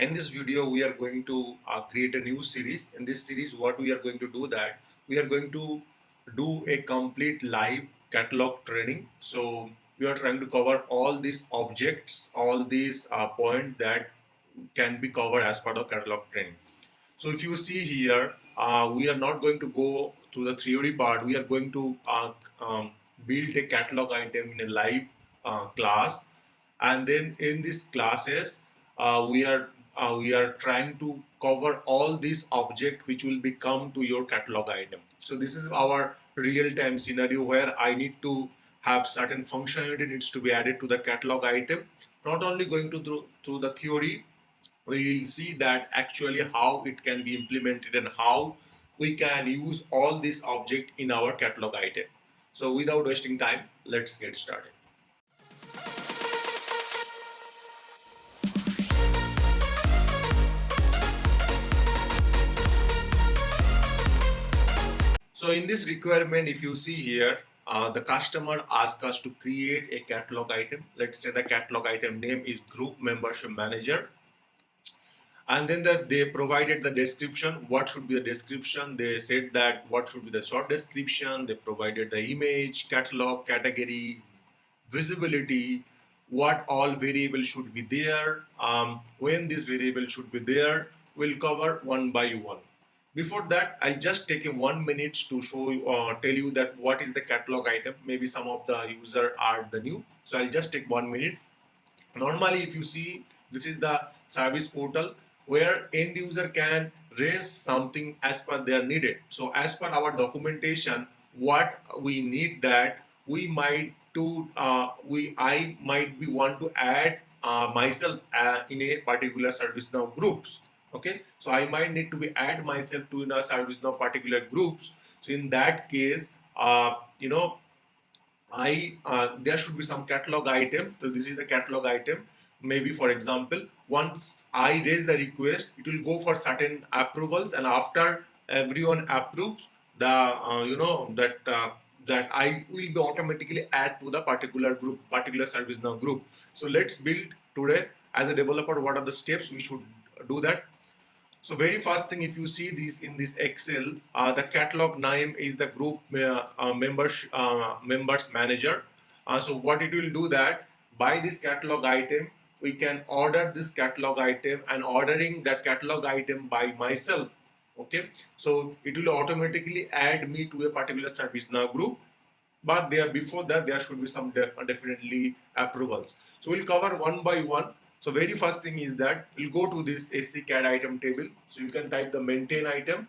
In this video we are going to create a new series. In this series what we are going to do that we are going to do a complete live catalog training. So we are trying to cover all these objects, all these points that can be covered as part of catalog training. So if you see here, we are not going to go to the theory part. We are going to build a catalog item in a live class, and then in these classes, we are trying to cover all these objects which will become to your catalog item. So this is our real-time scenario where I need to have certain functionality needs to be added to the catalog item. Not only going to through the theory, we will see that actually how it can be implemented and how we can use all this object in our catalog item. So without wasting time, let's get started. So in this requirement, if you see here, the customer asks us to create a catalog item. Let's say the catalog item name is Group Membership Manager. And then they provided the description. What should be the description? They said that what should be the short description. They provided the image, catalog, category, visibility, what all variables should be there, when this variable should be there. We'll cover one by one. Before that, I'll just take a 1 minute to show you, tell you that what is the catalog item. Maybe some of the user are the new, so I'll just take 1 minute. Normally, if you see, this is the service portal where end user can raise something as per their needed. So as per our documentation, what we need that we might to I might be want to add myself in a particular ServiceNow groups. Okay, so I might need to be add myself to in a ServiceNow particular groups. So in that case, there should be some catalog item. So this is the catalog item. Maybe for example, once I raise the request, it will go for certain approvals, and after everyone approves, the that I will be automatically add to the particular group, particular ServiceNow group. So let's build today as a developer. What are the steps we should do that? So very first thing, if you see this in this Excel, the catalog name is the group members manager. So what it will do that by this catalog item, we can order this catalog item, and ordering that catalog item by myself. Okay, so it will automatically add me to a particular ServiceNow group. But there before that there should be some definitely approvals. So we'll cover one by one. So very first thing is that we'll go to this SCCAD item table. So you can type the maintain item.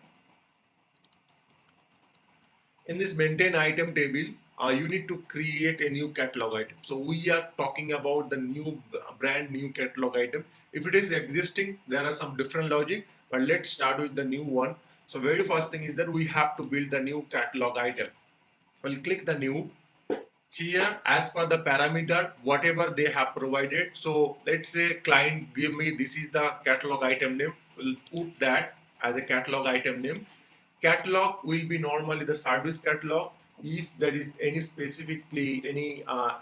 In this maintain item table, you need to create a new catalog item. So we are talking about the new brand new catalog item. If it is existing, there are some different logic, but let's start with the new one. So very first thing is that we have to build the new catalog item. We'll click the new. Here, as per the parameter, whatever they have provided. So let's say client give me this is the catalog item name. We'll put that as a catalog item name. Catalog will be normally the service catalog. If there is any specifically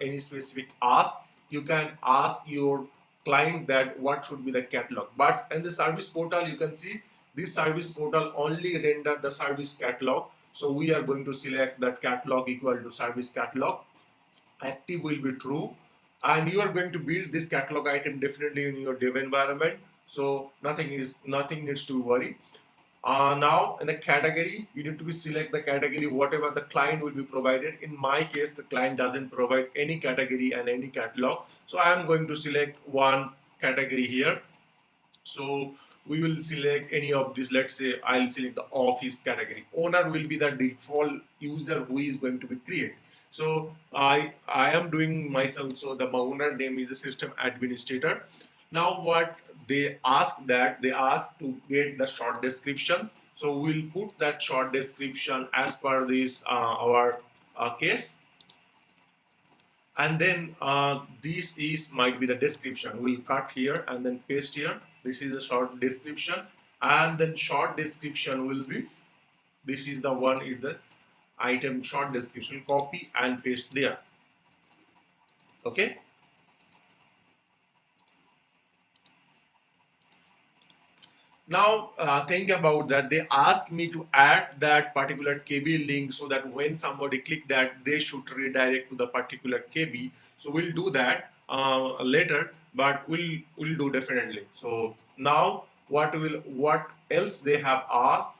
any specific ask, you can ask your client that what should be the catalog. But in the service portal, you can see this service portal only render the service catalog. So we are going to select that catalog equal to service catalog. Active will be true, and you are going to build this catalog item definitely in your dev environment. So nothing needs to worry. Now in the category, you need to be select the category whatever the client will be provided. In my case, the client doesn't provide any category and any catalog, so I am going to select one category here. So we will select any of this. Let's say I'll select the office category. Owner will be the default user who is going to be created. So I am doing myself. So the owner name is the system administrator. Now what they ask to get the short description. So we'll put that short description as per this our case. And then this is might be the description. We'll cut here and then paste here. This is the short description, and then short description will be this is the one is the item short description. Copy and paste there. Okay. Now think about that. They asked me to add that particular KB link so that when somebody click that, they should redirect to the particular KB. So we'll do that later, but we'll do definitely. So now what else they have asked?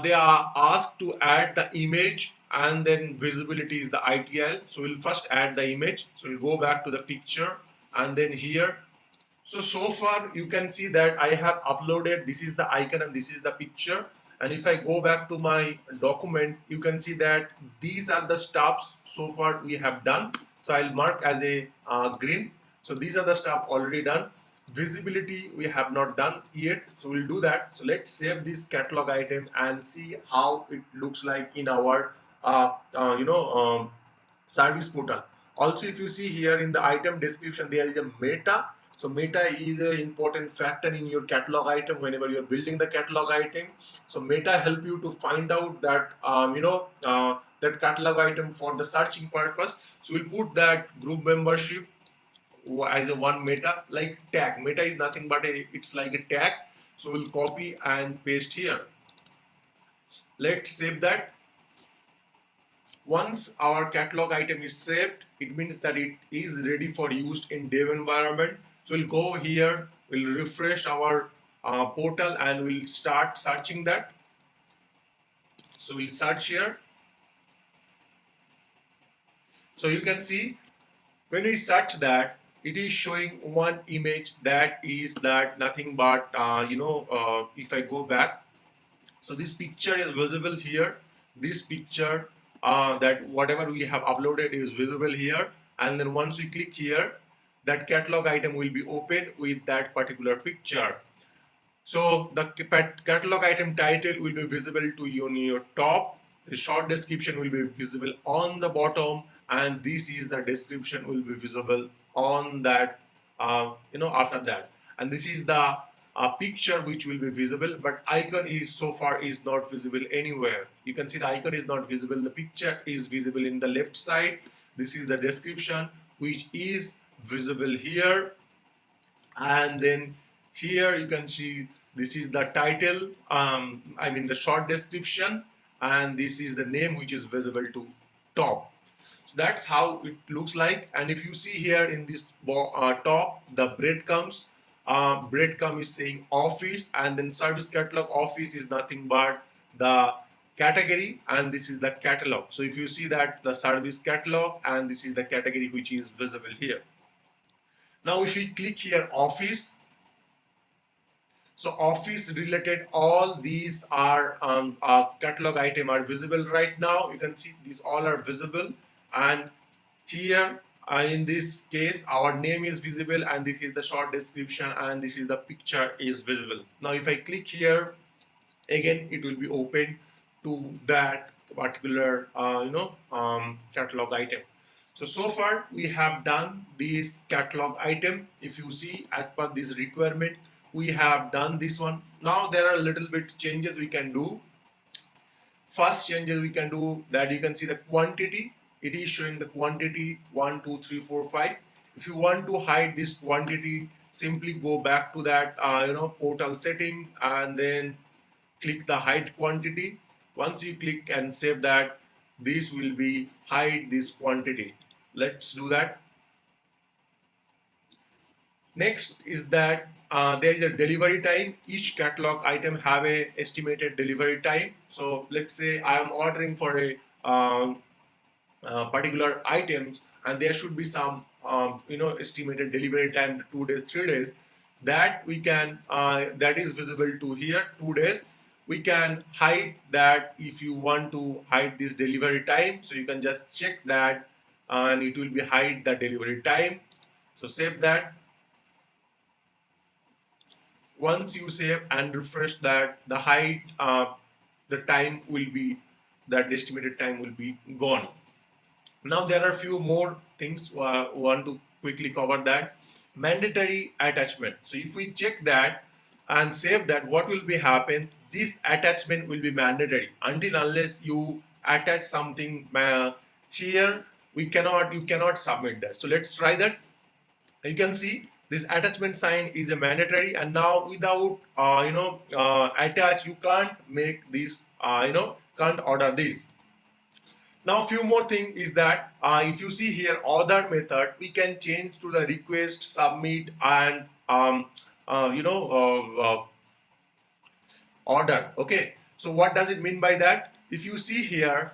They are asked to add the image and then visibility is the ITL. So we'll first add the image. So we'll go back to the picture and then here. So far you can see that I have uploaded, this is the icon and this is the picture. And if I go back to my document, you can see that these are the steps so far we have done. So I'll mark as a green. So these are the steps already done. Visibility we have not done yet. So we'll do that. So let's save this catalog item and see how it looks like in our service portal. Also, if you see here in the item description, there is a meta. So meta is an important factor in your catalog item whenever you're building the catalog item. So meta help you to find out that that catalog item for the searching purpose. So we'll put that group membership as a one meta like tag. Meta is nothing but it's like a tag. So we'll copy and paste here. Let's save that. Once our catalog item is saved, it means that it is ready for use in dev environment. So we'll go here, we'll refresh our portal and we'll start searching that. So we'll search here. So you can see when we search that, it is showing one image that is that nothing but if I go back, so this picture is visible here. This picture that whatever we have uploaded is visible here, and then once we click here, that catalog item will be open with that particular picture. So the catalog item title will be visible to you on your top. The short description will be visible on the bottom, and this is the description will be visible on that after that. And this is the picture which will be visible, but icon is so far is not visible anywhere. You can see the icon is not visible. The picture is visible in the left side. This is the description which is visible here, and then here you can see this is the title, the short description, and this is the name which is visible to top. So that's how it looks like. And if you see here in this top, the breadcrumbs, breadcrumb is saying office, and then service catalog office is nothing but the category, and this is the catalog. So if you see that the service catalog, and this is the category which is visible here. Now if we click here office, so office related, all these are catalog item are visible right now. You can see these all are visible, and here in this case our name is visible, and this is the short description, and this is the picture is visible. Now if I click here again, it will be open to that particular catalog item. So far we have done this catalog item. If you see, as per this requirement, we have done this one. Now there are a little bit changes we can do. First changes we can do, that you can see the quantity. It is showing the quantity 1, 2, 3, 4, 5. If you want to hide this quantity, simply go back to that portal setting and then click the hide quantity. Once you click and save that, this will be hide this quantity. Let's do that. Next is that there is a delivery time. Each catalog item have a estimated delivery time. So let's say I am ordering for a particular items, and there should be some estimated delivery time, 2 days, 3 days. That we can that is visible to here, 2 days. We can hide that if you want to hide this delivery time. So you can just check that, and it will be hide the delivery time. So save that. Once you save and refresh that, the hide the time will be, that estimated time will be gone. Now there are few more things want to quickly cover that. Mandatory attachment. So if we check that and save that, what will be happen? This attachment will be mandatory until unless you attach something here. You cannot submit that. So let's try that. You can see this attachment sign is a mandatory, and now without attach, you can't make this, can't order this. Now few more thing is that if you see here other method, we can change to the request, submit, and order. Okay, so what does it mean by that? If you see here,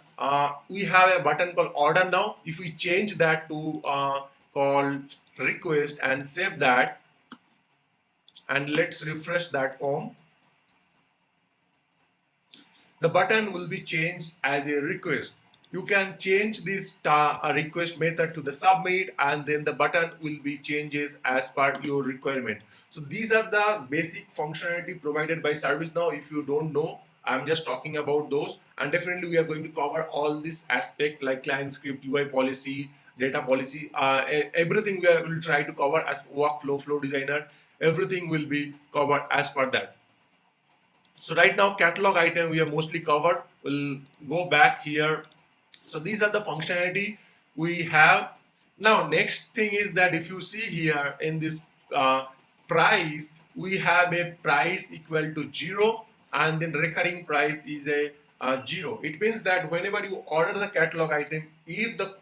we have a button called order now. If we change that to called request and save that, and let's refresh that form, the button will be changed as a request. You can change this request method to the submit, and then the button will be changes as per your requirement. So these are the basic functionality provided by ServiceNow. If you don't know, I'm just talking about those, and definitely we are going to cover all this aspect like client script, UI policy, data policy, everything will try to cover as workflow flow designer. Everything will be covered as per that. So right now catalog item we have mostly covered. We'll go back here. So these are the functionality we have. Now next thing is that if you see here in this price, we have a price equal to 0, and then recurring price is a 0. It means that whenever you order the catalog item, if the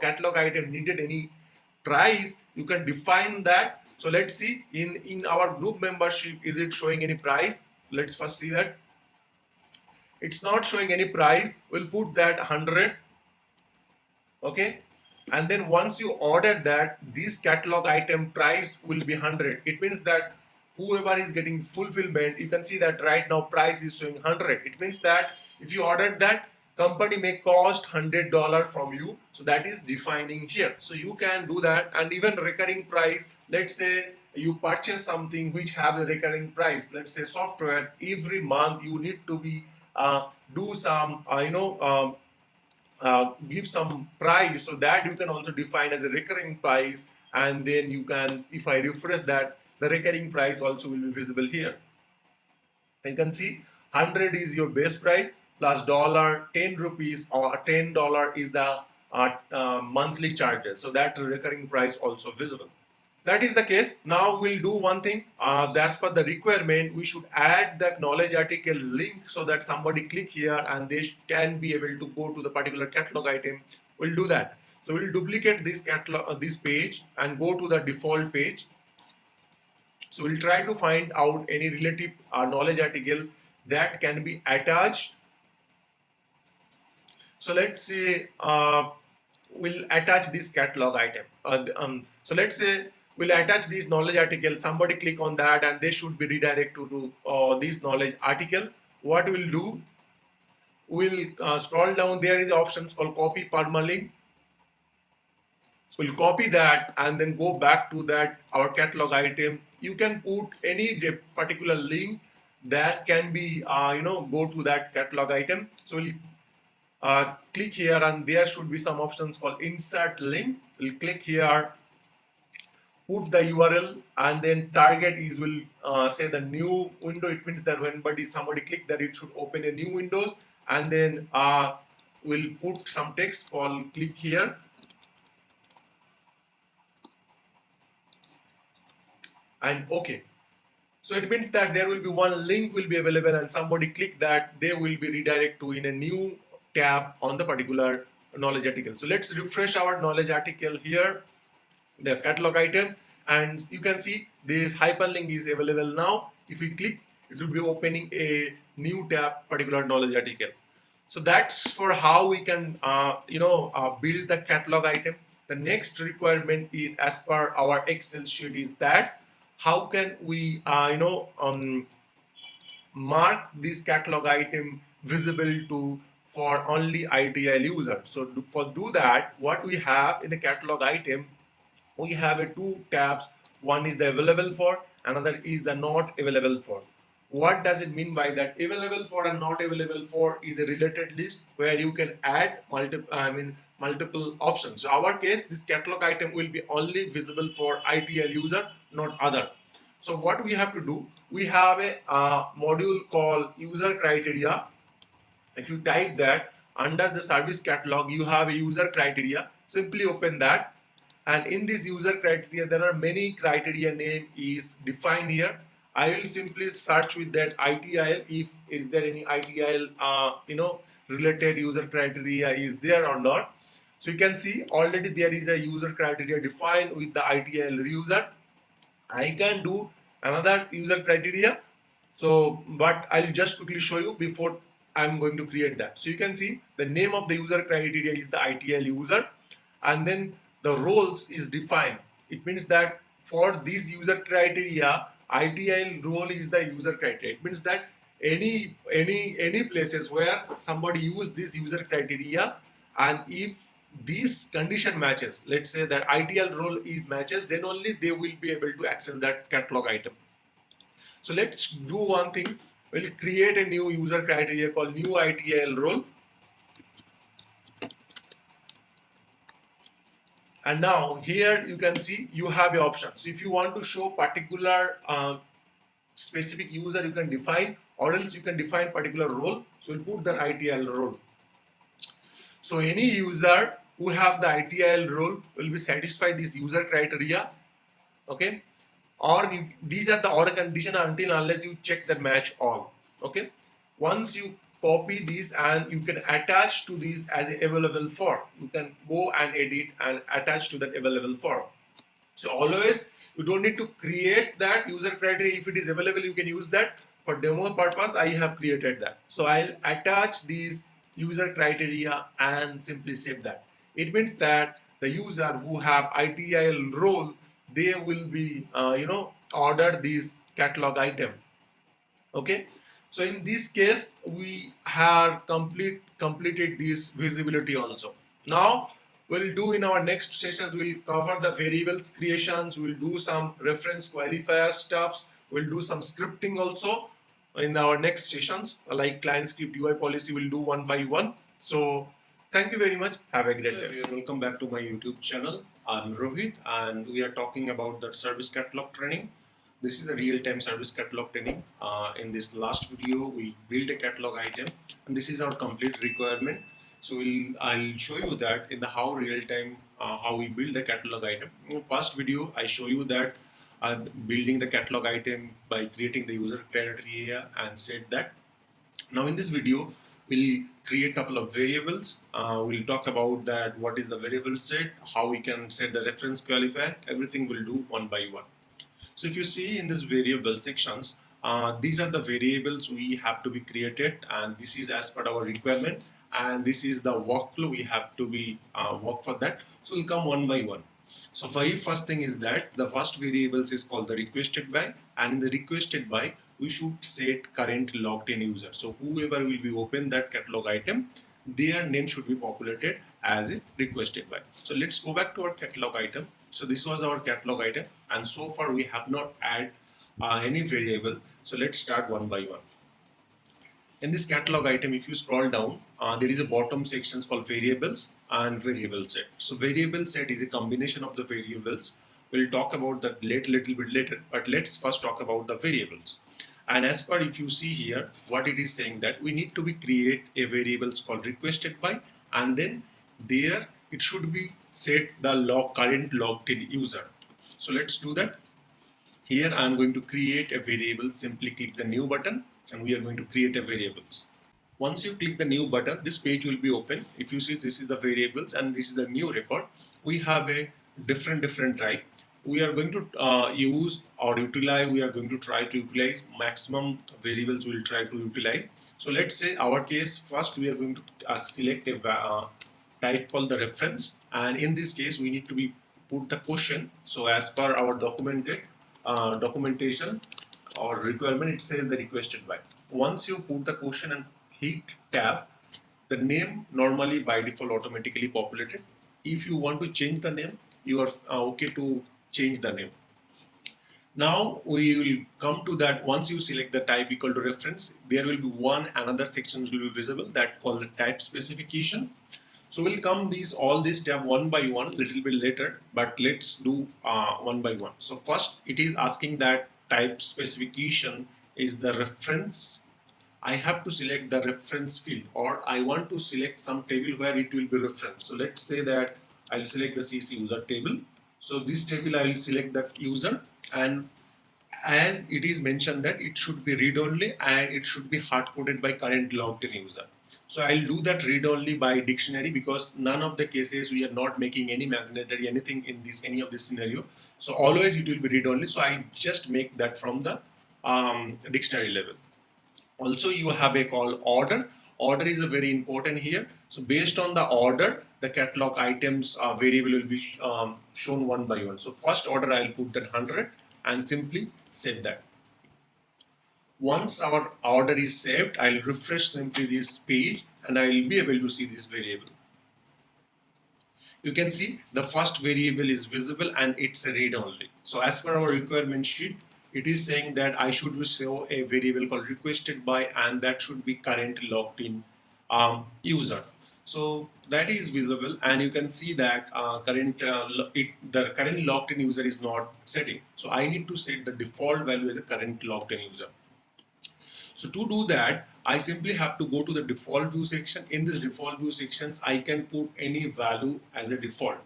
catalog item needed any price, you can define that. So let's see in our group membership, is it showing any price? Let's first see that. It's not showing any price. We'll put that 100. Okay, and then once you order that, this catalog item price will be 100. It means that whoever is getting fulfillment, you can see that right now price is showing 100. It means that if you ordered that, company may cost $100 from you. So that is defining here. So you can do that. And even recurring price, let's say you purchase something which have a recurring price, let's say software, every month you need to be do some give some price, so that you can also define as a recurring price, and then you can, if I refresh that, the recurring price also will be visible here. You can see 100 is your base price plus dollar 10 rupees or $10 is the monthly charges, so that recurring price also visible. That is the case. Now we'll do one thing. As per the requirement, we should add the knowledge article link so that somebody click here and they can be able to go to the particular catalog item. We'll do that. So we'll duplicate this catalog, this page, and go to the default page. So we'll try to find out any relative knowledge article that can be attached. So let's say we'll attach this catalog item. So let's say we'll attach this knowledge article. Somebody click on that and they should be redirected to this knowledge article. What we'll do, we'll scroll down. There is options called copy permalink. We'll copy that and then go back to that our catalog item. You can put any particular link that can be go to that catalog item. So we'll click here, and there should be some options called insert link. We'll click here, put the URL, and then target is will say the new window. It means that when somebody click that, it should open a new windows, and then we'll put some text called click here. And okay, so it means that there will be one link will be available, and somebody click that, they will be redirected to in a new tab on the particular knowledge article. So let's refresh our knowledge article here, the catalog item, and you can see this hyperlink is available now. If we click, it will be opening a new tab, particular knowledge article. So that's for how we can build the catalog item. The next requirement is, as per our Excel sheet, is that how can we mark this catalog item visible to for only ITIL users. So for do that, what we have in the catalog item, we have two tabs. One is the available for, another is the not available for. What does it mean by that? Available for and not available for is a related list where you can add multiple options. So our case, this catalog item will be only visible for ITIL user, not other. So what we have to do, we have a module called user criteria. If you type that under the service catalog, you have a user criteria. Simply open that, And in this user criteria, there are many criteria name is defined here. I will simply search with that ITIL if is there any ITIL related user criteria is there or not. So you can see already there is a user criteria defined with the ITIL user. I can do another user criteria. So, but I'll just quickly show you before I'm going to create that. So you can see the name of the user criteria is the ITL user, and then the roles is defined. It means that for this user criteria, ITL role is the user criteria. It means that any places where somebody use this user criteria, and if this condition matches, let's say that ITL role is matches, then only they will be able to access that catalog item. So let's do one thing. We'll create a new user criteria called new ITL role. And now here you can see you have your options. So if you want to show particular specific user, you can define, or else you can define particular role. So we'll put the ITL role. So any user who have the ITL role will be satisfied this user criteria. Okay. Or these are the order condition until unless you check the match all. Okay. Once you copy these and you can attach to these as a available form, you can go and edit and attach to that available form. So always you don't need to create that user criteria. If it is available, you can use that. For demo purpose, I have created that. So I'll attach these user criteria and simply save that. It means that the user who have ITIL role, they will be order this catalog item. Okay. So in this case, we have completed this visibility also. Now we'll do in our next sessions, we'll cover the variables creations, we'll do some reference qualifier stuffs, we'll do some scripting also in our next sessions, like client script UI policy, we'll do one by one. So thank you very much. Have a great day. Welcome back to my YouTube channel. I'm Rohit and we are talking about the service catalog training. This is a real-time service catalog training. In this last video, we built a catalog item and this is our complete requirement. So I'll show you that in the how real-time, how we build the catalog item. In the first video, I show you that I'm building the catalog item by creating the user criteria and set that. Now in this video, we'll create a couple of variables. We'll talk about that, what is the variable set, how we can set the reference qualifier, everything we'll do one by one. So if you see in this variable sections, these are the variables we have to be created, and this is as per our requirement, and this is the workflow we have to be work for that. So we'll come one by one. So very first thing is that the first variables is called the requested by, and in the requested by we should set current logged in user. So whoever will be open that catalog item, their name should be populated as a requested by. So let's go back to our catalog item. So this was our catalog item, and so far we have not added any variable. So let's start one by one. In this catalog item, if you scroll down, there is a bottom section called variables and variable set. So variable set is a combination of the variables. We'll talk about that little bit later, but let's first talk about the variables. And as per, if you see here, what it is saying that we need to be create a variables called requested by, and then there it should be set the current logged in user. So let's do that. Here I am going to create a variable. Simply click the new button and we are going to create a variables. Once you click the new button, this page will be open. If you see, this is the variables and this is the new record. We have a different type. We are going to use or utilize, we are going to try to utilize maximum variables we will try to utilize. So let's say our case, first we are going to select a type called the reference, and in this case we need to be put the question. So as per our documentation or requirement, it says the requested by. Once you put the question and hit tab, the name normally by default automatically populated. If you want to change the name, you are okay to change the name. Now we will come to that. Once you select the type equal to reference, there will be another section will be visible that called the type specification. So we'll come all these tab one by one little bit later, but let's do one by one. So first it is asking that type specification is the reference. I have to select the reference field, or I want to select some table where it will be reference. So let's say that I'll select the CC user table. So this table I will select that user, and as it is mentioned that it should be read only and it should be hard coded by current logged in user. So I'll do that read only by dictionary because none of the cases we are not making any mandatory anything in this any of this scenario. So always it will be read only. So I just make that from the dictionary level. Also, you have a call order. Order is a very important here. So based on the order, the catalog items variable will be shown one by one. So first order, I'll put that 100 and simply save that. Once our order is saved, I'll refresh simply this page and I will be able to see this variable. You can see the first variable is visible and it's a read only. So as per our requirement sheet, it is saying that I should show a variable called requested by and that should be current logged in user. So that is visible and you can see that the current logged in user is not setting. So I need to set the default value as a current logged in user. So to do that, I simply have to go to the default view section. In this default view sections, I can put any value as a default.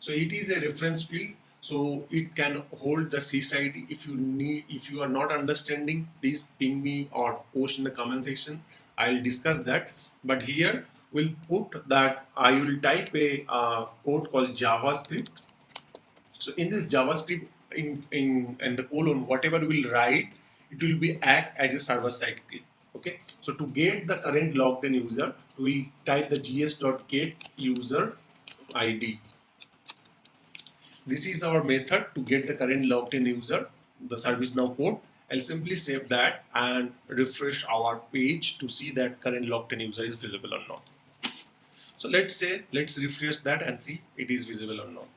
So it is a reference field. So it can hold the CSID. If you are not understanding, please ping me or post in the comment section. I'll discuss that. But here we'll put that I will type a code called JavaScript. So in this JavaScript, in the colon, whatever we'll write, it will be act as a server side key. Okay. So to get the current logged in user, we'll type the gs.get user ID. This is our method to get the current logged in user, the ServiceNow code. I'll simply save that and refresh our page to see that current logged in user is visible or not. So let's refresh that and see it is visible or not.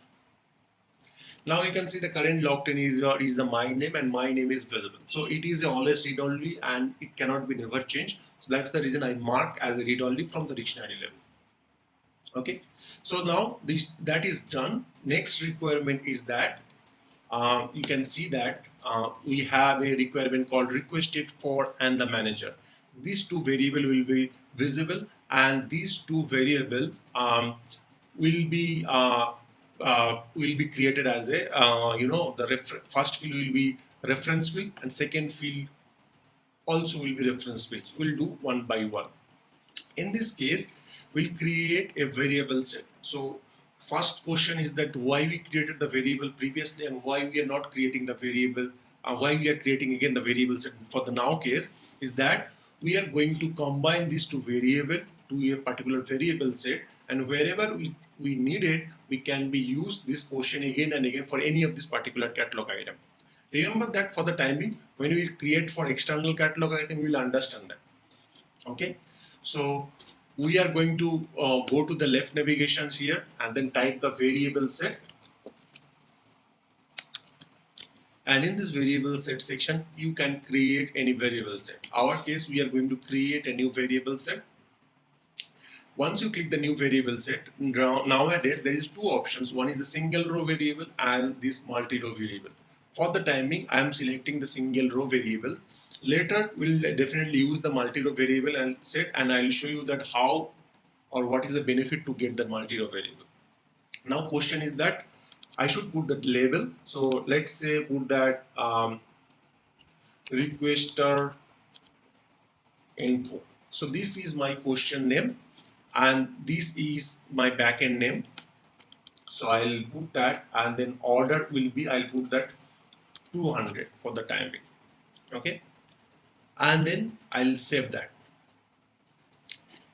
Now you can see the current logged in user is the my name and my name is visible. So it is always read only and it cannot be never changed. So that's the reason I mark as a read only from the dictionary level. Okay. So now that is done. Next requirement is that you can see that we have a requirement called requested for and the manager. These two variable will be visible and these two variable will be created as a the first field will be reference field and second field also will be reference field. We'll do one by one. In this case, we'll create a variable set. So first question is that why we created the variable previously and why we are not creating the variable, why we are creating again the variable set for the now case is that we are going to combine these two variable to a particular variable set, and wherever we need it, we can be use this portion again and again for any of this particular catalog item. Remember that for the timing, when we create for external catalog item, we will understand that. Okay, so we are going to go to the left navigations here and then type the variable set. And in this variable set section, you can create any variable set. Our case, we are going to create a new variable set. Once you click the new variable set, nowadays there is two options. One is the single row variable and this multi-row variable. For the timing, I am selecting the single row variable. Later, we'll definitely use the multi-row variable and set, and I'll show you that how or what is the benefit to get the multi-row variable. Now, question is that I should put that label. So let's say put that requester info. So this is my question name and this is my backend name. So I'll put that and then order will be, I'll put that 200 for the timing. Okay. And then I'll save that.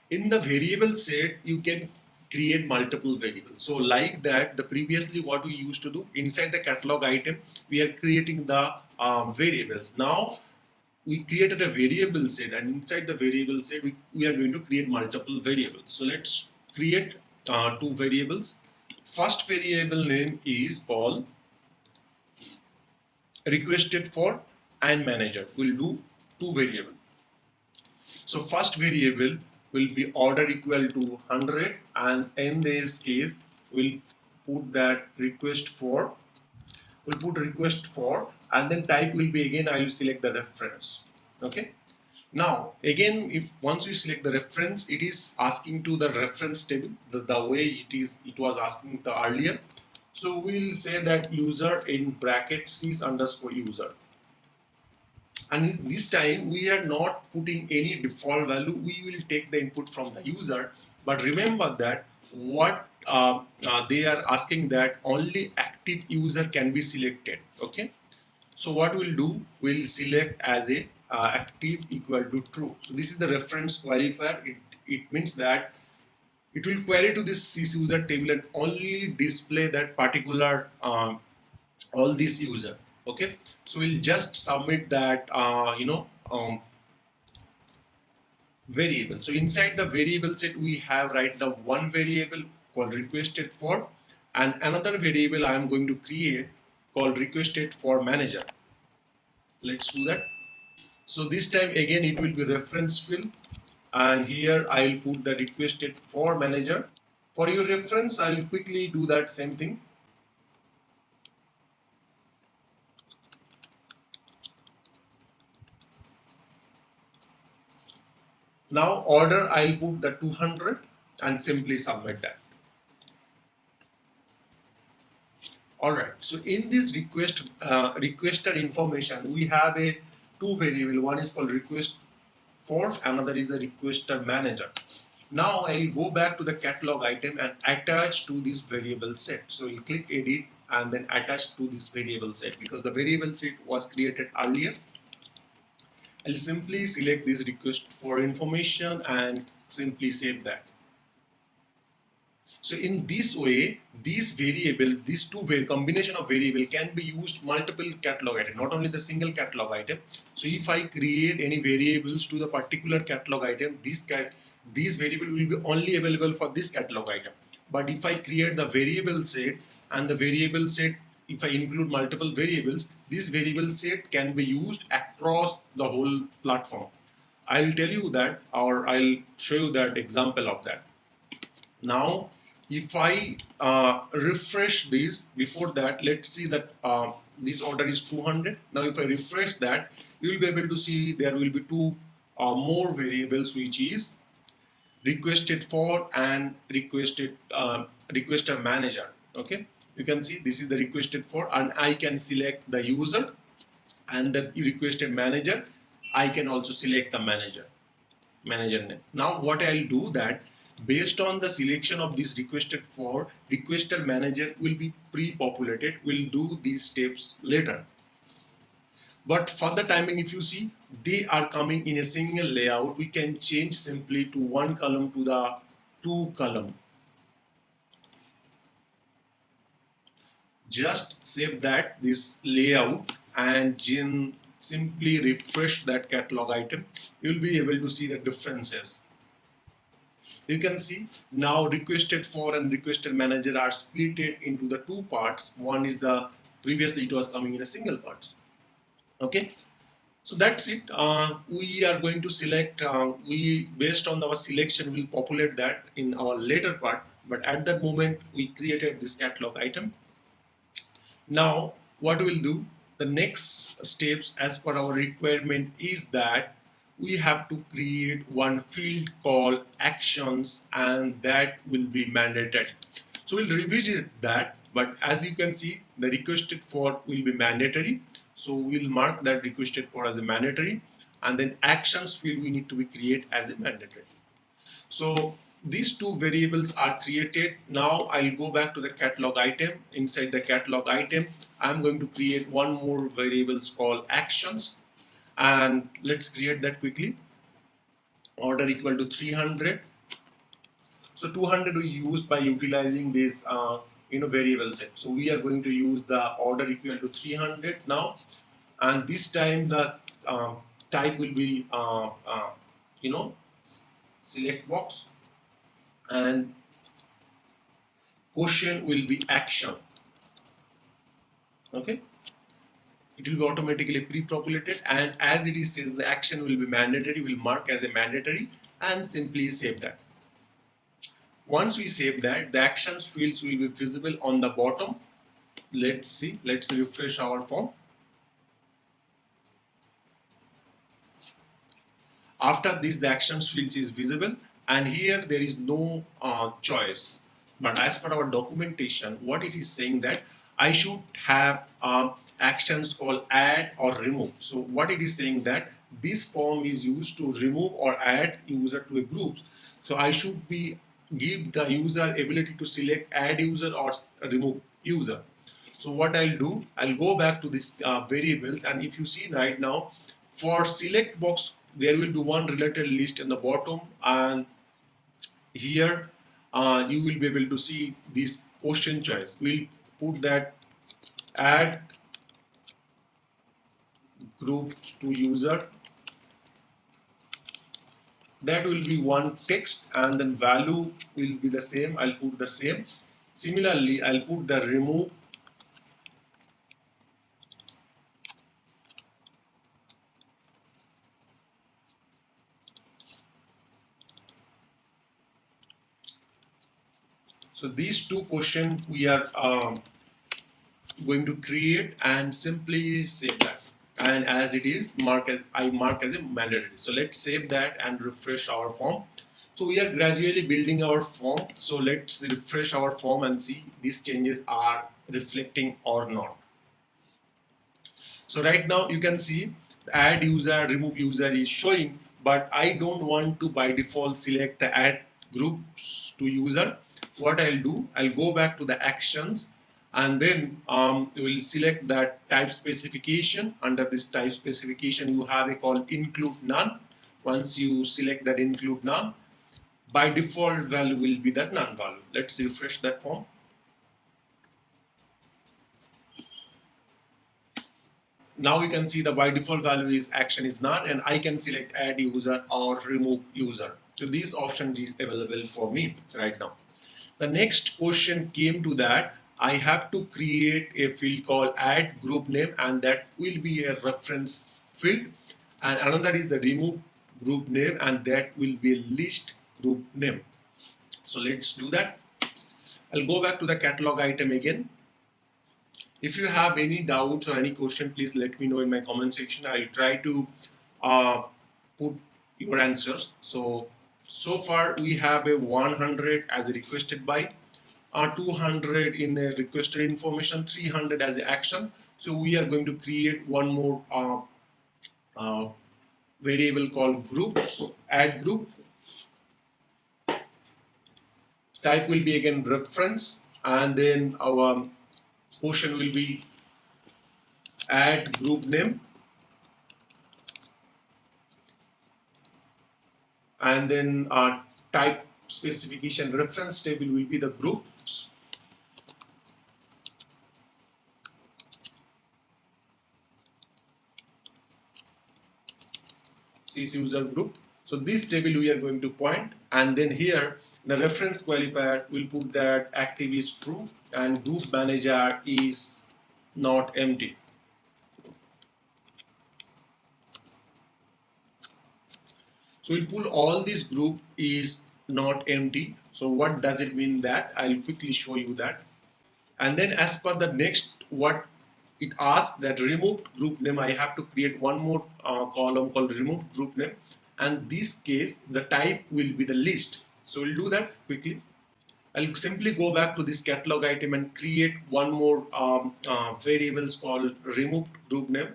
In the variable set, you can create multiple variables. So like that, the previously what we used to do inside the catalog item, we are creating the variables. Now we created a variable set, and inside the variable set, we are going to create multiple variables. So let's create two variables. First variable name is called requested for and manager. We'll do two variables. So first variable will be order equal to 100, and in this case we'll put that request for, and then type will be again I will select the reference. Okay. Now again, if once we select the reference, it is asking to the reference table the way it was asking the earlier. So we'll say that user in bracket sys underscore user. And this time we are not putting any default value. We will take the input from the user. But remember that what they are asking that only active user can be selected. Okay. So what we'll do, we'll select as a active equal to true. So this is the reference qualifier. It means that it will query to this sysuser table and only display that particular all this user. Okay, so we'll just submit that variable. So inside the variable set we have right the one variable called requested for, and another variable I am going to create called requested for manager. Let's do that. So this time again it will be reference field, and here I'll put the requested for manager. For your reference, I'll quickly do that same thing. Now order, I'll put the 200 and simply submit that. Alright, so in this requester information, we have a two variable. One is called request for, another is the requester manager. Now I'll go back to the catalog item and attach to this variable set. So we'll click edit and then attach to this variable set, because the variable set was created earlier. I'll simply select this request for information and simply save that. So in this way, these variables, these two combination of variable can be used multiple catalog item, not only the single catalog item. So if I create any variables to the particular catalog item, these variable will be only available for this catalog item. But if I create the variable set, and the variable set, if I include multiple variables, this variable set can be used across the whole platform. I'll tell you that, or I'll show you that example of that. Now, if I refresh this, before that, let's see that this order is 200. Now, if I refresh that, you will be able to see there will be two more variables, which is requested for and requester manager. Okay, you can see this is the requested for, and I can select the user, and the requested manager, I can also select the manager name. Now what I'll do that, based on the selection of this requested for, requester manager will be pre-populated. We'll do these steps later. But for the timing, if you see, they are coming in a single layout. We can change simply to one column to the two column. Just save that this layout and simply refresh that catalog item. You'll be able to see the differences. You can see now requested for and requester manager are split into the two parts. One is the previously it was coming in a single parts. Okay, so that's it. We are going to select. We based on our selection will populate that in our later part. But at that moment we created this catalog item. Now what we'll do, the next steps as per our requirement is that we have to create one field called actions, and that will be mandatory. So we'll revisit that, but as you can see, the requested for will be mandatory. So we'll mark that requested for as a mandatory, and then actions field we need to be create as a mandatory. So these two variables are created. Now I'll go back to the catalog item. Inside the catalog item, I'm going to create one more variables called actions, and let's create that quickly. Order equal to 300. So 200 we used by utilizing this variable set. So we are going to use the order equal to 300 now, and this time the type will be select box, and question will be action. Okay, it will be automatically pre-populated, and as it is says the action will be mandatory, will mark as a mandatory and simply save that. Once we save that, the actions fields will be visible on the bottom. Let's see, let's refresh our form. After this, the actions field is visible, and here there is no choice. But as per our documentation, what it is saying that I should have actions called add or remove. So what it is saying that this form is used to remove or add user to a group. So I should be give the user ability to select add user or remove user. So what I'll do, I'll go back to this variables, and if you see right now, for select box, there will be one related list in the bottom, and here you will be able to see this question choice. We'll put that add groups to user. That will be one text, and then value will be the same. I'll put the same. Similarly, I'll put the remove. So these two questions we are going to create and simply save that. And as it is, I mark as a mandatory. So let's save that and refresh our form. So we are gradually building our form. So let's refresh our form and see these changes are reflecting or not. So right now you can see add user, remove user is showing, but I don't want to by default select the add groups to user. What I'll do, I'll go back to the actions, and then we'll select that type specification. Under this type specification, you have a call include none. Once you select that include none, by default value will be that none value. Let's refresh that form. Now you can see the by default value is action is none, and I can select add user or remove user. So this option is available for me right now. The next question came to that I have to create a field called add group name, and that will be a reference field, and another is the remove group name, and that will be a list group name. So let's do that. I'll go back to the catalog item again. If you have any doubts or any question, please let me know in my comment section. I'll try to uh, put your answers. So far we have a 100 as a requested by, 200 in the requested information, 300 as a action. So we are going to create one more uh, variable called groups, add group. Type will be again reference, and then our portion will be add group name, and then type specification reference table will be the groups. CC user group. So this table we are going to point, and then here the reference qualifier will put that active is true and group manager is not empty. So we'll pull all this group is not empty. So what does it mean that? I'll quickly show you that. And then as per the next, what it asks that removed group name, I have to create one more column called removed group name. And this case, the type will be the list. So we'll do that quickly. I'll simply go back to this catalog item and create one more variables called removed group name.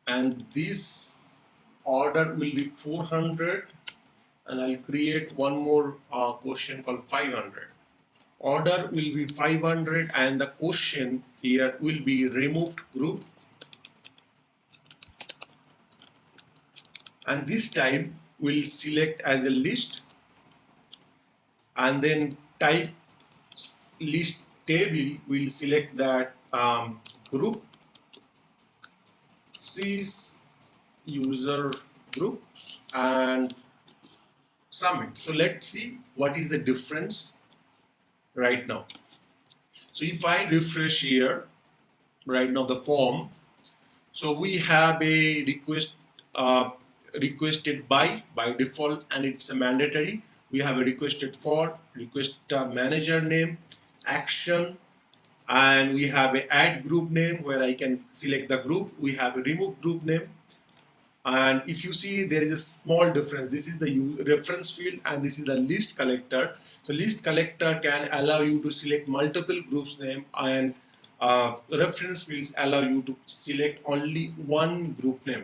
And this order will be 400, and I'll create one more question called 500. Order will be 500, and the question here will be removed group, and this time we'll select as a list, and then type list table, we'll select that group sys user groups and submit. So let's see what is the difference right now. So if I refresh here right now the form, so we have a request requested by default, and it's a mandatory. We have a requested for, request manager name, action, and we have a add group name where I can select the group. We have a remove group name, And if you see, there is a small difference. This is the reference field and this is the list collector. So list collector can allow you to select multiple groups name, and reference fields allow you to select only one group name.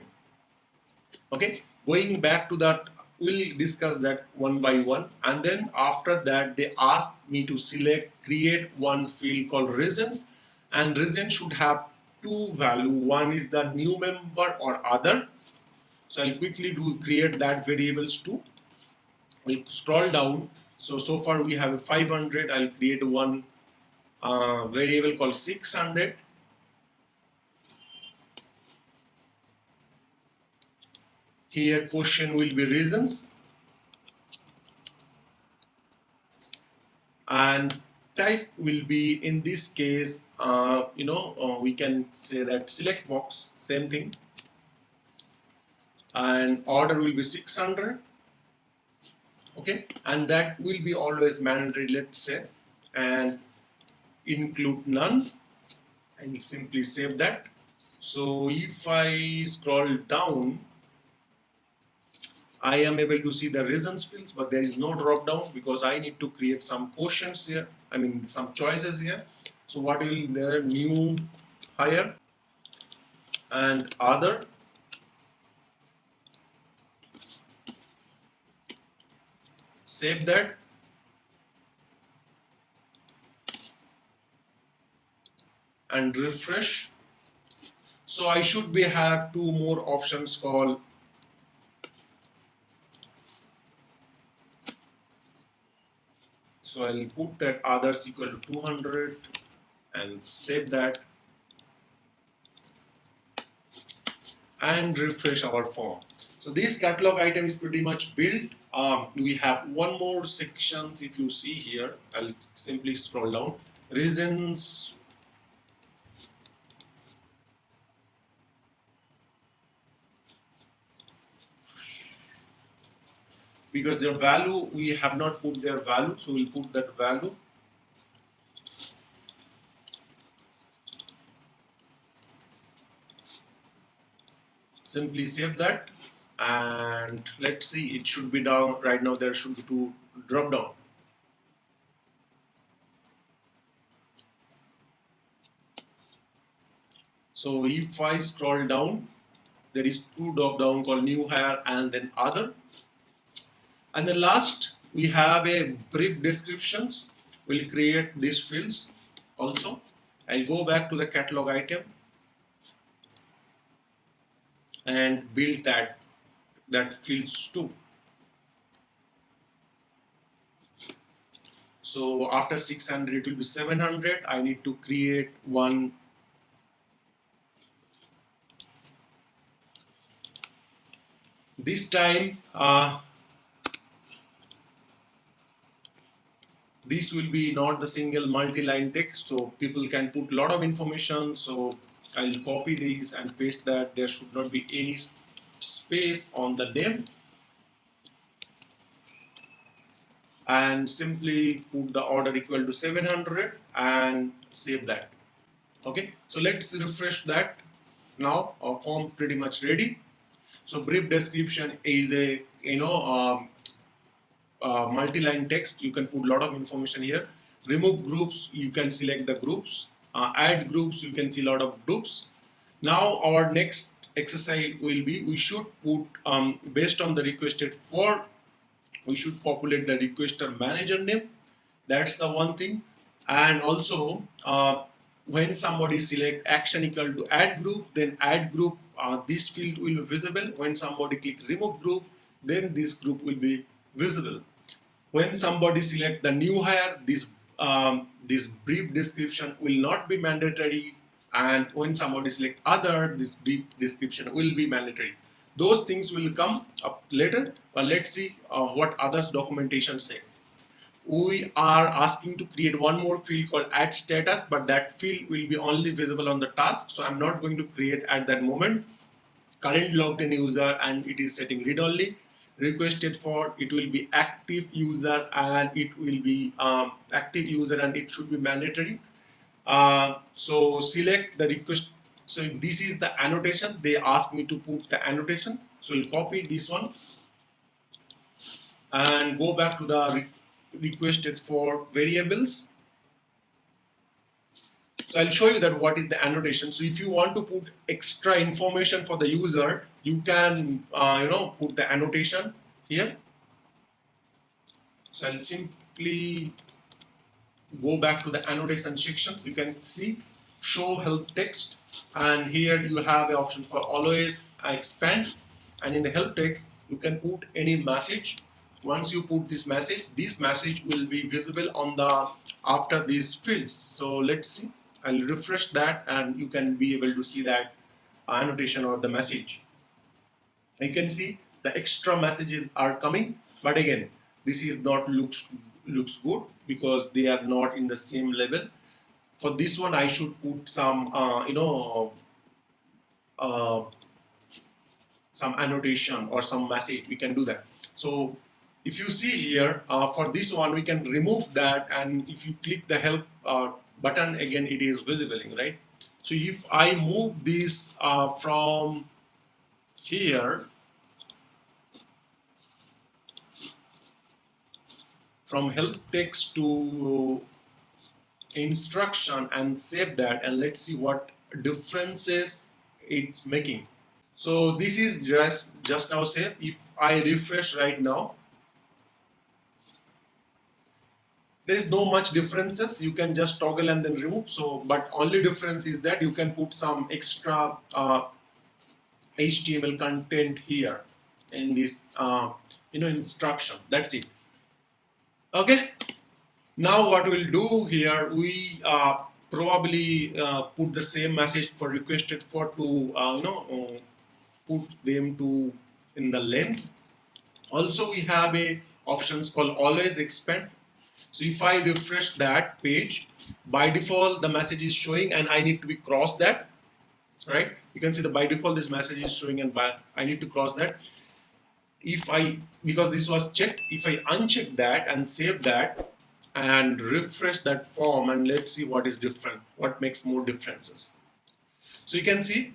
Okay, going back to that, we'll discuss that one by one. And then after that, they ask me to create one field called reasons, and reason should have two value. One is the new member or other. So I'll quickly do create that variables too. We'll scroll down. So far we have a 500. I'll create one variable called 600. Here question will be reasons, and type will be, in this case, we can say that select box, same thing, and order will be 600. Okay, and that will be always mandatory, let's say, and include none, and simply save that. So if I scroll down, I am able to see the reasons fields, but there is no drop down because I need to create some quotients here. I mean some choices here. So what will there? New, hire, and other. Save that. And refresh. So I should be have two more options called so I'll put that others equal to 200 and save that and refresh our form. So this catalog item is pretty much built. We have one more section. If you see here, I'll simply scroll down. Reasons. Because their value, we have not put their value, so we'll put that value. Simply save that, and let's see, it should be down. Right now there should be two drop down. So if I scroll down, there is two drop down called new hire and then other. And the last, we have a brief descriptions. We'll create these fields also. I'll go back to the catalog item and build that fields too. So after 600, it will be 700. I need to create one this time. This will be not the single multi-line text, so people can put a lot of information. So I'll copy these and paste that. There should not be any space on the name, and simply put the order equal to 700 and save that. Okay, so let's refresh that. Now our form pretty much ready. So brief description is a multi-line text. You can put a lot of information here. Remove groups, you can select the groups. Add groups, you can see a lot of groups. Now our next exercise will be, we should put based on the requested for, we should populate the requester manager name. That's the one thing. And also when somebody select action equal to add group, then add group, this field will be visible. When somebody click remove group, then this group will be visible. When somebody select the new hire, this brief description will not be mandatory, and when somebody select other, this brief description will be mandatory. Those things will come up later, but let's see what others documentation say. We are asking to create one more field called add status, but that field will be only visible on the task, so I'm not going to create at that moment. Current logged in user, and it is setting read only. Requested for, it will be active user, and it will be active user, and it should be mandatory. So select the request. So this is the annotation. They asked me to put the annotation. So we'll copy this one and go back to the requested for variables. So I'll show you that what is the annotation. So if you want to put extra information for the user, you can put the annotation here. So I'll simply go back to the annotation sections. You can see show help text, and here you have an option called always expand, and in the help text you can put any message. Once you put this message will be visible on the after these fields. So let's see, I'll refresh that and you can be able to see that annotation or the message. You can see the extra messages are coming, but again this is not looks good because they are not in the same level. For this one I should put some uh, some annotation or some message. We can do that. So if you see here, for this one we can remove that, and if you click the help button again it is visible, right? So if I move this from here, from help text to instruction, and save that, and let's see what differences it's making. So this is just now saved. If I refresh right now, there is no much differences. You can just toggle and then remove. So but only difference is that you can put some extra HTML content here in this instruction. That's it. Okay. Now what we'll do here, we probably put the same message for requested for to put them to in the length. Also we have a options called always expand. So if I refresh that page, by default the message is showing and I need to be cross that, right? You can see the by default this message is showing and I need to cross that. If I, because this was checked, if I uncheck that and save that and refresh that form, and let's see what is different, what makes more differences. So you can see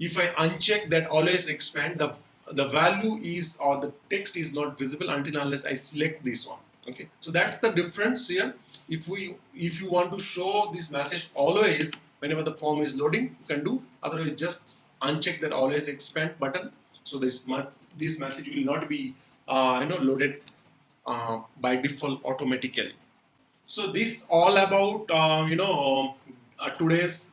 if I uncheck that always expand, the value is, or the text is not visible until unless I select this one. Okay, so that's the difference here. If you want to show this message always whenever the form is loading, you can do. Otherwise just uncheck that always expand button, so this message will not be loaded by default automatically. So this all about today's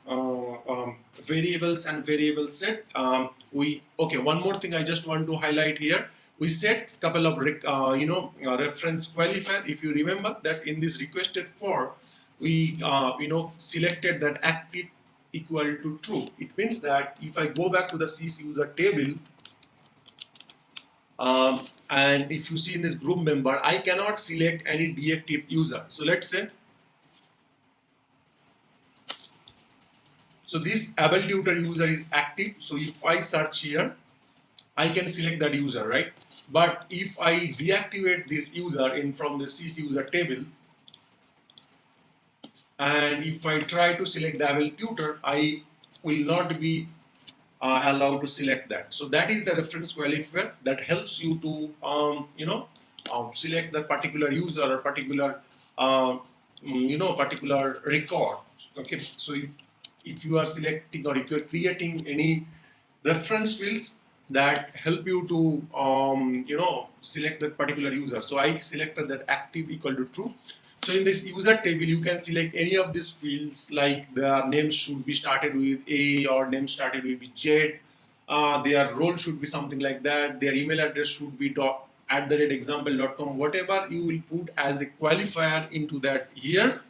variables and variable set. One more thing I just want to highlight here. We set couple of reference qualifier. If you remember that in this requested for, we selected that active equal to true. It means that if I go back to the CC user table, and if you see in this group member, I cannot select any deactive user. So let's say, so this able tutor user is active. So if I search here, I can select that user, right? But if I deactivate this user in from the CC user table, and if I try to select the able tutor, I will not be allowed to select that. So that is the reference qualifier that helps you to select that particular user or particular particular record. Okay, so if you are selecting or if you are creating any reference fields that help you to select that particular user. So I selected that active equal to true. So in this user table, you can select any of these fields, like their name should be started with A or name started with Z. Their role should be something like that. Their email address should be @example.com. Whatever you will put as a qualifier into that here,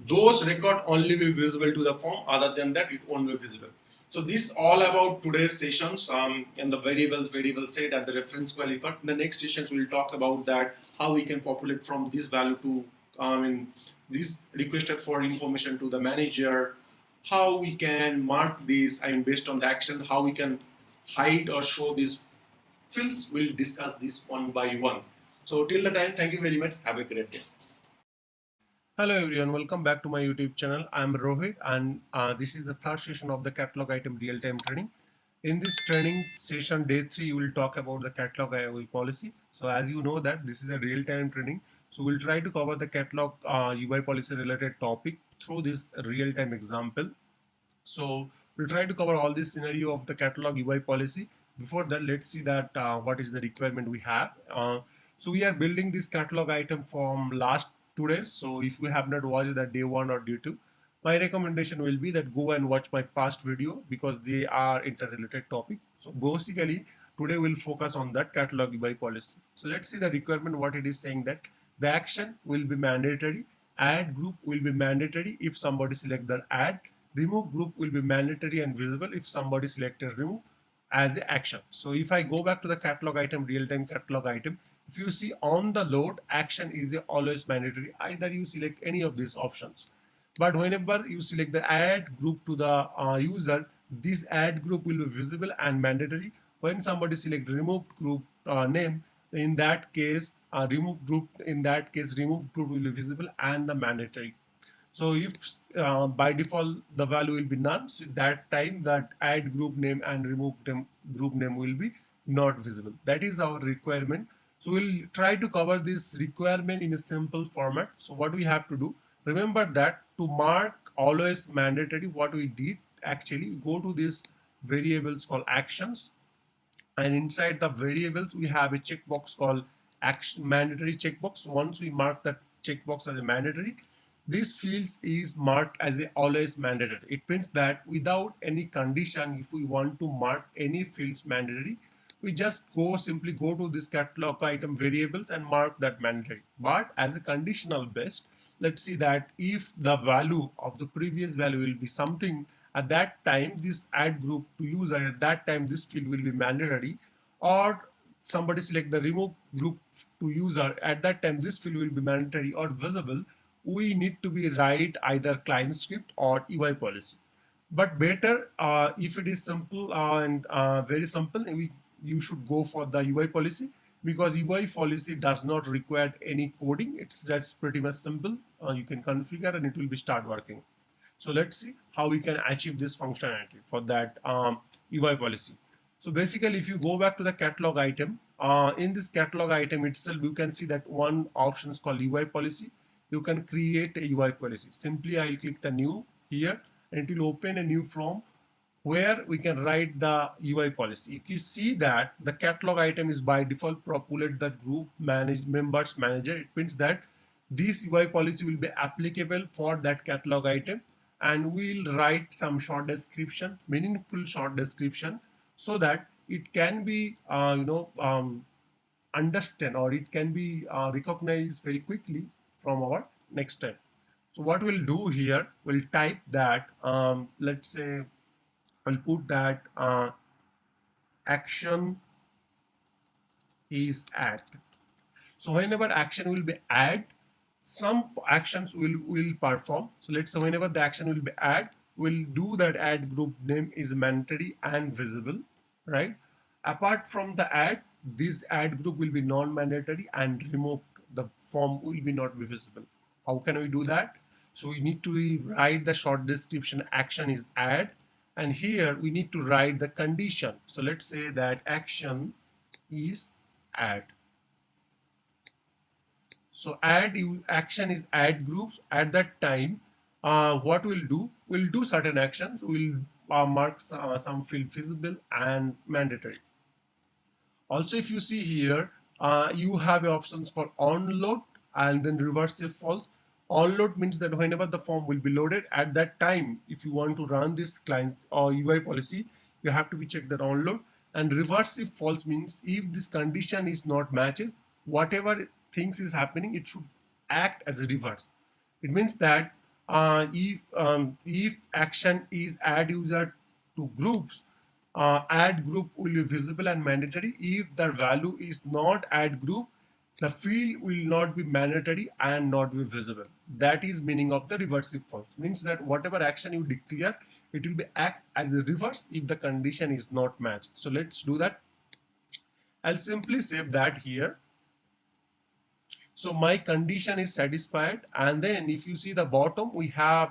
those record only will be visible to the form. Other than that, it won't be visible. So this all about today's sessions and the variable set and the reference qualifier. In the next sessions, we'll talk about that, how we can populate from this value to this requested for information to the manager, how we can mark this and based on the action, how we can hide or show these fields. We'll discuss this one by one. So till the time, thank you very much. Have a great day. Hello everyone, welcome back to my YouTube channel. I'm Rohit, and this is the third session of the catalog item real-time training. In this training session day 3, we will talk about the catalog UI policy. So as you know that this is a real-time training, so we'll try to cover the catalog UI policy related topic through this real-time example. So we'll try to cover all this scenario of the catalog UI policy. Before that, let's see that what is the requirement we have. So we are building this catalog item from last 2 days. So if you have not watched that day 1 or day 2, my recommendation will be that go and watch my past video because they are interrelated topic. So basically, today we'll focus on that catalog UI policy. So let's see the requirement, what it is saying that the action will be mandatory, add group will be mandatory if somebody select the add, remove group will be mandatory and visible if somebody selected remove as an action. So if I go back to the catalog item, real-time catalog item, if you see on the load, action is always mandatory. Either you select any of these options. But whenever you select the add group to the user, this add group will be visible and mandatory. When somebody select remove group name, in that case, remove group, in that case, remove group will be visible and the mandatory. So if by default the value will be none, so that time that add group name and remove group name will be not visible. That is our requirement. So we'll try to cover this requirement in a simple format. So what we have to do, remember that to mark always mandatory, what we did actually go to this variables called actions, and inside the variables we have a checkbox called action mandatory checkbox. Once we mark that checkbox as a mandatory, this fields is marked as a always mandatory. It means that without any condition, if we want to mark any fields mandatory, we just simply go to this catalog item variables and mark that mandatory. But as a conditional based, let's see that if the value of the previous value will be something, at that time this add group to user, at that time this field will be mandatory, or somebody select the remove group to user, at that time this field will be mandatory or visible, we need to be write either client script or UI policy. But better if it is simple and very simple, you should go for the UI policy because UI policy does not require any coding. It's just pretty much simple. You can configure and it will be start working. So let's see how we can achieve this functionality for that UI policy. So basically, if you go back to the catalog item, in this catalog item itself, you can see that one option is called UI policy. You can create a UI policy. Simply, I'll click the new here and it will open a new form where we can write the UI policy. If you see that the catalog item is by default populate the group members manager, it means that this UI policy will be applicable for that catalog item, and we'll write some short description, meaningful short description, so that it can be understand or it can be recognized very quickly from our next step. So what we'll do here, we'll type that let's say I'll put that action is add. So whenever action will be add, some actions will perform. So let's say whenever the action will be add, we'll do that add group name is mandatory and visible, right? Apart from the add, this add group will be non-mandatory and removed. The form will be not be visible. How can we do that? So we need to write the short description action is add, and here we need to write the condition. So let's say that action is add. So action is add groups. At that time, what we'll do, we'll do certain actions. We'll mark some field visible and mandatory. Also, if you see here, you have options for onload and then reverse if false. Onload means that whenever the form will be loaded, at that time, if you want to run this client or UI policy, you have to be check that onload. And reverse if false means if this condition is not matches, whatever things is happening, it should act as a reverse. It means that if action is add user to groups, add group will be visible and mandatory. If the value is not add group, the field will not be mandatory and not be visible. That is meaning of the reverse if false. Means that whatever action you declare, it will be act as a reverse if the condition is not matched. So let's do that. I'll simply save that here. So my condition is satisfied, and then if you see the bottom, we have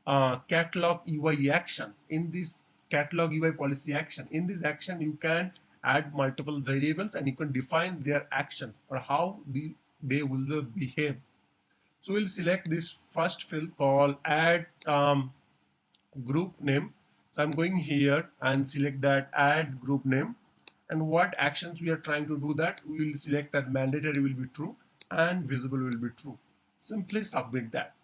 catalog UI actions. In this catalog UI policy action. In this action, you can add multiple variables and you can define their action or how they will behave. So we'll select this first field called add group name. So I'm going here and select that add group name, and what actions we are trying to do, that we will select that mandatory will be true and visible will be true. Simply submit that.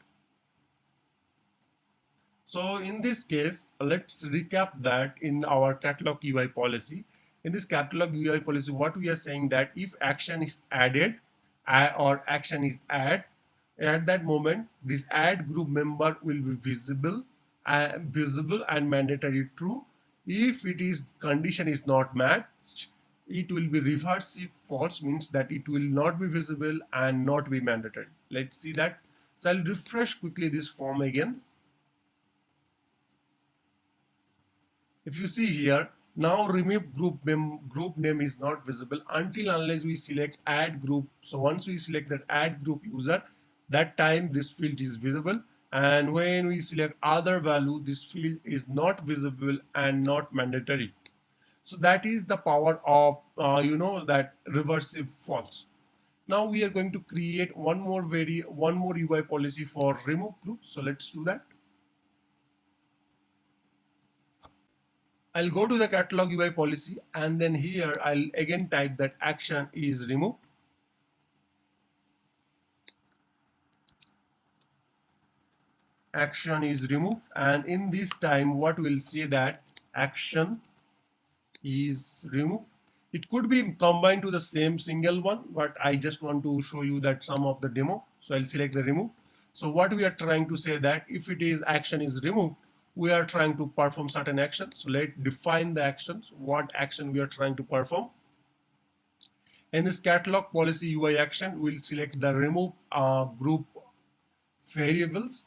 So in this case, let's recap that in our catalog UI policy. In this catalog UI policy, what we are saying that if action is added or action is add, at that moment, this add group member will be visible and mandatory true. If it is condition is not matched, it will be reverse. If false, means that it will not be visible and not be mandatory. Let's see that. So I'll refresh quickly this form again. If you see here, now remove group name is not visible until unless we select add group. So once we select that add group user, that time this field is visible, and when we select other value, this field is not visible and not mandatory. So that is the power of that reversive false. Now we are going to create one more UI policy for remove group. So let's do that. I'll go to the catalog UI policy, and then here I'll again type that action is removed. Action is removed, and in this time what we'll say that action is removed. It could be combined to the same single one, but I just want to show you that some of the demo. So I'll select the remove. So what we are trying to say that if it is action is removed, we are trying to perform certain actions. So let's define the actions, what action we are trying to perform. In this catalog policy UI action, we'll select the remove group variables.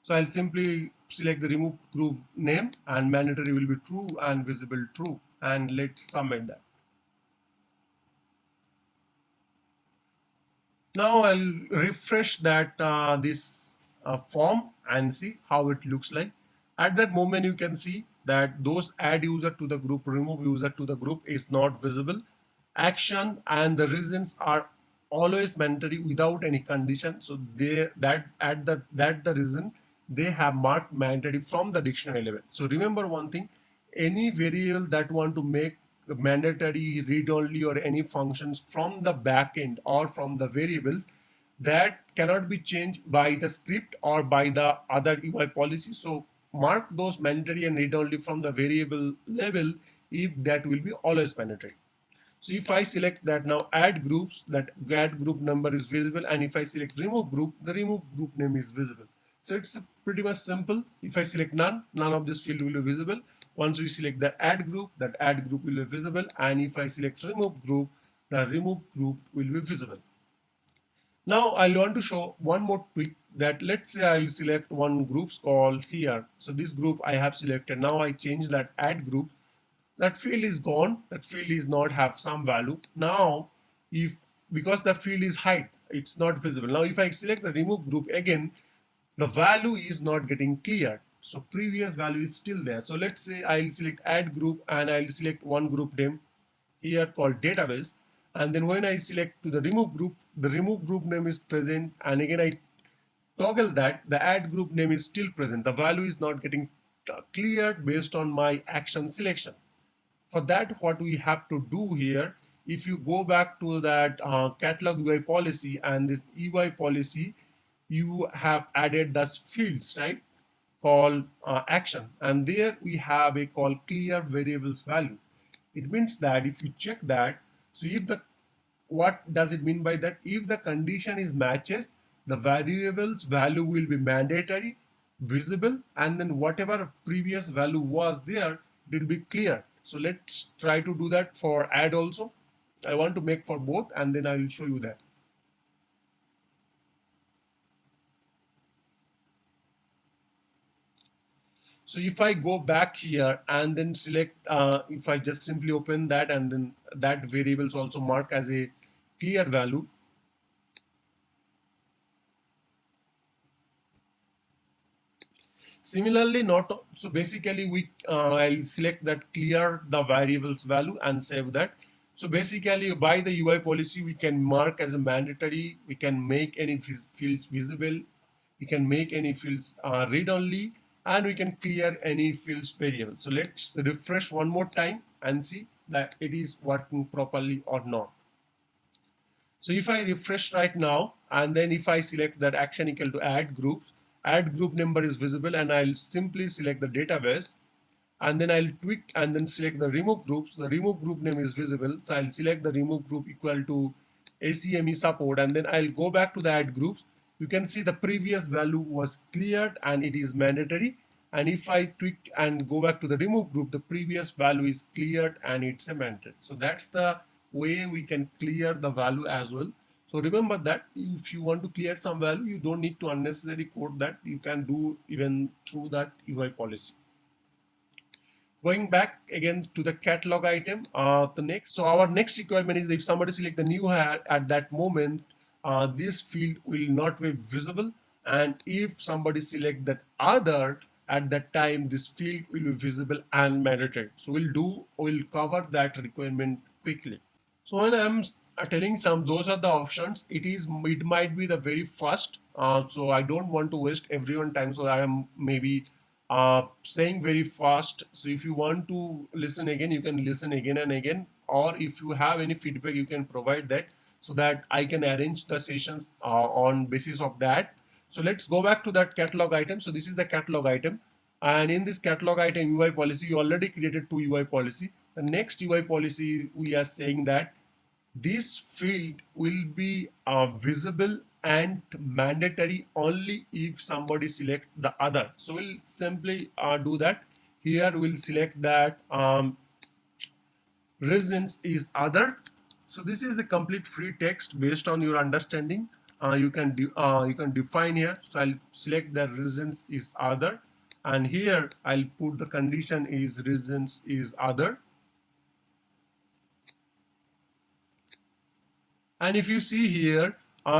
So I'll simply select the remove group name, and mandatory will be true and visible true, and let's submit that. Now I'll refresh that this form and see how it looks like. At that moment, you can see that those add user to the group, remove user to the group is not visible. Action and the reasons are always mandatory without any condition. So they that the reason they have marked mandatory from the dictionary level. So remember one thing: any variable that want to make mandatory read only or any functions from the backend or from the variables, that cannot be changed by the script or by the other UI policy. So mark those mandatory and read only from the variable level if that will be always mandatory. So if I select that now add groups, that add group number is visible, and if I select remove group, the remove group name is visible. So it's pretty much simple. If I select none, none of this field will be visible. Once we select the add group, that add group will be visible, and if I select remove group, the remove group will be visible. Now I want to show one more tweak, that let's say I'll select one groups called here. So this group I have selected. Now I change that add group. That field is gone. That field is not have some value. Now, if because the field is hide, it's not visible. Now if I select the remove group again, the value is not getting cleared. So previous value is still there. So let's say I'll select add group and I'll select one group name here called database. And then when I select to the remove group, the remove group name is present. And again, I toggle that, the add group name is still present. The value is not getting cleared based on my action selection. For that, what we have to do here, if you go back to that catalog UI policy and this UI policy, you have added those fields, right? Called action, and there we have a called clear variables value. It means that if you check that, so if the what does it mean by that? If the condition is matches, the variables value will be mandatory, visible, and then whatever previous value was there will be clear. So let's try to do that for add also. I want to make for both, and then I will show you that. So if I go back here and then select, if I just simply open that, and then that variables also mark as a clear value. Similarly, not so basically we I'll select that clear the variables value and save that. So basically by the UI policy we can mark as a mandatory, we can make any fields visible, we can make any fields read only, and we can clear any fields variable. So let's refresh one more time and see that it is working properly or not. So if I refresh right now, and then if I select that action equal to add group number is visible, and I'll simply select the database, and then I'll tweak and then select the remove groups. The remove group name is visible. So I'll select the remove group equal to ACME support, and then I'll go back to the add groups. You can see the previous value was cleared and it is mandatory. And if I tweak and go back to the remove group, the previous value is cleared and it's a mandatory. So that's the way we can clear the value as well. So remember that if you want to clear some value, you don't need to unnecessarily code that. You can do even through that UI policy. Going back again to the catalog item, so our next requirement is if somebody select the new hire at that moment, this field will not be visible, and if somebody select that other at that time, this field will be visible and mandatory. So we'll cover that requirement quickly. So when I'm telling some, those are the options. It might be the very first. So I don't want to waste everyone time. So I am maybe saying very fast. So if you want to listen again, you can listen again and again. Or if you have any feedback, you can provide that so that I can arrange the sessions on basis of that. So let's go back to that catalog item. So this is the catalog item. And in this catalog item UI policy, you already created two UI policy. The next UI policy, we are saying that this field will be visible and mandatory only if somebody select the other. So we'll simply do that. Here we'll select that reasons is other. So this is a complete free text based on your understanding. You can define here. So I'll select the reasons is other, and here I'll put the condition is reasons is other. And if you see here,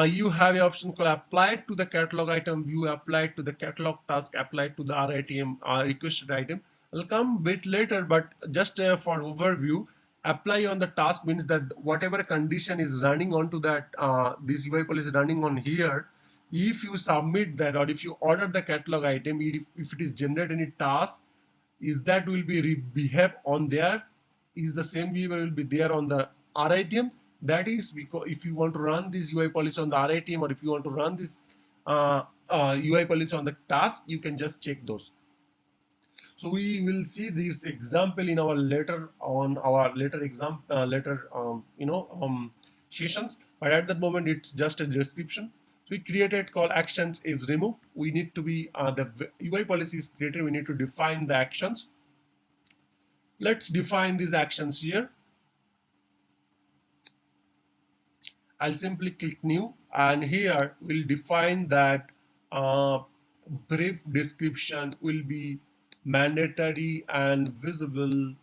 you have an option called apply to the catalog item view, apply to the catalog task, apply to the RITM requested item. I'll come a bit later, but just for overview, apply on the task means that whatever condition is running onto that, this UI policy is running on here, if you submit that or if you order the catalog item, if it is generate any task, is that will be behave on there, is the same behavior will be there on the RITM. That is because if you want to run this UI policy on the RITM, or if you want to run this UI policy on the task, you can just check those. So we will see this example in our later exam sessions. But at that moment, it's just a description. So we created call actions is removed. We need to be the UI policy is created. We need to define the actions. Let's define these actions here. I'll simply click new, and here we'll define that brief description will be mandatory and visible,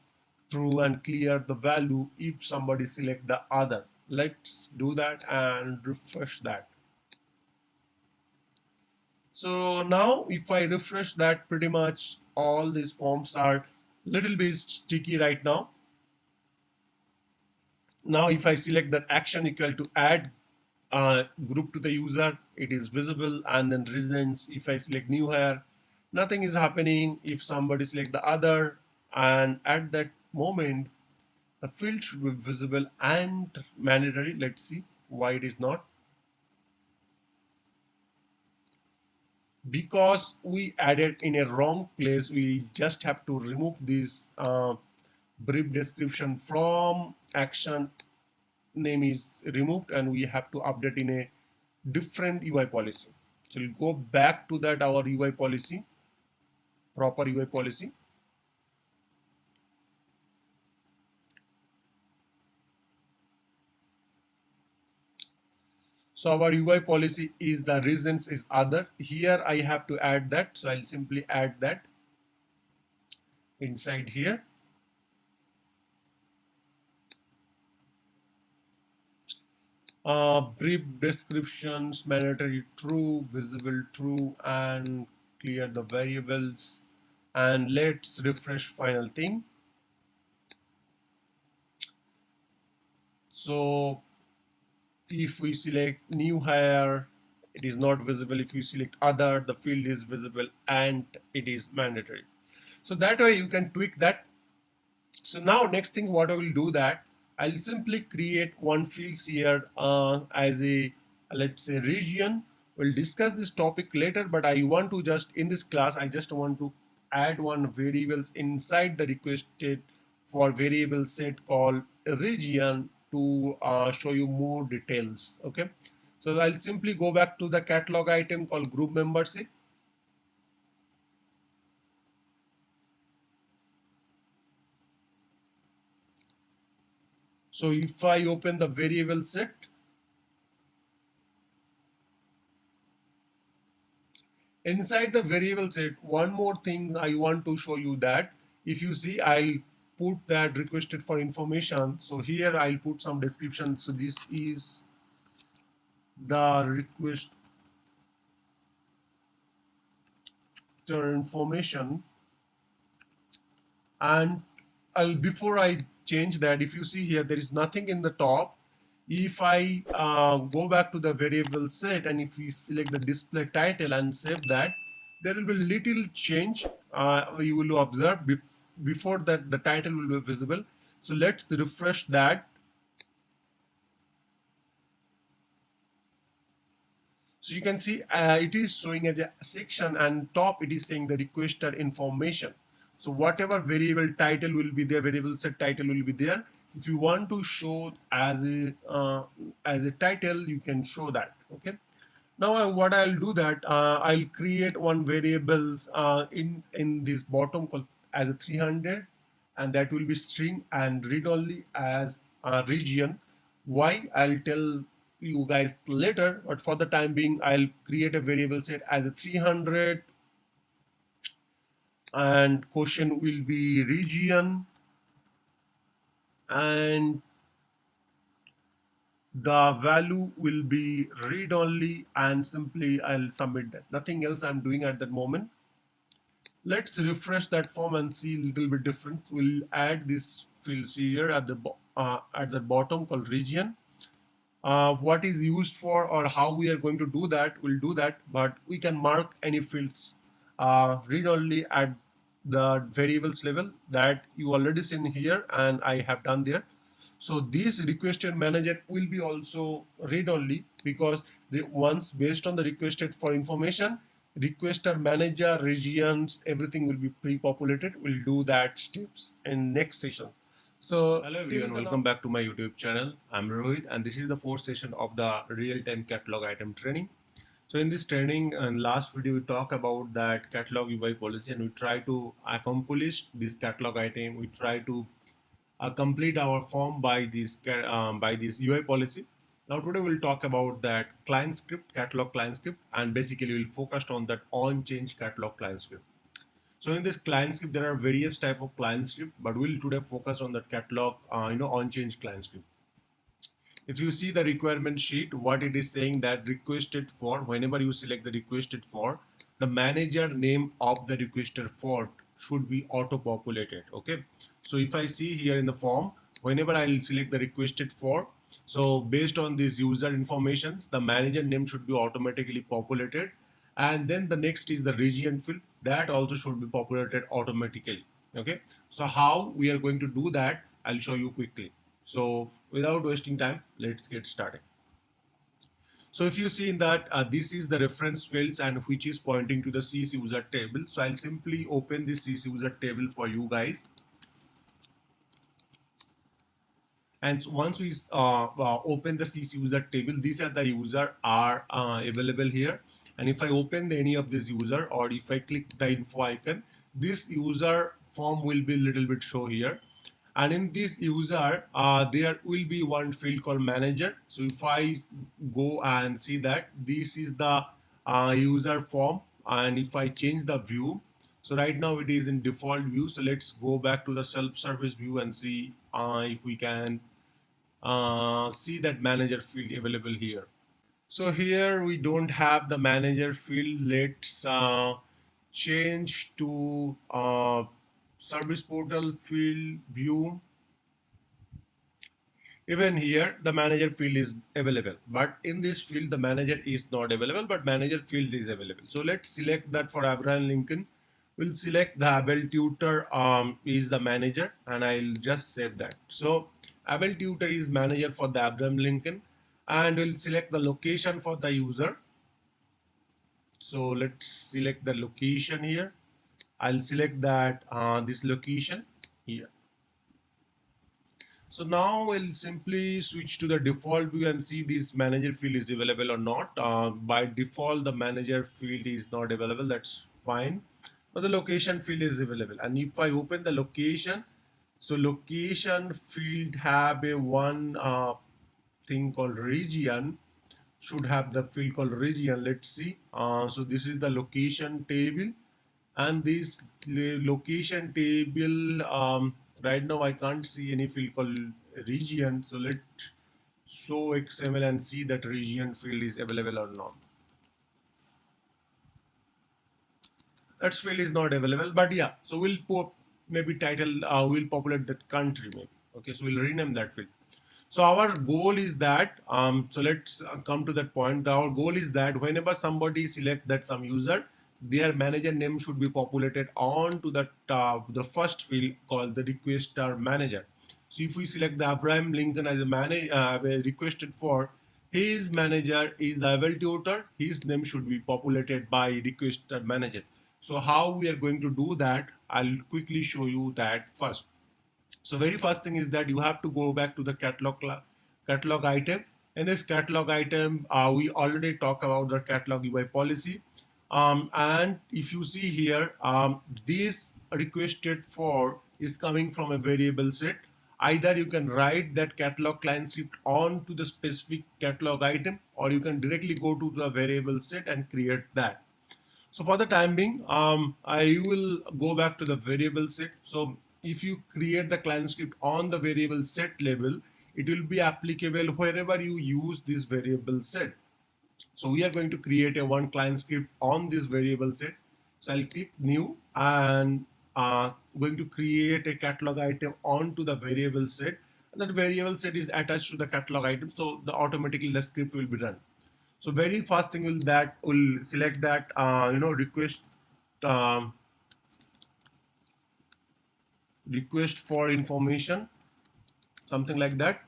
true and clear the value if somebody select the other. Let's do that and refresh that. So now if I refresh that, pretty much all these forms are little bit sticky right now. Now if I select that action equal to add group to the user, it is visible, and then reasons, if I select new hire, nothing is happening. If somebody select the other, and at that moment the field should be visible and mandatory. Let's see why it is not. Because we added in a wrong place, we just have to remove this brief description from action name is removed, and we have to update in a different UI policy. So we'll go back to that our UI policy, proper UI policy. So our UI policy is the reasons is other. Here I have to add that. So I'll simply add that inside here. Brief descriptions, mandatory true, visible true, and clear the variables, and let's refresh final thing. So if we select new hire, it is not visible. If you select other, the field is visible and it is mandatory. So that way you can tweak that. So now next thing what I will do that I'll simply create one field here as a, let's say, region. We'll discuss this topic later, but I want to just in this class I just want to add one variables inside the requested for variable set called region to show you more details. Okay, so I'll simply go back to the catalog item called group membership. So if I open the variable set, inside the variable set, one more thing I want to show you that if you see, I'll put that requested for information. So here I'll put some description. So this is the requester information, and before I change that, if you see here, there is nothing in the top. If I go back to the variable set and if we select the display title and save that, there will be little change you will observe. Before that, the title will be visible. So let's refresh that. So you can see it is showing as a section, and top it is saying the requester information. So whatever variable title will be there, variable set title will be there. If you want to show as a title, you can show that. Okay. Now what I'll do that I'll create one variable in this bottom called as a 300, and that will be string and read only as a region. Why, I'll tell you guys later, but for the time being I'll create a variable set as a 300, and question will be region, and the value will be read only, and simply I'll submit that. Nothing else I'm doing at that moment. Let's refresh that form and see a little bit different. We'll add this fields here at the bottom called region. What is used for or how we are going to do that, we'll do that, but we can mark any fields read only at the variables level that you already seen here and I have done there. So this requested manager will be also read only, because once based on the requested for information, requester manager regions everything will be pre-populated. We'll do that steps in next session. So hello everyone, welcome back to my YouTube channel. I'm Rohit and this is the fourth session of the real-time catalog item training. So in this training and last video we talk about that catalog UI policy, and we try to accomplish this catalog item. We try to complete our form by this UI policy. Now today we'll talk about that client script, catalog client script, and basically we'll focus on that on change catalog client script. So in this client script, there are various type of client script, but we'll today focus on the catalog, on change client script. If you see the requirement sheet, what it is saying that requested for, whenever you select the requested for, the manager name of the requester for should be auto populated. Okay. So if I see here in the form, whenever I'll select the requested for, so based on this user information, the manager name should be automatically populated. And then the next is the region field, that also should be populated automatically. Okay. So how we are going to do that, I'll show you quickly. So without wasting time, let's get started. So if you see in that this is the reference fields and which is pointing to the CC user table. So I'll simply open this CC user table for you guys. And so once we open the CC user table, these are the user are available here. And if I open any of this user, or if I click the info icon, this user form will be a little bit show here. And in this user, there will be one field called manager. So if I go and see that this is the user form, and if I change the view, so right now it is in default view. So let's go back to the self-service view and see if we can see that manager field available here. So here we don't have the manager field. Let's change to service portal field view. Even here the manager field is available, but in this field the manager is not available, but manager field is available. So let's select that for Abraham Lincoln. We'll select the Abel Tutor is the manager, and I'll just save that. So Abel Tutor is manager for the Abraham Lincoln, and we'll select the location for the user. So let's select the location here. I'll select that this location here. So now we'll simply switch to the default view and see this manager field is available or not. By default, the manager field is not available. That's fine. But the location field is available. And if I open the location, so location field have a one thing called region, should have the field called region. Let's see. So this is the location table, and this location table right now I can't see any field called region. So let's show XML and see that region field is available or not. That field is not available, but yeah, so we'll put maybe title, we'll populate that country maybe. Okay, so we'll rename that field. So our goal is that, so let's come to that point. Our goal is that whenever somebody select that some user, their manager name should be populated on to that the first field called the requester manager. So if we select the Abraham Lincoln as a manager, requested for, his manager is the Abel Tutor, his name should be populated by requester manager. So how we are going to do that, I'll quickly show you that first. So very first thing is that you have to go back to the catalog item. In this catalog item, we already talked about the catalog UI policy. And if you see here, this requested for is coming from a variable set. Either you can write that catalog client script on to the specific catalog item, or you can directly go to the variable set and create that. So for the time being, I will go back to the variable set. So if you create the client script on the variable set level, it will be applicable wherever you use this variable set. So we are going to create a one client script on this variable set. So I'll click new and going to create a catalog item onto the variable set. And that variable set is attached to the catalog item. So automatically the script will be run. So very first thing will that will select that request um, request for information, something like that.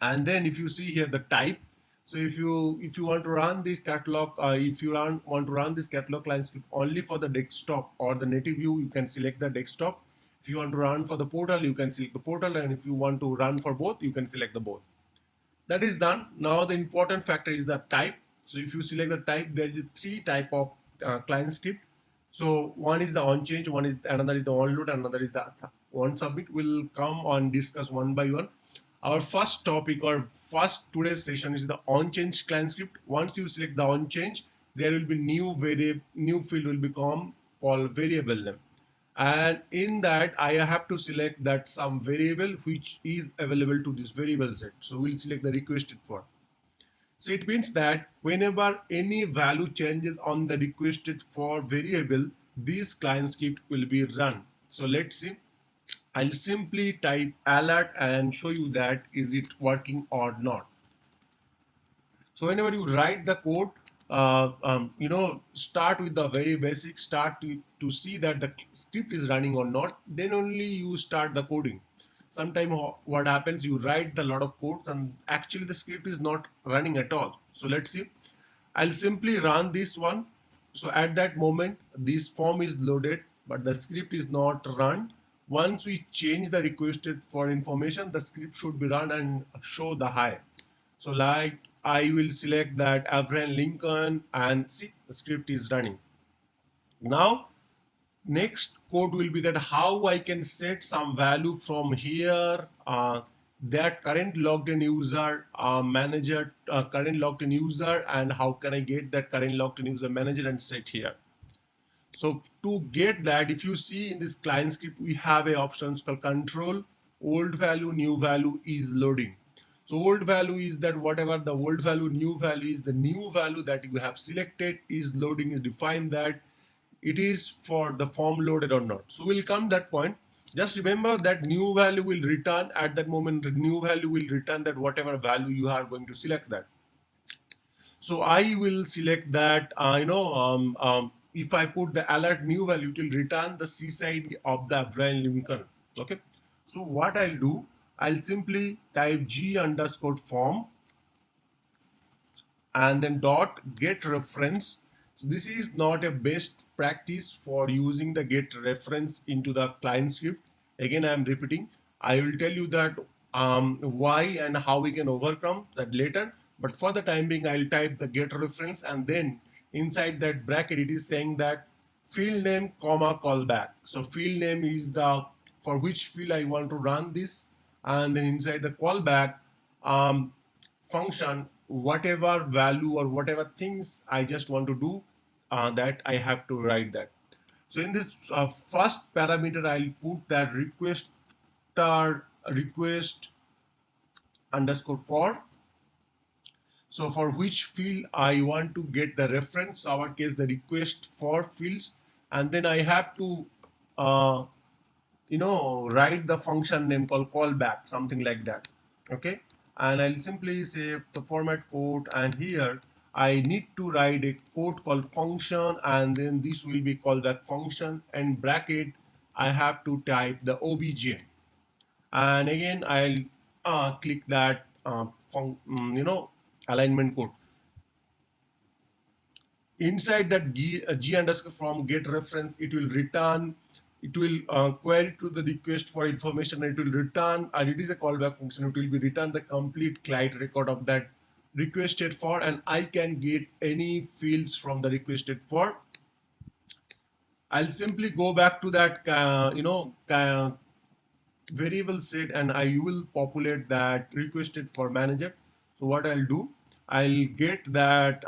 And then if you see here the type, so if you want to run this catalog, if you want to run this catalog client script only for the desktop or the native view, you can select the desktop. If you want to run for the portal, you can select the portal, and if you want to run for both, you can select the both. That is done. Now the important factor is the type. So if you select the type, there is three type of client script. So one is the on change, one is another is the on load, another is the on submit. We'll come on discuss one by one. Our first topic or first today's session is the on change client script. Once you select the on change, there will be new field will become called variable name, and in that I have to select that some variable which is available to this variable set. So we'll select the requested for. So it means that whenever any value changes on the requested for variable, this client script will be run. So let's see. I'll simply type alert and show you that is it working or not. So whenever you write the code, start with the very basic, start to see that the script is running or not, then only you start the coding. Sometimes what happens, you write a lot of codes and actually the script is not running at all. So let's see. I'll simply run this one. So at that moment, this form is loaded, but the script is not run. Once we change the requested for information, the script should be run and show the high. So like I will select that Abraham Lincoln and see the script is running. Now next code will be that how I can set some value from here, that current logged in user manager, current logged in user, and how can I get that current logged in user manager and set here. So to get that, if you see in this client script, we have a options called control, old value, new value is loading. So old value is that whatever the old value, new value is the new value that you have selected is loading, is defined that it is for the form loaded or not. So we'll come that point. Just remember that new value will return at that moment. The new value will return that whatever value you are going to select that. So I will select that, if I put the alert new value, it will return the seaside of the Abraham Lincoln. Okay. So what I'll do, I'll simply type G underscore form and then dot get reference. So this is not a best practice for using the get reference into the client script. Again, I am repeating. I will tell you that why and how we can overcome that later. But for the time being, I'll type the get reference, and then inside that bracket, it is saying that field name comma callback. So field name is the for which field I want to run this, and then inside the callback, um, function, whatever value or whatever things I just want to do, that I have to write that. So in this first parameter, I'll put that request underscore for. So for which field I want to get the reference, our case the request for fields, and then I have to uh, write the function name called callback, something like that. Okay. And I'll simply say the format code, and here I need to write a code called function, and then this will be called that function, and bracket I have to type the obj, and again I'll click that alignment code. Inside that G underscore from get reference, it will return, it will query to the request for information, and it will return, and it is a callback function, it will be return the complete client record of that requested for, and I can get any fields from the requested for. I'll simply go back to that variable set, and I will populate that requested for manager. So what I'll do, I'll get that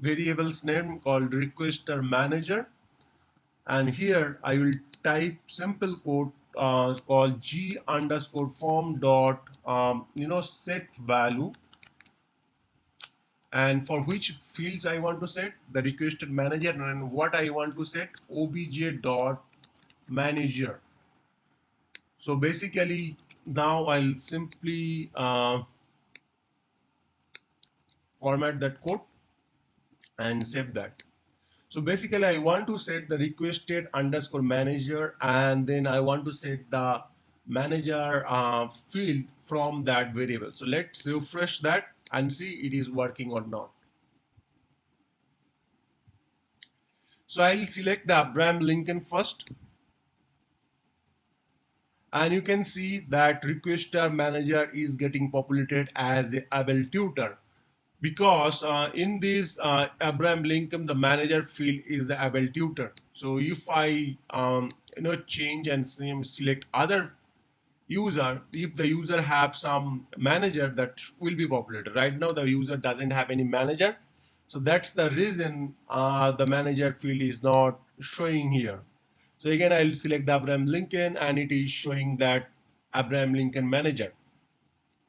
variable's name called requester manager, and here I will type simple code called G underscore form dot set value, and for which fields I want to set the requested manager, and what I want to set obj dot manager. So basically now I'll simply format that code and save that. So basically I want to set the requested underscore manager, and then I want to set the manager field from that variable. So let's refresh that and see it is working or not. So I'll select the Abraham Lincoln first, and you can see that requester manager is getting populated as a able tutor, because in this Abraham Lincoln, the manager field is the able tutor. So if I change and select other user, if the user have some manager, that will be populated. Right now the user doesn't have any manager, so that's the reason the manager field is not showing here. So again I'll select the Abraham Lincoln, and it is showing that Abraham Lincoln manager.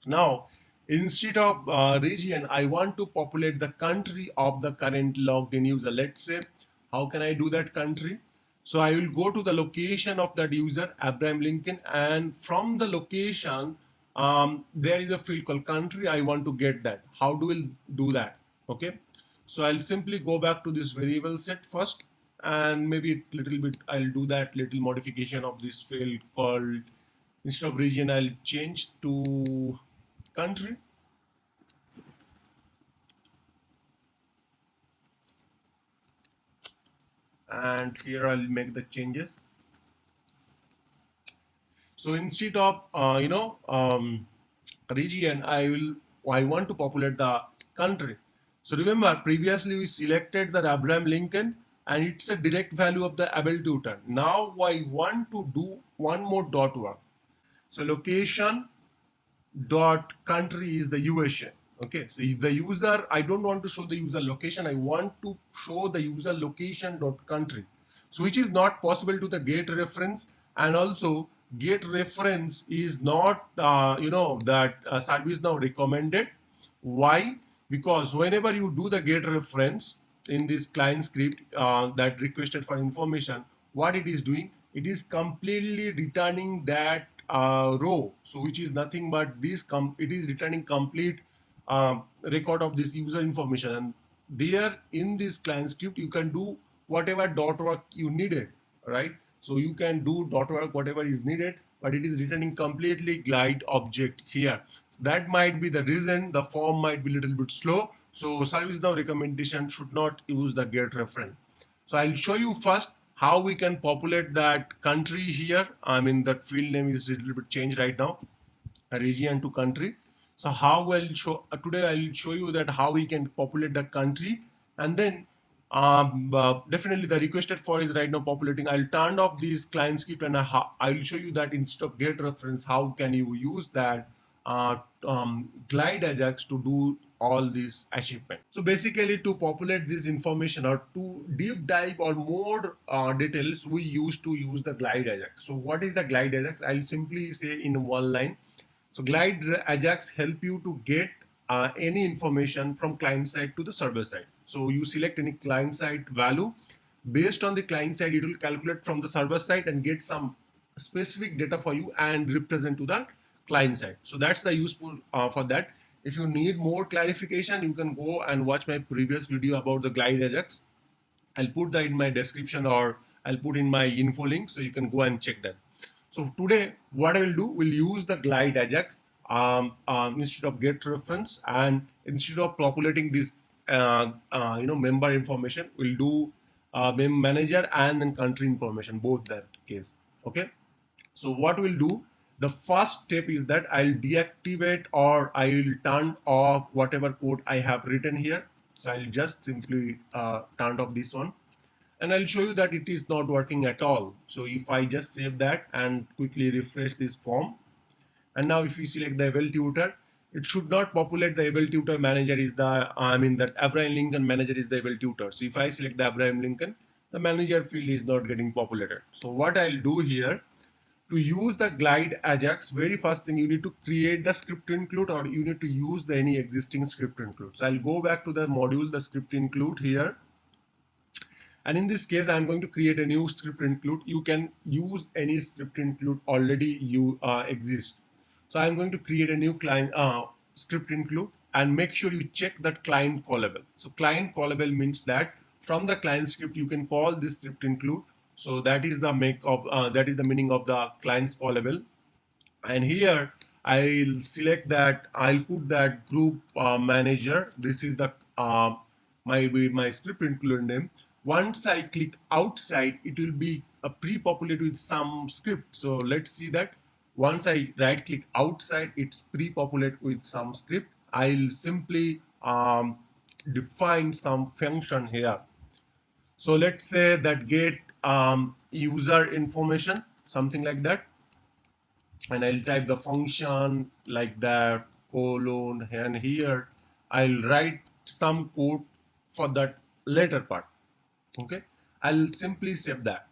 Now instead of region, I want to populate the country of the current logged in user. Let's say, how can I do that country? So I will go to the location of that user, Abraham Lincoln, and from the location, there is a field called country. I want to get that. How do we do that? Okay. So I'll simply go back to this variable set first, and maybe a little bit, I'll do that little modification of this field called, instead of region, I'll change to country. And here I'll make the changes. So instead of region, I want to populate the country. So remember, previously we selected the Abraham Lincoln, and it's a direct value of the able tutor. Now I want to do one more dot work. So location dot country is the USA. Okay, so if the user, I don't want to show the user location, I want to show the user location dot country. So which is not possible to the get reference, and also get reference is not that ServiceNow recommended. Why? Because whenever you do the get reference, in this client script that requested for information, what it is doing, it is completely returning that row, so which is nothing but this it is returning complete record of this user information. And there in this client script you can do whatever dot work you needed, right? So you can do dot work whatever is needed, but it is returning completely glide object here. That might be the reason the form might be a little bit slow. So ServiceNow recommendation should not use the get reference. So I'll show you first how we can populate that country here. I mean that field name is a little bit changed right now, a region to country. So how I'll show today I'll show you that how we can populate the country. And then definitely the requested for is right now populating. I'll turn off this client script and I'll show you that instead of get reference, how can you use that glide ajax to do all these achievement. So basically to populate this information or to deep dive or more details, we used to use the glide ajax. So what is the glide ajax? I'll simply say in one line. So glide ajax help you to get any information from client side to the server side. So you select any client side value. Based on the client side, it will calculate from the server side and get some specific data for you and represent to the client side. So that's the useful for that. If you need more clarification, you can go and watch my previous video about the glide ajax. I'll put that in my description or I'll put in my info link, so you can go and check that. So today, what I will do, we'll use the glide ajax instead of get reference, and instead of populating this member information, we'll do manager and then country information, both that case. Okay. So what we'll do, the first step is that I'll deactivate or I will turn off whatever code I have written here. So I'll just simply turn off this one, and I'll show you that it is not working at all. So if I just save that and quickly refresh this form, and now if we select the able tutor, it should not populate the able tutor manager is the, that Abraham Lincoln manager is the able tutor. So if I select the Abraham Lincoln, the manager field is not getting populated. So what I'll do here, to use the glide ajax, very first thing you need to create the script include, or you need to use the any existing script include. So I'll go back to the module, the script include here. And in this case, I'm going to create a new script include. You can use any script include already you exist. So I'm going to create a new client script include, and make sure you check that client callable. So client callable means that from the client script you can call this script include. So that is the that is the meaning of the client's callable. And here I'll select that, I'll put that group manager. This is the my script include name. Once I click outside, it will be pre-populated with some script. So let's see that. Once I right click outside, it's pre-populated with some script. I'll simply define some function here. So let's say that get user information, something like that. And I'll type the function like that, colon, and here I'll write some code for that later part. Okay, I'll simply save that.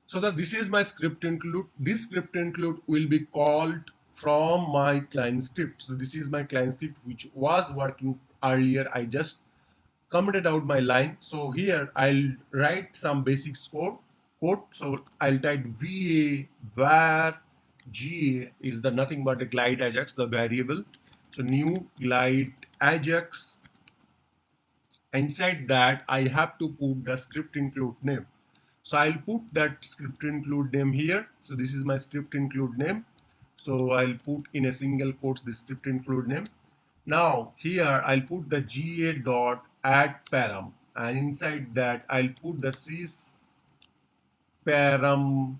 So that this is my script include. This script include will be called from my client script. So this is my client script which was working earlier. I just commented out my line. So here I'll write some basics code. So I'll type va var ga is the nothing but a glide ajax, the variable. So new glide ajax. Inside that I have to put the script include name. So I'll put that script include name here. So this is my script include name. So I'll put in a single quotes the script include name. Now here I'll put the ga dot add param, and inside that I'll put the sys param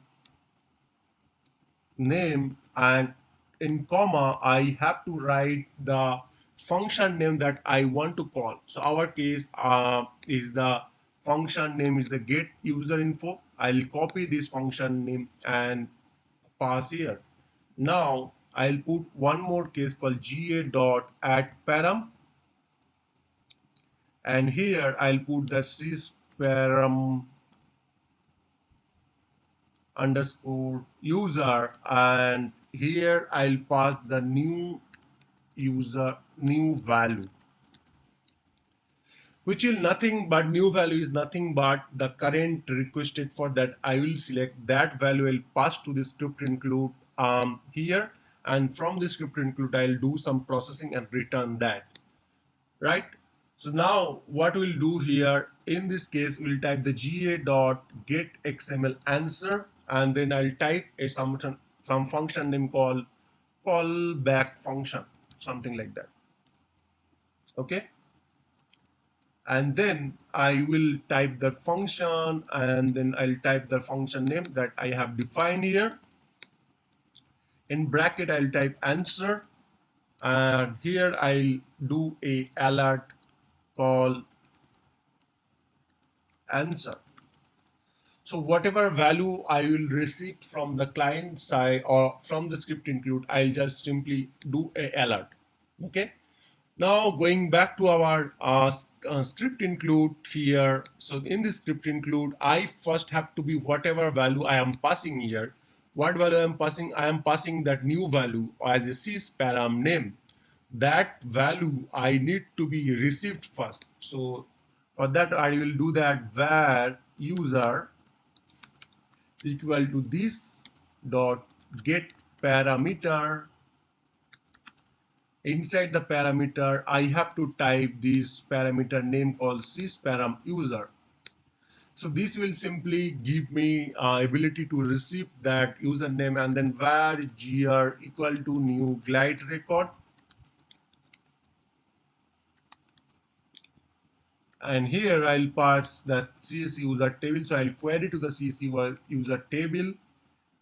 name, and in comma I have to write the function name that I want to call. So our case is the function name is the get user info. I'll copy this function name and pass here. Now I'll put one more case called ga dot add param, and here I'll put the sys param underscore user, and here I'll pass the new user new value. which will nothing but new value is nothing but the current requested for that. I will select that value, I'll pass to the script include here, and from the script include I'll do some processing and return that, right? So now what we'll do here in this case, we'll type the ga dot get xml answer, and then I'll type a some function name called callback function, something like that. Okay, and then I will type the function, and then I'll type the function name that I have defined here. In bracket I'll type answer, and here I'll do a alert call answer. So whatever value I will receive from the client side or from the script include, I'll just simply do a alert. Okay. Now going back to our script include here. So in this script include, I first have to be whatever value I am passing here. What value I am passing? I am passing that new value as a sys param name. That value I need to be received first. So for that I will do that var user equal to this dot get parameter. Inside the parameter, I have to type this parameter name called sysparam user. So this will simply give me ability to receive that username, and then var gr equal to new glide record. And here I'll pass that CS user table. So I'll query to the CS user table,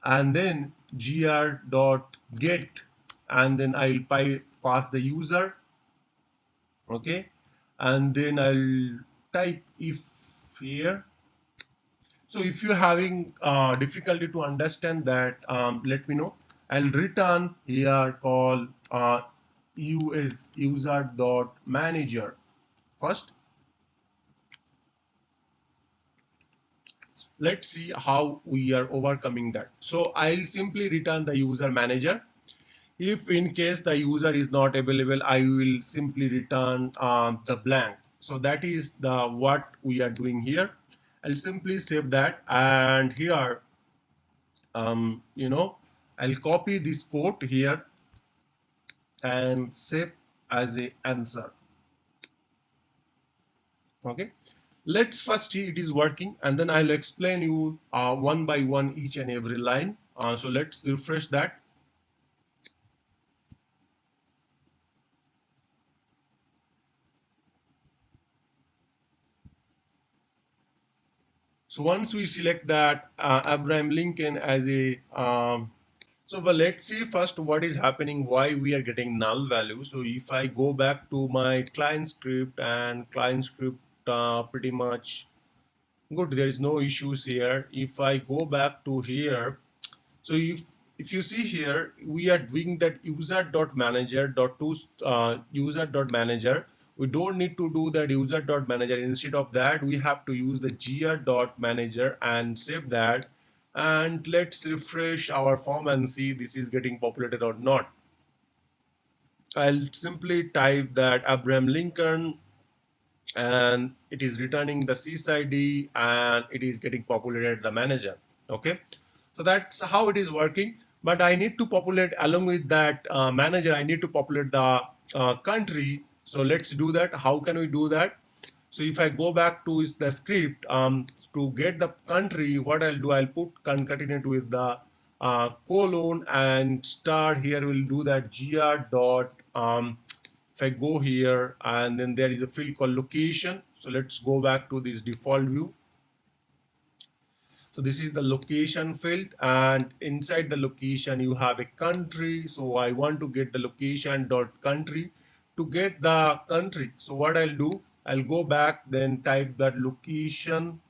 and then gr dot get, and then I'll pass the user. Okay, and then I'll type if here. So if you're having difficulty to understand that, let me know. I'll return here call us user dot manager first. Let's see how we are overcoming that. So I'll simply return the user manager. If in case the user is not available, I will simply return the blank. So that is the what we are doing here. I'll simply save that, and here I'll copy this code here and save as a answer. Okay, let's first see it is working, and then I'll explain you one by one each and every line. So let's refresh that. So once we select that Abraham Lincoln as a well, let's see first what is happening, why we are getting null value. So if I go back to my client script, and client script pretty much good, there is no issues here. If I go back to here, so if you see here, we are doing that user.manager.manager. We don't need to do that user.manager. Instead of that, we have to use the gr.manager and save that. And let's refresh our form and see this is getting populated or not. I'll simply type that Abraham Lincoln, and it is returning the sysID, and it is getting populated the manager. Okay, so that's how it is working. But I need to populate along with that manager, I need to populate the country. So let's do that. How can we do that? So if I go back to the script, to get the country, what I'll do, I'll put concatenate with the colon and star. Here we'll do that gr dot if I go here, and then there is a field called location. So let's go back to this default view. So this is the location field, and inside the location you have a country. So I want to get the location dot country. To get the country, so what I'll do, I'll go back, then type that location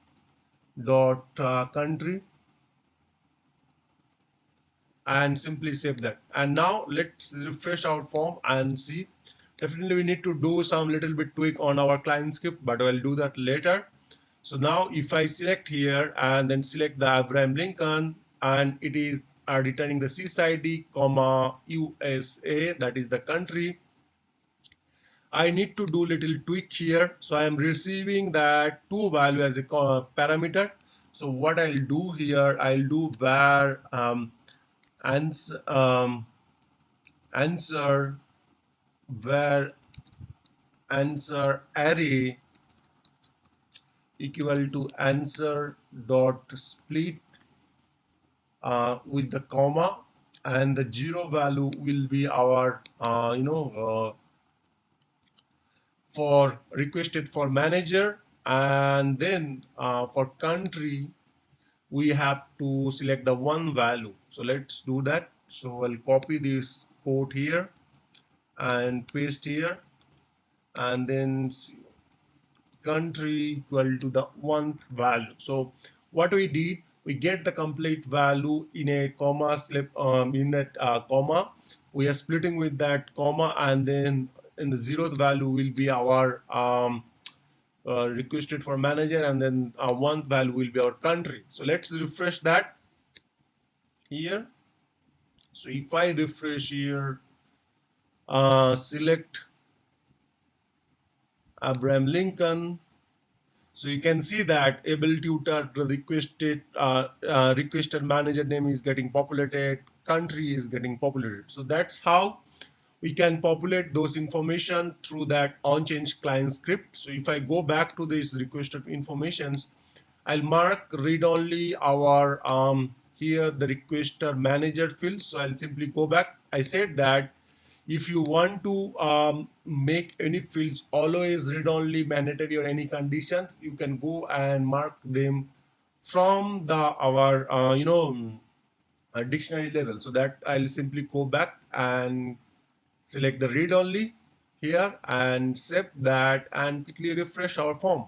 dot country, and simply save that. And now let's refresh our form and see. Definitely we need to do some little bit tweak on our client script, but I'll do that later. So now if I select here and then select the Abraham Lincoln, and it is returning the sysID comma USA, that is the country. I need to do little tweak here. So I am receiving that two value as a parameter. So what I'll do here, I'll do var answer var answer array equal to answer dot split with the comma, and the zero value will be our for requested for manager, and then for country we have to select the one value. So let's do that. So I'll copy this code here and paste here, and then country equal to the one value. So what we did, we get the complete value in a comma slip in that comma. We are splitting with that comma, and then in the zeroth value will be our requested for manager, and then one value will be our country. So let's refresh that here. So if I refresh here, select Abraham Lincoln. So you can see that able tutor requested manager name is getting populated, country is getting populated. So that's how we can populate those information through that on change client script. So if I go back to this requested informations, I'll mark read only our here the requester manager field. So I'll simply go back. I said that if you want to make any fields always read only mandatory or any conditions, you can go and mark them from the our dictionary level. So that I'll simply go back and select the read only here and save that and quickly refresh our form.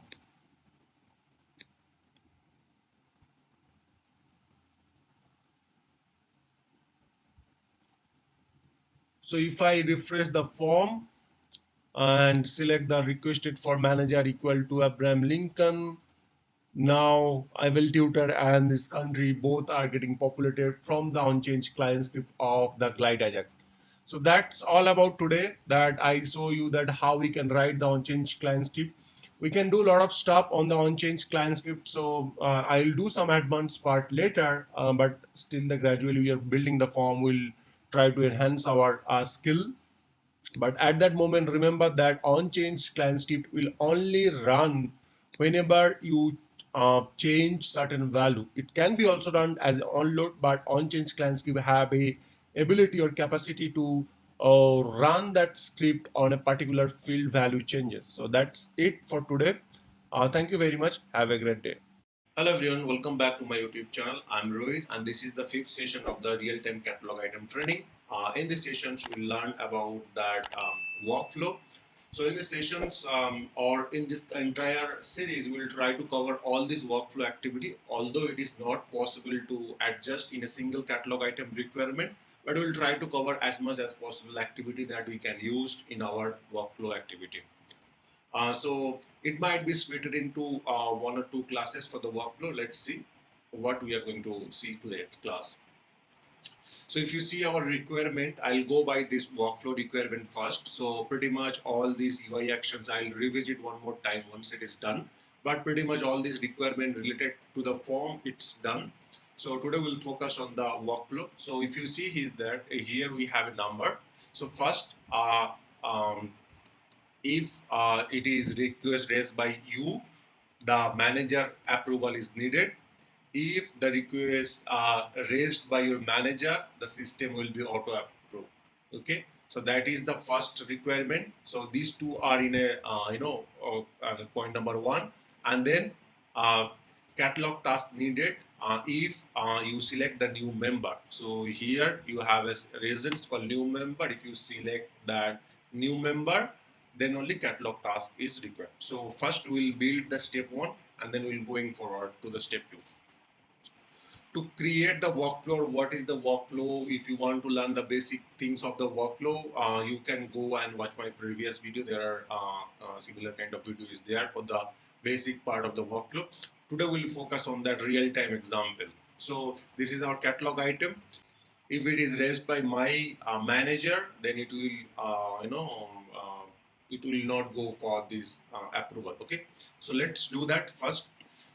So if I refresh the form and select the requested for manager equal to Abraham Lincoln, now I will tutor and this country both are getting populated from the on-change client script of the Glide Ajax. So that's all about today, that I show you that how we can write the on-change client script. We can do a lot of stuff on the on-change client script. So I'll do some advanced part later, but still the gradually we are building the form. We'll try to enhance our skill, but at that moment, remember that on-change client script will only run whenever you change certain value. It can be also done as on-load, but on-change client script have a ability or capacity to run that script on a particular field value changes. So that's it for today. Thank you very much. Have a great day. Hello everyone, welcome back to my YouTube channel. I'm Rohit and this is the fifth session of the real-time catalog item training. In this sessions, we'll learn about that workflow. So in the sessions or in this entire series, we'll try to cover all this workflow activity, although it is not possible to adjust in a single catalog item requirement, but we'll try to cover as much as possible activity that we can use in our workflow activity. So it might be split into one or two classes for the workflow. Let's see what we are going to see to that class. So if you see our requirement, I'll go by this workflow requirement first. So pretty much all these UI actions, I'll revisit one more time once it is done. But pretty much all these requirement related to the form, it's done. So today we'll focus on the workflow. So if you see here we have a number. So first, if it is request raised by you, the manager approval is needed. If the request raised by your manager, the system will be auto approved. Okay, so that is the first requirement. So these two are in a point number one, and then catalog task needed if you select the new member. So here you have a reasons called new member. If you select that new member, then only catalog task is required. So first we'll build the step one, and then we'll going forward to the step two. To create the workflow, what is the workflow? If you want to learn the basic things of the workflow, you can go and watch my previous video. There are similar kind of video is there for the basic part of the workflow. Today we'll focus on that real-time example. So this is our catalog item. If it is raised by my manager, then it will it will not go for this approval. Okay, so let's do that first.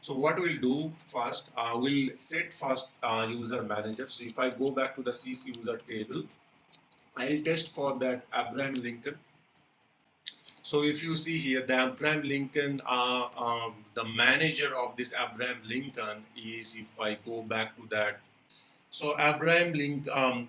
So what we'll do first, we'll set first user manager. So if I go back to the CC user table, I'll test for that Abraham Lincoln. So if you see here, the Abraham Lincoln, the manager of this Abraham Lincoln is, if I go back to that. So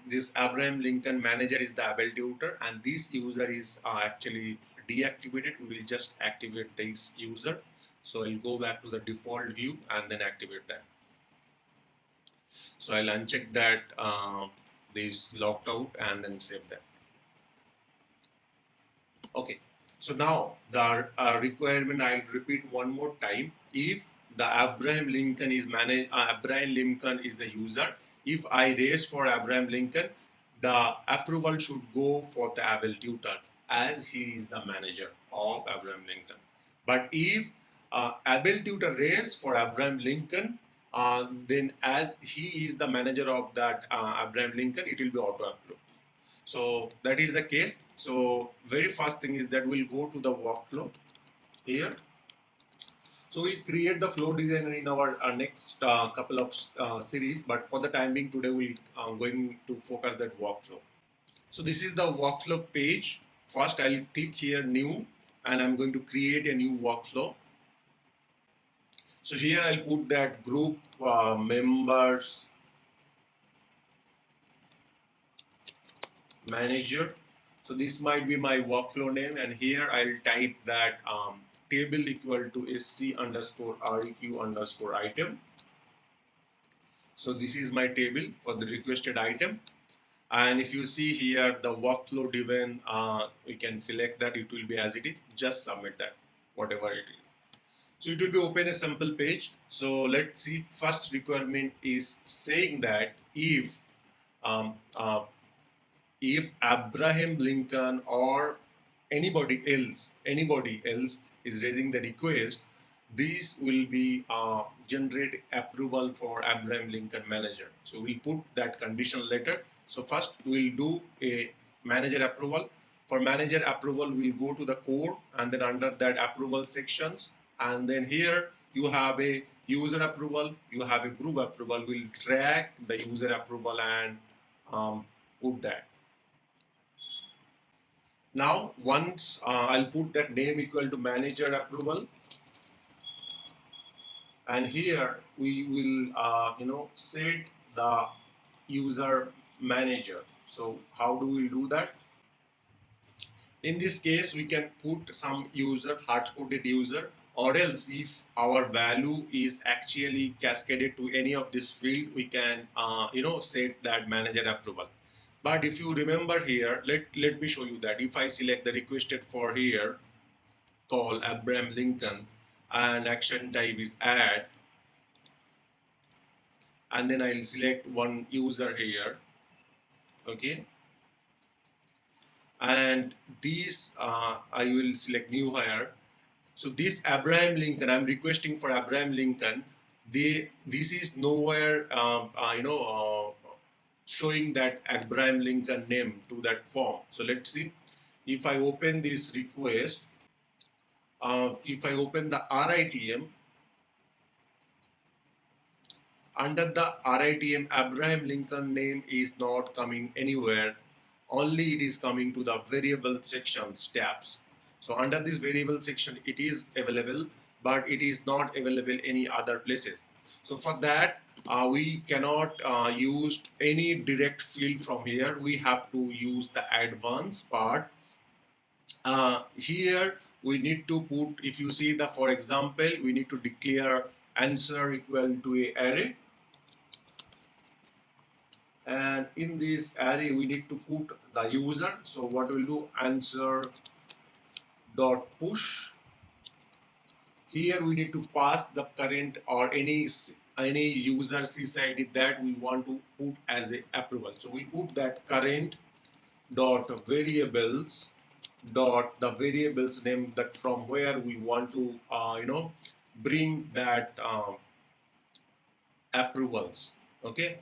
this Abraham Lincoln manager is the able tutor, and this user is actually deactivated. We will just activate this user. So I'll go back to the default view and then activate that. So I'll uncheck that this logged out and then save that. Okay. So now the requirement I'll repeat one more time. If the Abraham Lincoln is Abraham Lincoln is the user. If I raise for Abraham Lincoln, the approval should go for the able tutor as he is the manager of Abraham Lincoln. But if able tutor raise for Abraham Lincoln, then as he is the manager of that Abraham Lincoln, it will be auto approved. So that is the case. So very first thing is that we'll go to the workflow here. So we'll create the flow designer in our next couple of series, but for the time being today we're going to focus that workflow. So this is the workflow page. First I'll click here new and I'm going to create a new workflow. So here I'll put that group members manager. So this might be my workflow name, and here I'll type that table equal to sc underscore req underscore item. So this is my table for the requested item. And if you see here the workflow driven, we can select that it will be as it is. Just submit that, whatever it is. So it will be open a sample page. So let's see. First requirement is saying that um, uh, if Abraham Lincoln or anybody else is raising the request, this will be generate approval for Abraham Lincoln manager. So we put that condition later. So first we'll do a manager approval. For manager approval, we'll go to the code and then under that approval sections, and then here you have a user approval, you have a group approval. We'll drag the user approval and put that. Now, once I'll put that name equal to manager approval, and here we will set the user manager. So how do we do that? In this case, we can put some user, hard-coded user, or else if our value is actually cascaded to any of this field, we can set that manager approval. But if you remember here, let me show you that. If I select the requested for here, call Abraham Lincoln, and action type is add, and then I'll select one user here, okay, and these I will select new hire. So this Abraham Lincoln, I'm requesting for Abraham Lincoln. This is nowhere showing that Abraham Lincoln name to that form. So let's see. If I open this request, if I open the RITM, under the RITM, Abraham Lincoln name is not coming anywhere. Only it is coming to the variable sections tabs. So under this variable section, it is available, but it is not available any other places. So for that, we cannot use any direct field from here. We have to use the advanced part. Here we need to put, if you see the, for example, we need to declare answer equal to a array. And in this array, we need to put the user. So what we'll do, answer dot push. Here we need to pass the current or any user CSID that we want to put as a approval. So we put that current dot variables dot the variables name, that from where we want to bring that approvals. Okay.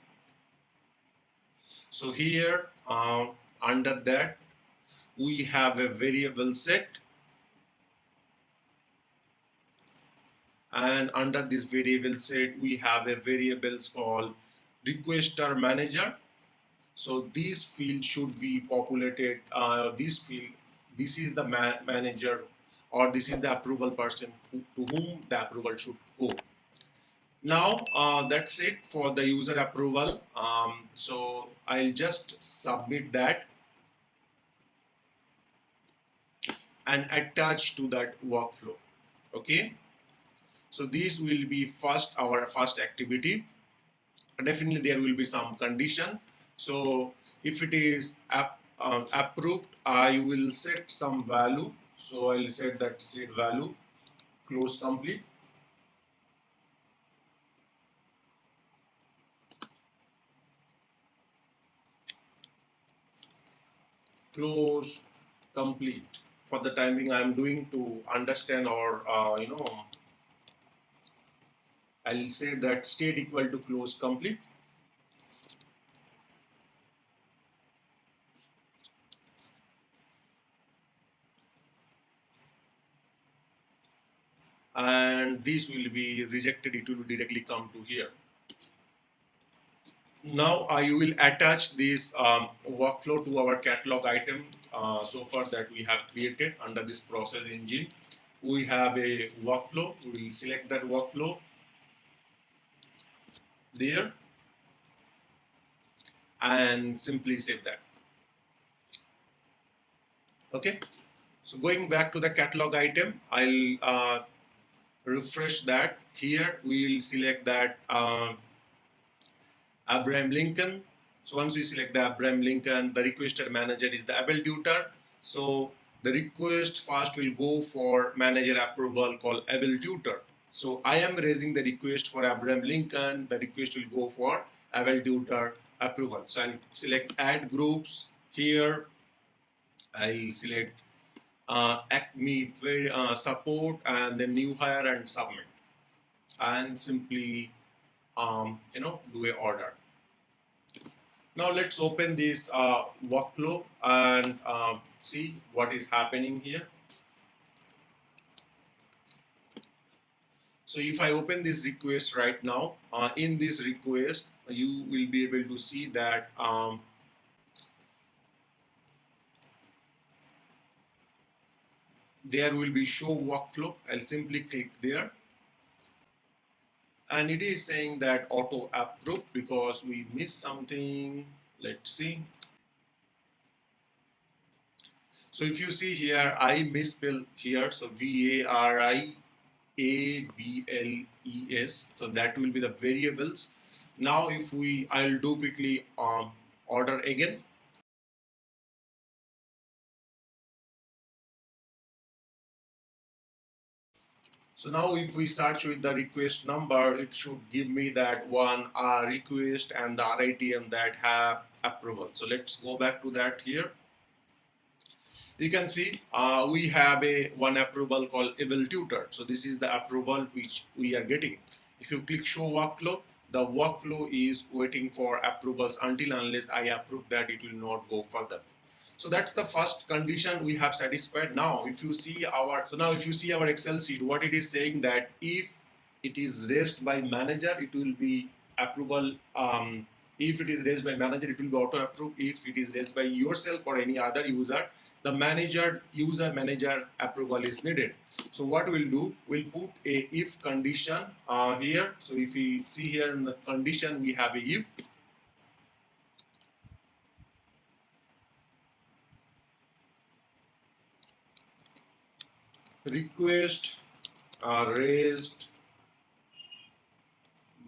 So here under that we have a variable set. And under this variable set we have a variables called requester manager. So this field should be populated. This is the manager, or this is the approval person to whom the approval should go. Now that's it for the user approval. So I'll just submit that and attach to that workflow. Okay. So this will be our first activity. Definitely there will be some condition. So if it is approved, I will set some value. So I'll set that set value close complete. Close complete. For the timing I'm doing to understand, or I'll say that state equal to close complete. And this will be rejected, it will directly come to here. Now I will attach this workflow to our catalog item so far that we have created under this process engine. We have a workflow, we will select that workflow there and simply save that. Okay, so going back to the catalog item, I'll refresh that. Here we will select that Abraham Lincoln. So once we select the Abraham Lincoln, the requester manager is the able tutor. So the request first will go for manager approval called able tutor. So I am raising the request for Abraham Lincoln. The request will go for able tutor approval. So I'll select add groups here. I'll select Acme support and then new hire and submit, and simply do a order. Now let's open this workflow and see what is happening here. So if I open this request right now, in this request, you will be able to see that there will be show workflow. I'll simply click there. And it is saying that auto approve because we missed something. Let's see. So if you see here, I misspell here. So VARIABLES. So that will be the variables. Now if I'll do quickly order again. So now if we search with the request number, it should give me that one request and the RITM that have approval. So let's go back to that here. You can see we have a one approval called able tutor. So this is the approval which we are getting. If you click show workflow, the workflow is waiting for approvals until unless I approve that it will not go further. So that's the first condition we have satisfied. Now if you see our Excel sheet, what it is saying that if it is raised by manager, it will be approval. If it is raised by manager, it will be auto approved. If it is raised by yourself or any other user, the user manager approval is needed. So what we'll do, we'll put a if condition here. So if we see here in the condition, we have a if. Request raised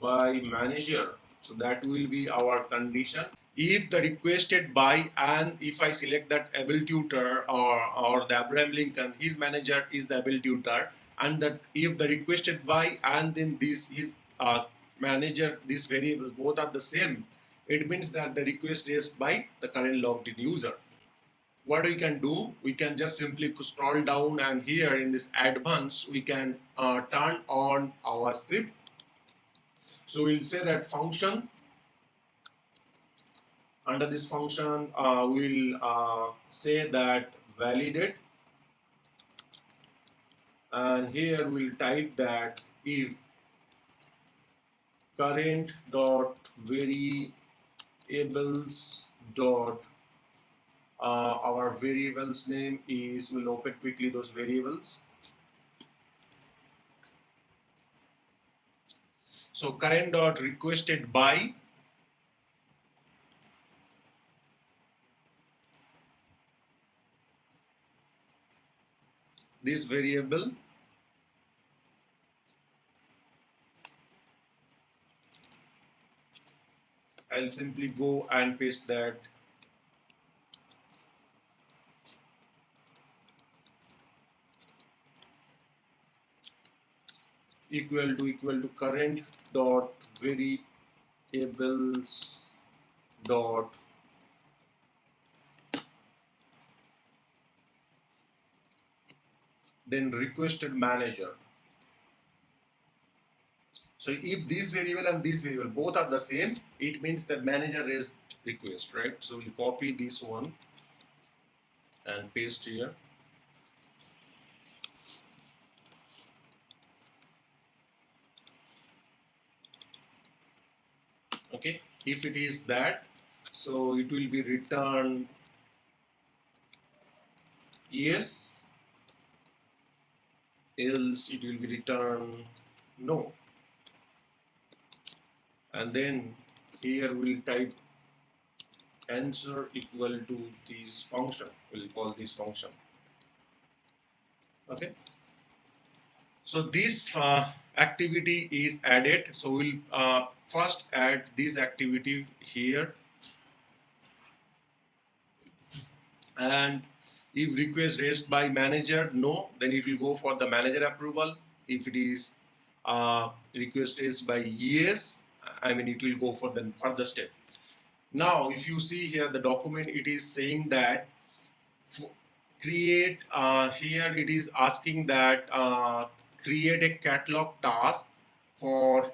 by manager. So that will be our condition. If the requested by, and if I select that able tutor or the Abraham Lincoln, his manager is the able tutor, and that if the requested by and then this his manager, these variables both are the same, it means that the request is by the current logged in user. What we can do, we can just simply scroll down, and here in this advanced we can turn on our script. So we'll say that function. Under this function, we'll say that validate, and here we'll type that if current dot variables dot our variables name is, we'll open quickly those variables. So current dot requested by this variable, I'll simply go and paste that equal to current dot variables dot then requested manager. So if this variable and this variable both are the same, it means that manager raised request, right? So we'll copy this one and paste here. Okay, if it is that, so it will be returned yes, else it will be returned no. And then here we'll type answer equal to this function. We'll call this function. Okay. So this activity is added. So we'll first add this activity here, and if request raised by manager no, then it will go for the manager approval. If it is request raised by yes, I mean it will go for the further step. Now if you see here the document, it is saying that create here it is asking that create a catalog task for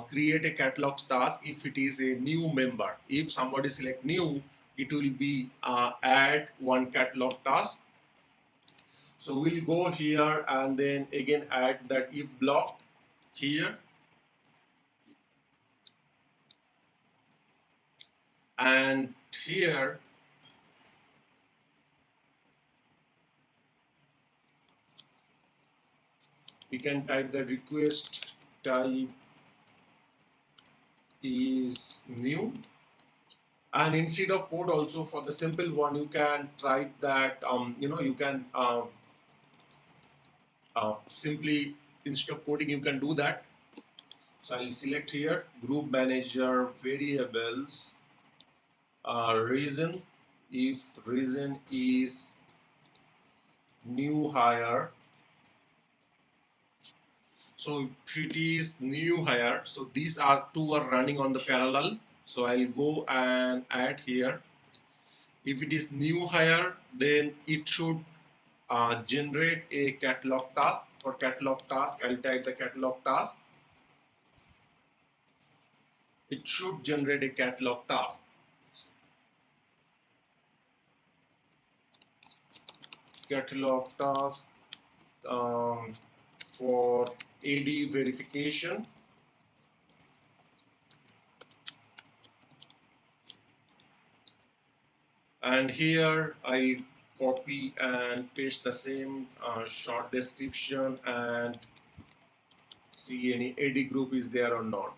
create a catalog task if it is a new member. If somebody select new, it will be add one catalog task. So we'll go here and then again add that if block here, and here we can type the request type is new, and instead of code also for the simple one you can type that you can simply instead of coding you can do that. So I'll select here group manager variables reason, if reason is new hire. So if it is new hire, so these are two are running on the parallel. So I'll go and add here. If it is new hire, then it should generate a catalog task. For catalog task, I'll type the catalog task. It should generate a catalog task. Catalog task for AD verification. And here I copy and paste the same short description and see any AD group is there or not.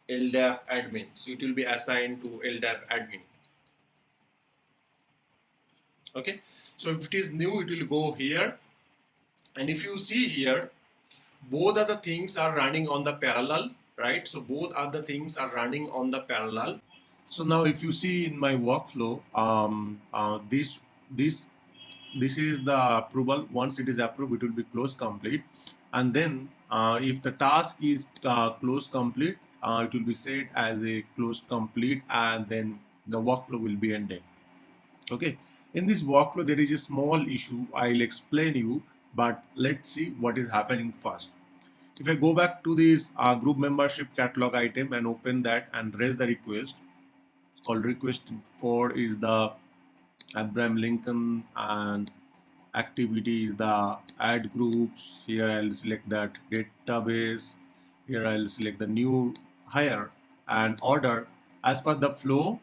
LDAP admin, so it will be assigned to LDAP admin. Okay, so if it is new, it will go here, and if you see here, both of the things are running on the parallel, right? So both other things are running on the parallel. So now if you see in my workflow, this is the approval. Once it is approved, it will be close complete, and then if the task is close complete, it will be set as a close complete, and then the workflow will be ended. Okay, in this workflow there is a small issue. I'll explain you, but let's see what is happening first. If I go back to this group membership catalog item and open that and raise the request, called request for is the Abraham Lincoln, and activity is the add groups. Here I'll select that database. Here I'll select the new hire and order. As per the flow,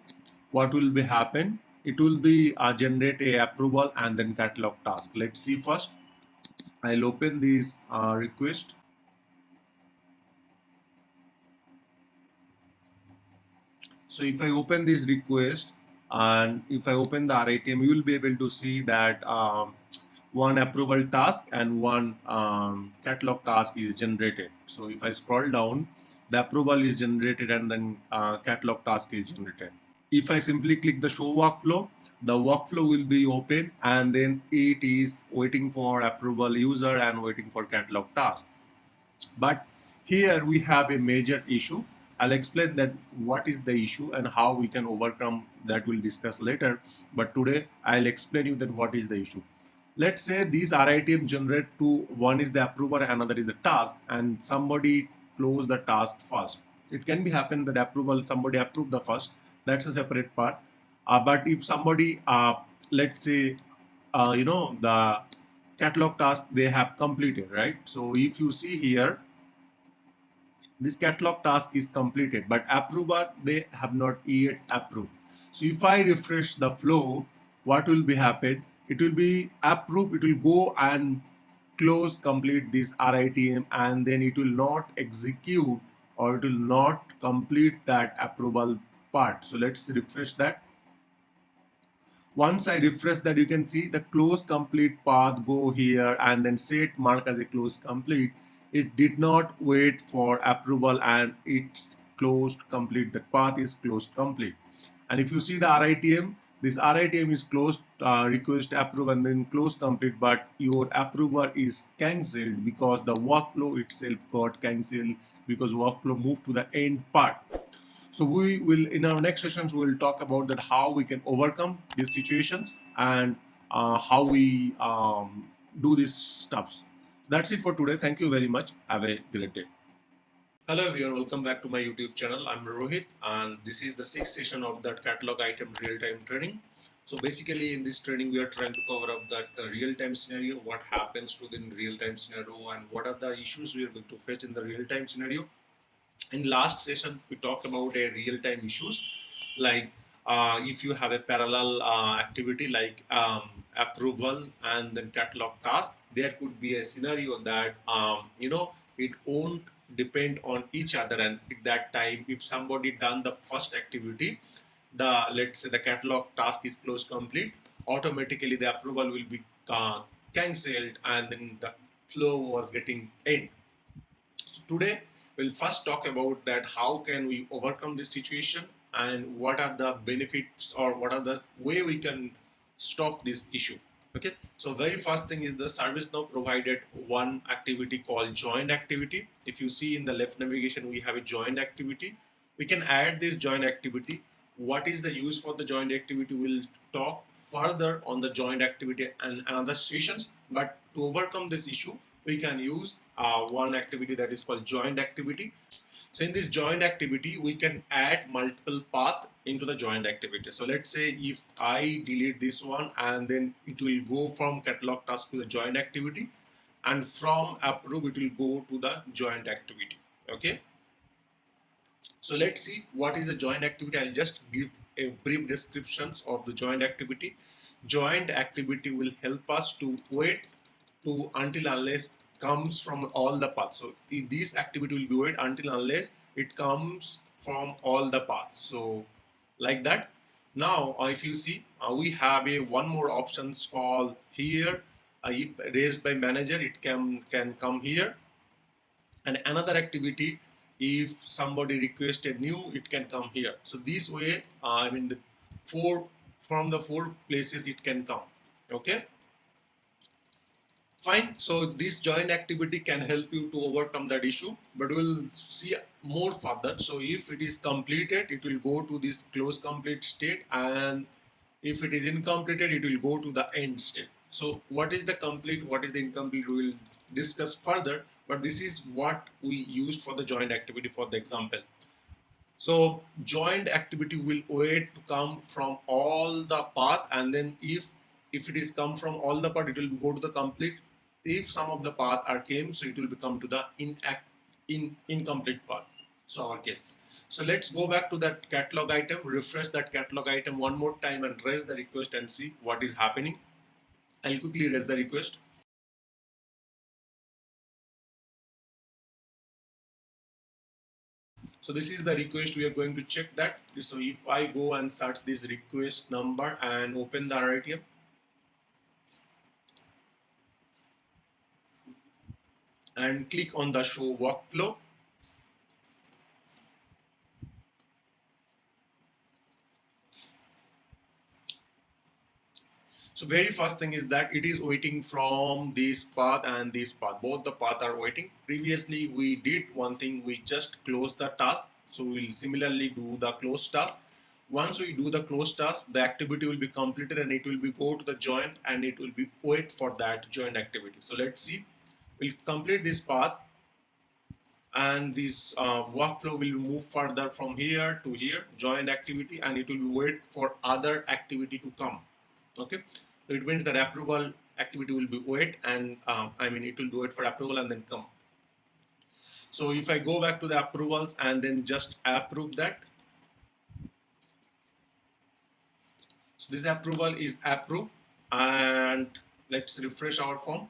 what will be happen? It will be generate a approval and then catalog task. Let's see first. I'll open this request. So if I open this request and if I open the RITM, you will be able to see that one approval task and one catalog task is generated. So if I scroll down, the approval is generated and then catalog task is generated. If I simply click the show workflow, the workflow will be open and then it is waiting for approval user and waiting for catalog task. But here we have a major issue. I'll explain that what is the issue and how we can overcome that we'll discuss later. But today I'll explain you that what is the issue. Let's say these RITM generate two, one is the approver, another is the task, and somebody close the task first. It can be happen that approval, somebody approved the first, that's a separate part. But if somebody, let's say, the catalog task they have completed, right? So if you see here, this catalog task is completed, but approver they have not yet approved. So if I refresh the flow, what will be happen? It will be approved. It will go and close complete this RITM, and then it will not execute or it will not complete that approval part. So let's refresh that. Once I refresh that, you can see the close complete path go here and then set mark as a close complete. It did not wait for approval and it's closed complete. The path is closed complete. And if you see the RITM, this RITM is closed, request approve and then close complete, but your approval is cancelled because the workflow itself got cancelled because workflow moved to the end part. So we will, in our next sessions, we will talk about that how we can overcome these situations and how we do these stuffs. That's it for today. Thank you very much. Have a great day. Hello everyone, welcome back to my YouTube channel. I'm Rohit and this is the sixth session of that catalog item real-time training. So basically in this training we are trying to cover up that real-time scenario, what happens to the real-time scenario and what are the issues we are going to face in the real-time scenario. In last session we talked about a real-time issues like if you have a parallel activity like approval and then catalog task, there could be a scenario that it won't depend on each other, and at that time if somebody done the first activity, the let's say the catalog task is closed complete, automatically the approval will be cancelled and then the flow was getting end. So today we'll first talk about that how can we overcome this situation and what are the benefits or what are the way we can stop this issue. Okay, so very first thing is the ServiceNow provided one activity called joined activity. If you see in the left navigation, we have a joined activity. We can add this joined activity. What is the use for the joined activity? We'll talk further on the joined activity and another sessions. But to overcome this issue, we can use one activity that is called joined activity. So in this joined activity, we can add multiple path into the joined activity. So let's say if I delete this one and then it will go from catalog task to the joined activity, and from approve it will go to the joined activity. Okay. So let's see what is the joined activity. I'll just give a brief descriptions of the joined activity. Joined activity will help us to wait to until unless comes from all the paths. So this activity will be wait until unless it comes from all the paths. So like that. Now if you see we have a one more options called here, if raised by manager it can come here, and another activity if somebody requested new it can come here. So this way I mean the four from the four places it can come. Okay, fine. So this joint activity can help you to overcome that issue, but we'll see more further. So if it is completed it will go to this close complete state, and if it is incompleted it will go to the end state. So what is the complete, what is the incomplete, we will discuss further, but this is what we used for the joint activity for the example. So joined activity will wait to come from all the path, and then if if it is come from all the path, it will go to the complete. If some of the path are came, so it will become to the incomplete path. So our case. So let's go back to that catalog item, refresh that catalog item one more time and raise the request and see what is happening. I'll quickly raise the request. So this is the request. We are going to check that. So if I go and search this request number and open the RITM and click on the show workflow. So very first thing is that it is waiting from this path and this path. Both the path are waiting. Previously we did one thing, we just closed the task. So we'll similarly do the close task. Once we do the close task, the activity will be completed and it will be go to the join and it will be wait for that join activity. So let's see, we'll complete this path and this workflow will move further from here to here, join activity, and it will be wait for other activity to come. Okay, so it means that approval activity will be wait and it will do it for approval and then come. So if I go back to the approvals and then just approve that, so this approval is approved, and let's refresh our form.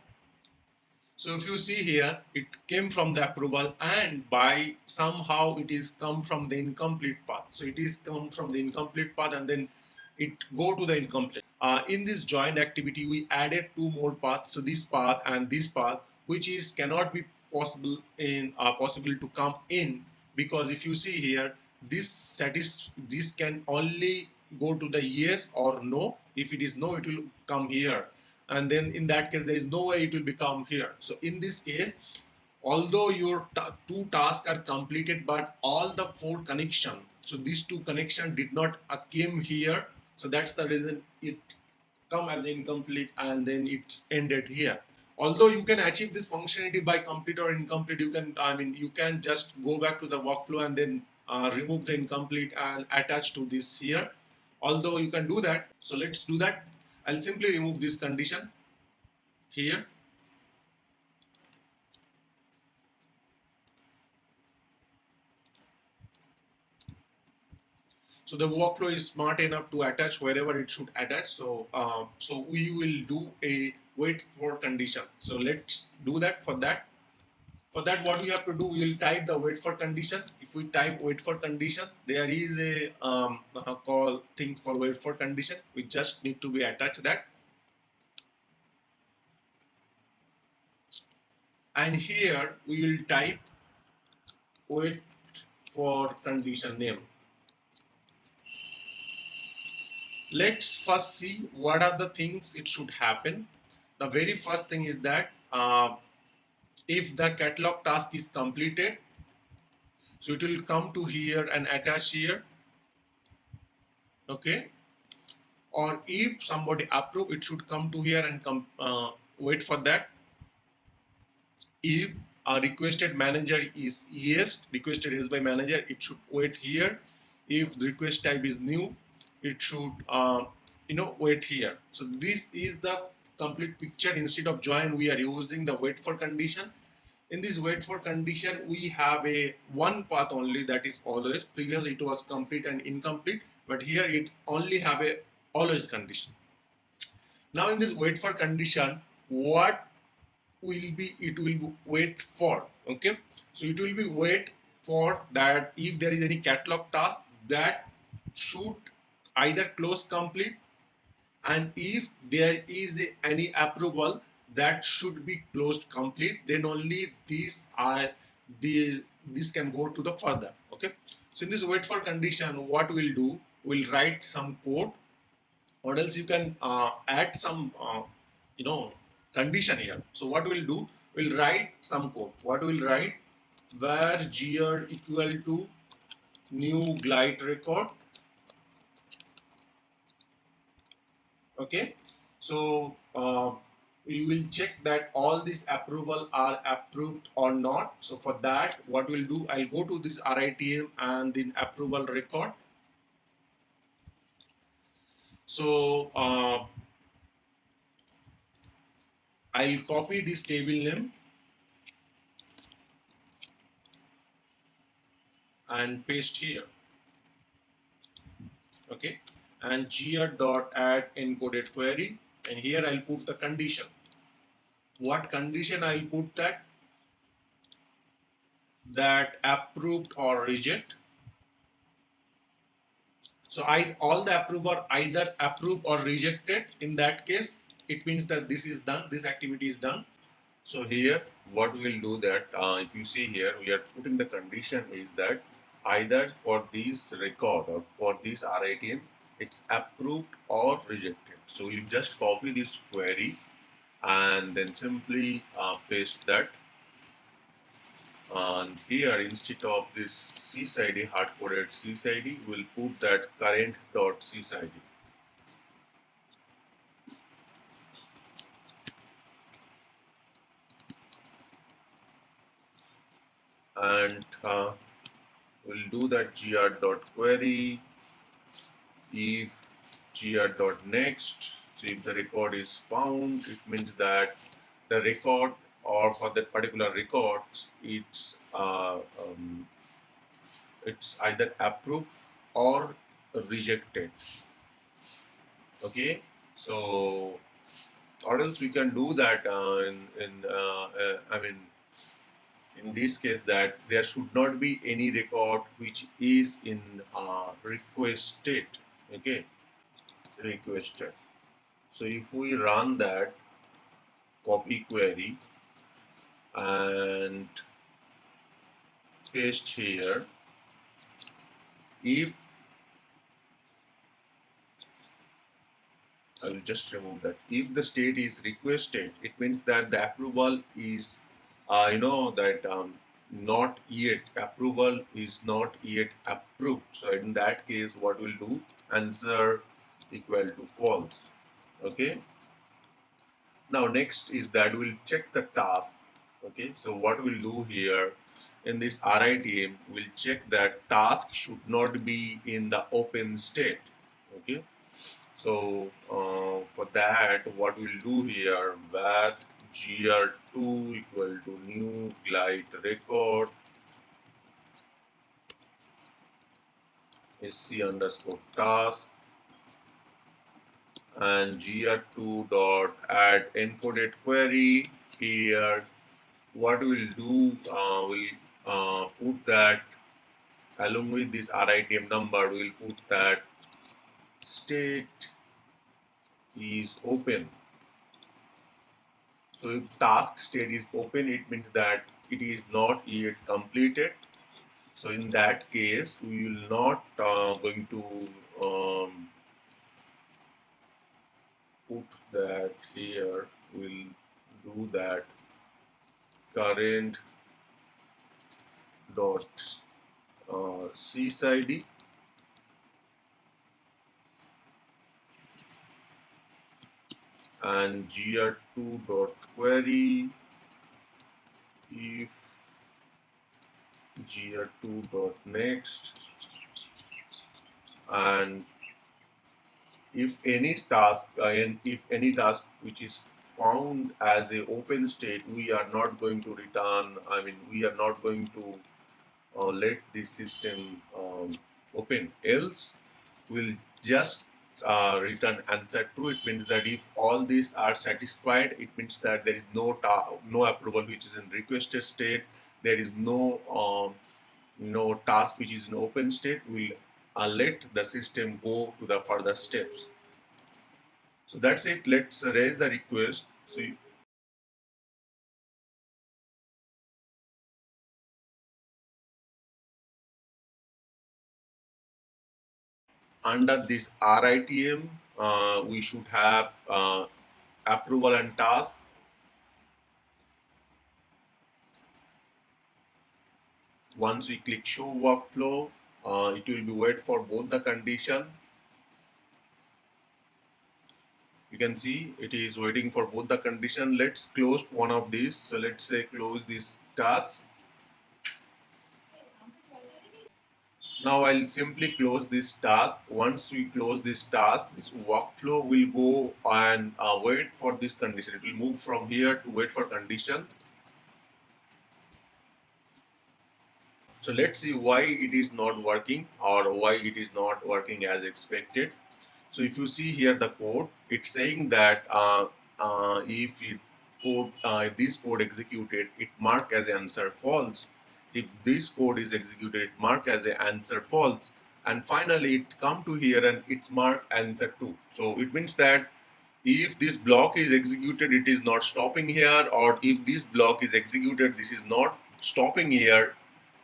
So if you see here, it came from the approval and by somehow it is come from the incomplete path. So it is come from the incomplete path and then it go to the incomplete. In this joined activity, we added two more paths. So this path and this path, which is cannot be possible to come in, because if you see here, this can only go to the yes or no. If it is no, it will come here, and then in that case there is no way it will become here. So in this case, although your two tasks are completed, but all the four connection, so these two connection did not came here, so that's the reason it come as incomplete and then it's ended here. Although you can achieve this functionality by complete or incomplete, you can you can just go back to the workflow and then remove the incomplete and attach to this here. Although you can do that, so let's do that. I'll simply remove this condition here. So the workflow is smart enough to attach wherever it should attach. So we will do a wait for condition. So let's do that. For that, what we have to do, we will type the wait for condition. If we type wait for condition, there is a thing called wait for condition. We just need to be attached that. And here we will type wait for condition name. Let's first see what are the things it should happen. The very first thing is that if the catalog task is completed, so it will come to here and attach here. Okay, or if somebody approve, it should come to here and come wait for that. If a requested manager is yes, requested is by manager, it should wait here. If the request type is new, it should wait here. So this is the complete picture. Instead of join, we are using the wait for condition. In this wait for condition, we have a one path only, that is always. Previously it was complete and incomplete, but here it only have a always condition. Now in this wait for condition, what will be, it will be wait for, okay, so it will be wait for that if there is any catalog task that should either close complete, and if there is any approval that should be closed complete, then only these are this can go to the further. Okay, so in this wait for condition, what we'll do, we'll write some code, or else you can add some condition here. So what we'll do, we'll write some code. What we'll write, where gear equal to new glide record. Okay, so we will check that all these approval are approved or not. So for that, what we'll do, I'll go to this RITM and then approval record. So I'll copy this table name and paste here. Okay, and gr dot add encoded query, and here I'll put the condition. What condition I'll put? That approved or reject. So all the approve are either approved or rejected. In that case, it means that this is done, this activity is done. So here, what we'll do that, if you see here, we are putting the condition is that either for this record or for this RITM, it's approved or rejected. So you just copy this query and then simply paste that. And here, instead of this sysid, hard-coded sysid, we'll put that current.sysid. And we'll do that gr.query if gr.next. So if the record is found, it means that the record or for that particular records, it's either approved or rejected. Okay, so or else we can do that I mean in this case that there should not be any record which is in requested. Okay, requested. So if we run that copy query and paste here, if I will just remove that. If the state is requested, it means that the approval is, that not yet, approval is not yet approved. So in that case, what we'll do, answer equal to false. Okay. Now next is that we'll check the task. Okay. So what we'll do here in this RITM, we'll check that task should not be in the open state. Okay. So for that, what we'll do here, var gr2 equal to new glide record sc underscore task and gr2 dot add encoded query. Here, what we'll do, we'll put that along with this RITM number, we'll put that state is open. So if task state is open, it means that it is not yet completed. So in that case, we will not going to put that here. We'll do that current dot sysid and gr2 dot query if gr2 dot next, and if any task which is found as a open state, we are not going to return, we are not going to let this system open, else we'll just return answer true. It means that if all these are satisfied, it means that there is no approval which is in requested state, there is no task which is in open state. We'll let the system go to the further steps. So that's it. Let's raise the request. So under this RITM, we should have approval and task. Once we click show workflow, it will be wait for both the condition. You can see it is waiting for both the condition. Let's close one of these. So let's say close this task. Now I'll simply close this task. Once we close this task, this workflow will go and wait for this condition. It will move from here to wait for condition. So let's see why it is not working or why it is not working as expected. So if you see here the code, it's saying that if this code executed, it mark as answer false. If this code is executed, it mark as a answer false. And finally, it come to here and it's marked answer true. So it means that if this block is executed, it is not stopping here, or if this block is executed, this is not stopping here,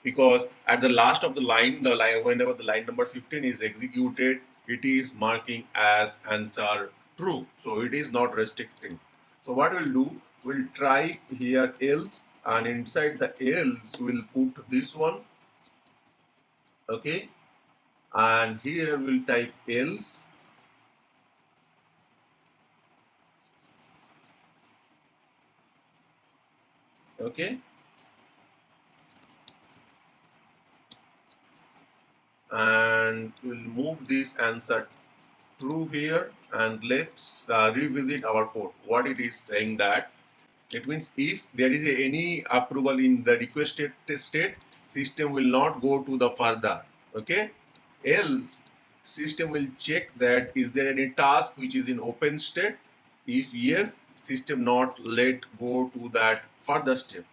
because at the last of the line, whenever the line number 15 is executed, it is marking as answer true. So it is not restricting. So what we'll do, we'll try here else, and inside the else we'll put this one, okay, and here we'll type else, okay, and we'll move this answer true here, and let's revisit our code. What it is saying that it means if there is any approval in the requested state, system will not go to the further, okay, else system will check that is there any task which is in open state. If yes, system not let go to that further step,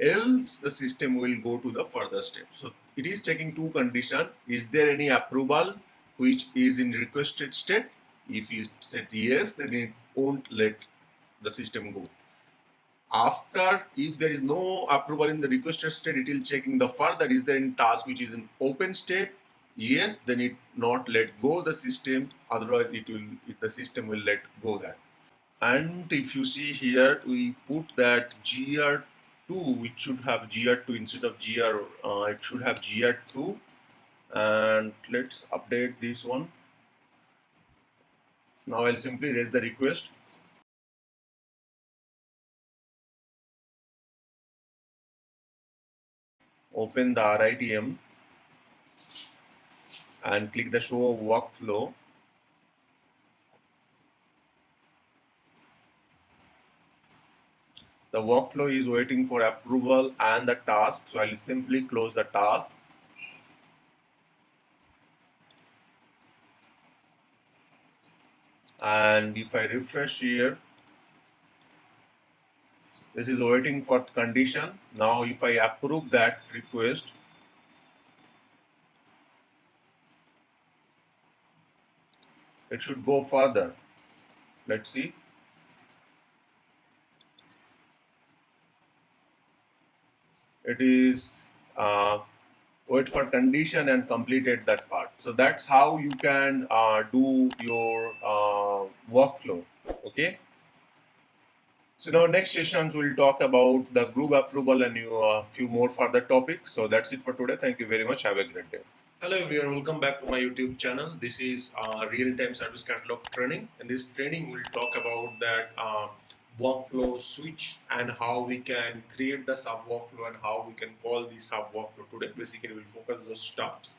else the system will go to the further step. So it is checking two conditions. Is there any approval which is in requested state? If you said yes, then it won't let the system go. After, if there is no approval in the requested state, it will checking the further, is there any task which is in open state? Yes, then it not let go the system, otherwise the system will let go that. And if you see here, we put that gr2, it should have gr2 instead of it should have gr2. And let's update this one. Now I'll simply raise the request. Open the RITM and click the show workflow. The workflow is waiting for approval and the task. So I'll simply close the task. And if I refresh here, this is waiting for condition. Now if I approve that request, it should go further. Let's see. It is wait for condition and completed that part. So that's how you can do your workflow. Okay. So in our next sessions, we'll talk about the group approval and few more further topics. So that's it for today. Thank you very much. Have a great day. Hello everyone, welcome back to my YouTube channel. This is real-time service catalog training. In this training, we'll talk about that workflow switch and how we can create the sub workflow and how we can call the sub workflow today. Basically, we'll focus on those steps.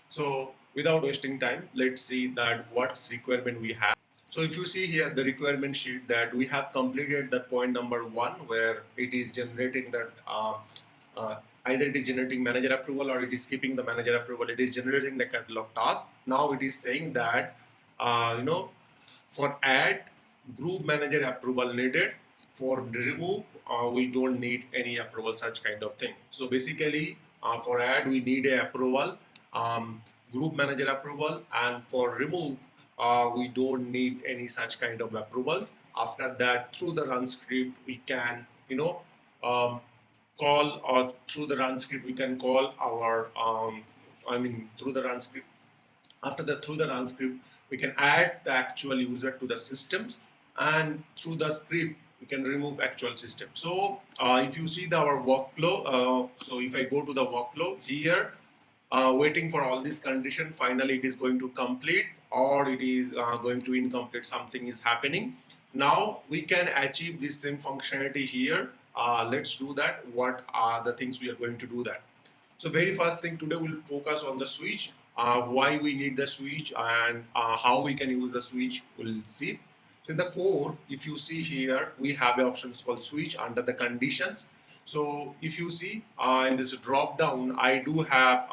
So without wasting time, let's see that what's requirement we have. So if you see here the requirement sheet, that we have completed that point number 1 where it is generating that uh, either it is generating manager approval or it is skipping the manager approval. It is generating the catalog task. Now it is saying that for add group manager approval needed. For remove, we don't need any approval, such kind of thing. So basically, for add we need a approval, group manager approval, and for remove we don't need any such kind of approvals. After that, through the run script we can um, call, or through the run script we can call our through the run script. After that, through the run script we can add the actual user to the systems, and through the script we can remove actual system. So if you see our workflow, so if I go to the workflow here, waiting for all this condition, finally it is going to complete or it is going to incomplete, something is happening. Now we can achieve this same functionality here. Let's do that. What are the things we are going to do that? So very first thing today we'll focus on the switch, why we need the switch and how we can use the switch. We'll see. So in the core, if you see here, we have options called switch under the conditions. So if you see in this drop down, I do have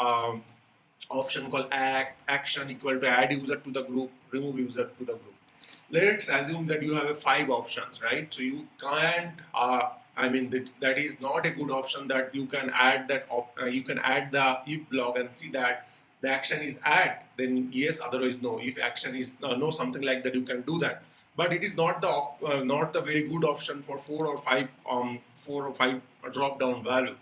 option called action equal to add user to the group, remove user to the group. Let's assume that you have a 5 options, right? So you can't I mean that is not a good option that you can add that you can add the if block and see that the action is add, then yes, otherwise no. If action is no, something like that, you can do that, but it is not the not the very good option for 4 or 5 drop down value.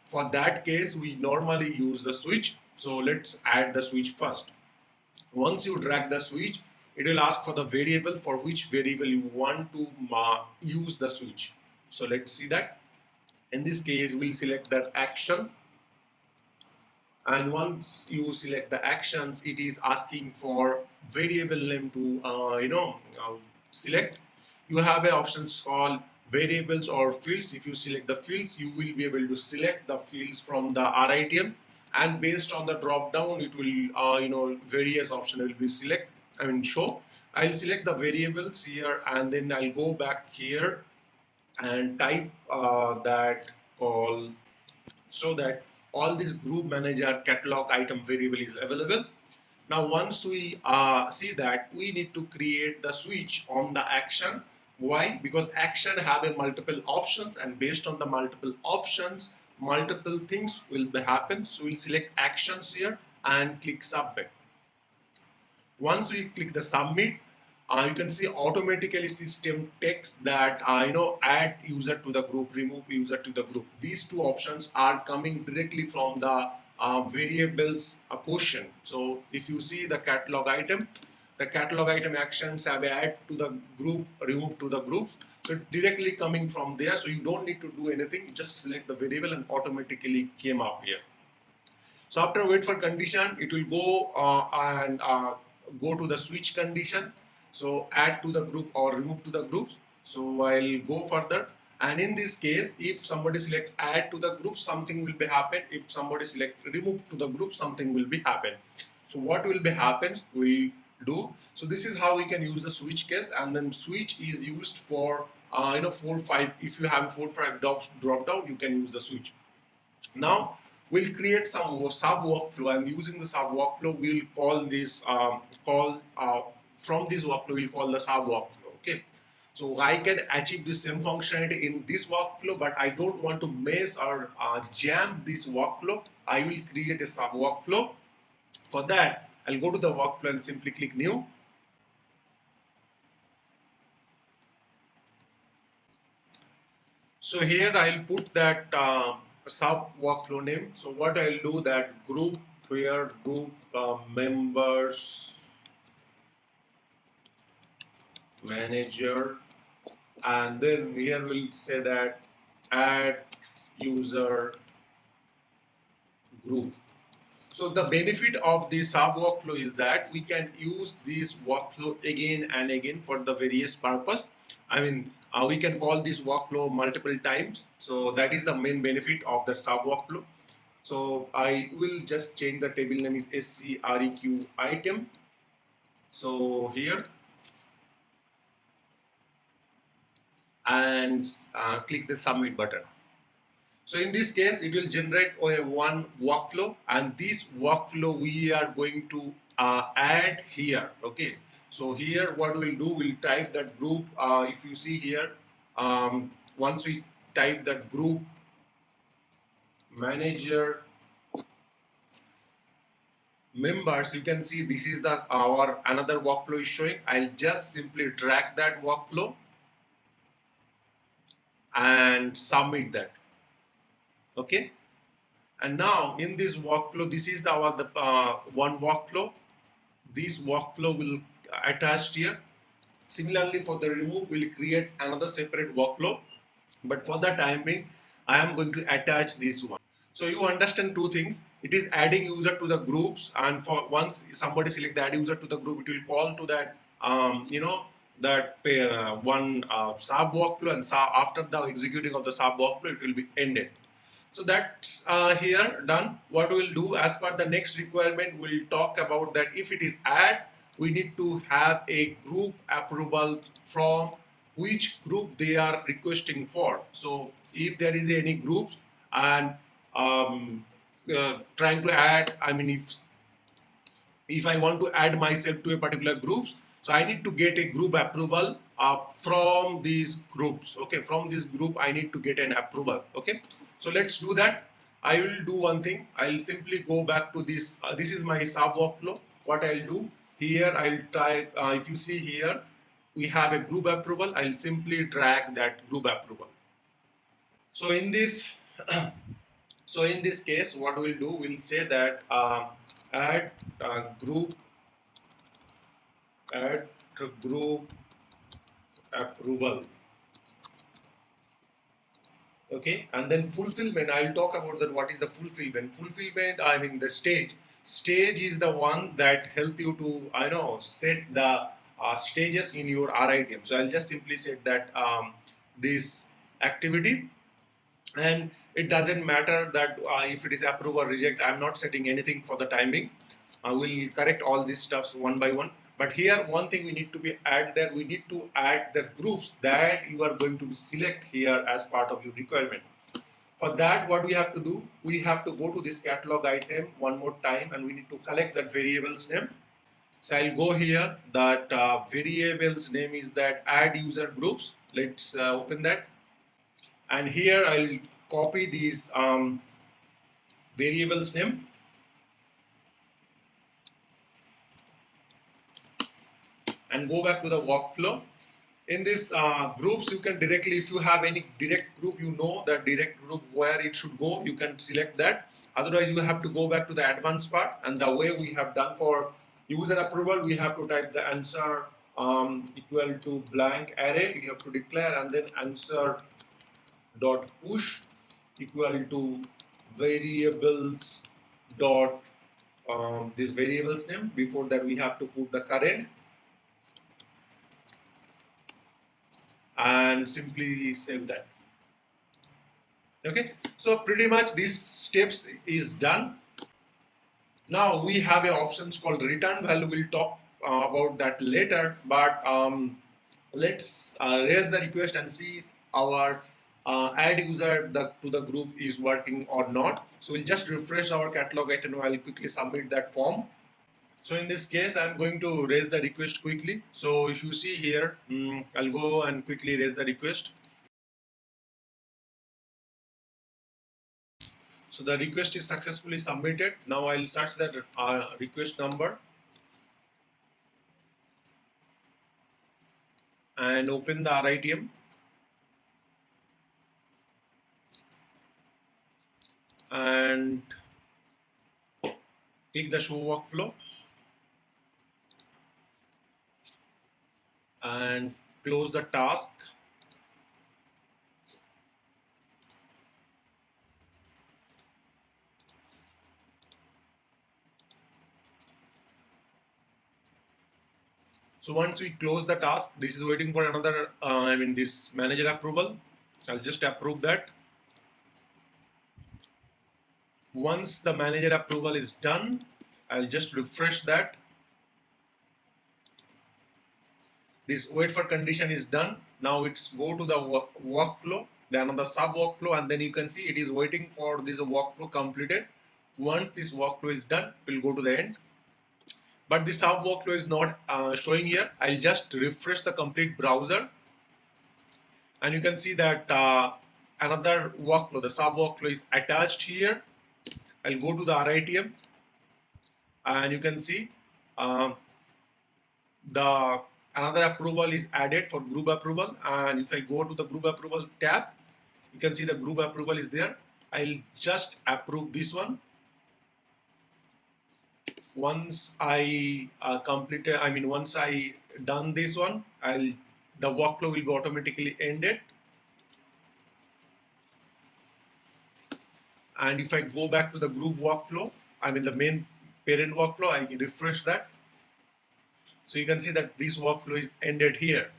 For that case, we normally use the switch. So let's add the switch first. Once you drag the switch, it will ask for the variable, for which variable you want to use the switch. So let's see that. In this case, we'll select that action. And once you select the actions, it is asking for variable name to select. You have a options called variables or fields. If you select the fields, you will be able to select the fields from the RITM, and based on the drop down, it will various option will be select. Show. I'll select the variables here, and then I'll go back here and type that call, so that all this group manager catalog item variable is available. Now once we see that, we need to create the switch on the action. Why? Because action have a multiple options, and based on the multiple options, multiple things will be happen. So we'll select actions here and click submit. Once we click the submit, you can see automatically system takes that add user to the group, remove user to the group. These two options are coming directly from the variables portion. So if you see the catalog item actions have add to the group, remove to the groups. So directly coming from there. So you don't need to do anything. Just select the variable and automatically came up here. So after wait for condition, it will go and go to the switch condition. So add to the group or remove to the groups. So I'll go further. And in this case, if somebody select add to the group, something will be happen. If somebody select remove to the group, something will be happen. So what will be happen? We do. So this is how we can use the switch case, and then switch is used for 4-5. If you have 4-5 drop down, you can use the switch. Now we'll create some sub workflow, and using the sub workflow, we'll call this from this workflow, we'll call the sub workflow. Okay. So I can achieve the same functionality in this workflow, but I don't want to mess or jam this workflow. I will create a sub workflow. For that, I'll go to the workflow and simply click new. So here I'll put that sub workflow name. So what I'll do that group where group members manager, and then here we'll say that add user group. So the benefit of the sub workflow is that we can use this workflow again and again for the various purpose. We can call this workflow multiple times. So that is the main benefit of the sub workflow. So I will just change the table name is SCREQ item. So here, and click the submit button. So in this case, it will generate one workflow, and this workflow we are going to add here. Okay. So here what we'll do, we'll type that group. If you see here, once we type that group manager members, you can see this is the our another workflow is showing. I'll just simply drag that workflow and submit that. Okay. And now in this workflow, this is our one workflow. This workflow will attached here. Similarly, for the remove, we'll create another separate workflow. But for the time being, I am going to attach this one. So you understand two things. It is adding user to the groups, and for once somebody select the add user to the group, it will call to that one sub workflow, and after the executing of the sub workflow, it will be ended. So that's here done. What we'll do as per the next requirement, we'll talk about that if it is add, we need to have a group approval from which group they are requesting for. So if there is any groups and trying to add, I mean if I want to add myself to a particular groups, so I need to get a group approval from these groups. Okay, from this group I need to get an approval. Okay, so let's do that. I will do one thing. I'll simply go back to this. This is my sub workflow. What I'll do here, I'll type. If you see here, we have a group approval. I'll simply drag that group approval. So in this, so in this case, what we'll do, we'll say that add group add group approval. Okay, and then fulfillment, I'll talk about that. What is the fulfillment? I mean the stage is the one that help you to set the stages in your RITM. So I'll just simply set that this activity, and it doesn't matter that if it is approve or reject. I'm not setting anything for the timing. I will correct all these stuffs one by one. But here one thing we need to be add there, we need to add the groups that you are going to select here as part of your requirement. For that, what we have to do, we have to go to this catalog item one more time, and we need to collect that variable's name. So I'll go here, that variable's name is that add user groups. Let's open that, and here I'll copy these variables name, and go back to the workflow. In this groups, you can directly, if you have any direct group, that direct group where it should go, you can select that. Otherwise, you have to go back to the advanced part, and the way we have done for user approval, we have to type the answer equal to blank array. You have to declare, and then answer dot push equal to variables dot this variables name. Before that, we have to put the current, and simply save that. Okay, so pretty much these steps is done. Now we have a options called return value. We'll talk about that later, but let's raise the request and see our add user to the group is working or not. So we'll just refresh our catalog item. I'll quickly submit that form. So in this case, I'm going to raise the request quickly. So if you see here, I'll go and quickly raise the request. So the request is successfully submitted. Now I'll search that request number and open the RITM. And click the show workflow and close the task. So once we close the task, this is waiting for another, this manager approval. I'll just approve that. Once the manager approval is done, I'll just refresh that. This wait for condition is done. Now it's go to the workflow, then another sub workflow, and then you can see it is waiting for this workflow completed. Once this workflow is done, we'll go to the end. But the sub workflow is not showing here. I'll just refresh the complete browser, and you can see that another workflow, the sub workflow, is attached here. I'll go to the RITM, and you can see the another approval is added for group approval. And if I go to the group approval tab, you can see the group approval is there. I'll just approve this one. Once I once I done this one, the workflow will be automatically ended. And if I go back to the group workflow, the main parent workflow, I refresh that. So you can see that this workflow is ended here.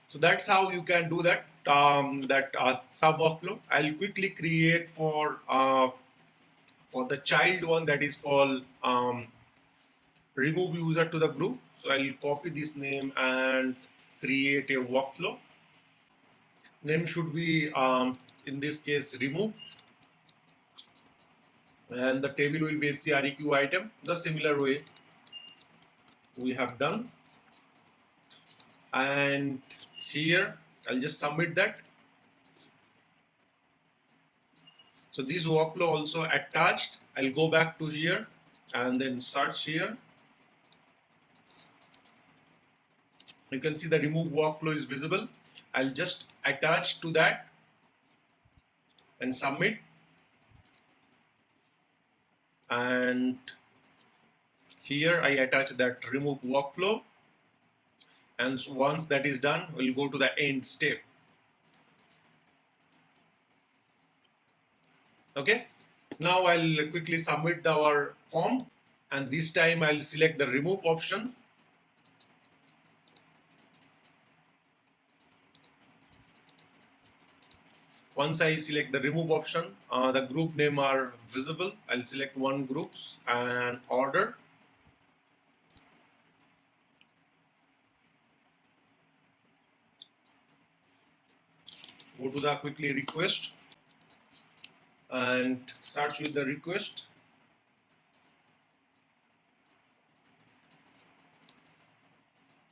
So that's how you can do that. that sub workflow. I'll quickly create for the child one, that is called remove user to the group. So I'll copy this name and create a workflow. Name should be in this case remove, and the table will be a CREQ item. The similar way we have done, and here I'll just submit that. So this workflow also attached. I'll go back to here and then search here. You can see the remove workflow is visible. I'll just attach to that and submit. And here I attach that remove workflow. And once that is done, we'll go to the end step. Okay. Now I'll quickly submit our form, and this time I'll select the remove option. Once I select the remove option, the group name are visible. I'll select one groups and order. Go to the quickly request and search with the request.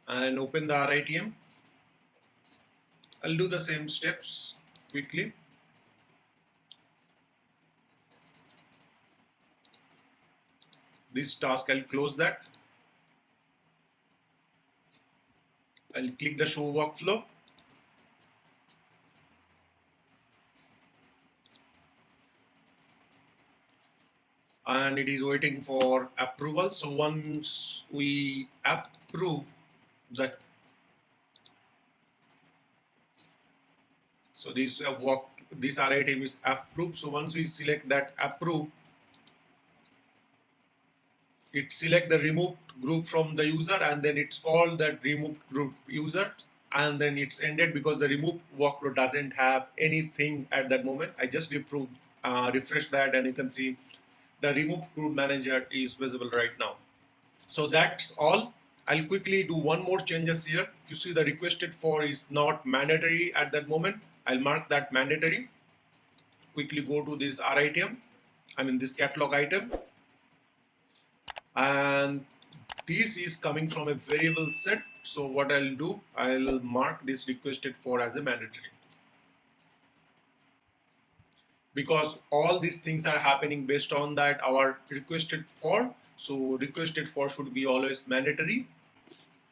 And open the RITM. I'll do the same steps quickly. This task, I'll close that. I'll click the show workflow. And it is waiting for approval. So once we approve that, so this this RITM is approved. So once we select that approve, it select the removed group from the user, and then it's called that removed group user, and then it's ended because the removed workflow doesn't have anything at that moment. I just refresh that, and you can see the removed group manager is visible right now. So that's all. I'll quickly do one more changes here. You see the requested for is not mandatory at that moment. I'll mark that mandatory. Quickly go to this RITM, this catalog item, and this is coming from a variable set. So what I'll do, I'll mark this requested for as a mandatory, because all these things are happening based on that our requested for. So requested for should be always mandatory.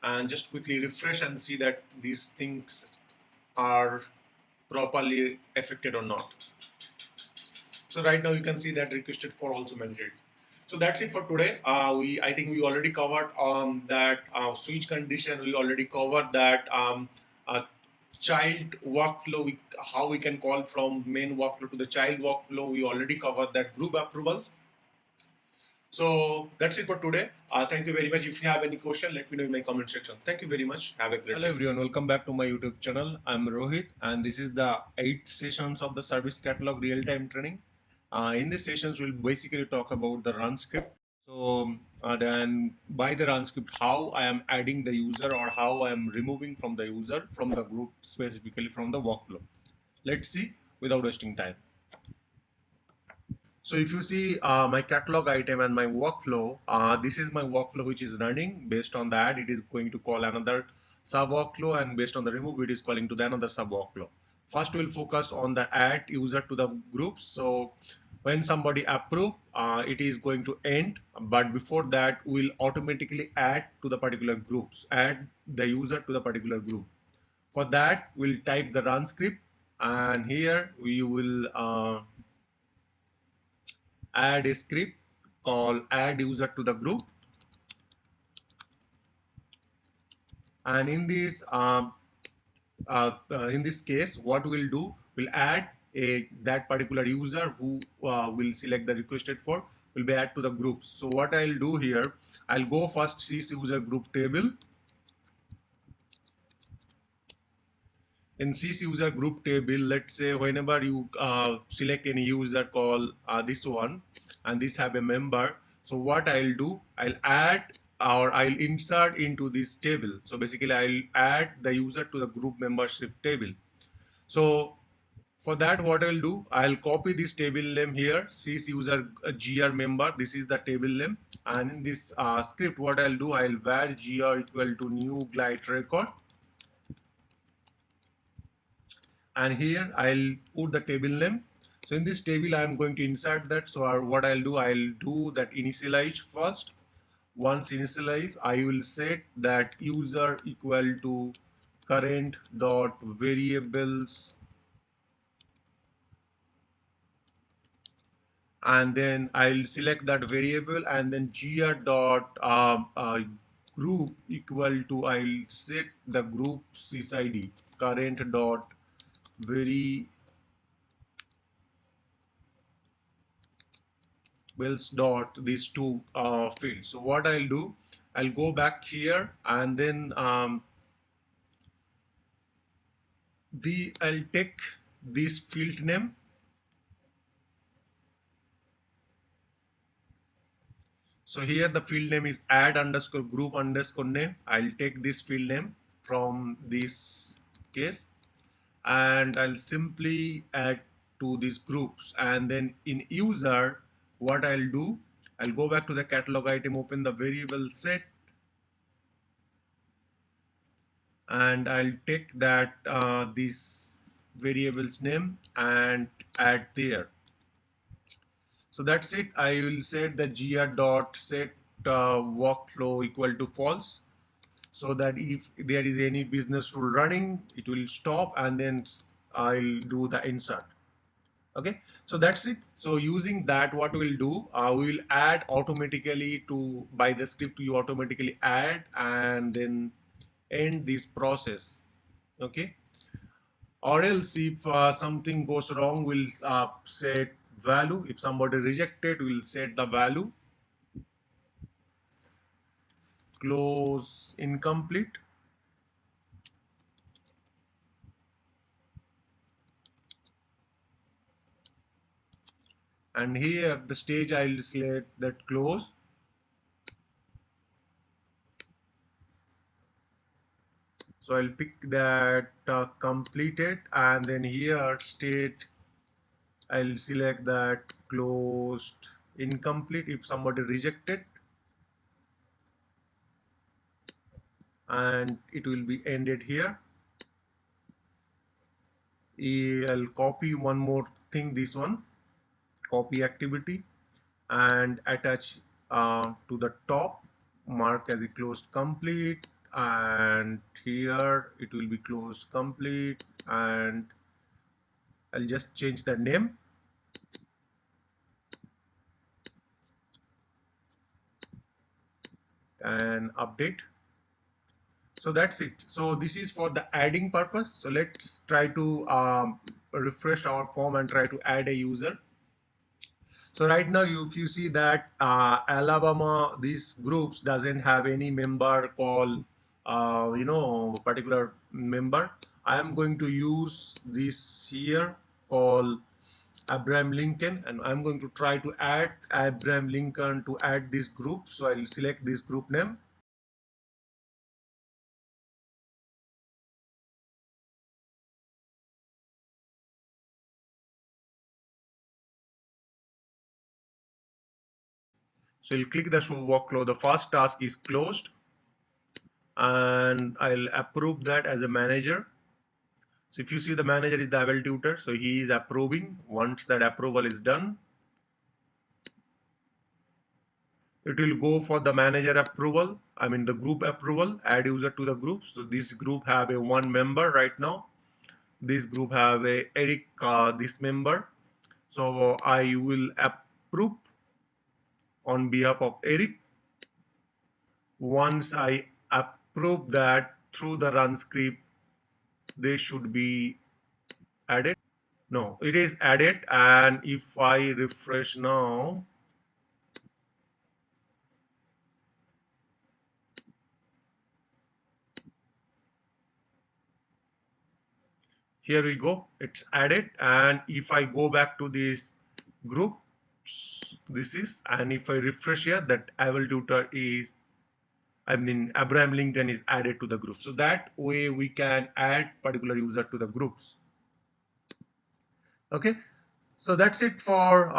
And just quickly refresh and see that these things are properly affected or not. So right now you can see that requested for also mandatory. So that's it for today. I think we already covered that switch condition. We already covered that child workflow, how we can call from main workflow to the child workflow. We already covered that group approval. So that's it for today. Thank you very much. If you have any question, let me know in my comment section. Thank you very much. Have a great day. Hello everyone, welcome back to my YouTube channel. I'm Rohit, and this is the 8 sessions of the service catalog real-time training. In these sessions, we'll basically talk about the run script. So then by the run script, how I am adding the user or how I am removing from the user from the group, specifically from the workflow. Let's see without wasting time. So if you see my catalog item and my workflow, this is my workflow which is running. Based on that, it is going to call another sub workflow, and based on the remove, it is calling to the another sub workflow. First, we'll focus on the add user to the group. So when somebody approve, it is going to end. But before that, we'll automatically add to the particular groups, add the user to the particular group. For that, we'll type the run script, and here we will add a script called add user to the group. And in this case, what we'll do, we'll add that particular user who will select the requested for will be added to the group. So what I'll do here, I'll go first this user group table, in this user group table, let's say whenever you select any user call this one, and this have a member, so what I'll do, I'll add or I'll insert into this table. So basically I'll add the user to the group membership table. So for that, what I'll do, I'll copy this table name here, sys user gr member. This is the table name, and in this script, what I'll do, I'll var gr equal to new glide record, and here I'll put the table name. So in this table, I'm going to insert that. So what I'll do that initialize first. Once initialize, I will set that user equal to current dot variables, and then I'll select that variable, and then gr dot group equal to, I'll set the group sysid current dot variables dot these two fields. So what I'll do, I'll go back here, and then I'll take this field name. So here the field name is add underscore group underscore name. I'll take this field name from this case, and I'll simply add to these groups. And then in user, what I'll do, I'll go back to the catalog item, open the variable set, and I'll take that this variable's name and add there. So that's it. I will set the gr dot set workflow equal to false, so that if there is any business rule running, it will stop, and then I'll do the insert. Okay, so that's it. So using that, what we'll do, we will add automatically to, by the script you automatically add and then end this process. Okay, or else if something goes wrong, we'll set value. If somebody rejected, we'll set the value close incomplete. And here the stage, I'll select that close. So I'll pick that completed, and then here state, I'll select that closed incomplete if somebody rejected, and it will be ended here. I'll copy one more thing, this one, copy activity, and attach to the top, mark as a closed complete, and here it will be closed complete, and I'll just change the name and update. So that's it. So this is for the adding purpose. So let's try to refresh our form and try to add a user. So right now, if you see that Alabama, these groups doesn't have any member call, particular member. I am going to use this here call Abraham Lincoln, and I'm going to try to add Abraham Lincoln to add this group. So I'll select this group name. So you'll click the show workflow. The first task is closed, and I'll approve that as a manager. So if you see, the manager is the able tutor, so he is approving. Once that approval is done, it will go for the manager approval. I mean the group approval, add user to the group. So this group have a one member right now. This group have a Eric, this member. So I will approve on behalf of Eric. Once I approve that through the run script, they should be added. No, it is added, and if I refresh now, Here we go, it's added. And if I go back to this group, this is, and if I refresh here, that Avel tutor is, I mean, Abraham Lincoln is added to the group. So that way we can add particular user to the groups. Okay, so that's it for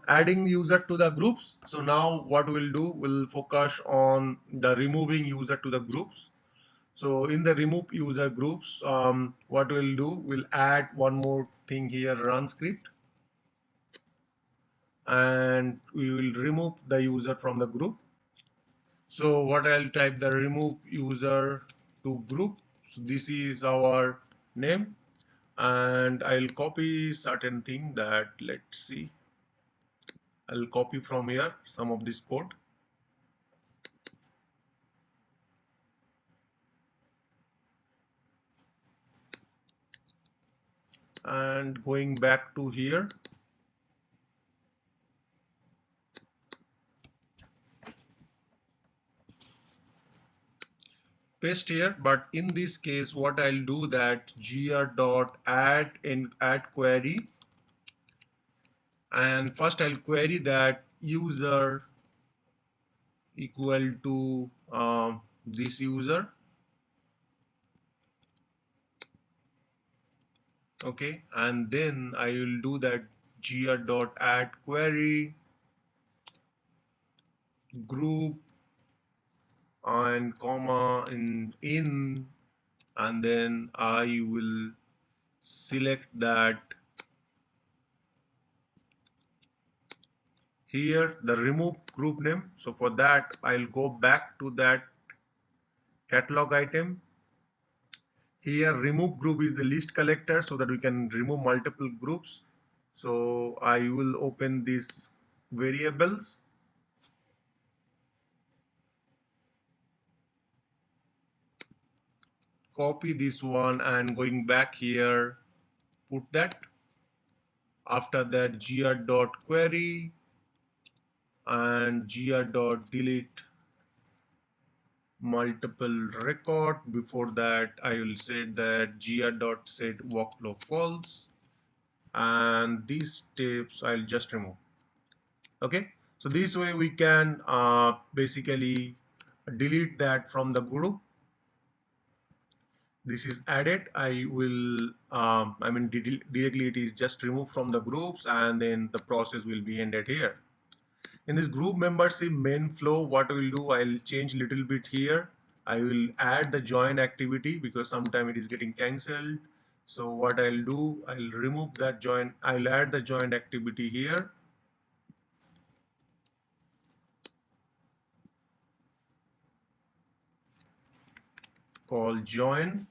adding user to the groups. So now what we'll do, we'll focus on the removing user to the groups. So in the remove user groups, what we'll do, we'll add one more thing here, run script, and we will remove the user from the group. So what I'll type, the remove user to group. So this is our name, and I'll copy certain thing that, let's see, I'll copy from here some of this code. And going back to here, paste here. But in this case, what I'll do, that gr.add in add query, and first I'll query that user equal to this user. Okay, and then I will do that gr.add query group and comma in, and then I will select that here the remove group name. So for that, I'll go back to that catalog item. Here remove group is the list collector, so that we can remove multiple groups. So I will open this variables, copy this one, and going back here, put that. After that, gr.query and gr.delete multiple record. Before that, I will say that gr.set workflow false, and these steps I'll just remove. Okay, so this way we can basically delete that from the group. This is added. I will directly it is just removed from the groups, and then the process will be ended here. In this group membership main flow, what I will do, I'll change little bit here. I will add the join activity because sometime it is getting cancelled. So what I'll do, I'll remove that join, I'll add the join activity here. Call join,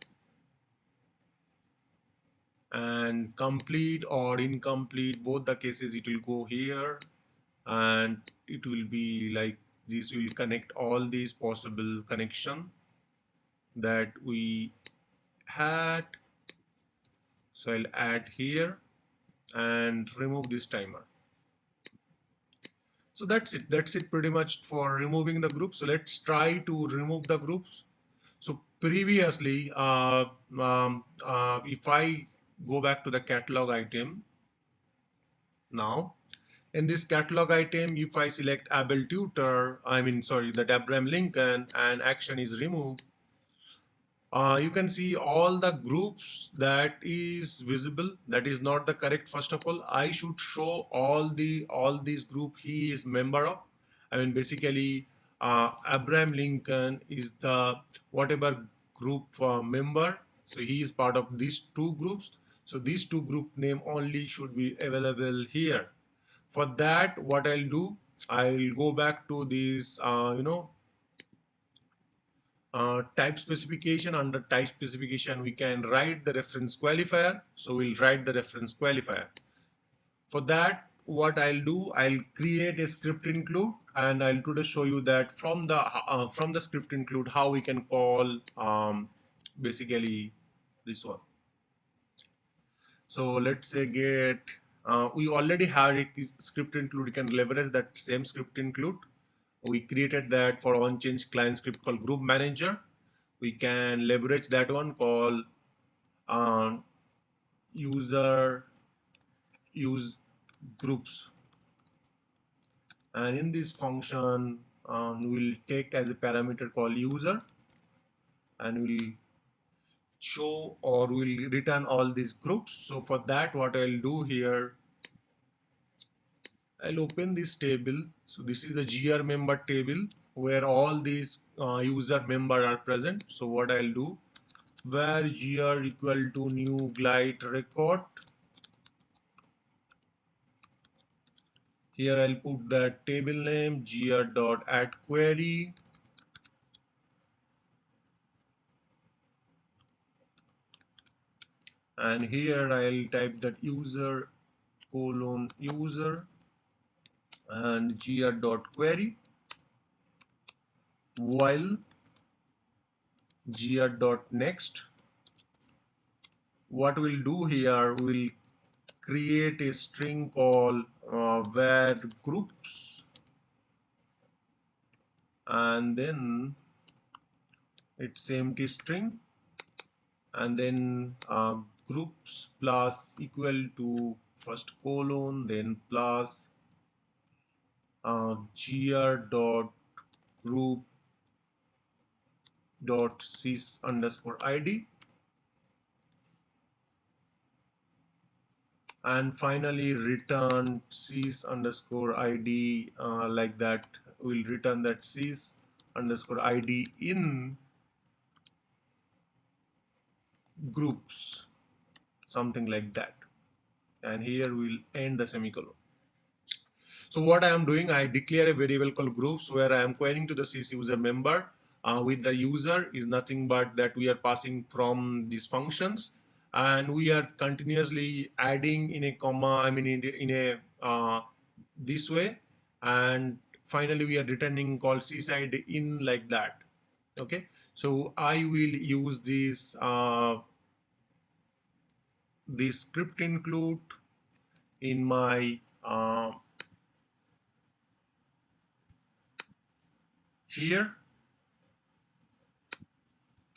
and complete or incomplete, both the cases it will go here, and it will be like this will connect all these possible connection that we had. So I'll add here and remove this timer. So that's it pretty much for removing the group. So let's try to remove the groups. So previously if I go back to the catalog item now, in this catalog item, if I select Abel Tutor, that Abraham Lincoln, and action is removed, you can see all the groups that is visible. That is not the correct. First of all, I should show all these group he is member of. Basically, Abraham Lincoln is the whatever group member. So he is part of these two groups. So these two group name only should be available here. For that, what I'll do, I'll go back to this type specification. Under type specification, we can write the reference qualifier. So we'll write the reference qualifier. For that, what I'll do, I'll create a script include, and I'll today show you that from the script include how we can call basically this one. So let's say we already have a script include. You can leverage that same script include. We created that for on-change client script called group manager. We can leverage that one called user use groups, and in this function we'll take as a parameter called user, and we'll show or we'll return all these groups. So for that, what I'll do here, I'll open this table. So this is the GR member table where all these user member are present. So what I'll do, where GR equal to new glide record, here I'll put the table name gr.add query, and here I'll type that user colon user and gr.query while gr.next. What we'll do here, we'll create a string called where groups, and then it's empty string, and then groups plus equal to first colon, then plus gr dot group dot sys underscore id, and finally return sys underscore id, like that. We'll return that sys underscore id in groups, something like that, and here we'll end the semicolon. So what I am doing, I declare a variable called groups where I am querying to the sys user member with the user is nothing but that we are passing from these functions, and we are continuously adding in a comma, I mean in a this way, and finally we are returning called syside in, like that. Okay, so I will use this script include in my here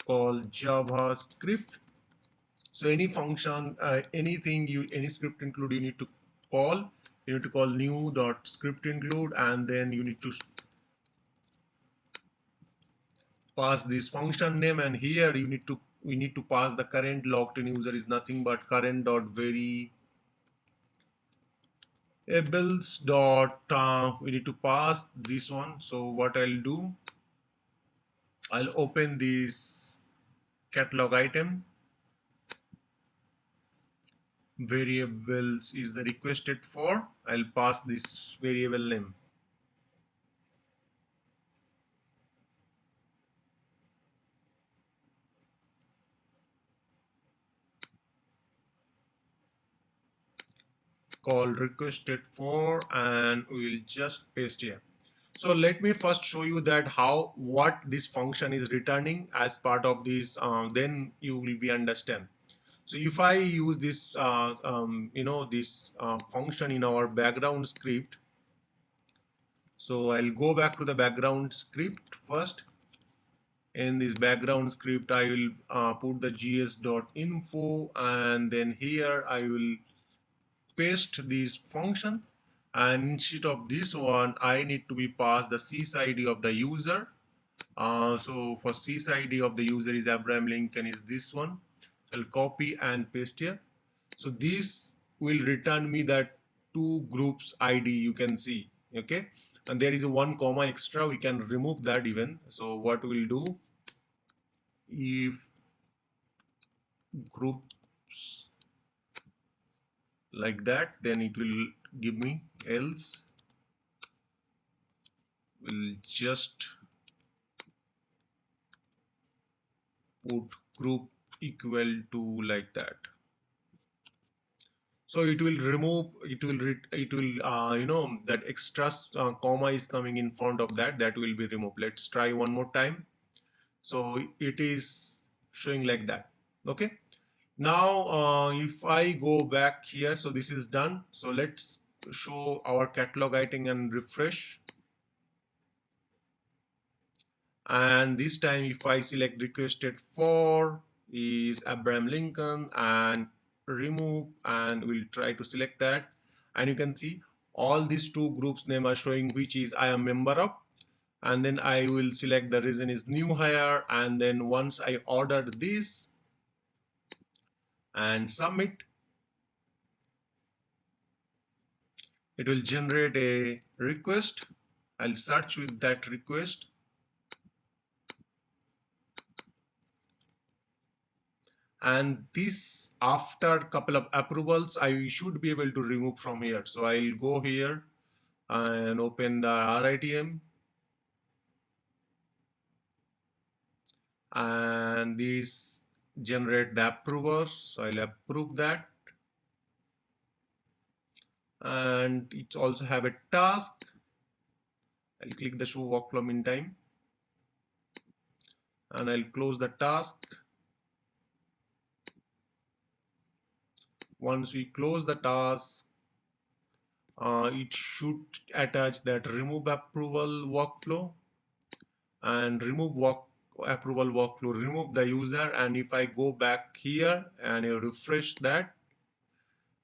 called JavaScript. So any function, anything any script include you need to call. You need to call new dot script include, and then you need to pass this function name, and here we need to pass the current logged in user is nothing but current dot variables dot we need to pass this one. So what I'll do, I'll open this catalog item, variables is the requested for, I'll pass this variable name. Called requested for, and we'll just paste here. So let me first show you that what this function is returning as part of this, then you will be understand. So if I use this this function in our background script, so I'll go back to the background script first. In this background script I will put the gs.info, and then here I will paste this function, and instead of this one I need to be passed the sys id of the user. So for sys id of the user is Abraham Lincoln is this one. I'll copy and paste here. So this will return me that two groups id, you can see. Okay, and there is a one comma extra, we can remove that even. So what we'll do, if groups like that, then it will give me, else we'll just put group equal to like that. So it will remove, it will that extra comma is coming in front of that, that will be removed. Let's try one more time. So it is showing like that. Okay, now if I go back here, so this is done. So let's show our catalog item and refresh, and this time if I select requested for is Abraham Lincoln, and remove, and we'll try to select that. And you can see all these two groups name are showing which is I am member of. And then I will select the reason is new hire, and then once I order this and submit, it will generate a request. I'll search with that request, and this after couple of approvals I should be able to remove from here. So I'll go here and open the RITM, and this generate the approvers, so I'll approve that. And it also have a task. I'll click the show workflow meantime, and I'll close the task. Once we close the task, it should attach that remove approval workflow, and remove approval workflow, remove the user. And if I go back here and I refresh that,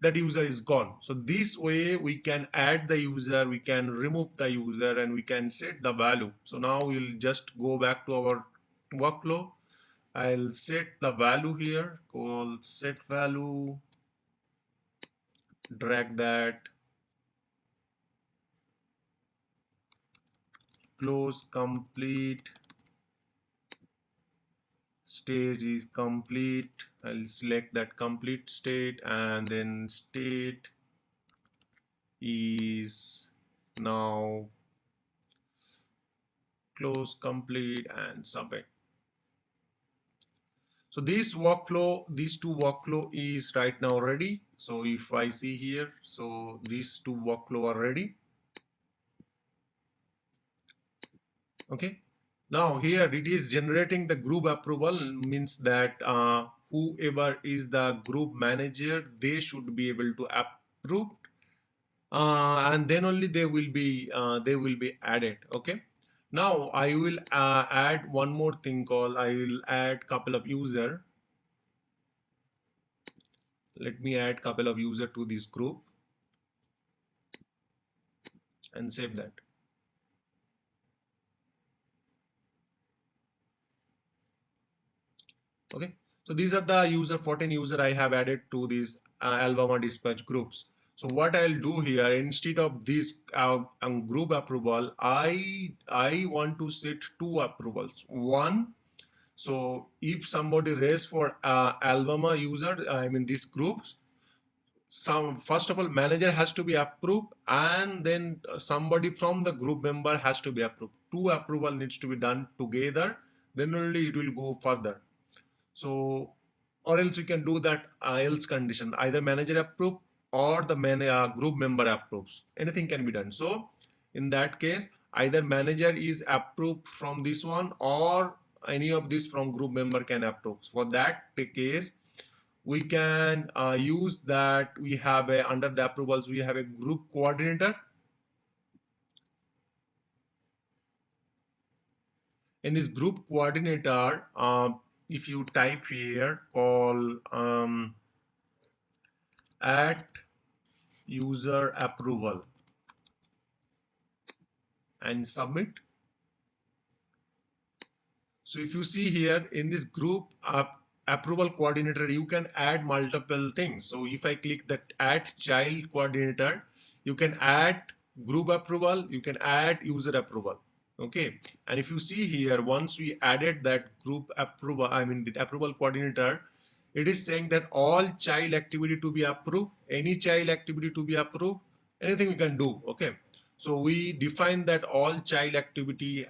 that user is gone. So this way we can add the user, we can remove the user, and we can set the value. So now we'll just go back to our workflow. I'll set the value here, call set value, drag that, close complete, stage is complete. I'll select that complete state, and then state is now close complete, and submit. So this workflow, these two workflow is right now ready. So if I see here, so these two workflow are ready. Okay. Now here it is generating the group approval, means that whoever is the group manager, they should be able to approve, and then only they will be added. Okay. Now I will add one more thing called, I will add couple of user. Let me add couple of user to this group and save that. Okay, so these are the user 14 user I have added to these Alabama dispatch groups. So what I'll do here, instead of this group approval, I want to set two approvals. One, so if somebody raise for Alabama user, I mean these groups, first of all manager has to be approved, and then somebody from the group member has to be approved. Two approval needs to be done together, then only it will go further. So, or else you can do that else condition, either manager approve or the group member approves, anything can be done. So in that case, either manager is approved from this one, or any of this from group member can approve. For that case, we can use that. We have a, under the approvals, we have a group coordinator. In this group coordinator, if you type here call add user approval and submit. So if you see here in this group approval coordinator, you can add multiple things. So if I click that add child coordinator, you can add group approval, you can add user approval. Okay, and if you see here, once we added that group approval, I mean the approval coordinator, it is saying that all child activity to be approved, any child activity to be approved, anything we can do. Okay, so we define that all child activity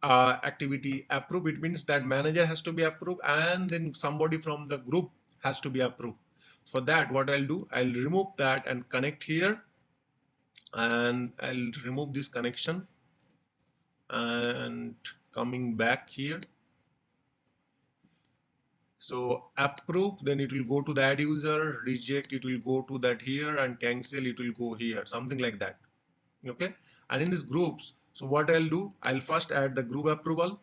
approved. It means that manager has to be approved, and then somebody from the group has to be approved. For that, what I'll do, I'll remove that and connect here, and I'll remove this connection, and coming back here, so approve, then it will go to the add user, reject, it will go to that here, and cancel, it will go here, something like that. Okay, and in these groups, so what I'll do, I'll first add the group approval.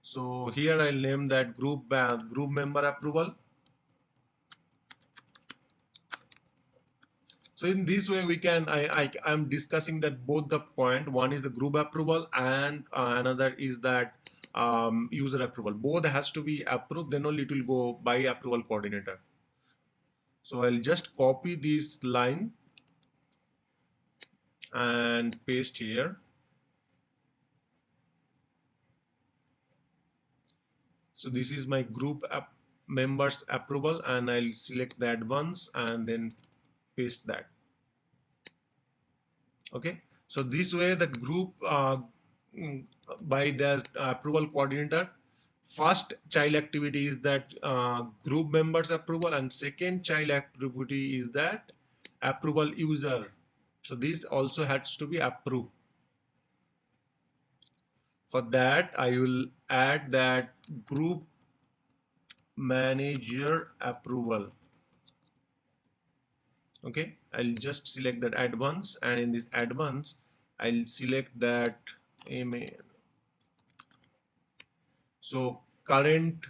So here I'll name that group member approval. So in this way, we can, I'm discussing that both the point, one is the group approval and another is that user approval. Both has to be approved, then only it will go by approval coordinator. So I'll just copy this line and paste here. So this is my group members approval, and I'll select that once and then paste that. Okay, so this way the group mm, by the approval coordinator, first child activity is that group members approval, and second child activity is that approval user. So this also has to be approved. For that, I will add that group manager approval. Okay, I'll just select that add once, and in this add once, I'll select that email. So current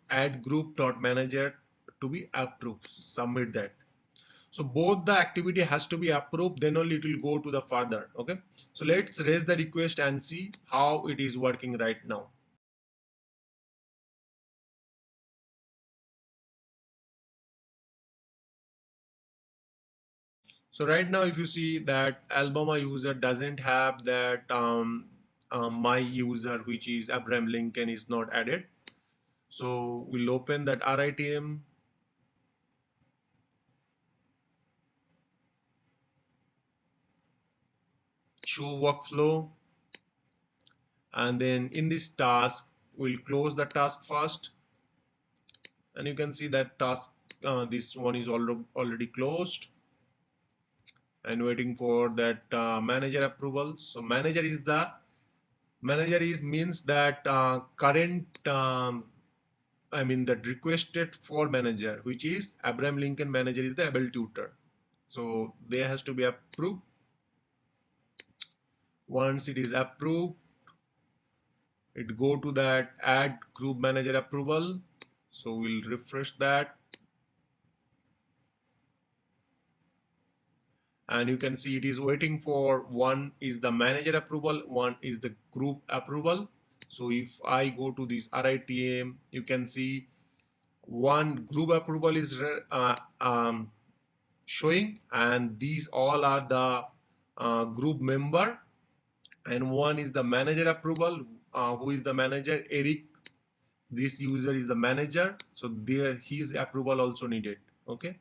add group dot manager to be approved. Submit that. So both the activity has to be approved, then only it will go to the further. Okay. So let's raise the request and see how it is working right now. So right now, if you see that Alabama user doesn't have that my user, which is Abraham Lincoln, is not added. So we'll open that RITM, show workflow, and then in this task, we'll close the task first, and you can see that task, this one is already closed and waiting for that manager approval. So manager is means that current I mean that requested for manager, which is Abraham Lincoln manager is the able tutor. So there has to be approved. Once it is approved, it go to that add group manager approval. So we'll refresh that, and you can see it is waiting for, one is the manager approval, one is the group approval. So if I go to this RITM, you can see one group approval is showing, and these all are the group member, and one is the manager approval. Who is the manager? Eric. This user is the manager, so there his approval also needed. Okay,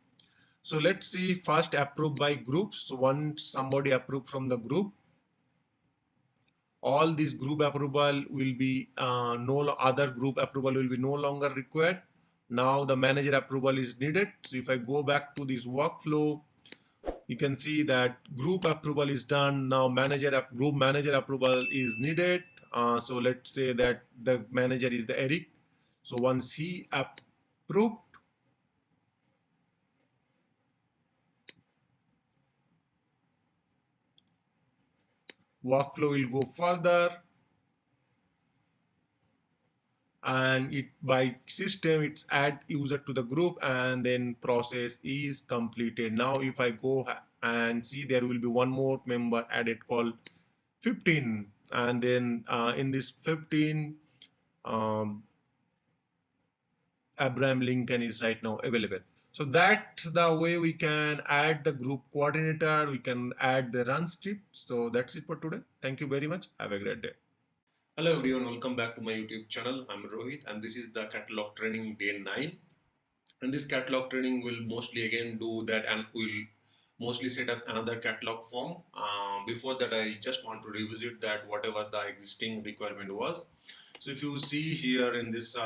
so let's see first approved by groups. So once somebody approved from the group, all this group approval will be no other group approval will be no longer required. Now the manager approval is needed. So if I go back to this workflow, you can see that group approval is done. Now group manager approval is needed. So let's say that the manager is the Eric. So once he approved, workflow will go further, and it by system it's add user to the group, and then process is completed. Now if I go and see, there will be one more member added called 15, and then in this 15 um, Abraham Lincoln is right now available. So that the way we can add the group coordinator, we can add the run script. So that's it for today. Thank you very much. Have a great day. Hello everyone, welcome back to my YouTube channel. I'm Rohit and this is the catalog training day 9. And this catalog training will mostly again do that, and we'll mostly set up another catalog form. Before that, I just want to revisit that whatever the existing requirement was. So if you see here in this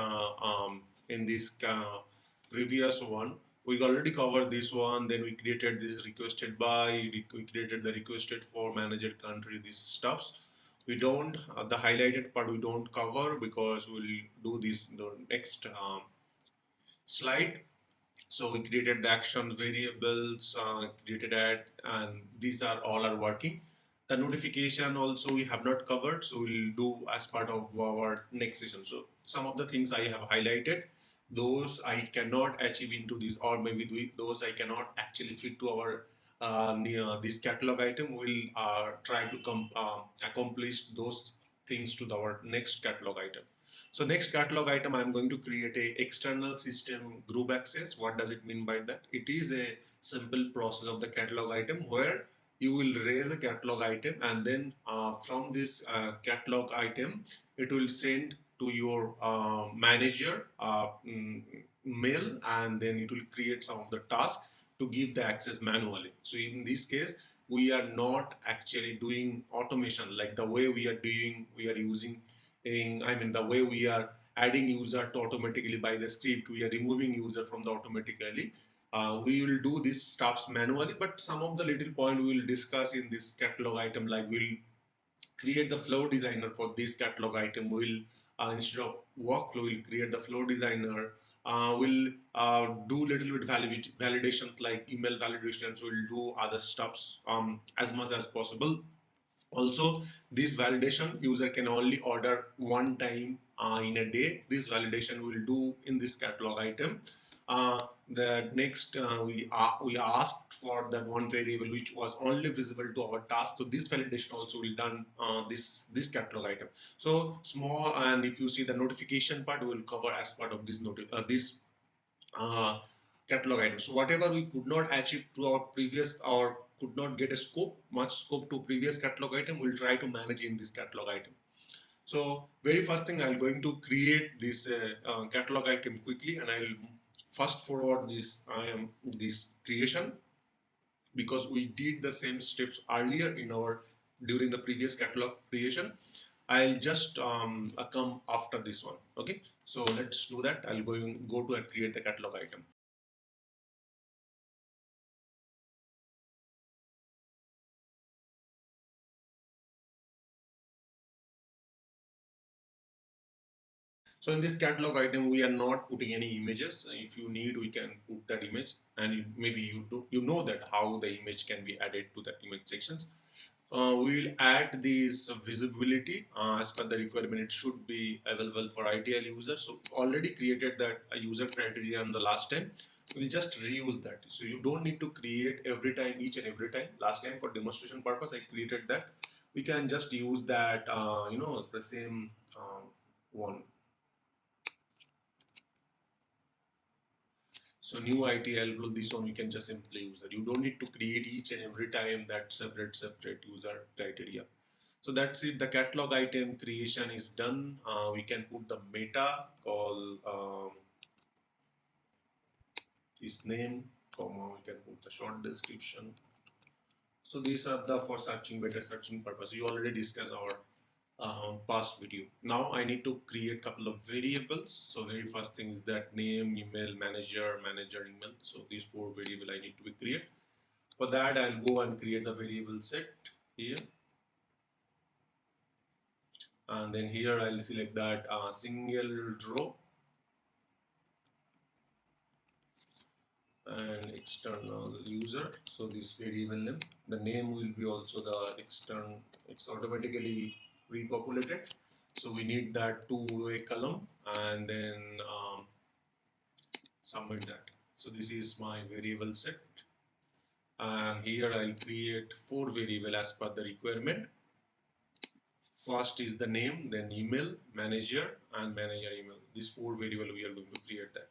previous one, we already covered this one. Then we created this requested by, we created the requested for manager country, these stuffs. We don't the highlighted part we don't cover because we'll do this in the next slide. So we created the action variables, created that, and these are all are working. The notification also we have not covered, so we'll do as part of our next session. So some of the things I have highlighted, those I cannot achieve into this, or maybe those I cannot actually fit to our this catalog item will try to accomplish those things to our next catalog item. So next catalog item, I'm going to create a external system group access. What does it mean by that? It is a simple process of the catalog item where you will raise a catalog item, and then from this catalog item, it will send to your manager mail, and then it will create some of the tasks to give the access manually. So in this case, we are not actually doing automation like the way we are using I mean the way we are adding user to automatically by the script, we are removing user from the automatically. We will do these steps manually, but some of the little point we will discuss in this catalog item, like we'll create the flow designer for this catalog item. We'll instead of workflow, we'll create the flow designer. We'll do little bit validation like email validations. We'll do other stuffs as much as possible. Also, this validation user can only order one time in a day. This validation we'll do in this catalog item. The next we asked for that one variable which was only visible to our task. So this validation also will done this catalog item. So small, and if you see the notification part, we will cover as part of this uh, catalog item. So whatever we could not achieve to our previous or could not get a much scope to previous catalog item, we'll try to manage in this catalog item. So very first thing, I'm going to create this catalog item quickly, and I'll first forward this creation, because we did the same steps earlier in our during the previous catalog creation. I'll just come after this one. Okay, so let's do that. I'll go to and create the catalog item. So in this catalog item, we are not putting any images. If you need, we can put that image, and maybe you know that how the image can be added to the image sections. We will add this visibility as per the requirement. It should be available for ITL users. So already created that user criteria on the last time. We'll just reuse that. So you don't need to create every time, each and every time. Last time for demonstration purpose, I created that. We can just use that, the same one. So new ITL rule, this one we can just simply use that. You don't need to create each and every time that separate user criteria. So that's it. The catalog item creation is done. We can put the meta call this name, comma. We can put the short description. So these are the for searching, better searching purpose. We already discussed our past video. Now I need to create couple of variables. So very first thing is that name, email, manager, email. So these four variable I need to be create. For that, I'll go and create the variable set here. And then here I'll select that single row and external user. So this variable name, the name will be also the external. It's automatically repopulated. So we need that two-way column, and then submit that. So this is my variable set, and here I'll create four variable as per the requirement. First is the name, then email, manager, and manager email. These four variable we are going to create that.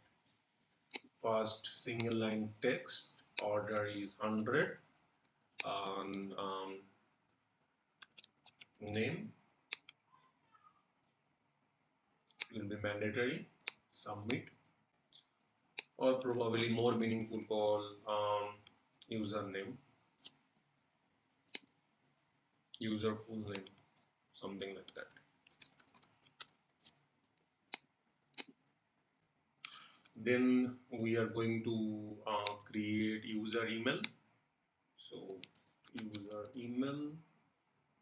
First single line text order is 100, and name will be mandatory, submit, or probably more meaningful call username, user full name, something like that. Then we are going to create user email. So user email,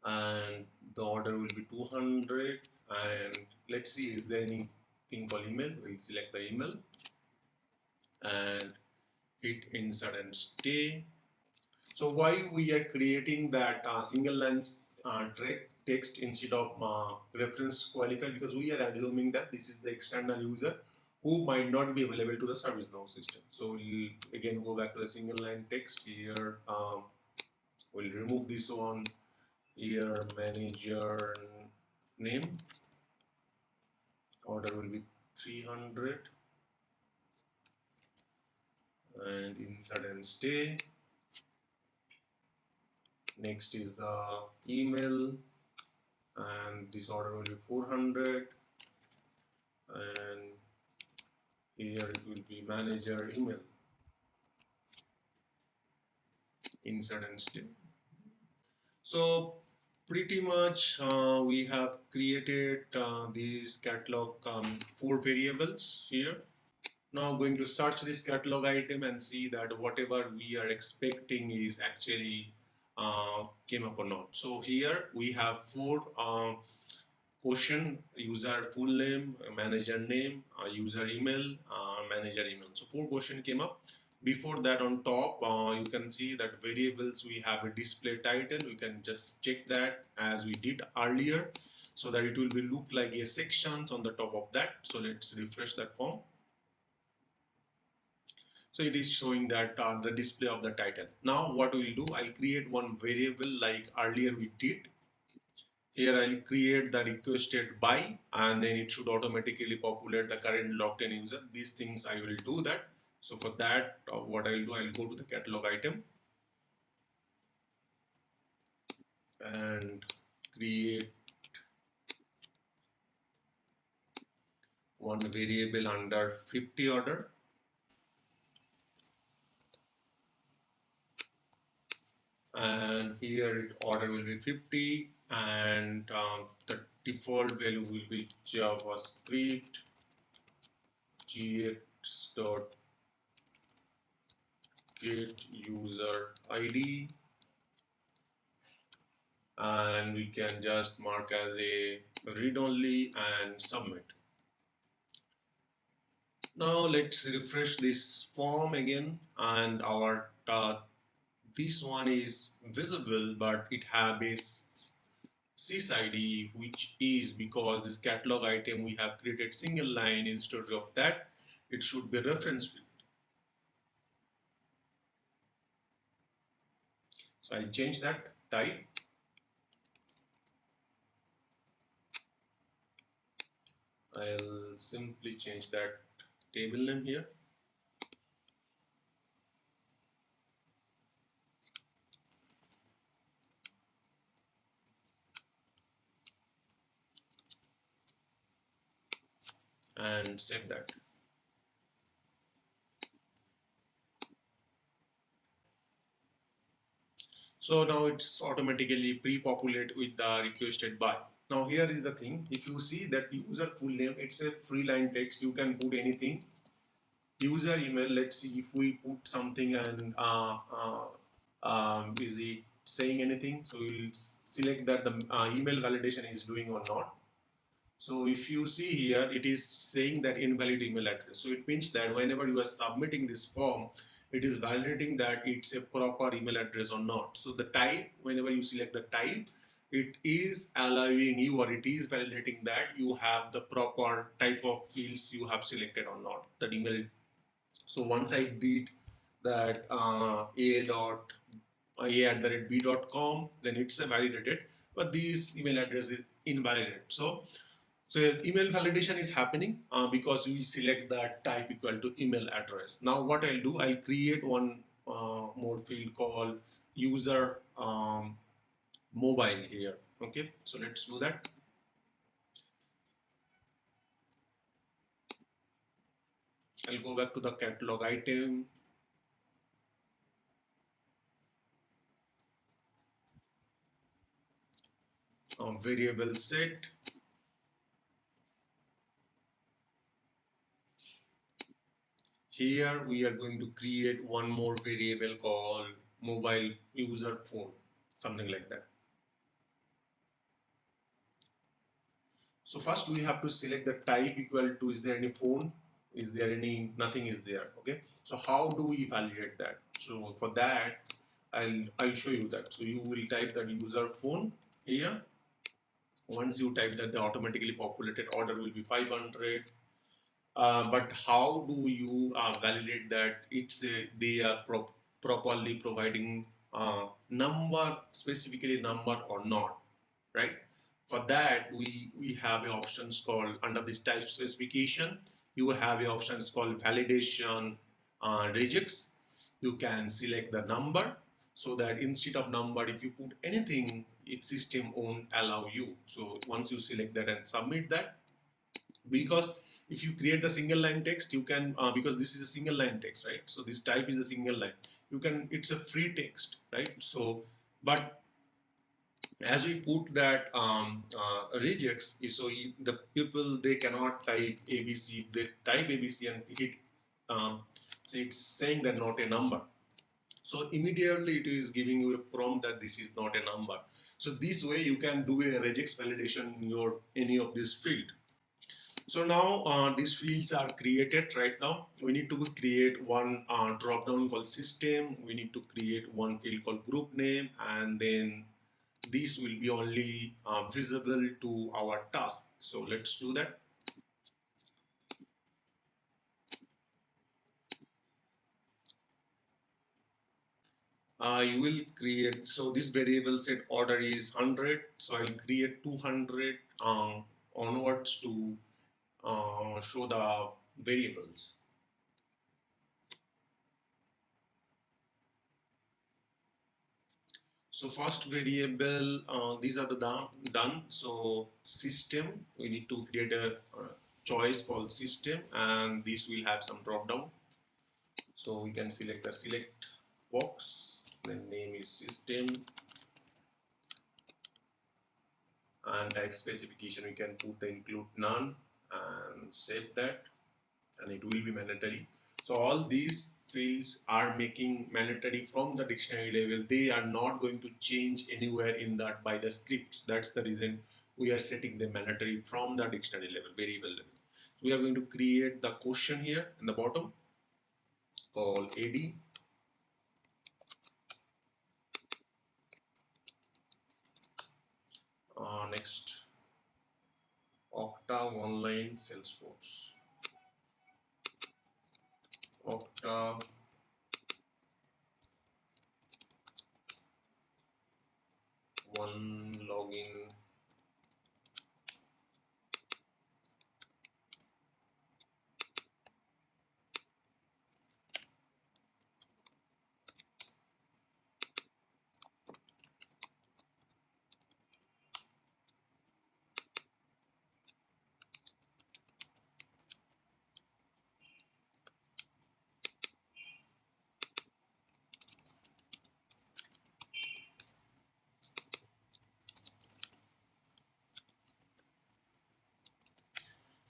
and the order will be 200. And let's see, is there anything called email? We'll select the email and hit insert and stay. So why we are creating that single line text instead of reference qualifier? Because we are assuming that this is the external user who might not be available to the ServiceNow system. So we'll again go back to the single line text here. We'll remove this one here, manager name. Order will be 300 and insert and stay. Next is the email and this order will be 400 and here it will be manager email, insert and stay. So pretty much we have created these catalog 4 variables here. Now going to search this catalog item and see that whatever we are expecting is actually came up or not. So here we have 4 question: user full name, manager name, user email, manager email. So 4 questions came up. Before that, on top you can see that variables we have a display title. We can just check that as we did earlier, so that it will be look like a sections on the top of that. So let's refresh that form. So it is showing that the display of the title. Now what we'll do, I'll create one variable like earlier we did. Here I'll create the requested by and then it should automatically populate the current logged in user. These things I will do that. So for that, what I'll do, I'll go to the catalog item and create one variable under 50 order. And here order will be 50 and the default value will be JavaScript gx.get user ID and we can just mark as a read only and submit. Now let's refresh this form again and our this one is visible but it have a sys which is because this catalog item we have created single line. Instead of that it should be reference field. So I'll change that type. I'll simply change that table name here. And save that. So now it's automatically pre-populate with the requested by. Now here is the thing, if you see that user full name, it's a free line text, you can put anything. User email, let's see if we put something and is it saying anything? So we'll select that the email validation is doing or not. So if you see here, it is saying that invalid email address. So it means that whenever you are submitting this form, it is validating that it's a proper email address or not. So the type, whenever you select the type, it is allowing you or it is validating that you have the proper type of fields you have selected or not, that email. So once I did that a@b.com, then it's validated, but this email address is invalidated. So email validation is happening because we select that type equal to email address. Now what I'll do, I'll create one more field called user mobile here. Okay, so let's do that. I'll go back to the catalog item. Variable set. Here we are going to create one more variable called mobile user phone, something like that. So first we have to select the type equal to, is there any phone? Is there any, nothing is there, okay? So how do we validate that? So for that, I'll show you that. So you will type that user phone here. Once you type that, the automatically populated order will be 500 But how do you validate that they are properly providing number, specifically number or not, right? For that, we have options called under this type specification. You have options called validation regex. You can select the number so that instead of number, if you put anything, its system won't allow you. So once you select that and submit that, because if you create the single line text, you can because this is a single line text, right? So this type is a single line. You can, it's a free text, right? So but as we put that regex is, so the people, they cannot type abc, they type abc and it so it's saying that not a number, so immediately it is giving you a prompt that this is not a number. So this way you can do a regex validation in your any of this field. So now these fields are created right now. We need to create one drop down called system. We need to create one field called group name, and then these will be only visible to our task. So let's do that. You will create, so this variable set order is 100. So I'll create 200 onwards to show the variables. So first variable, these are the done. So system, we need to create a choice called system, and this will have some drop down. So we can select the select box. The name is system, and type specification we can put the include none and save that, and it will be mandatory. So all these fields are making mandatory from the dictionary level. They are not going to change anywhere in that by the script. That's the reason we are setting them mandatory from the dictionary level, variable level. So we are going to create the question here in the bottom called AD. Next, Okta Online Salesforce. Okta one login.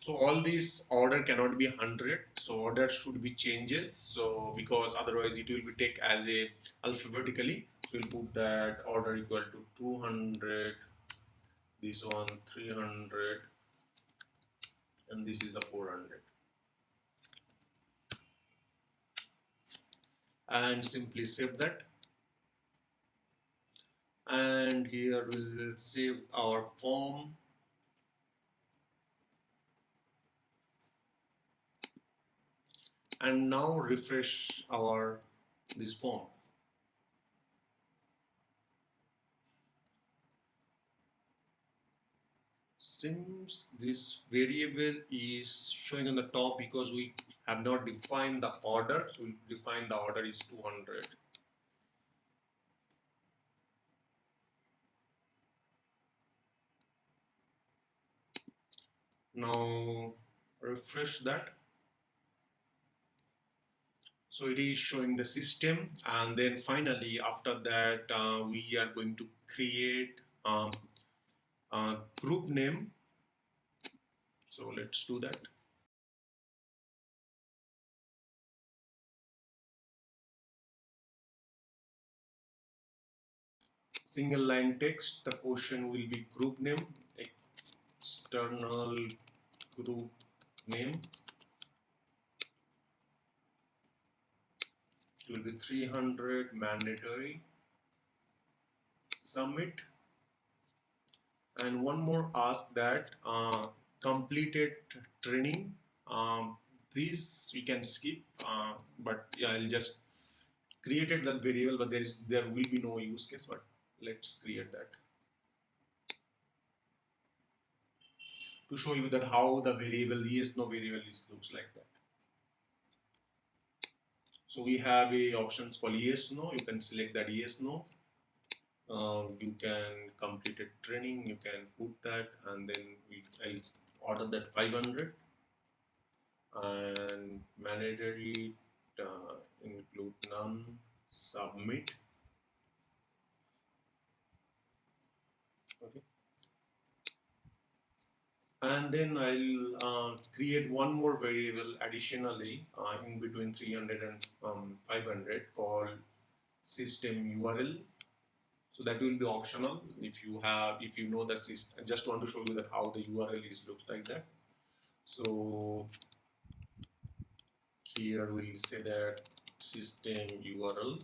So all these order cannot be 100. So order should be changes. So because otherwise it will be take as a alphabetically. So we'll put that order equal to 200, this one 300, and this is the 400. And simply save that. And here we'll save our form. And now refresh our this form. Since this variable is showing on the top because we have not defined the order, so we'll define the order is 200. Now refresh that. So it is showing the system, and then finally after that we are going to create a group name. So let's do that. Single line text, the question will be group name, external group name. It will be 300 mandatory. Submit. And one more ask that completed training this we can skip, but yeah, I'll just created that variable, but there will be no use case, but let's create that to show you that how the variable yes no variable looks like that. So we have a options called yes no. You can select that yes no. You can complete a training. You can put that, and then I'll order that 500 and mandatory include none. Submit. Okay. And then I'll create one more variable additionally in between 300 and 500 called system URL. So that will be optional if you know that system. I just want to show you that how the URL is looks like that. So here we'll say that system URL,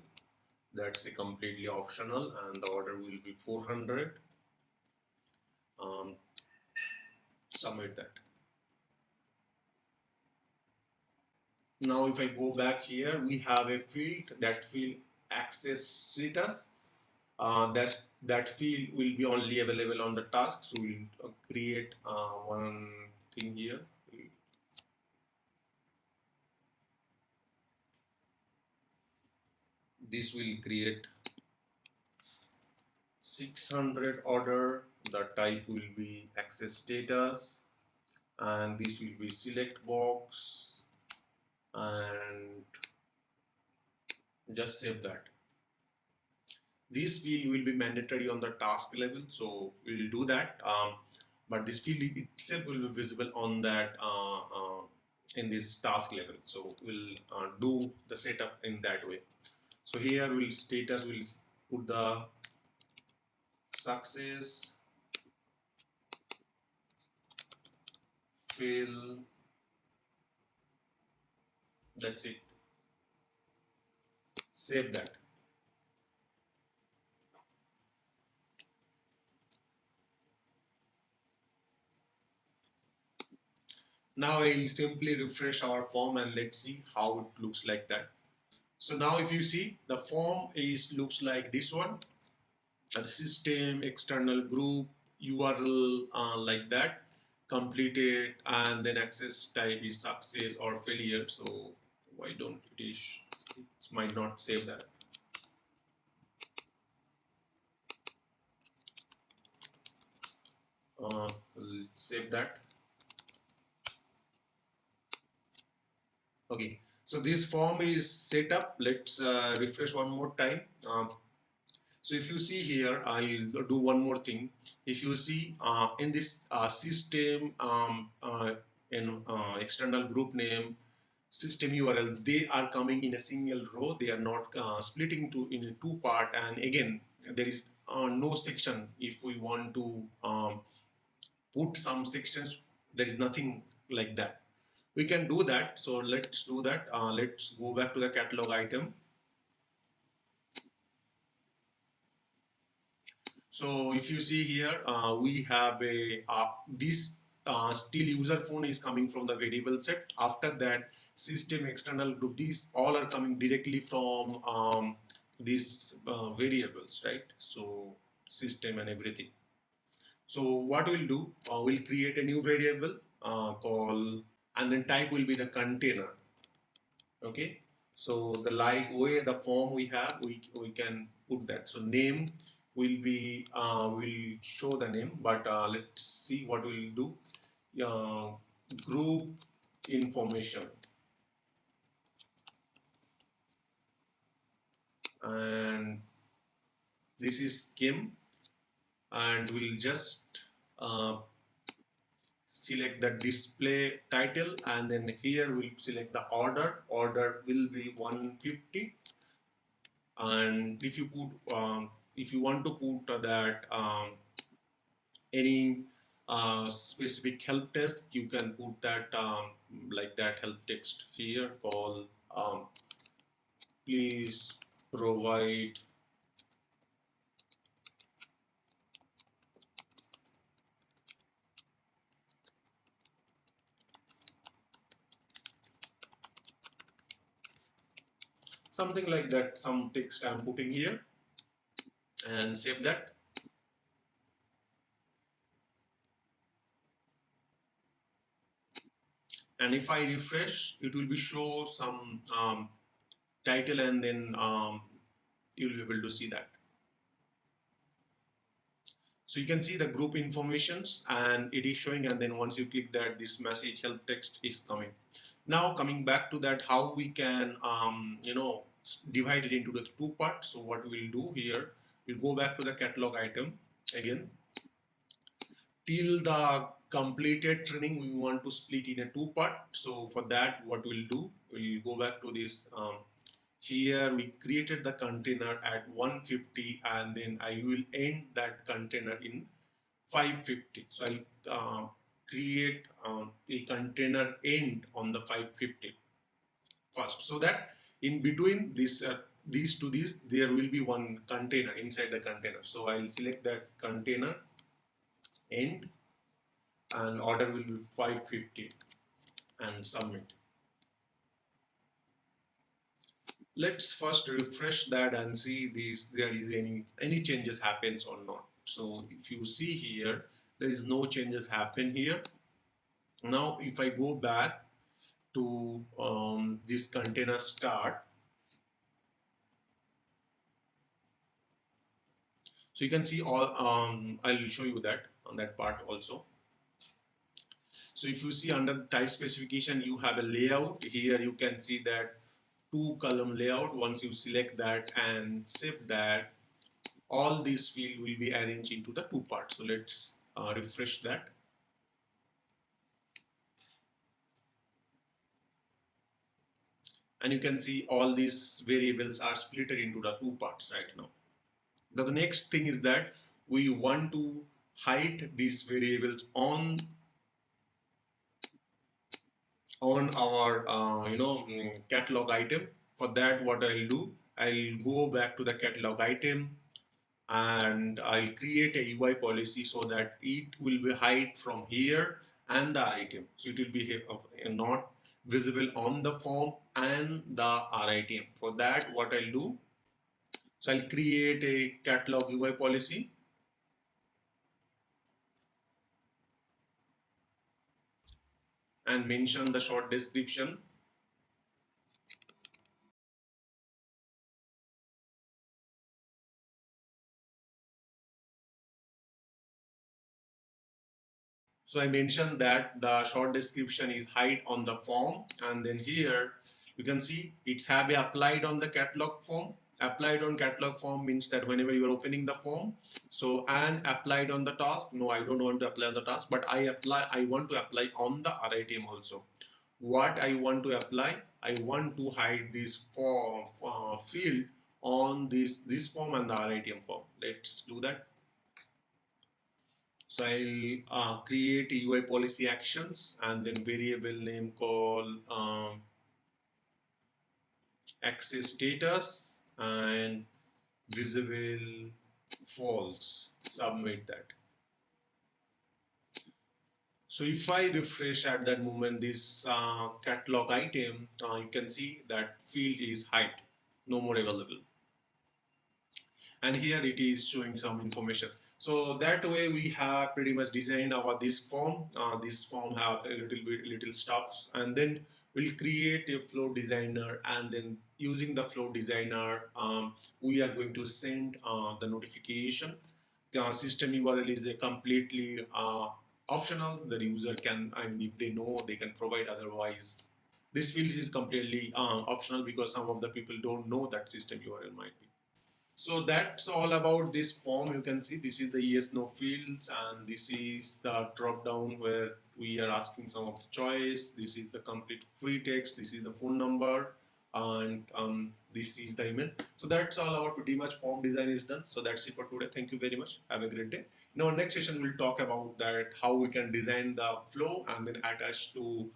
that's a completely optional, and the order will be 400. Um, Submit that. Now if I go back here, we have a field, that field access status. That field will be only available on the task. So we'll create one thing here. This will create 600 order. The type will be access status, and this will be select box, and just save that. This field will be mandatory on the task level, so we'll do that. But this field itself will be visible on that in this task level. So we'll do the setup in that way. So here we'll status will put the success, fail. That's it. Save that. Now I'll simply refresh our form and let's see how it looks like that. So now if you see, the form looks like this one. A system, external group, URL like that, completed, and then access type is success or failure. So why don't it might not save that. We'll save that. Okay, so this form is set up. Let's refresh one more time. So if you see here, I'll do one more thing. If you see in this system in external group name, system URL, they are coming in a single row. They are not splitting in a two part. And again, there is no section. If we want to put some sections, there is nothing like that. We can do that. So let's do that. Let's go back to the catalog item. So if you see here, we have this still user phone is coming from the variable set. After that, system external group, these all are coming directly from these variables, right? So system and everything. So what we'll do, we'll create a new variable called, and then type will be the container. Okay. So the way the form we have, we can put that. So name will be will show the name, but let's see what we'll do. Group information, and this is Kim, and we'll just select the display title, and then here we'll select the order. Order will be 150, and if you want to put that any specific help text, you can put that like that help text here called please provide something like that, some text I'm putting here, and save that. And if I refresh, it will be show some title, and then you'll be able to see that. So you can see the group informations and it is showing, and then once you click that, this message help text is coming. Now coming back to that, how we can divide it into the two parts. So what we'll do here, we'll go back to the catalog item again. Till the completed training, we want to split in a two part. So for that, what we'll do, we'll go back to this. Here we created the container at 150, and then I will end that container in 550. So I'll create a container end on the 550 first, so that in between this these to these there will be one container inside the container. So I'll select that container end, and order will be 550 and submit. Let's first refresh that and see these there is any changes happens or not. So if you see here, there is no changes happen here. Now if I go back to this container start, so you can see all I'll show you that on that part also. So if you see under the type specification, you have a layout. Here you can see that two column layout. Once you select that and save that, all these field will be arranged into the two parts. So let's refresh that. And you can see all these variables are split into the two parts right now. Now the next thing is that we want to hide these variables on our catalog item. For that, what I'll do, I'll go back to the catalog item and I'll create a UI policy so that it will be hide from here and the item. So it will be not visible on the form and the RITM. For that, what I'll do, so I'll create a catalog UI policy and mention the short description. So I mentioned that the short description is hide on the form, and then here you can see it's have a applied on the catalog form. Applied on catalog form means that whenever you are opening the form, so and applied on the task. No, I don't want to apply on the task, but I want to apply on the RITM also. What I want to apply, I want to hide this form field on this form and the RITM form. Let's do that. So I'll create a UI policy actions and then variable name called access status and visible false. Submit that. So if I refresh at that moment this catalog item, you can see that field is hide, no more available. And here it is showing some information. So that way we have pretty much designed our this form. This form have a little stuff, and then we'll create a flow designer, and then using the flow designer, we are going to send the notification. System URL is a completely optional. The user can, I mean, if they know, they can provide. Otherwise, this field is completely optional because some of the people don't know that system URL might be. So that's all about this form. You can see this is the yes no fields, and this is the drop down where we are asking some of the choice. This is the complete free text. This is the phone number, and this is the email. So that's all our pretty much form design is done. So that's it for today. Thank you very much. Have a great day. In our next session, we'll talk about that how we can design the flow and then attach to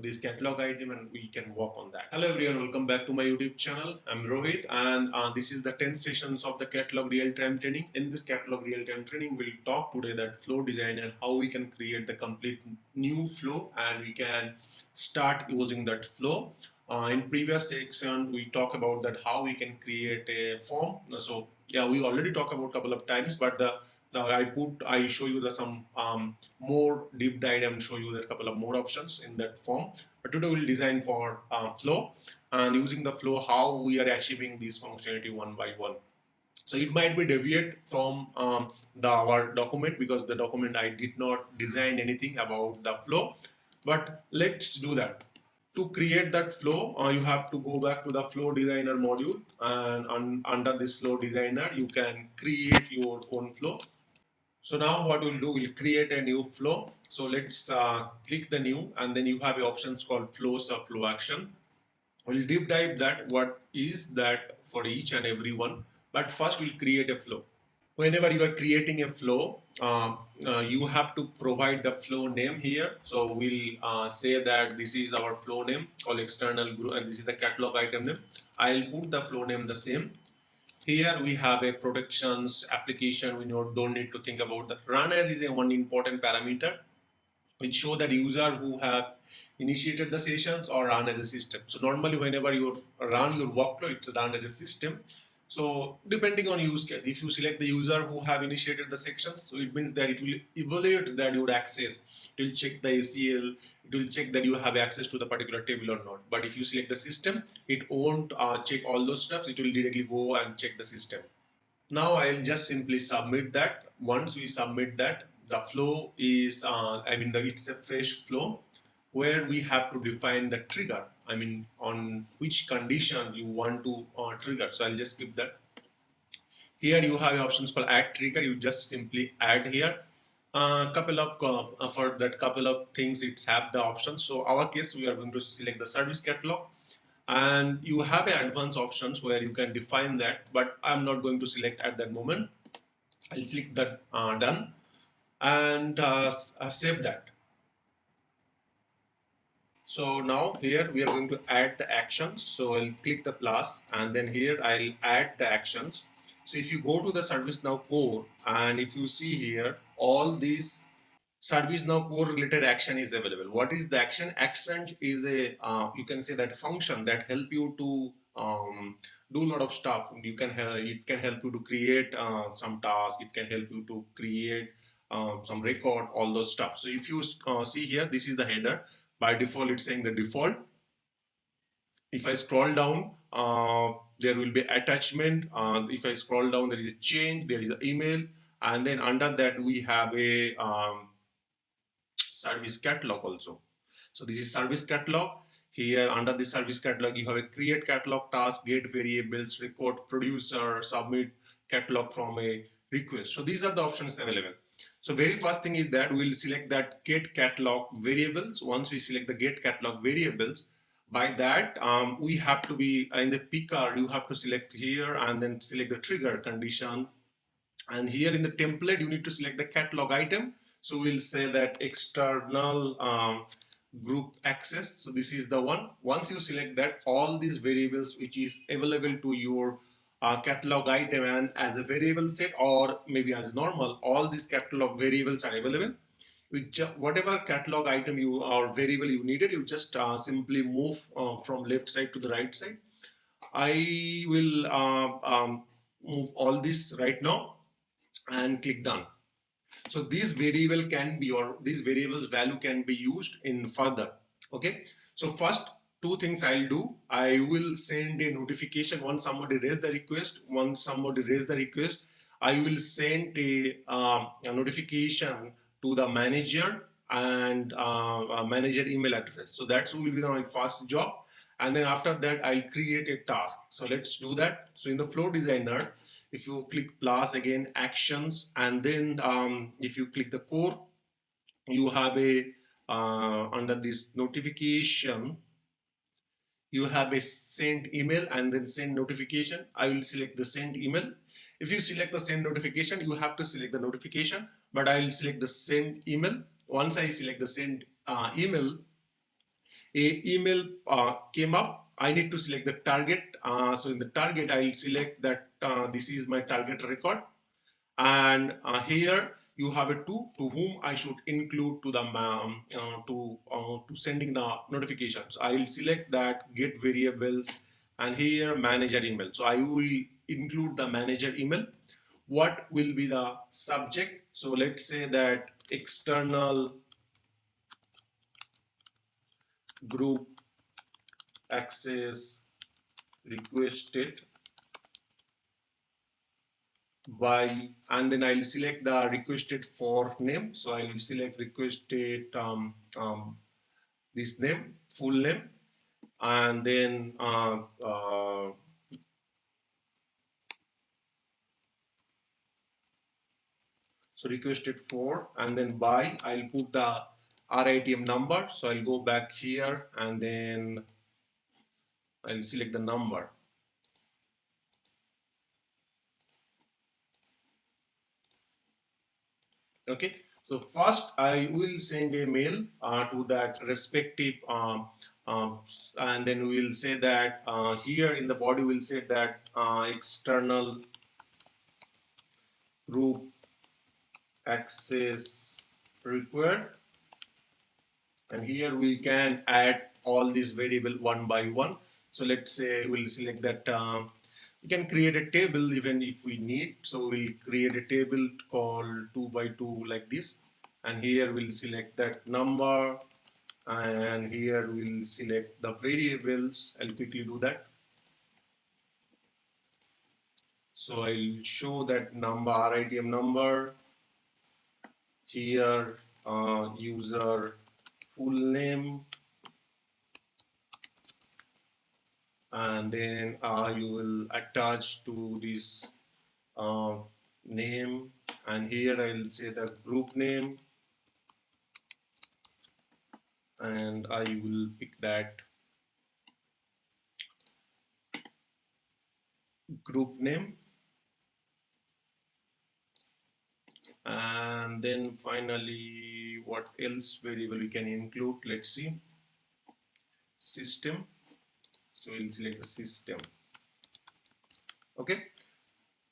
this catalog item, and we can work on that. Hello everyone, welcome back to my YouTube channel. I'm Rohit, and this is the 10 sessions of the catalog real-time training. In this catalog real-time training, we'll talk today that flow design and how we can create the complete new flow, and we can start using that flow. In previous section, we talk about that how we can create a form. So yeah, we already talked about a couple of times, but I show you the some more deep dive and show you that couple of more options in that form. But today we'll design for flow, and using the flow, how we are achieving this functionality one by one. So it might be deviate from our document, because the document I did not design anything about the flow, but let's do that. To create that flow, you have to go back to the flow designer module, and under this flow designer you can create your own flow. So now what we'll do, we'll create a new flow. So let's click the new, and then you have options called flows or flow action. We'll deep dive that what is that for each and every one, but first we'll create a flow. Whenever you are creating a flow, you have to provide the flow name here. So we'll say that this is our flow name called external group, and this is the catalog item name. I'll put the flow name the same. Here we have a protections application. We don't need to think about that. Run as is a one important parameter which show that user who have initiated the sessions or run as a system. So normally whenever you run your workflow, it's run as a system. So depending on use case, if you select the user who have initiated the sections, so it means that it will evaluate that your access. It will check the ACL, it will check that you have access to the particular table or not. But if you select the system, it won't check all those steps. It will directly go and check the system. Now I'll just simply submit that. Once we submit that, the flow is, it's a fresh flow where we have to define the trigger. I mean, on which condition you want to trigger. So I'll just skip that. Here you have options called add trigger. You just simply add here. Couple of for that couple of things, it's have the options. So our case, we are going to select the service catalog, and you have advanced options where you can define that, but I'm not going to select at that moment. I'll click that done, and save that. So now here we are going to add the actions. So I'll click the plus, and then here I'll add the actions. So if you go to the ServiceNow core, and if you see here, all these ServiceNow core related action is available. What is the action? Action is a you can say that function that help you to do a lot of stuff. You can it can help you to create some tasks. It can help you to create some record, all those stuff. So if you see here, this is the header. By default, it's saying the default. If I scroll down, there will be attachment. If I scroll down, there is a change. There is an email, and then under that we have a service catalog also. So this is service catalog. Here under the service catalog, you have a create catalog task, get variables, record producer, submit catalog from a request. So these are the options available. So very first thing is that we'll select that get catalog variables. Once we select the get catalog variables, by that we have to be in the picker, you have to select here and then select the trigger condition. And here in the template, you need to select the catalog item. So we'll say that external group access. So this is the one. Once you select that, all these variables which is available to your catalog item and as a variable set or maybe as normal, all these catalog variables are available. Whatever catalog item you or variable you needed, you just simply move from left side to the right side. I will move all this right now and click done. So this variable can be, or this variable's value can be used in further. Okay. So first two things I'll do. I will send a notification once somebody raise the request. Once somebody raise the request, I will send a notification to the manager and manager email address. So that will be my first job. And then after that, I'll create a task. So let's do that. So in the flow designer, if you click plus again actions, and then if you click the core, you have a under this notification, you have a send email and then send notification. I will select the send email. If you select the send notification, you have to select the notification, but I will select the send email. Once I select the send email, a email came up. I need to select the target. So in the target, I'll select that this is my target record. And here you have a to whom I should include to the to sending the notifications. I will select that get variables and here manager email. So I will include the manager email. What will be the subject? So let's say that external group access requested by, and then I'll select the requested for name. So I will select requested this name, full name, and then so requested for, and then by I'll put the RITM number. So I'll go back here and then I'll select the number. Okay, so first I will send a mail to that respective um, and then we'll say that here in the body we'll say that external group access required, and here we can add all these variable one by one. So let's say we'll select that we can create a table even if we need. So we'll create a table called 2 by 2 like this, and here we'll select that number, and here we'll select the variables. I'll quickly do that. So I'll show that number, RITM number, here user full name, and then you will attach to this uh, name, and here I'll say the group name, and I will pick that group name, and then finally what else variable we can include, let's see, system. So we'll select the system. Okay,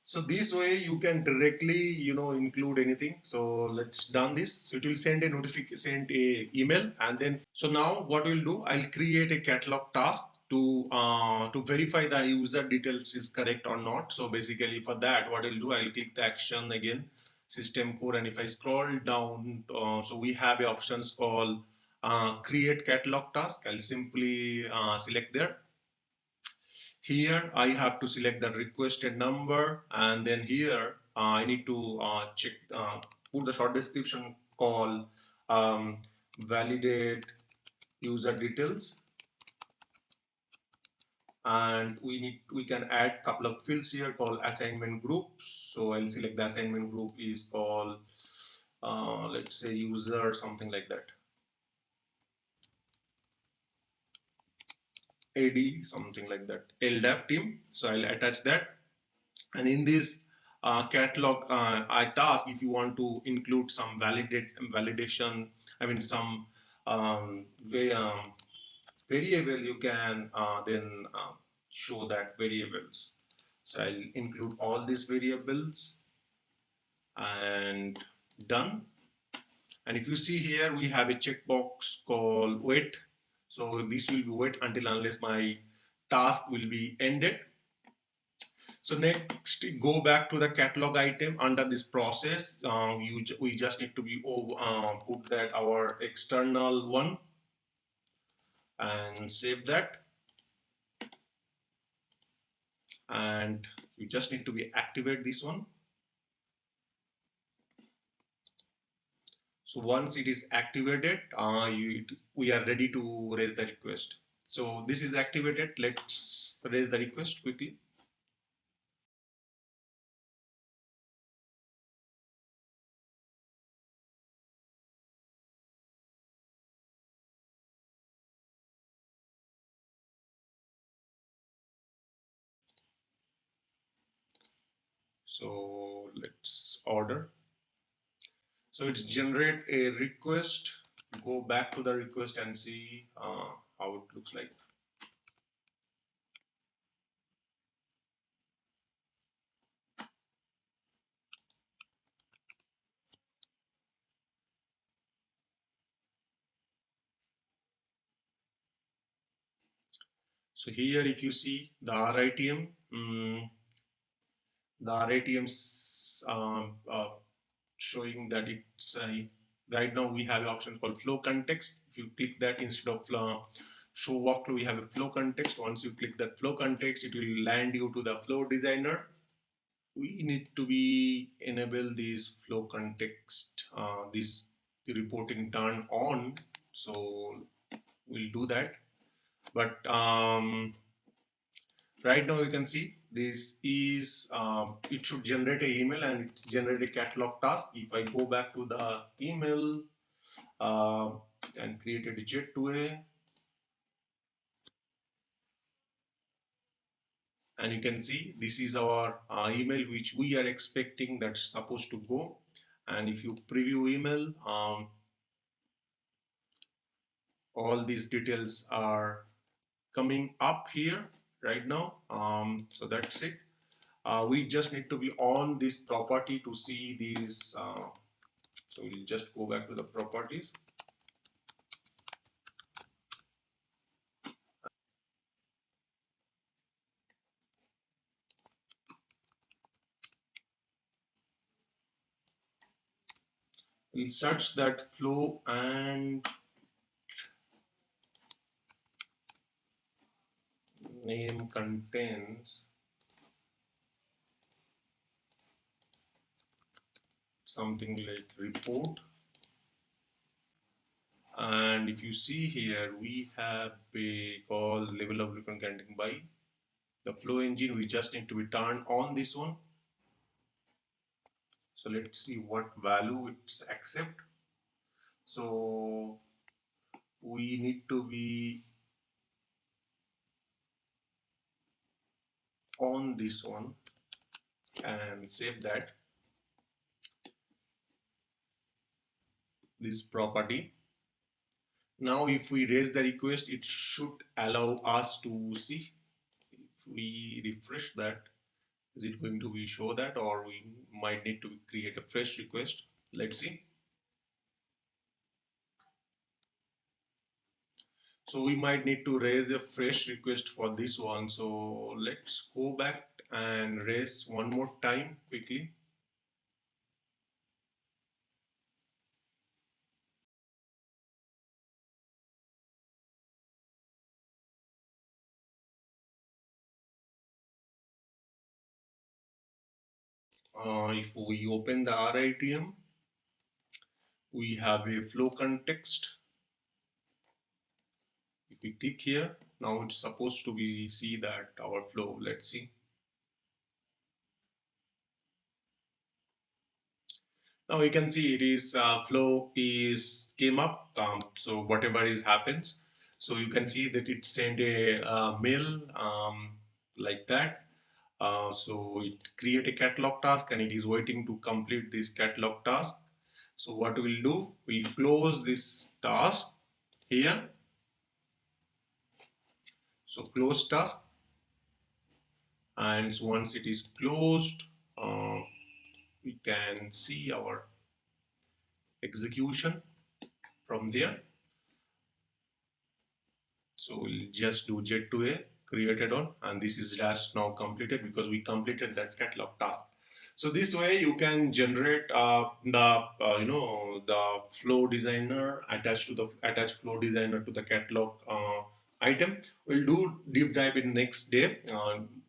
so this way you can directly include anything. So let's done this. So it will send a notification, send a email, and then so now what we'll do, I'll create a catalog task to verify the user details is correct or not. So basically for that what I'll do, I'll click the action again, system core, and if I scroll down, so we have a options called create catalog task. I'll simply select there. Here I have to select the requested number, and then here I need to check put the short description called validate user details, and we can add couple of fields here called assignment groups. So I'll select the assignment group is called let's say user something like that, AD something like that, LDAP team. So I'll attach that, and in this catalog I task, if you want to include some validation, I mean some um, variable, you can then show that variables. So I'll include all these variables and done. And if you see here, we have a checkbox called wait. So this will be wait until unless my task will be ended. So next, go back to the catalog item under this process. We just need to be put that our external one and save that. And you just need to be activate this one. So once it is activated, we are ready to raise the request. So this is activated. Let's raise the request quickly. So let's order. So it's generate a request. Go back to the request and see how it looks like. So here if you see the RITM, the RITM's showing that it's right now we have an option called flow context. If you click that, instead of show workflow, we have a flow context. Once you click that flow context, it will land you to the flow designer. We need to be enable this flow context, this the reporting turn on. So we'll do that. But right now you can see this is it should generate an email and it generate a catalog task. If I go back to the email uh, and create a digit to a, and you can see this is our email which we are expecting that's supposed to go. And if you preview email, all these details are coming up here right now. So that's it. We just need to be on this property to see these. So we'll just go back to the properties. We'll search that flow and name contains something like report. And if you see here, we have a call level of report granting by the flow engine. We just need to be turned on this one. So let's see what value it's accept. So we need to be on this one and save that this property. Now if we raise the request, it should allow us to see. If we refresh that, is it going to be show that, or we might need to create a fresh request? Let's see. So we might need to raise a fresh request for this one. So let's go back and raise one more time quickly. If we open the RITM, we have a flow context. If we click here, now it's supposed to be see that our flow. Let's see. Now we can see it is flow is came up. So whatever is happens. So you can see that it sent a mail like that. So it create a catalog task and it is waiting to complete this catalog task. So what we'll do, we'll close this task here. So close task, and once it is closed, we can see our execution from there. So we'll just do jet to a created on, and this is just now completed because we completed that catalog task. So this way you can generate the the flow designer attached to the attached flow designer to the catalog item. We'll do deep dive in next day.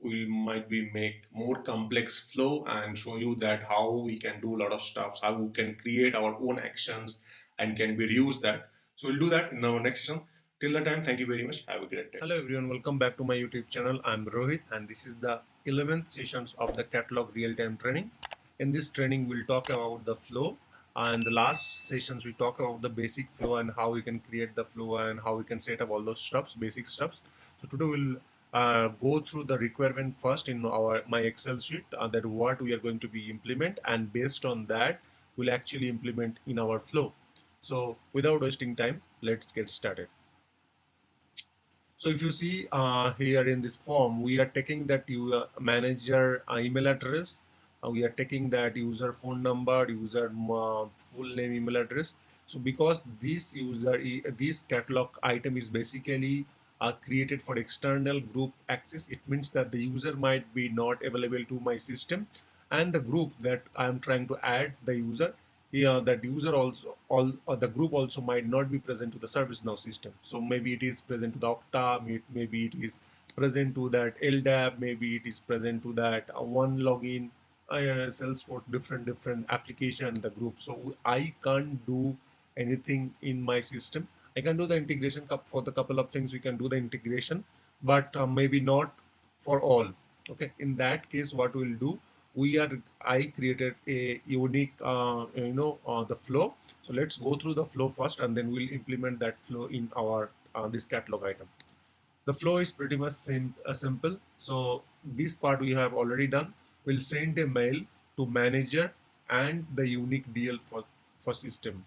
We might be make more complex flow and show you that how we can do a lot of stuff, how we can create our own actions and can we reuse that. So we'll do that in our next session. Till the time, thank you very much. Have a great day. Hello everyone, welcome back to my YouTube channel. I'm Rohit and this is the 11th sessions of the catalog real-time training. In this training, we'll talk about the flow, and the last sessions we talk about the basic flow and how we can create the flow and how we can set up all those stuffs, basic stuffs. So today we'll go through the requirement first in my Excel sheet, that what we are going to be implement, and based on that we'll actually implement in our flow. So without wasting time, let's get started. So if you see here in this form, we are taking that manager email address, we are taking that user phone number, user full name, email address. So because this this catalog item is basically are created for external group access. It means that the user might be not available to my system, and the group that I am trying to add the user, yeah, that user also all or the group also might not be present to the ServiceNow system. So maybe it is present to the Okta, maybe it is present to that LDAP, maybe it is present to that one login, Salesforce, different application, the group. So I can't do anything in my system. I can do the integration for the couple of things. We can do the integration, but maybe not for all. Okay. In that case, what we'll do, we are I created a unique the flow. So let's go through the flow first, and then we'll implement that flow in our this catalog item. The flow is pretty much simple. So this part we have already done. We'll send a mail to manager and the unique DL for system.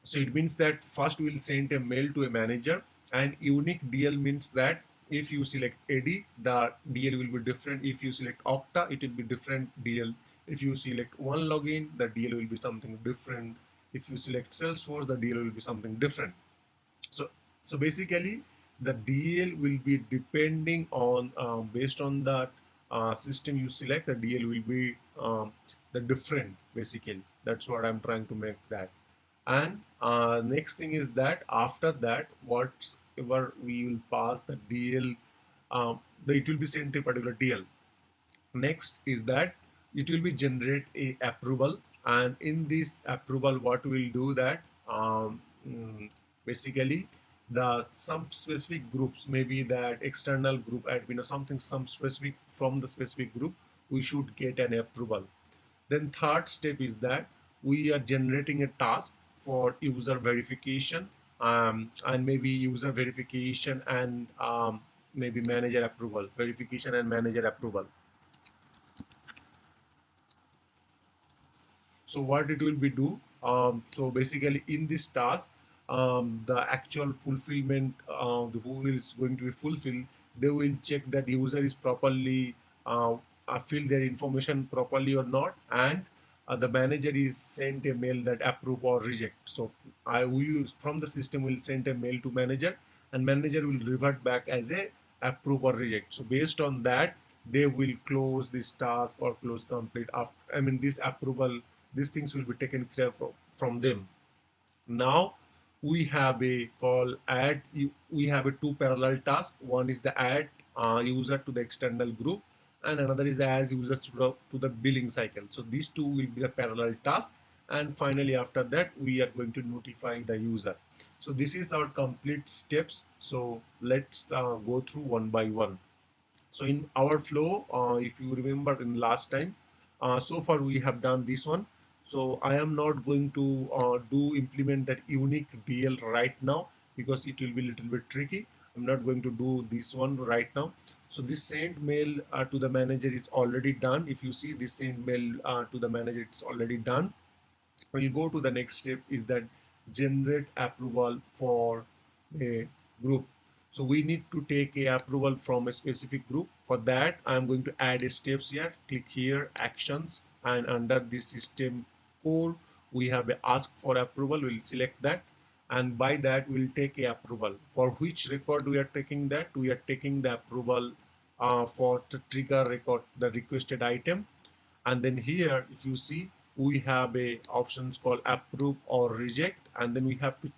So it means that first we'll send a mail to a manager, and unique DL means that if you select AD, the DL will be different. If you select Okta, it will be different DL. If you select one login, the DL will be something different. If you select Salesforce, the DL will be something different. So, so basically, the DL will be depending on based on that system you select. The DL will be the different. Basically, that's what I'm trying to make that. And next thing is that after that, whatever we will pass the DL, it will be sent to a particular DL. Next is that it will be generate a approval, and in this approval what we'll do that mm, basically the some specific groups, maybe that external group admin or something, some specific from the specific group, we should get an approval. Then third step is that we are generating a task for user verification, and maybe user verification and maybe manager approval, verification and manager approval. So what it will be do, so basically in this task, the actual fulfillment, who is going to be fulfilled, they will check that user is properly fill their information properly or not, and the manager is sent a mail that approve or reject. So we use from the system will send a mail to manager, and manager will revert back as a approve or reject. So based on that, they will close this task or close complete after, I mean, this approval, these things will be taken care of from them. Now we have a call add. We have a two parallel task. One is the add user to the external group, and another is the as user to the billing cycle. So these two will be the parallel task. And finally, after that, we are going to notify the user. So this is our complete steps. So let's go through one by one. So in our flow, if you remember in last time, so far we have done this one. So I am not going to do implement that unique DL right now because it will be a little bit tricky. I'm not going to do this one right now. So this send mail to the manager is already done. If you see this send mail to the manager, it's already done. We'll go to the next step is that generate approval for a group. So we need to take a approval from a specific group. For that, I'm going to add a steps here. Click here, actions, and under this system core, we have a ask for approval. We'll select that, and by that, we'll take a approval. For which record we are taking that? We are taking the approval for the trigger record, the requested item. And then here, if you see, we have a options called approve or reject, and then we have to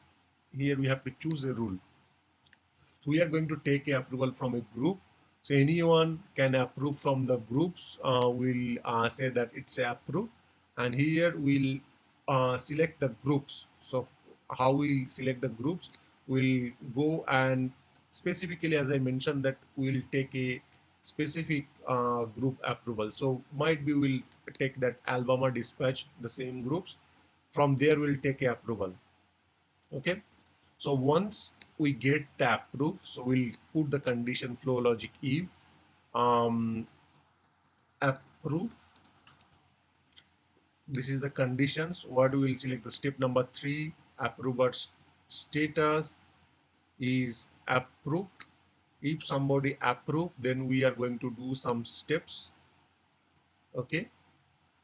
here we have to choose a rule. So we are going to take a approval from a group. So anyone can approve from the groups. We'll say that it's a approve, and here we'll select the groups. So how we select the groups? We'll go and specifically, as I mentioned, that we'll take a specific group approval. So might be we'll take that Alabama dispatch, the same groups. From there, we'll take a approval. Okay. So once we get the approve, so we'll put the condition flow logic if approve. This is the conditions. What we will select the step number 3, approver status is approved. If somebody approve, then we are going to do some steps. Okay.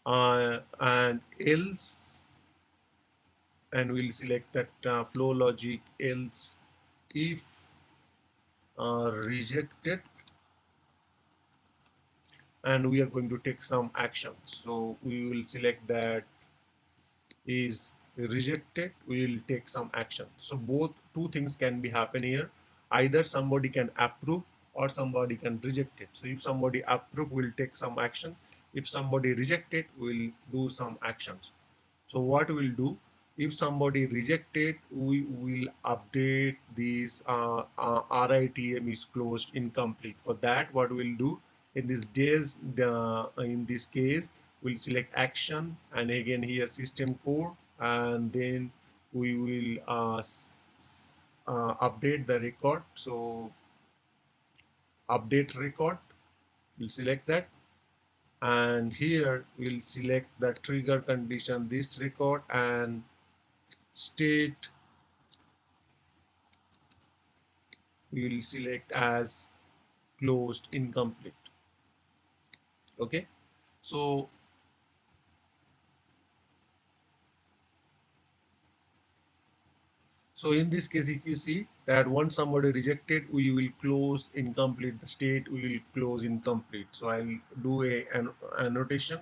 And else, and we'll select that flow logic else if rejected, and we are going to take some action. So we will select that is rejected, we will take some action. So both two things can be happen here. Either somebody can approve or somebody can reject it. So if somebody approve, we'll take some action. If somebody reject it, we'll do some actions. So what we'll do, if somebody rejected, we will update this RITM is closed incomplete. For that, what we'll do in this days, in this case, we'll select action, and again here system code, and then we will update the record. So update record, we'll select that, and here we'll select the trigger condition, this record, and state we will select as closed incomplete. Okay, so in this case, if you see that once somebody rejected, we will close incomplete the state, we will close incomplete. So I'll do an annotation.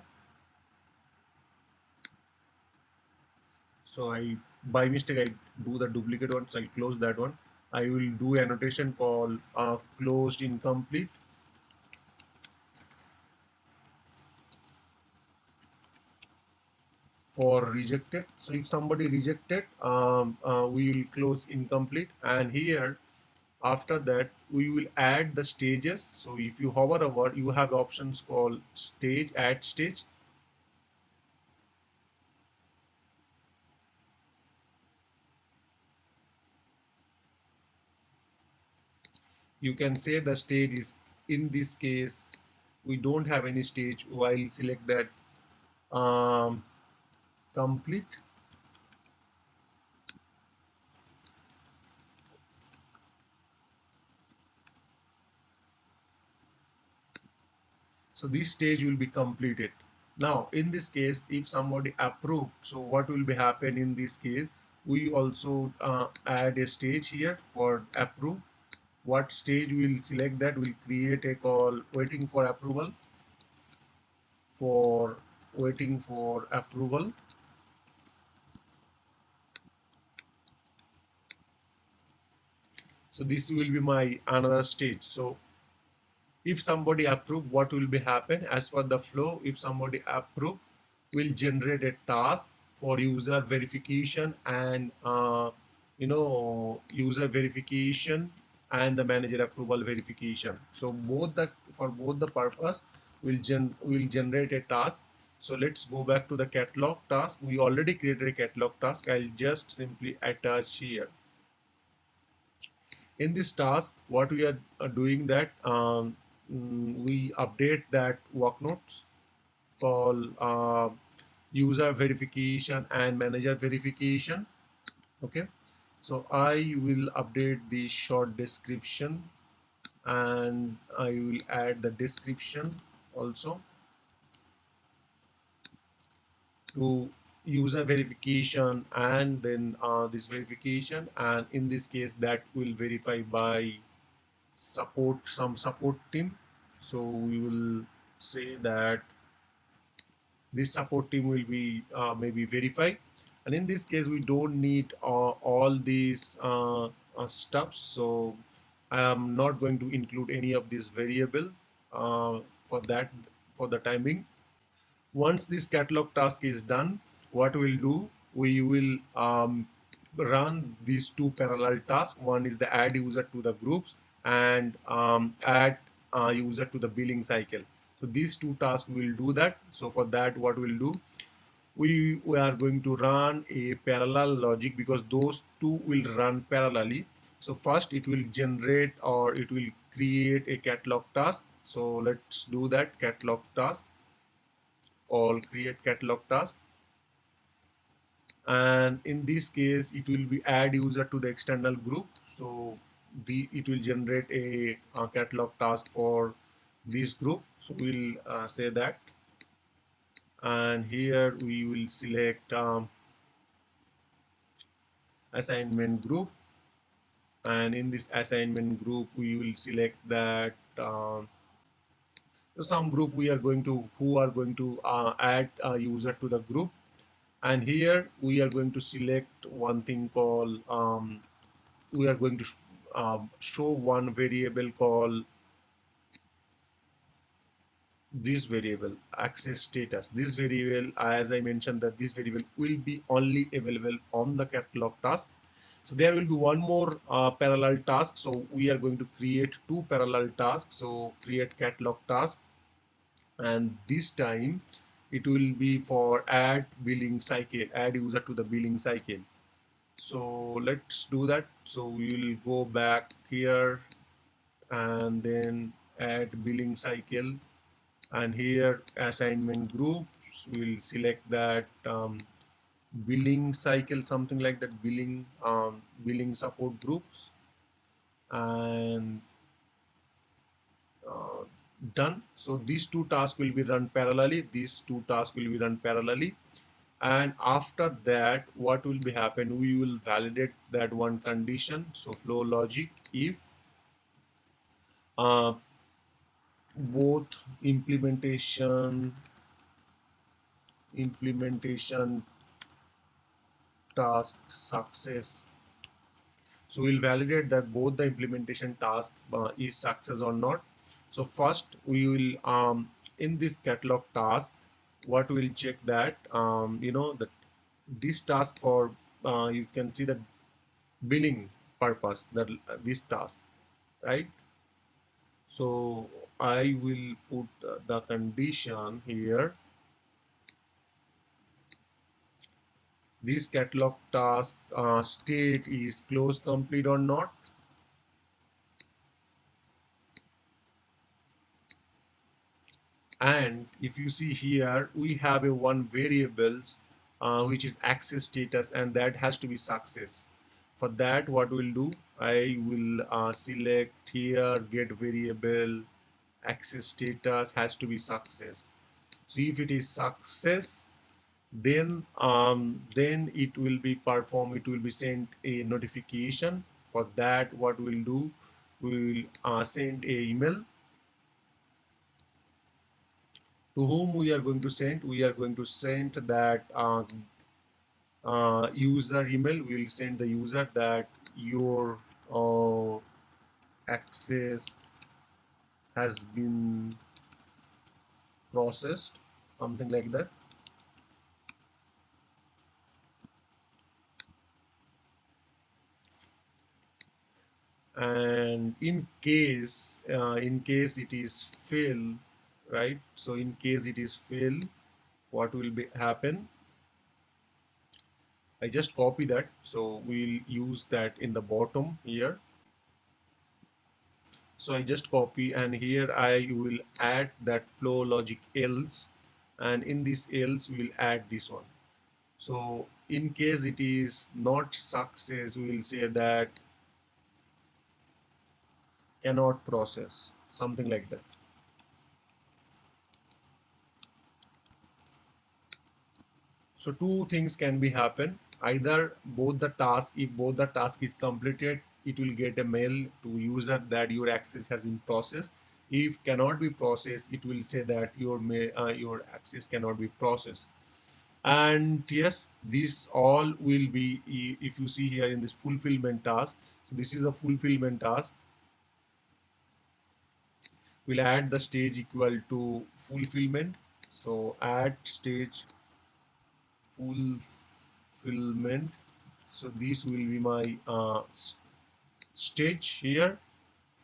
So I, by mistake, I do the duplicate one, so I'll close that one. I will do annotation called closed incomplete for rejected. So if somebody rejected, we will close incomplete, and here after that we will add the stages. So if you hover over, you have options called stage, add stage. You can say the stage is, in this case we don't have any stage, while select that complete. So this stage will be completed. Now in this case, if somebody approved, so what will be happen in this case, we also add a stage here for approve. What stage we will select, that will create a call waiting for approval, for waiting for approval. So this will be my another stage. So if somebody approve, what will be happen as per the flow, if somebody approve, will generate a task for user verification and user verification and the manager approval verification. So both the, for both the purpose, will generate a task. So let's go back to the catalog task. We already created a catalog task. I'll just simply attach here. In this task, what we are doing that we update that work notes called user verification and manager verification. Okay, so I will update the short description, and I will add the description also to user verification, and then this verification, and in this case that will verify by support, some support team. So we will say that this support team will be maybe verify, and in this case we don't need all these stuff. So I am not going to include any of this variable for that, for the timing. Once this catalog task is done, what we'll do, we will run these two parallel tasks. One is the add user to the groups, and add user to the billing cycle. So these two tasks will do that. So for that, what we'll do, we are going to run a parallel logic, because those two will run parallelly. So first it will generate, or it will create a catalog task. So let's do that, catalog task, or create catalog task. And in this case, it will be add user to the external group. So it will generate a catalog task for this group. So we'll say that, and here we will select assignment group, And in this assignment group we will select that some group we are going to who are going to add a user to the group. And here we are going to select one thing called we are going to show one variable called this variable access status. This variable, as I mentioned, that this variable will be only available on the catalog task. So there will be one more parallel task. So we are going to create two parallel tasks. So create catalog task, and this time it will be for add billing cycle, add user to the billing cycle. So let's do that. So we will go back here and then add billing cycle, and here assignment groups we'll select that billing cycle, something like that, billing support groups, and uh, done. So these two tasks will be run parallelly, these two tasks will be run parallelly. And after that what will be happen, we will validate that one condition. So flow logic, if uh, both implementation task success. So we'll validate that both the implementation task is success or not. So first we will in this catalog task, what we'll check that that this task for you can see the billing purpose, that this task, right? So I will put the condition here, this catalog task state is close complete or not. And if you see here we have a one variables which is access status, and that has to be success. For that what we'll do, I will select here get variable access status has to be success. So if it is success, then it will be performed, it will be sent a notification. For that what we'll do, we will send a email. To whom we are going to send, we are going to send that user email. We will send the user that your uh, access has been processed, something like that. And in case it is fail, right? So in case it is fail, what will be happen, I just copy that, so we'll use that in the bottom here. So I just copy, and here I will add that flow logic else, and in this else we'll add this one. So in case it is not success, we will say that cannot process, something like that. So two things can be happen. Either both the task, if both the task is completed, it will get a mail to user that your access has been processed. If cannot be processed, it will say that your access cannot be processed. And yes, this all will be, if you see here in this fulfillment task, so this is a fulfillment task. We'll add the stage equal to fulfillment. So add stage fulfillment. So this will be my stage here.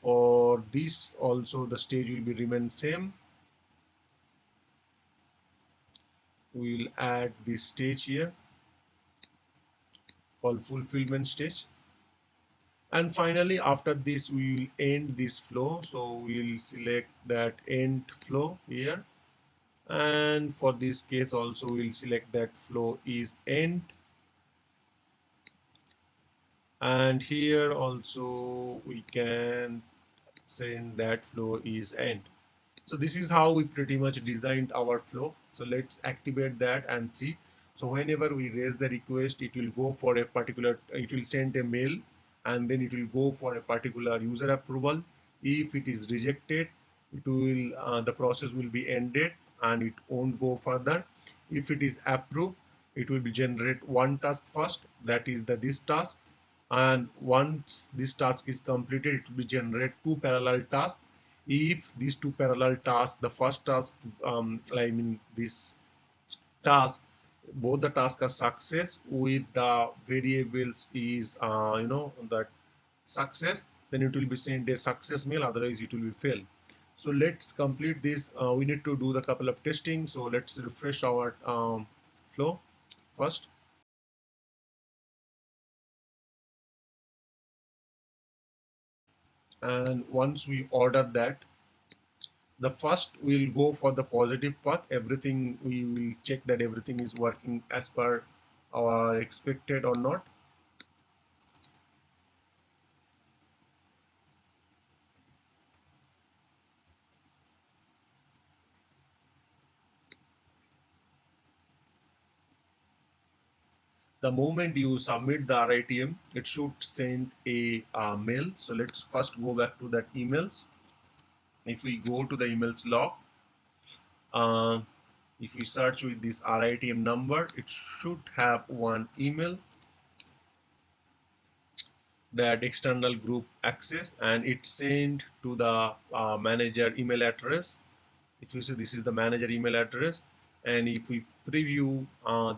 For this also the stage will be remain same. We will add this stage here called fulfillment stage. And finally after this we will end this flow, so we will select that end flow here. And for this case also we'll select that flow is end, and here also we can send that flow is end. So this is how we pretty much designed our flow. So let's activate that and see. So whenever we raise the request, it will go for a particular, it will send a mail, and then it will go for a particular user approval. If it is rejected, it will the process will be ended and it won't go further. If it is approved, it will be generate one task first, that is this task, and once this task is completed, it will be generate two parallel tasks. If these two parallel tasks, the first task, I mean this task, both the tasks are success with the variables is that success, then it will be sent a success mail, otherwise it will be fail. So let's complete this. We need to do the couple of testing, so let's refresh our flow first. And once we order that, the first we'll go for the positive path, everything we will check that everything is working as per our expected or not. The moment you submit the RITM, it should send a mail. So let's first go back to that emails. If we go to the emails log, uh, if we search with this RITM number, it should have one email, that external group access, and it's sent to the manager email address. If you see, this is the manager email address, and if we preview,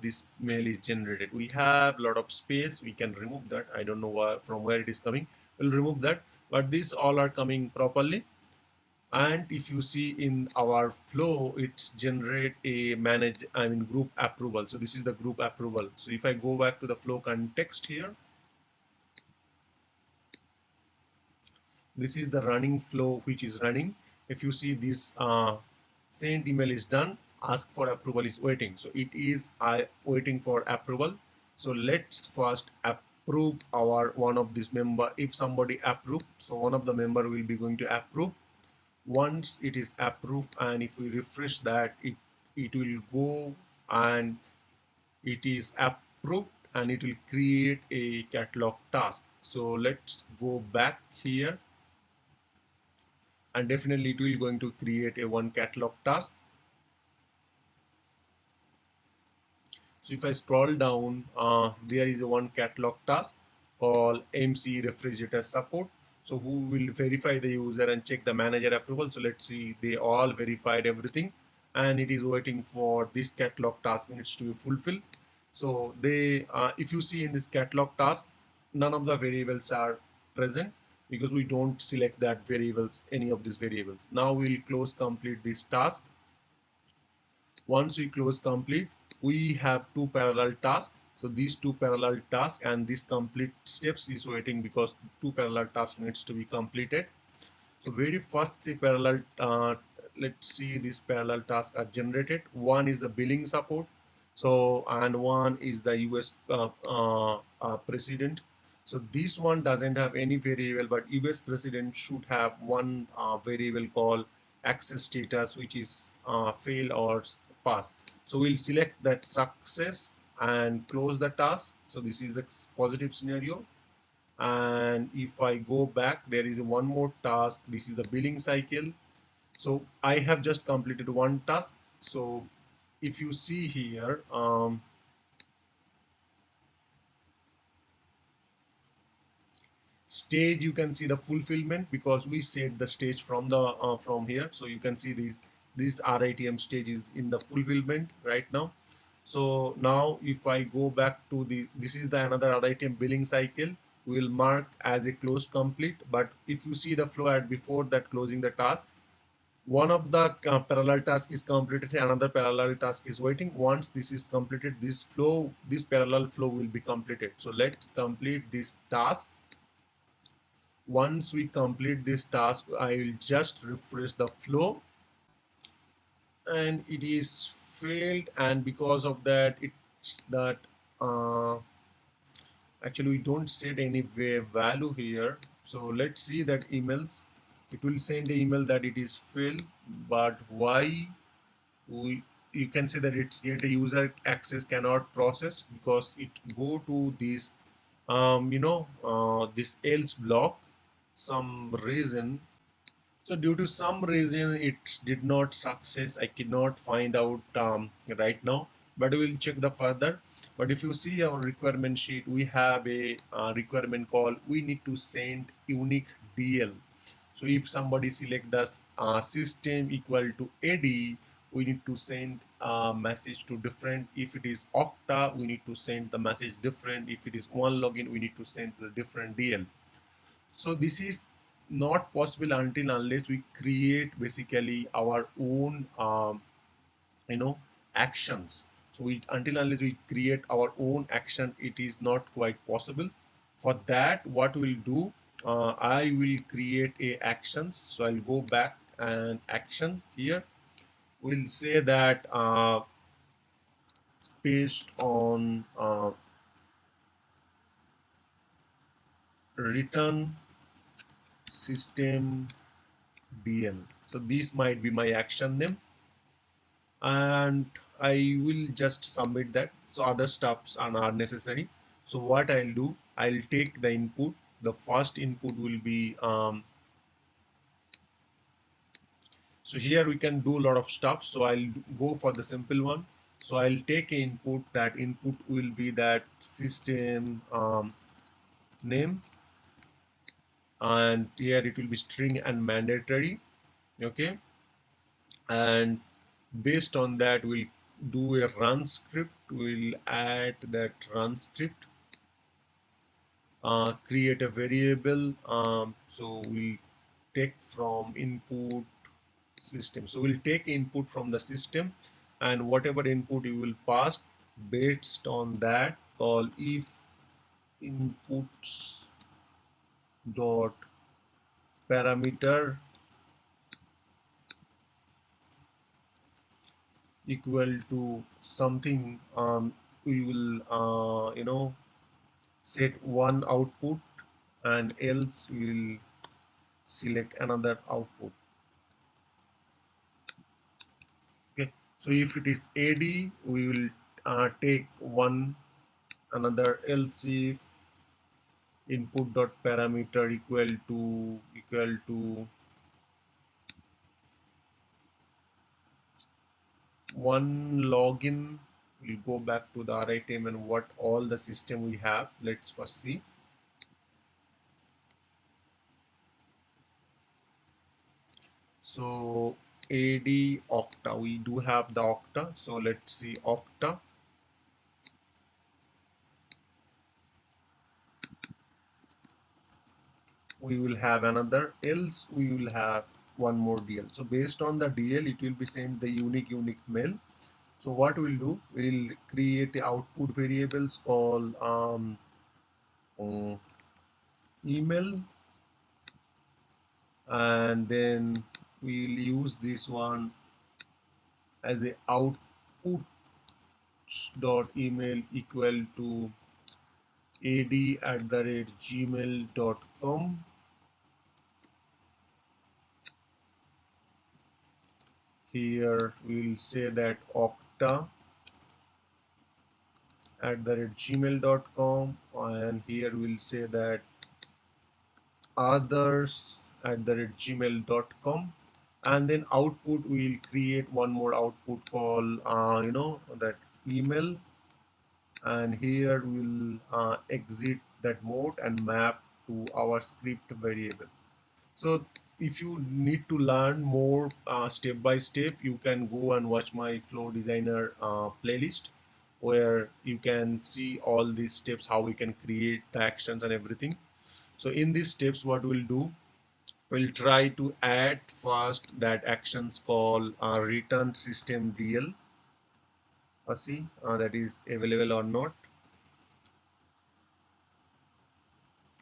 this mail is generated. We have a lot of space, we can remove that. I don't know from where it is coming, we'll remove that, but these all are coming properly. And if you see in our flow, it's generate a group approval. So this is the group approval. So if I go back to the flow context here, this is the running flow which is running. If you see this, send email is done, ask for approval is waiting, so it is waiting for approval. So let's first approve our one of this member. If somebody approve, so one of the member will be going to approve. Once it is approved, and if we refresh that, it will go and it is approved, and it will create a catalog task. So let's go back here, and definitely it will going to create a one catalog task. So if I scroll down, there is a one catalog task called MC refrigerator support. So who will verify the user and check the manager approval. So let's see, they all verified everything, and it is waiting for this catalog task needs to be fulfilled. So if you see in this catalog task, none of the variables are present because we don't select that variables, any of these variables. Now we'll close complete this task. Once we close complete, we have two parallel tasks. So these two parallel tasks and this complete steps is waiting because two parallel tasks needs to be completed. So very first the parallel, let's see, these parallel tasks are generated. One is the billing support, so and one is the US president. So this one doesn't have any variable, but US president should have one variable called access status, which is fail or pass. So we'll select that success and close the task. So this is the positive scenario. And if I go back, there is one more task. This is the billing cycle. So I have just completed one task. So if you see here, stage, you can see the fulfillment because we set the stage from the from here. So you can see this RITM stage is in the fulfillment right now. So now if I go back to this is the another RITM billing cycle, we will mark as a close complete. But if you see the flow at before that closing the task, one of the parallel task is completed, another parallel task is waiting. Once this is completed, this parallel flow will be completed. So let's complete this task. Once we complete this task, I will just refresh the flow, and it is failed. And because of that, it's that actually we don't set any value here. So let's see that emails, it will send the email that it is failed. But why? You can say that it's yet a user access cannot process because it go to this this else block, some reason. So due to some reason it did not success. I cannot find out right now, but we will check the further. But if you see our requirement sheet, we have a requirement called we need to send unique DL. So if somebody select the system equal to AD, we need to send a message to different. If it is Okta, we need to send the message different. If it is one login, we need to send the different DL. So this is not possible until unless we create basically our own you know actions. So we until unless we create our own action, it is not quite possible. For that, what we'll do, I will create a actions. So I'll go back and action here. We'll say that based on return system DL. So this might be my action name, and I will just submit that. So other steps are not necessary. So what I'll do, I'll take the input. The first input will be so here we can do a lot of stuff. So I'll go for the simple one. So I'll take an input. That input will be that system name, and here it will be string and mandatory. Okay, and based on that we'll do a run script. We'll add that run script, create a variable. So we'll take from input system. So we'll take input from the system, and whatever input you will pass, based on that call if inputs dot parameter equal to something, we will set one output, and else we will select another output. Okay, so if it is AD, we will take one another. Else if input dot parameter equal to one login. We'll go back to the RITM and what all the system we have. Let's first see. So AD Okta, we do have the Okta. So let's see Okta. We will have another, else we will have one more DL. So based on the DL, it will be sent the unique mail. So what we'll do, we'll create the output variables called uh, email, and then we'll use this one as a output dot email equal to ad@gmail.com. Here we'll say that Okta @gmail.com, and here we'll say that others @gmail.com, and then output we'll create one more output called that email, and here we'll exit that mode and map to our script variable. So if you need to learn more step by step, you can go and watch my Flow Designer playlist, where you can see all these steps, how we can create the actions and everything. So in these steps, what we'll do, we'll try to add first that actions called return system DL. See that is available or not,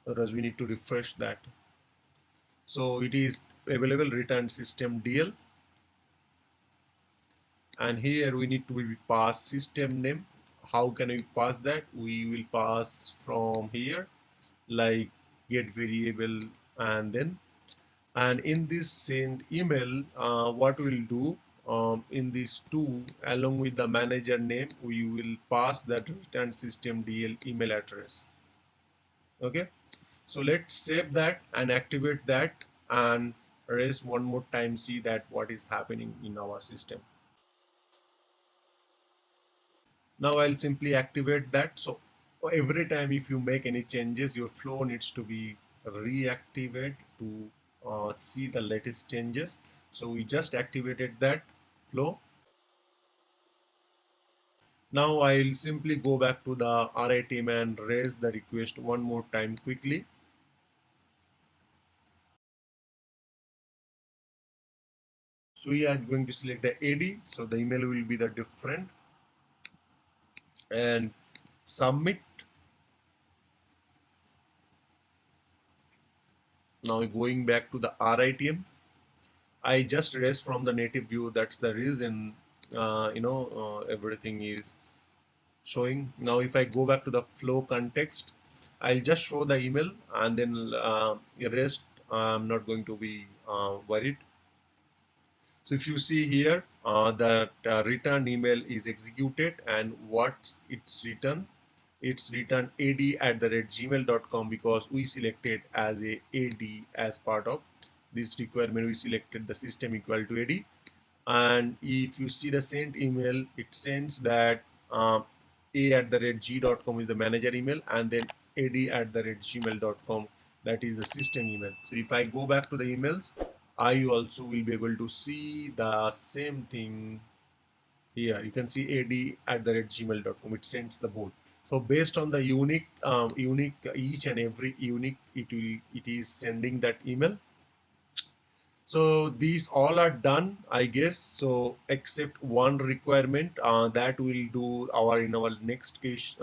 or else we need to refresh that. So it is available, return system DL, and here we need to pass system name. How can we pass that? We will pass from here like get variable, and then, and in this send email, what we'll do, in these two along with the manager name, we will pass that return system DL email address. Okay, so let's save that and activate that and raise one more time, see that what is happening in our system. Now I'll simply activate that. So every time if you make any changes, your flow needs to be reactivated to see the latest changes. So we just activated that flow. Now I'll simply go back to the RA team and raise the request one more time quickly. So we are going to select the AD. So the email will be the different and submit. Now going back to the RITM, I just raised from the native view. That's the reason, everything is showing. Now if I go back to the flow context, I'll just show the email and then the rest I'm not going to be worried. So if you see here, that return email is executed and what it's returned ad@gmail.com because we selected as a ad as part of this requirement. We selected the system equal to ad, and if you see the sent email, it sends that a@g.com is the manager email, and then ad@gmail.com, that is the system email. So if I go back to the emails, I also will be able to see the same thing here. You can see ad@gmail.com. It sends the both. So based on the unique each and every unique, it is sending that email. So these all are done, I guess. So except one requirement that we'll do our in our next case,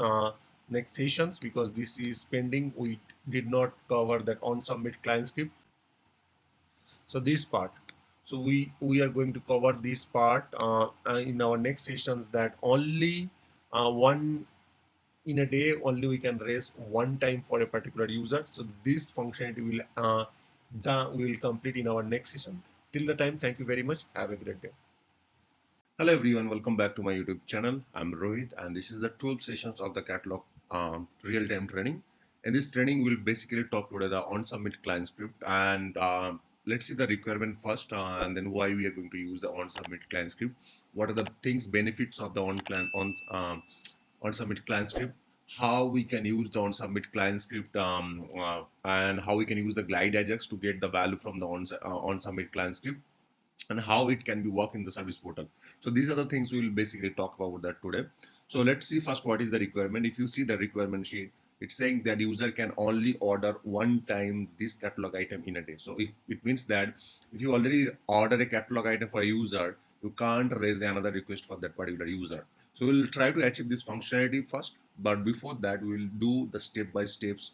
next sessions, because this is pending. We did not cover that on submit client script. So this part. So we are going to cover this part in our next sessions. That only one in a day only we can raise one time for a particular user. So this functionality will complete in our next session. Till the time, thank you very much. Have a great day. Hello everyone, welcome back to my YouTube channel. I'm Rohit and this is the 12 sessions of the catalog real-time training. In this training, we'll basically talk about the on-submit client script and let's see the requirement first and then why we are going to use the on-submit client script. What are the things, benefits of the on-submit client script, how we can use the on-submit client script and how we can use the glide ajax to get the value from the on-submit client script and how it can be work in the service portal. So these are the things we will basically talk about that today. So let's see first what is the requirement. If you see the requirement sheet, it's saying that user can only order one time this catalog item in a day. So if it means that if you already order a catalog item for a user, you can't raise another request for that particular user. So we'll try to achieve this functionality first, but before that we'll do the step by steps,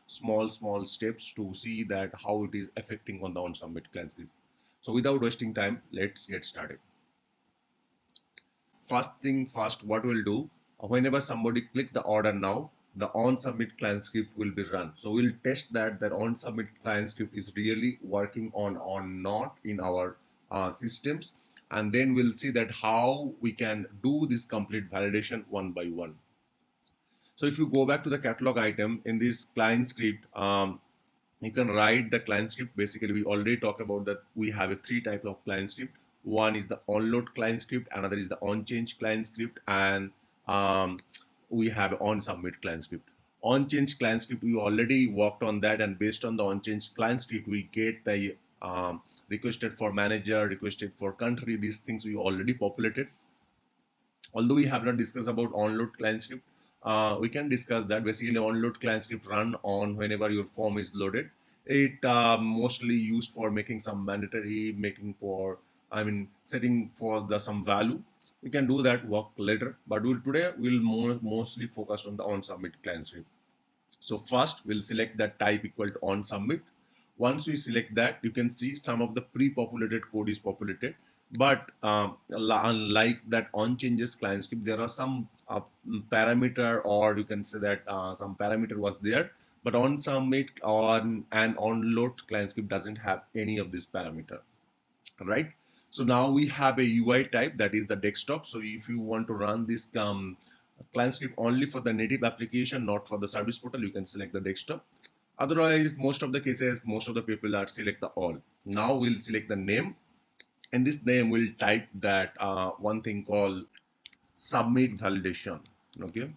small steps to see that how it is affecting on the on submit client script. So without wasting time, let's get started. First thing first, what we'll do, whenever somebody click the order now, the on submit client script will be run. So we'll test that on submit client script is really working on or not in our systems. And then we'll see that how we can do this complete validation one by one. So if you go back to the catalog item in this client script, you can write the client script. Basically, we already talked about that we have a three type of client script. One is the onload client script, another is the on change client script, and we have on submit client script. On change client script, we already worked on that, and based on the on change client script, we get the requested for manager, requested for country. These things we already populated. Although we have not discussed about onload client script, we can discuss that. Basically, onload client script run on whenever your form is loaded. It mostly used for making some mandatory, making for, I mean, setting for the some value. We can do that work later, but today we'll mostly focus on the on submit client script. So first we'll select that type equal to on submit. Once we select that, you can see some of the pre-populated code is populated. But unlike that on changes client script, there are some parameter, or you can say that some parameter was there. But on submit on and on load client script doesn't have any of this parameter, right? So now we have a UI type that is the desktop. So if you want to run this client script only for the native application, not for the service portal, you can select the desktop. Otherwise, most of the cases, most of the people are select the all. Now we'll select the name, and this name will type that one thing called submit validation. Okay.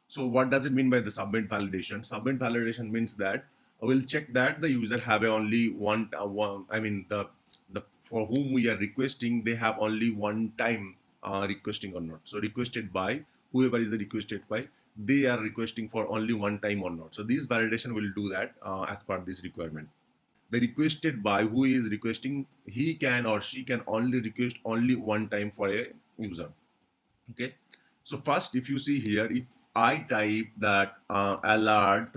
So what does it mean by the submit validation? Submit validation means that we'll check that the user have only one. I mean the for whom we are requesting, they have only one time requesting or not. So requested by whoever is the requested by, they are requesting for only one time or not. So this validation will do that as per this requirement. The requested by, who is requesting, he can or she can only request only one time for a user. Okay. So first, if you see here, if I type that alert,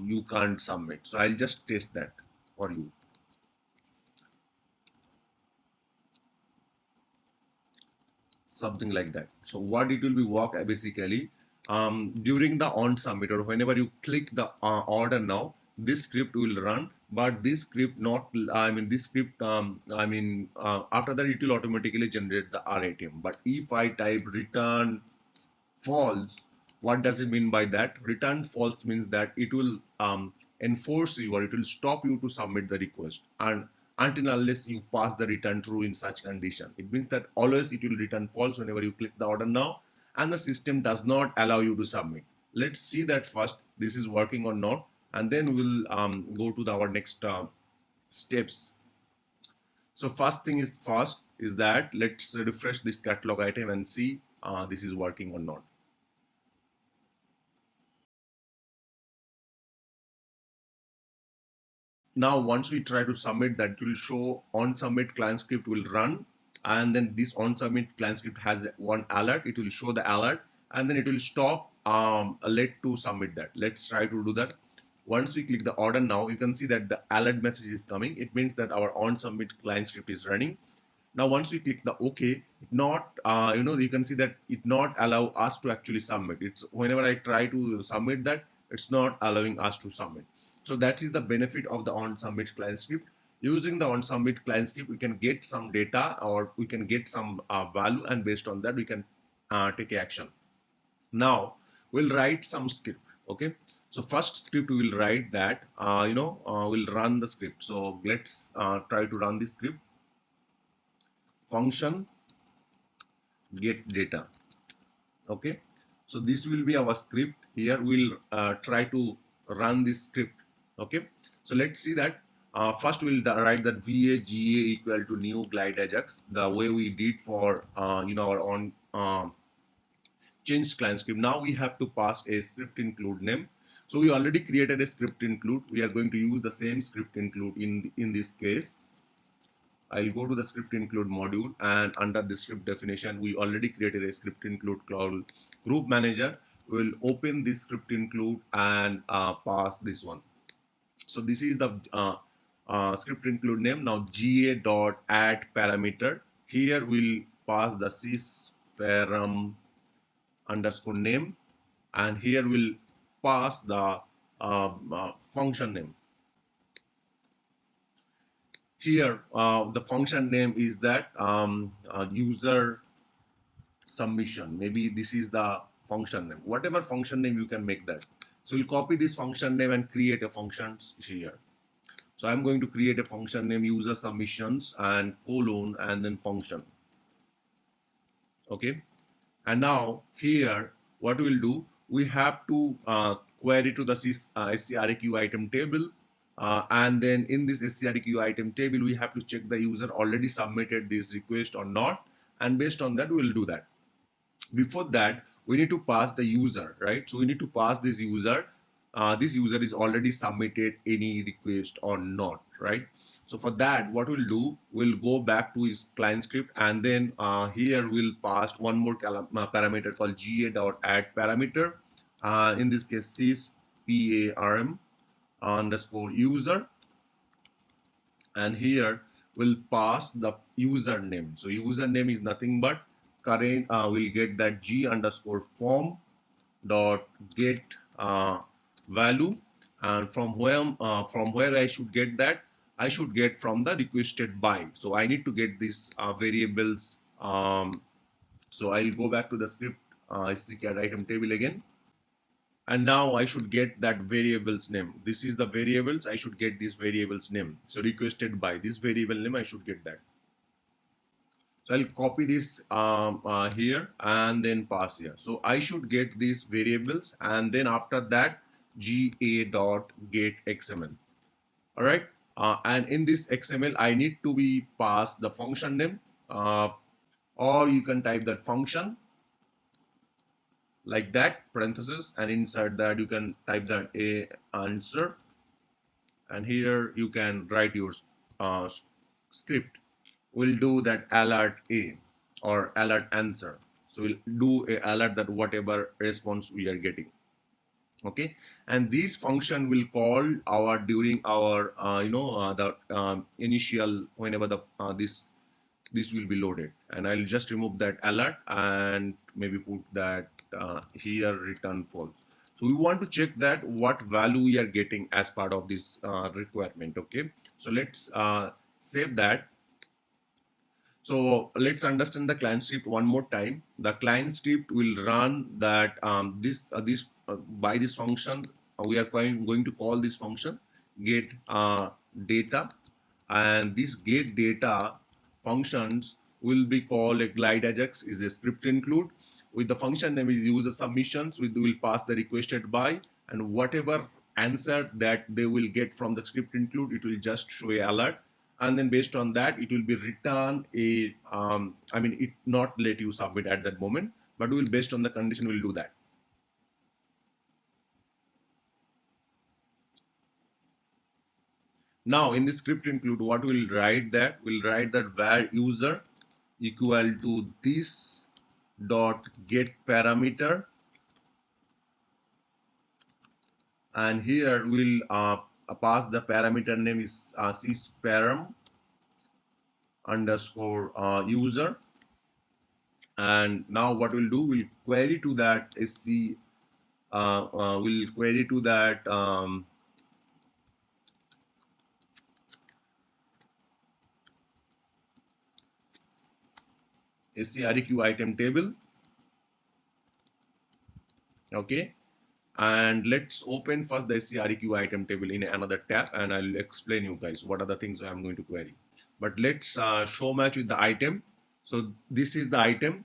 you can't submit. So I'll just test that for you. Something like that. So what it will be work basically, during the on submit or whenever you click the order now, this script will run, but this script not, I mean this script, after that it will automatically generate the RATM. But if I type return false, what does it mean by that? Return false means that it will enforce you, or it will stop you to submit the request, and until unless you pass the return true in such condition. It means that always it will return false whenever you click the order now, and the system does not allow you to submit. Let's see that first this is working or not, and then we'll go to our next steps. So first thing is first is that let's refresh this catalog item and see this is working or not. Now once we try to submit, that will show on submit client script will run, and then this on submit client script has one alert. It will show the alert, and then it will stop let to submit that. Let's try to do that. Once we click the order now, you can see that the alert message is coming. It means that our on submit client script is running. Now once we click the OK, it not you can see that it not allow us to actually submit. It's whenever I try to submit that, it's not allowing us to submit. So that is the benefit of the on submit client script. Using the on submit client script, we can get some data, or we can get some value, and based on that we can take action. Now we'll write some script. Okay. So first script we will write that we'll run the script. So let's try to run this script. Function get data. Okay. So this will be our script. Here we'll try to run this script. Okay. So let's see that. First we'll write that VAGA equal to new glide ajax, the way we did for our own changed client script. Now we have to pass a script include name. So we already created a script include. We are going to use the same script include in this case. I'll go to the script include module, and under the script definition, we already created a script include called group manager. We'll open this script include and pass this one. So this is the script include name. Now ga.add parameter. Here we'll pass the sysparam underscore name, and here we'll pass the function name. Here the function name is that user submission. Maybe this is the function name. Whatever function name you can make that. So we'll copy this function name and create a function here. So I'm going to create a function name user submissions and colon and then function. Okay. And now here what we'll do, we have to query to the SCRQ item table. And then in this SCRQ item table, we have to check the user already submitted this request or not. And based on that, we'll do that. Before that, we need to pass the user, right? So we need to pass this user. This user is already submitted any request or not, right? So for that, what we'll do, we'll go back to his client script, and then here we'll pass one more parameter called ga.add parameter. In this case, sysparam underscore user, and here we'll pass the username. So username is nothing but current. We'll get that g underscore form dot get value, and from where I should get that, I should get from the requested by. So I need to get these variables. So I'll go back to the script SC item table again. And now I should get that variable's name. This is the variables. I should get this variable's name. So requested by this variable name, I should get that. So I'll copy this here and then pass here. So I should get these variables, and then after that ga dot get XML. All right. And in this XML, I need to be pass the function name, or you can type that function like that, parenthesis, and inside that you can type that a answer, and here you can write your uh, script. We'll do that alert a or alert answer. So we'll do a alert that whatever response we are getting. Okay, and this function will call our during our the initial whenever the this will be loaded, and I'll just remove that alert and maybe put that here return false. So we want to check that what value we are getting as part of this requirement. Okay, so let's save that. So let's understand the client script one more time. The client script will run that by this function. We are going to call this function get data, and this get data functions will be called a glide ajax is a script include with the function name is user submissions. We will pass the requested by, and whatever answer that they will get from the script include, it will just show a alert, and then based on that it will be return a it not let you submit at that moment, but we will based on the condition will do that. Now in the script include, what we'll write that var user equal to this dot get parameter, and here we'll pass the parameter name is sysparam underscore user, and now what we'll do, we'll query to that sc we'll query to that SCREQ item table. Okay, and let's open first the SCREQ item table in another tab, and I'll explain you guys what are the things I'm going to query. But let's show match with the item. So this is the item,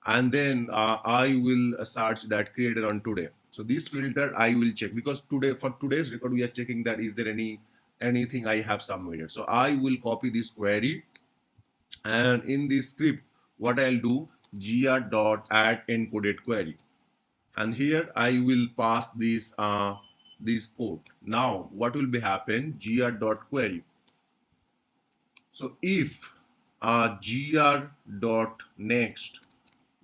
and then I will search that created on today. So this filter I will check, because today for today's record we are checking that is there anything I have submitted. So I will copy this query, and in this script what I'll do, gr.add encoded query, and here I will pass this code. Now what will be happen, gr.query. So if gr.next,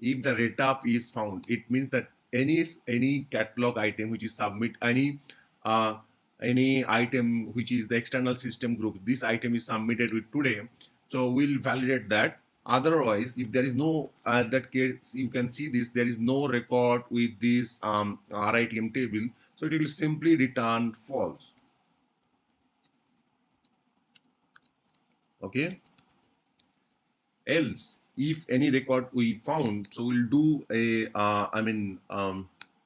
if the retap is found, it means that any catalog item which is submit any item which is the external system group, this item is submitted with today, so we'll validate that. Otherwise, if there is no that case, you can see this, there is no record with this RITM table, so it will simply return false. Okay, else if any record we found, so we'll do a I'll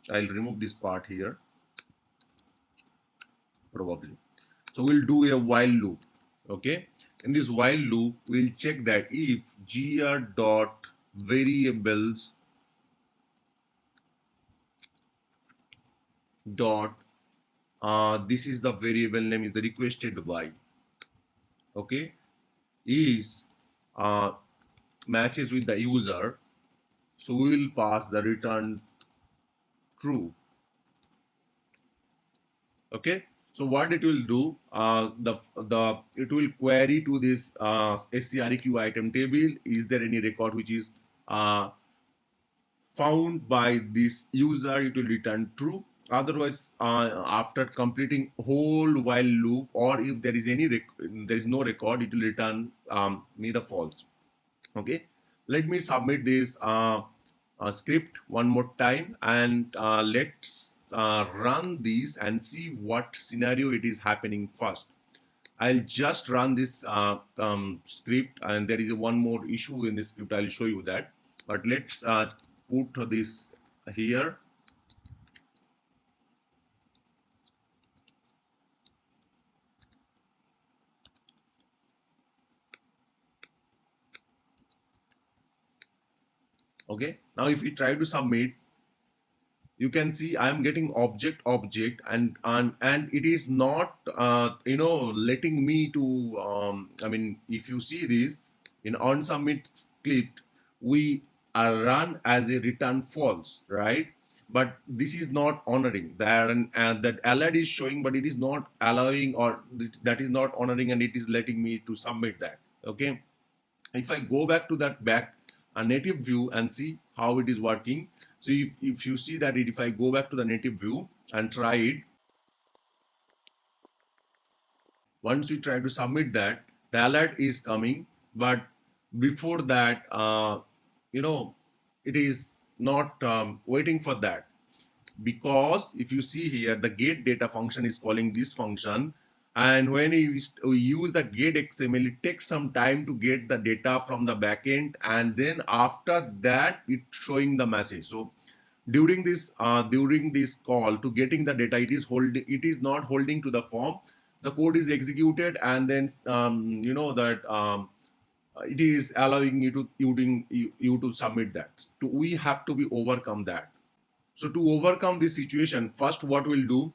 remove this part here probably. So we'll do a while loop. Okay, in this while loop we'll check that if gr dot variables dot this is the variable name is the requested by, okay, is matches with the user, so we will pass the return true. Okay, so what it will do, it will query to this SCREQ item table, is there any record which is found by this user, it will return true. Otherwise, after completing whole while loop, or if there is there is no record, it will return me the false. Okay, let me submit this script one more time, and let's run this and see what scenario it is happening first. I'll just run this script, and there is one more issue in this script, I'll show you that. But let's put this here. Okay, now if we try to submit, you can see I am getting object, and it is not letting me to I mean, if you see this in on submit clicked, we are run as a return false, right? But this is not honoring that, and that alert is showing, but it is not allowing, or that is not honoring, and it is letting me to submit that. Okay, if I go back to that back a native view and see how it is working. So if you see that if I go back to the native view and try it, once we try to submit that, the alert is coming, but before that, you know, it is not waiting for that, because if you see here, the get data function is calling this function, and when we use the get XML, it takes some time to get the data from the backend, and then after that it's showing the message. So during this call to getting the data, it is not holding to the form. The code is executed, and then it is allowing you to submit that. We have to be overcome that. So to overcome this situation, first what we'll do,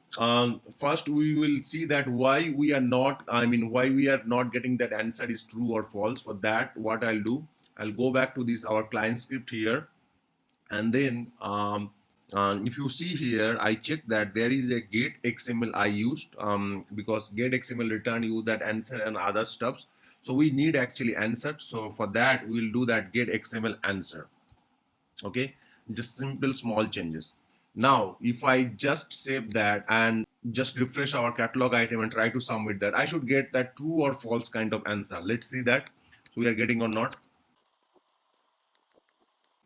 first we will see that why we are not getting that answer is true or false. For that, what I'll do, I'll go back to this our client script here, and then if you see here, I check that there is a get XML I used, because get XML return you that answer and other stuffs. So we need actually answer. So for that, we'll do that get XML answer. Okay, just simple small changes. Now if I just save that and just refresh our catalog item and try to submit that, I should get that true or false kind of answer. Let's see that we are getting or not.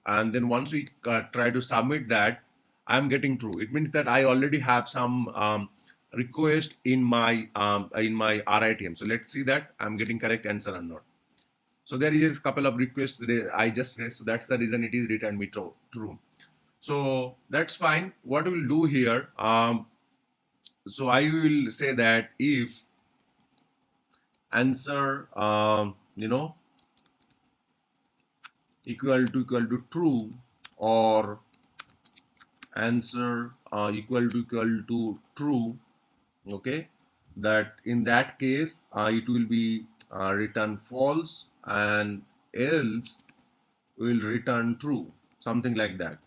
And then once we try to submit that, I'm getting true. It means that I already have some request in my RITM. So let's see that I'm getting correct answer or not. So there is a couple of requests that I just raised. So that's the reason it is returned me true. So that's fine. What we'll do here, so I will say that if answer, equal to true, or answer equal to true, okay, that in that case it will be return false, and else will return true, something like that.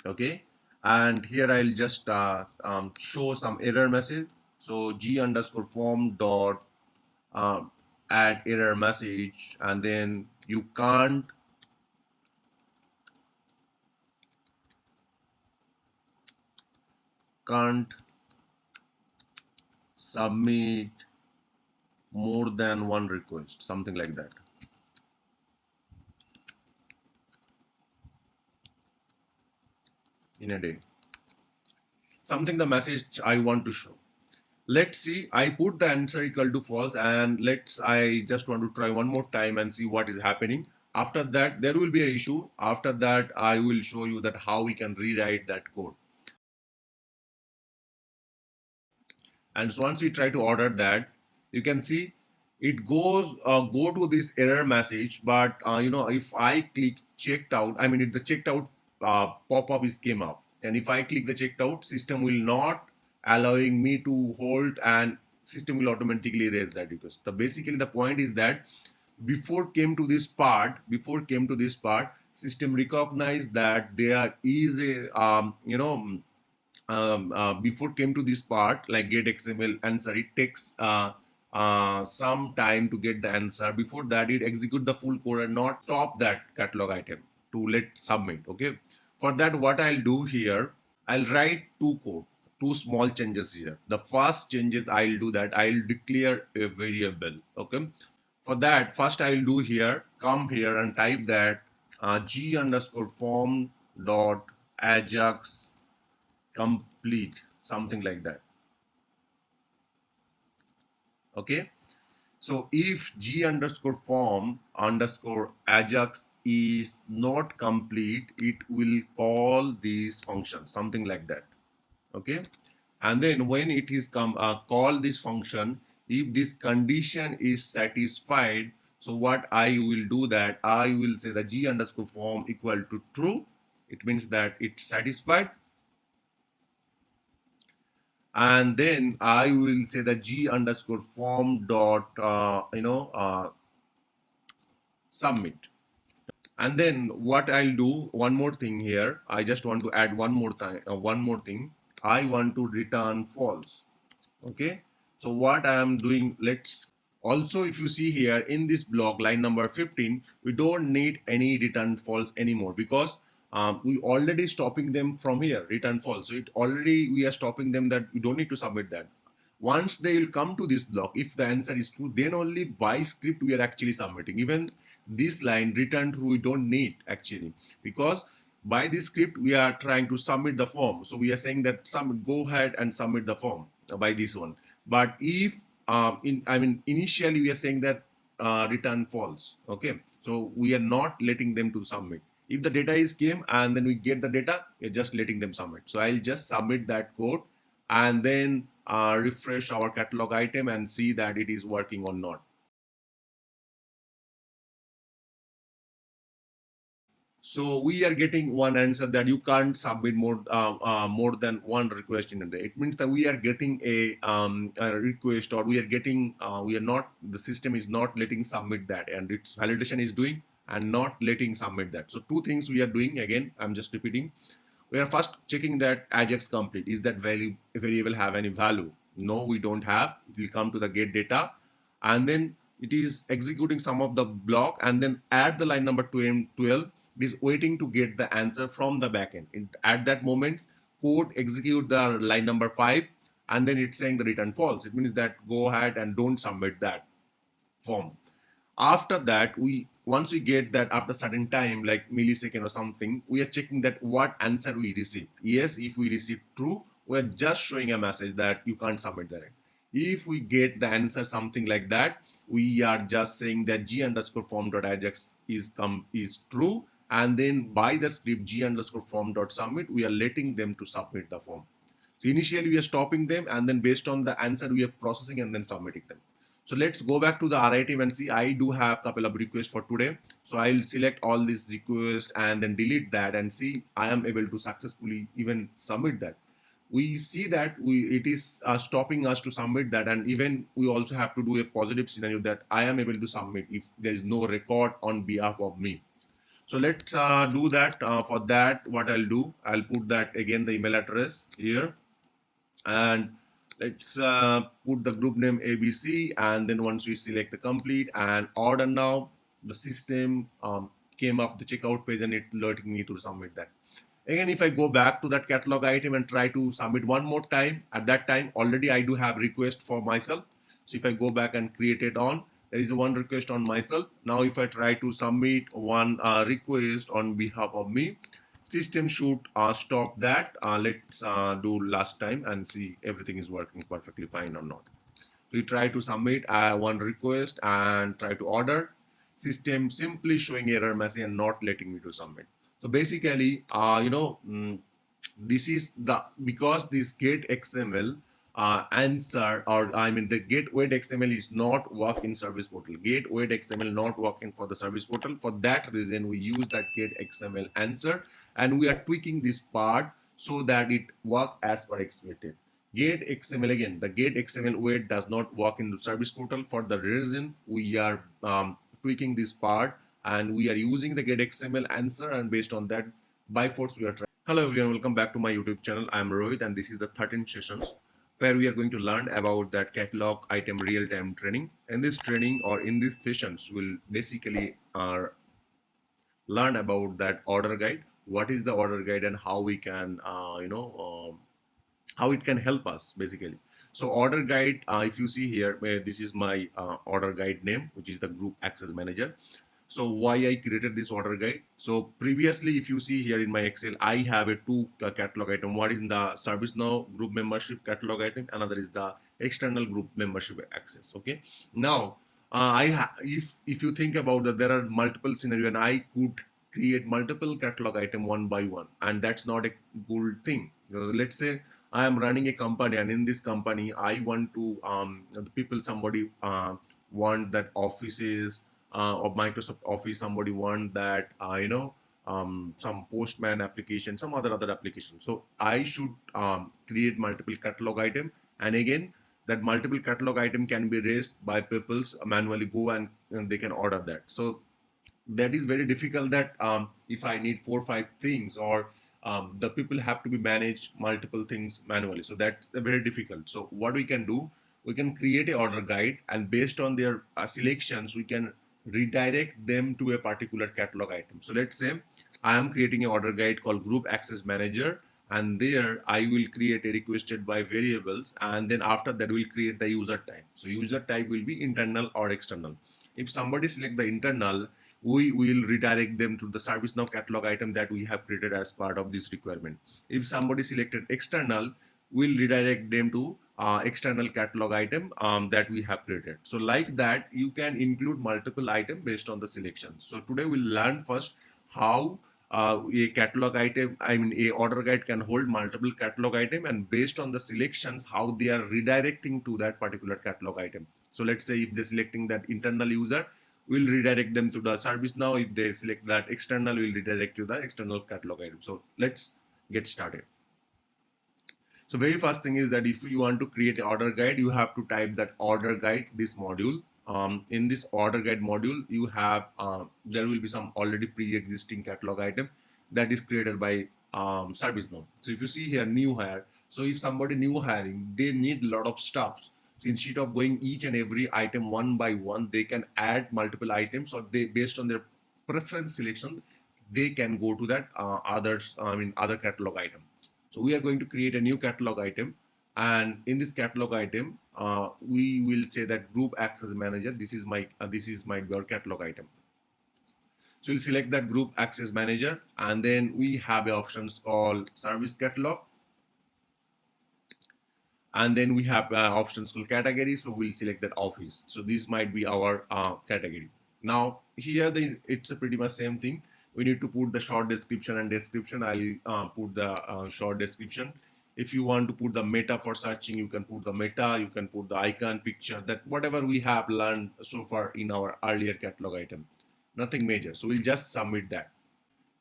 Okay, and here I'll just show some error message. So g underscore form dot add error message, and then you can't submit more than one request, something like that, in a day, something the message I want to show. Let's see, I put the answer equal to false, and I just want to try one more time and see what is happening. After that, there will be an issue. After that, I will show you that how we can rewrite that code. And so once we try to order that, you can see it go to this error message. But if I click checked out, I mean, if the checked out pop-up is came up, and if I click the checked out, system will not allowing me to hold, and system will automatically raise that request. So basically the point is that before came to this part, system recognized that there is a before came to this part, like get XML answer, it takes some time to get the answer. Before that, it execute the full code and not stop that catalog item to let submit. Okay, for that, what I'll do here, I'll write two small changes here. The first changes I'll do that I'll declare a variable. Okay, for that, first I'll do here, come here and type that g underscore form dot ajax complete, something like that. Okay, so if g underscore form underscore ajax is not complete, it will call this function, something like that. Okay, and then when it is call this function, if this condition is satisfied, so what I will do that I will say the g underscore form equal to true. It means that it's satisfied, and then I will say the g underscore form dot submit. And then what I'll do, one more thing here, I just want to add one more time, one more thing. I want to return false. Okay, so what I am doing, let's also, if you see here in this block line number 15, we don't need any return false anymore, because we already stopping them from here return false. So it already we are stopping them, that we don't need to submit that. Once they will come to this block, if the answer is true, then only by script we are actually submitting. Even this line return true we don't need actually, because by this script we are trying to submit the form. So we are saying that go ahead and submit the form by this one. But if initially we are saying that return false. Okay, so we are not letting them to submit. If the data is came and then we get the data, we're just letting them submit. So I'll just submit that code, and then refresh our catalog item and see that it is working or not. So we are getting one answer that you can't submit more than one request in a day. It means that we are getting a request, or we are getting we are not, the system is not letting submit that, and its validation is doing and not letting submit that. So two things we are doing, again I'm just repeating. We are first checking that ajax complete, is that variable have any value? No, we don't have. It will come to the get data, and then it is executing some of the block, and then at the line number 12 it is waiting to get the answer from the backend. At that moment, code execute the line number 5, and then it's saying the return false. It means that go ahead and don't submit that form. After that, we once we get that after certain time, like millisecond or something, we are checking that what answer we received. Yes, if we receive true, we are just showing a message that you can't submit that. If we get the answer something like that, we are just saying that g underscore form dot ajax is true, and then by the script g underscore form dot submit, we are letting them to submit the form. So initially we are stopping them, and then based on the answer we are processing and then submitting them. So let's go back to the RITM and see. I do have a couple of requests for today. So I'll select all these requests and then delete that, and see I am able to successfully even submit that. We see that it is stopping us to submit that, and even we also have to do a positive scenario that I am able to submit if there is no record on behalf of me. So let's do that. For that, what I'll do, I'll put that again the email address here, and let's put the group name ABC, and then once we select the complete and order now, the system came up the checkout page and it alerting me to submit that. Again, if I go back to that catalog item and try to submit one more time, at that time already I do have request for myself. So if I go back and create it on, there is one request on myself. Now if I try to submit one request on behalf of me, system should stop that. Let's do last time and see everything is working perfectly fine or not. We try to submit one request and try to order. System simply showing error message and not letting me to submit. So basically, this is the, because this get XML answer, or I mean the get wait XML is not work in service portal. Get wait XML not working for the service portal. For that reason, we use that get XML answer, and we are tweaking this part so that it work as per expected. Get XML, again, the get XML wait does not work in the service portal. For the reason, we are tweaking this part, and we are using the get XML answer, and based on that, by force we are trying. Hello everyone, welcome back to my YouTube channel. I am Rohit, and this is the 13th sessions where we are going to learn about that catalog item real-time training. In this training, or in these sessions, we'll basically learn about that order guide. What is the order guide and how we can how it can help us basically. So order guide, if you see here, this is my order guide name, which is the group access manager. So why I created this order guide? So previously, if you see here in my Excel, I have a two catalog item. One is the ServiceNow group membership catalog item. Another is the external group membership access. Okay. Now, If you think about that, there are multiple scenarios, and I could create multiple catalog item one by one, and that's not a good thing. Let's say I am running a company, and in this company, I want to the people somebody want that offices of Microsoft Office, somebody want that some Postman application, some other application. So I should create multiple catalog item, and again that multiple catalog item can be raised by people's manually go and they can order that. So that is very difficult that if I need 4 or 5 things, or the people have to be managed multiple things manually, so that's very difficult. So what we can do, we can create a order guide, and based on their selections we can redirect them to a particular catalog item. So let's say I am creating an order guide called group access manager, and there I will create a requested by variables, and then after that we'll create the user type. So user type will be internal or external. If somebody select the internal, we will redirect them to the ServiceNow catalog item that we have created as part of this requirement. If somebody selected external, we'll redirect them to external catalog item that we have created. So like that, you can include multiple items based on the selection. So today we'll learn first how a catalog item, a order guide can hold multiple catalog item, and based on the selections, how they are redirecting to that particular catalog item. So let's say if they're selecting that internal user, we'll redirect them to the ServiceNow. If they select that external, we'll redirect to the external catalog item. So let's get started. So very first thing is that if you want to create an order guide, you have to type that order guide, this module. In this order guide module, you have there will be some already pre-existing catalog item that is created by ServiceNow. So if you see here new hire, so if somebody new hiring, they need a lot of stuff. So instead of going each and every item one by one, they can add multiple items, or they based on their preference selection, they can go to that other catalog item. So we are going to create a new catalog item, and in this catalog item, we will say that group access manager. This is my your catalog item. So we'll select that group access manager, and then we have options called service catalog, and then we have options called category. So we'll select that office. So this might be our category. Now here it's a pretty much same thing. We need to put the short description and description. I'll put the short description. If you want to put the meta for searching, you can put the meta, you can put the icon picture, that whatever we have learned so far in our earlier catalog item. Nothing major. So we'll just submit that.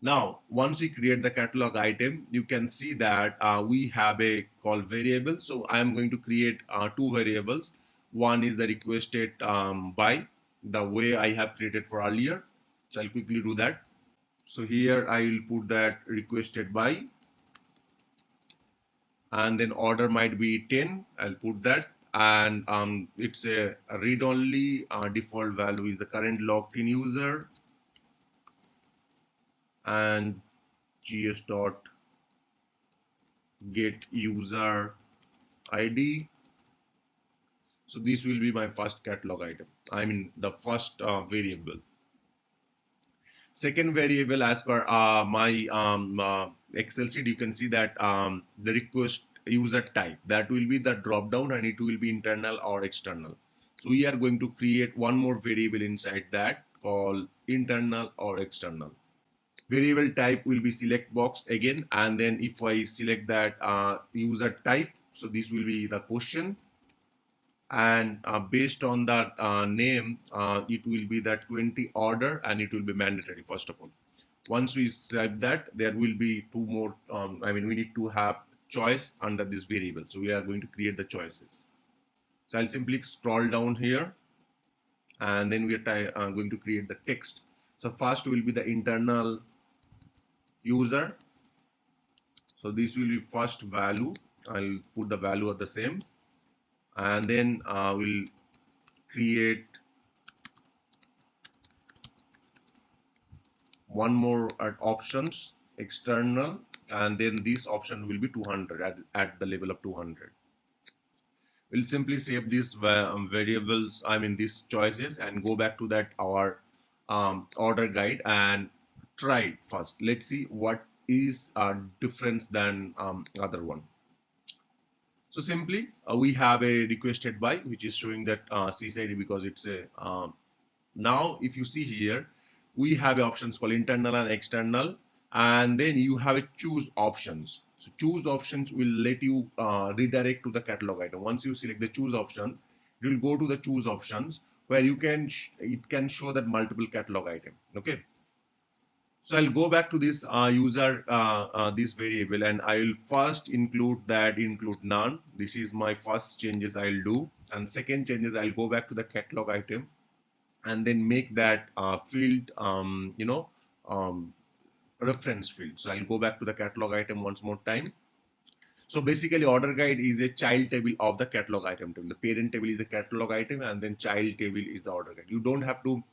Now, once we create the catalog item, you can see that we have a call variable. So I am going to create 2 variables. One is the requested by, the way I have created for earlier. So I'll quickly do that. So here I will put that requested by, and then order might be 10. I'll put that, and it's a read only. Default value is the current logged in user, and gs dot get user id. So this will be my first catalog item, the first variable. Second variable, as per my Excel sheet, you can see that the request user type, that will be the drop down, and it will be internal or external. So we are going to create one more variable inside that called internal or external. Variable type will be select box again, and then if I select that user type, so this will be the question, and based on that name, it will be that 20 order, and it will be mandatory first of all. Once we set that, there will be two more. We need to have choice under this variable, so we are going to create the choices. So I'll simply scroll down here, and then we are going to create the text. So first will be the internal user. So this will be first value. I'll put the value of the same, and then we'll create one more options external, and then this option will be 200 at the level of 200. We'll simply save these variables, these choices, and go back to that our order guide and try it first. Let's see what is difference than other one. So simply we have a requested by, which is showing that CSID because it's a now if you see here, we have options called internal and external, and then you have a choose options. So choose options will let you redirect to the catalog item. Once you select the choose option, it will go to the choose options where you can it can show that multiple catalog item. Okay. So I'll go back to this user this variable, and I will first include that include none. This is my first changes I'll do, and second changes I'll go back to the catalog item and then make that field reference field. So I'll go back to the catalog item once more time. So basically order guide is a child table of the catalog item table. The parent table is the catalog item and then child table is the order guide. You don't have to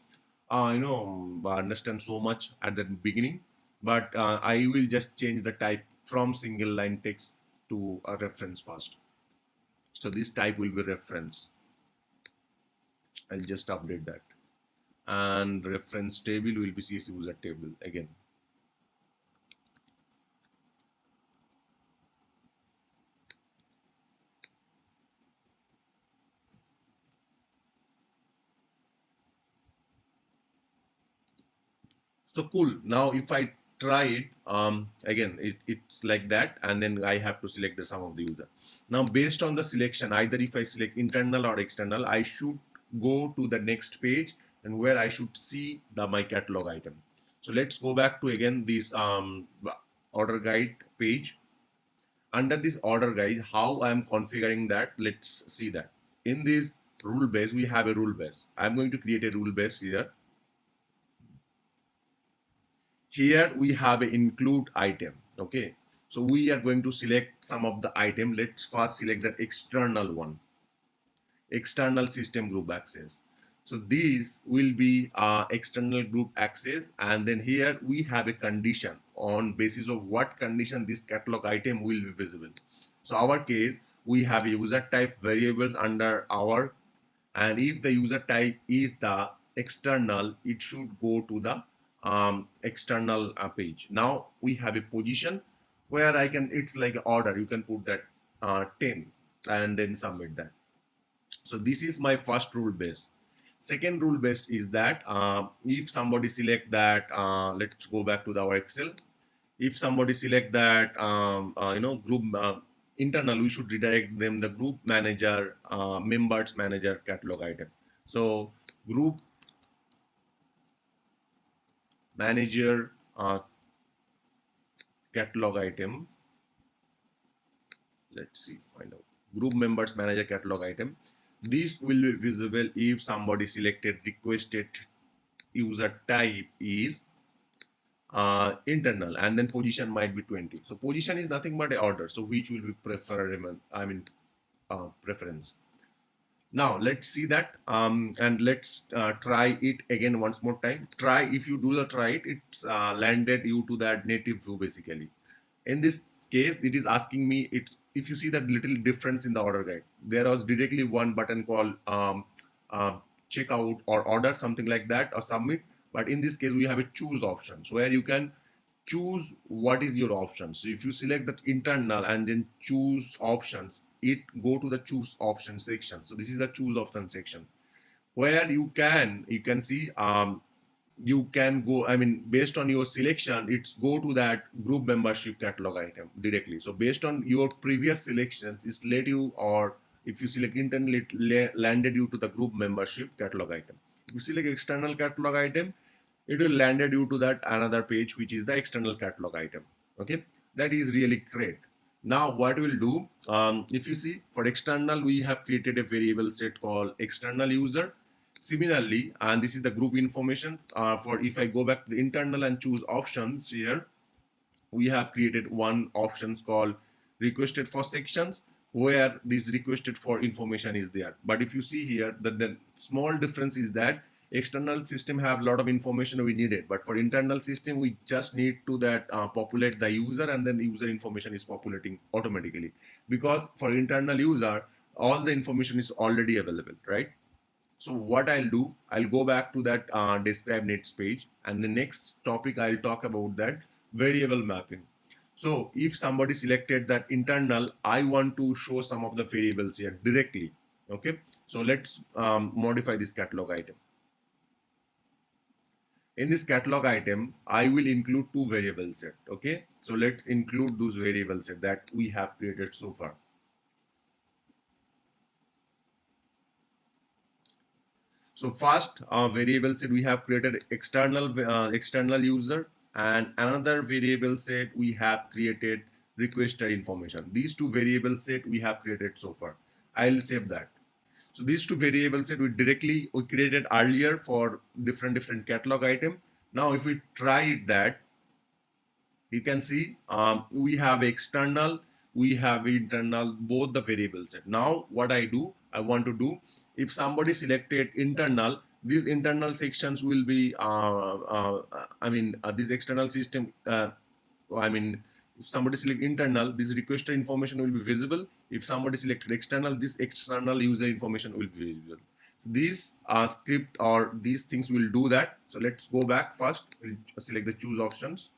understand so much at the beginning, but I will just change the type from single line text to a reference first. So this type will be reference. I'll just update that. And reference table will be CS user table again. So cool. Now if I try it, again, it's like that, and then I have to select the sum of the user. Now based on the selection, either if I select internal or external, I should go to the next page and where I should see the my catalog item. So let's go back to again this order guide page. Under this order guide, how I am configuring that, let's see that. In this rule base, we have a rule base. I'm going to create a rule base here. Here we have an include item. Okay, so we are going to select some of the item. Let's first select the external one, external system group access. So these will be external group access, and then here we have a condition on basis of what condition this catalog item will be visible. So our case, we have user type variables under our, and if the user type is the external, it should go to the external page. Now we have a position where I can, it's like order, you can put that 10 and then submit that. So this is my first rule base. Second rule base is that if somebody select that, let's go back to our Excel. If somebody select that group internal, we should redirect them the group manager members manager catalog item. So group manager catalog item, let's see, find out group members manager catalog item. This will be visible if somebody selected requested user type is internal, and then position might be 20. So position is nothing but a order, so which will be preferable, I mean preference. Now let's see that and let's try it again once more time. Try, if you do the try it, it's landed you to that native view basically. In this case, it is asking me, it's, if you see that little difference in the order guide, there was directly one button called checkout or order, something like that, or submit. But in this case, we have a choose options where you can choose what is your options. So if you select the internal and then choose options, it go to the choose option section. So this is the choose option section where you can see you can go, I mean, based on your selection, it's go to that group membership catalog item directly. So based on your previous selections, it's let you, or if you select internal, it landed you to the group membership catalog item. If you select external catalog item, it will landed you to that another page, which is the external catalog item. Okay, that is really great. Now what we'll do, if you see for external, we have created a variable set called external user. Similarly, and this is the group information for, if I go back to the internal and choose options here, we have created one options called requested for sections where this requested for information is there. But if you see here, the small difference is that external system have a lot of information we needed, but for internal system we just need to that populate the user, and then the user information is populating automatically, because for internal user all the information is already available, right? So what I'll do, I'll go back to that describe next page, and the next topic I'll talk about that variable mapping. So if somebody selected that internal, I want to show some of the variables here directly. Okay, so let's modify this catalog item. In this catalog item, I will include two variables set. Okay, so let's include those variables set that we have created so far. So first variable set we have created external user, and another variable set we have created requester information. These two variable set we have created so far. I'll save that. So these two variables set we created earlier for different catalog item. Now if we try that, you can see we have external, we have internal, both the variables set. Now what I want to do, if somebody selected internal, these internal sections will be this external system if somebody select internal, this requester information will be visible. If somebody selected external, this external user information will be visible. These script or these things will do that. So let's go back first. We'll select the choose options.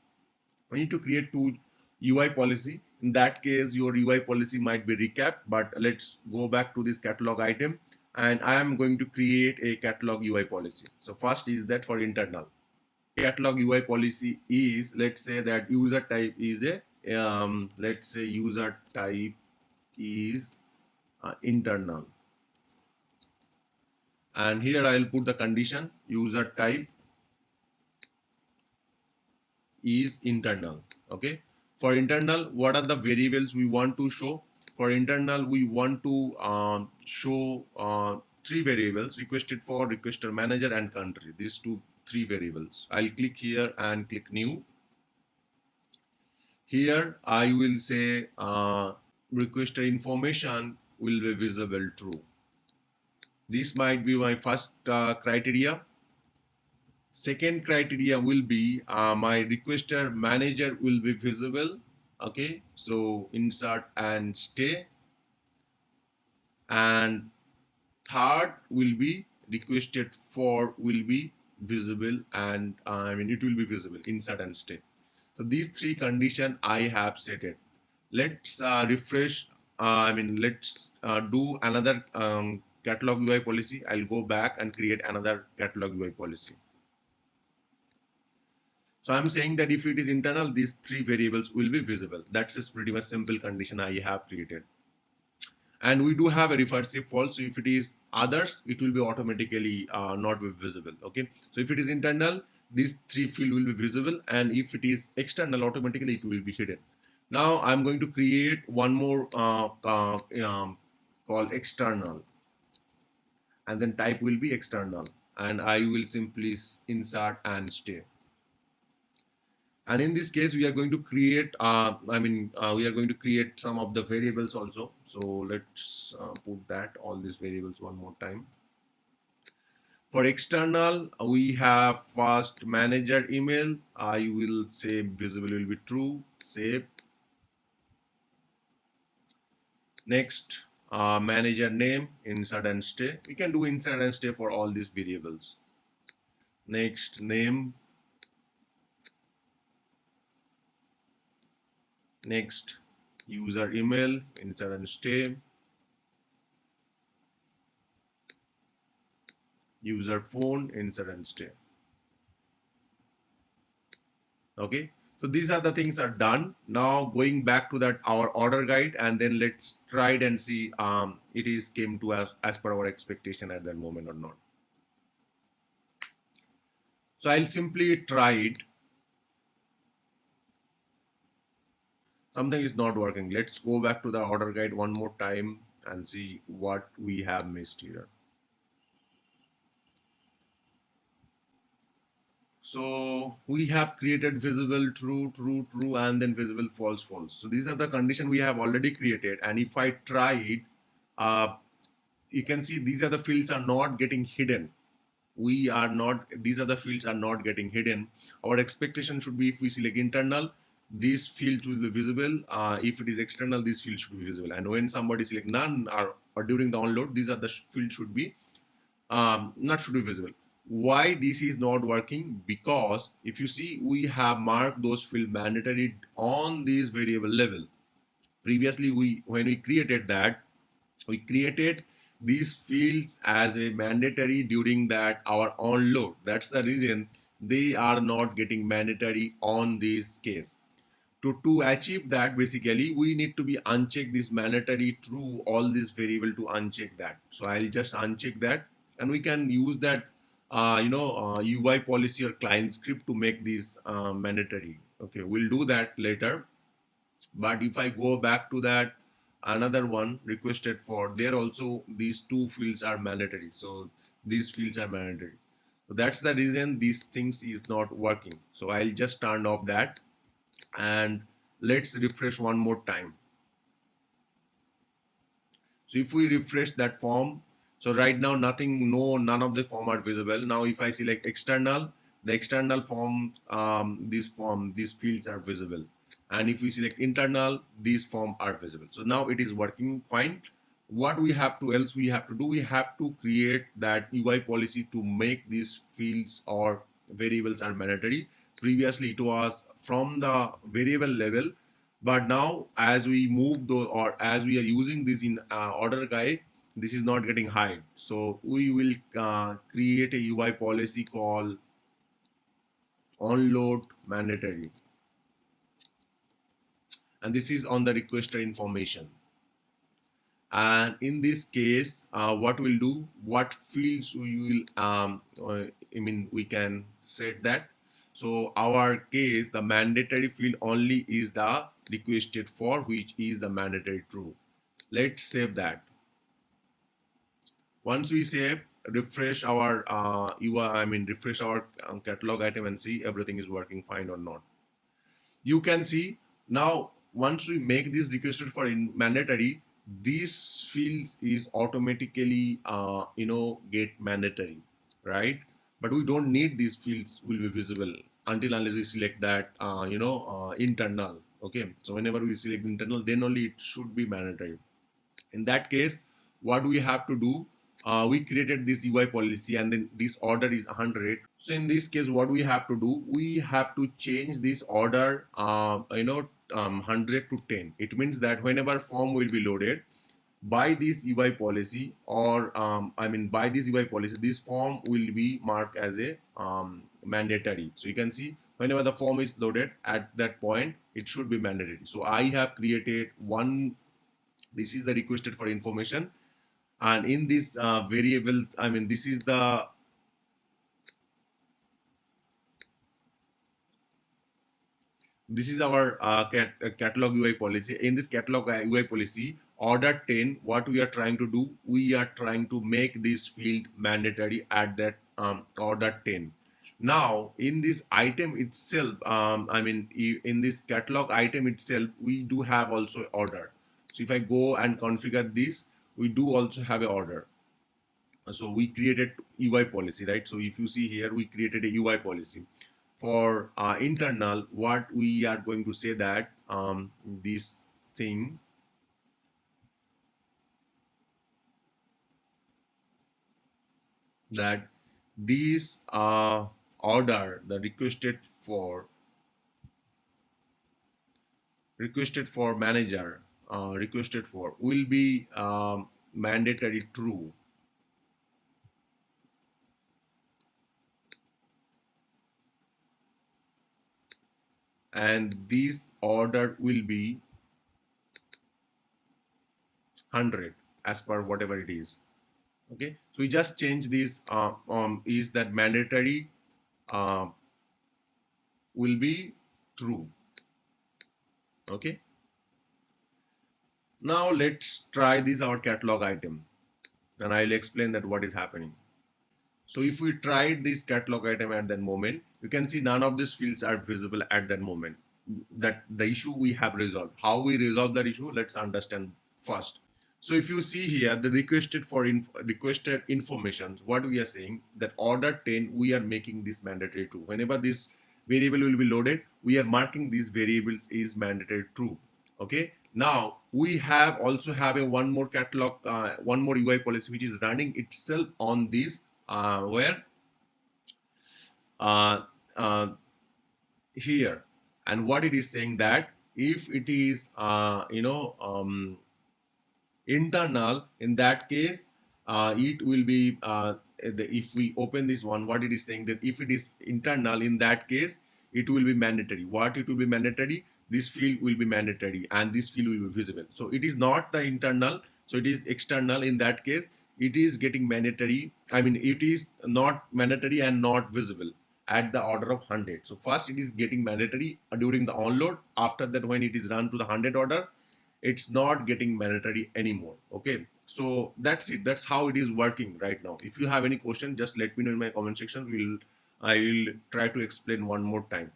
We need to create two UI policy. In that case, your UI policy might be recap, but let's go back to this catalog item, and I am going to create a catalog UI policy. So first is that for internal. Catalog UI policy is, let's say that user type is let's say user type is internal. And here I'll put the condition user type is internal. Okay, for internal, what are the variables we want to show? For internal, we want to show three variables: requested for, requester manager, and country. These three variables. I'll click here and click new. Here I will say requester information will be visible true. This might be my first criteria. Second criteria will be my requester manager will be visible. Okay, so insert and stay. And third will be requested for will be visible, and it will be visible, insert and stay. So these three condition I have set it. Let's refresh. Let's do another catalog UI policy. I'll go back and create another catalog UI policy. So I'm saying that if it is internal, these three variables will be visible. That's a pretty much simple condition I have created. And we do have a recursive false. So if it is others, it will be automatically not be visible. Okay. So if it is internal, these three field will be visible, and if it is external, automatically it will be hidden. Now I'm going to create one more called external, and then type will be external, and I will simply insert and stay. And in this case, we are going to create, we are going to create some of the variables also. So let's put that all these variables one more time. For external, we have first manager email. I will say visible will be true. Save. Next, manager name, insert and stay. We can do insert and stay for all these variables. Next, name. Next, user email, insert and stay. User phone, insert and stay. Okay, so these are the things are done. Now going back to that our order guide, and then let's try it and see it is came to us as per our expectation at that moment or not. So I'll simply try it. Something is not working. Let's go back to the order guide one more time and see what we have missed here. So we have created visible true, true, true, and then visible false, false. So these are the condition we have already created. And if I try it, you can see these are the fields are not getting hidden. These are the fields are not getting hidden. Our expectation should be if we select internal, these fields will be visible. If it is external, these fields should be visible. And when somebody select none or during the download, these are the fields should be not should be visible. Why this is not working? Because if you see, we have marked those field mandatory on this variable level. Previously, when we created that, we created these fields as a mandatory during that our on load. That's the reason they are not getting mandatory on this case. To achieve that, basically we need to be uncheck this mandatory true, all this variable to uncheck that. So I'll just uncheck that, and we can use that UI policy or client script to make this mandatory. Okay, we'll do that later. But if I go back to that another one requested for, there also these two fields are mandatory, so these fields are mandatory. So that's the reason these things is not working. So I'll just turn off that, and let's refresh one more time. So if we refresh that form, so right now nothing, no, none of the form are visible. Now if I select external, the external form, these fields are visible. And if we select internal, these form are visible. So now it is working fine. What we have to else we have to do, we have to create that UI policy to make these fields or variables are mandatory. Previously it was from the variable level, but now as we move those, or as we are using this in order guide, this is not getting high. So we will create a UI policy called onload mandatory, and this is on the requester information. And in this case, what we'll do, what fields we will we can set that. So our case, the mandatory field only is the requested for, which is the mandatory true. Let's save that. Once we save, refresh our refresh our catalog item and see everything is working fine or not. You can see now, once we make this requested for in mandatory, these fields is automatically get mandatory, right? But we don't need these fields will be visible until unless we select that internal. Okay, so whenever we select internal, then only it should be mandatory. In that case, what we have to do, we created this UI policy, and then this order is 100. So in this case, what we have to do, we have to change this order 100 to 10. It means that whenever form will be loaded by this UI policy, or by this UI policy, this form will be marked as a mandatory. So you can see whenever the form is loaded at that point, it should be mandatory. So I have created one, this is the requested for information, and in this variable, this is our catalog UI policy. In this catalog UI policy, order 10, what we are trying to do, we are trying to make this field mandatory at that order 10. Now, in this item itself, in this catalog item itself, we do have also order. So if I go and configure this, we do also have an order. So we created UI policy, right? So if you see here, we created a UI policy for internal. What we are going to say that this thing, that this order, the requested for manager, requested for will be mandatory true, and this order will be 100 as per whatever it is. Okay, so we just change this is that mandatory uh, will be true. Okay, now let's try this our catalog item, and I'll explain that what is happening. So if we tried this catalog item at that moment, you can see none of these fields are visible at that moment. That the issue we have resolved. How we resolve that issue, let's understand first. So if you see here, the requested information, what we are saying, that order 10, we are making this mandatory true. Whenever this variable will be loaded, we are marking these variables is mandatory true. Okay. Now we have also have a one more catalog, one more UI policy which is running itself on this where uh, uh, here, and what it is saying that if it is internal, in that case it will be if we open this one, what it is saying that if it is internal, in that case it will be mandatory. What it will be mandatory? This field will be mandatory and this field will be visible. So it is not the internal, so it is external. In that case it is getting mandatory, I mean it is not mandatory and not visible at the order of 100. So first it is getting mandatory during the onload. After that, when it is run to the 100 order, it's not getting mandatory anymore. Okay, so that's it. That's how it is working right now. If you have any question, just let me know in my comment section. I will try to explain one more time.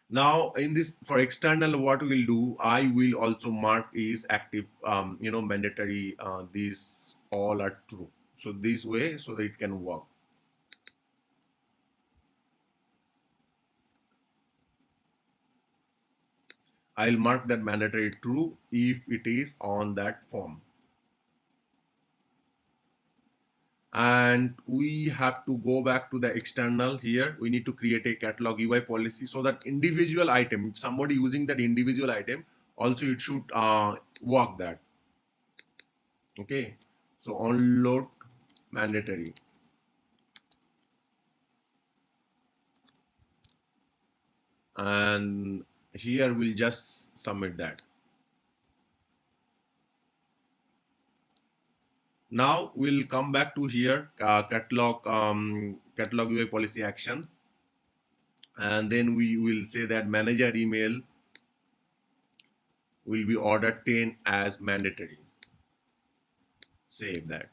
Now in this, for external, what we'll do, I will also mark is active, mandatory, these all are true, so this way, so that it can work. I'll mark that mandatory true if it is on that form. And we have to go back to the external. Here we need to create a catalog UI policy, so that individual item, if somebody using that individual item, also it should work that. Okay, so onload mandatory, and here we'll just submit that. Now we'll come back to here, catalog UI policy action, and then we will say that manager email will be order 10 as mandatory. Save that.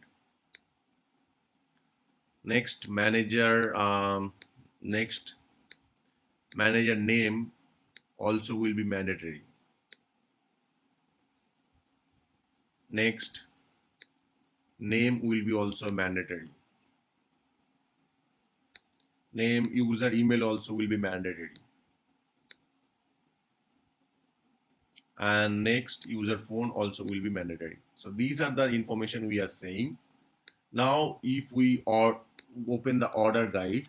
Next next manager name also will be mandatory. Next, name will be also mandatory. Name, user email also will be mandatory. And next, user phone also will be mandatory. So these are the information we are saying. Now if we open the order guide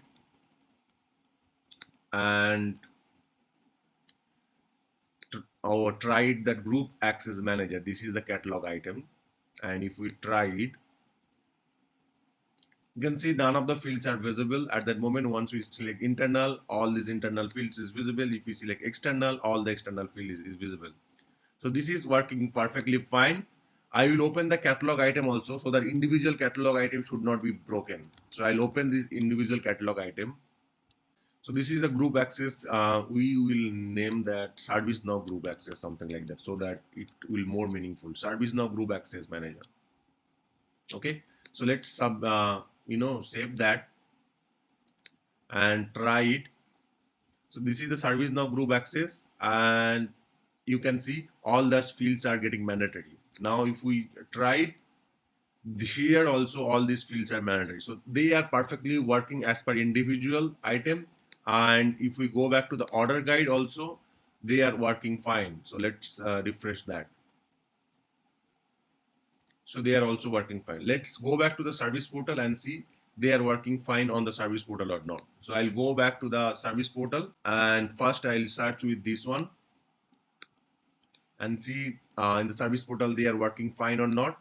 and try that group access manager, this is the catalog item, and if we try it, you can see none of the fields are visible at that moment. Once we select internal, all these internal fields is visible. If we select external, all the external field is visible. So this is working perfectly fine. I will open the catalog item also, so that individual catalog item should not be broken. So I'll open this individual catalog item. So this is the group access. We will name that ServiceNow group access, something like that, so that it will more meaningful. ServiceNow group access manager. Okay, so let's save that and try it. So this is the ServiceNow group access, and you can see all those fields are getting mandatory. Now if we try it, here also all these fields are mandatory, so they are perfectly working as per individual item. And if we go back to the order guide also, they are working fine. So let's refresh that. So they are also working fine. Let's go back to the service portal and see they are working fine on the service portal or not. So I'll go back to the service portal, and first I'll search with this one and see in the service portal they are working fine or not.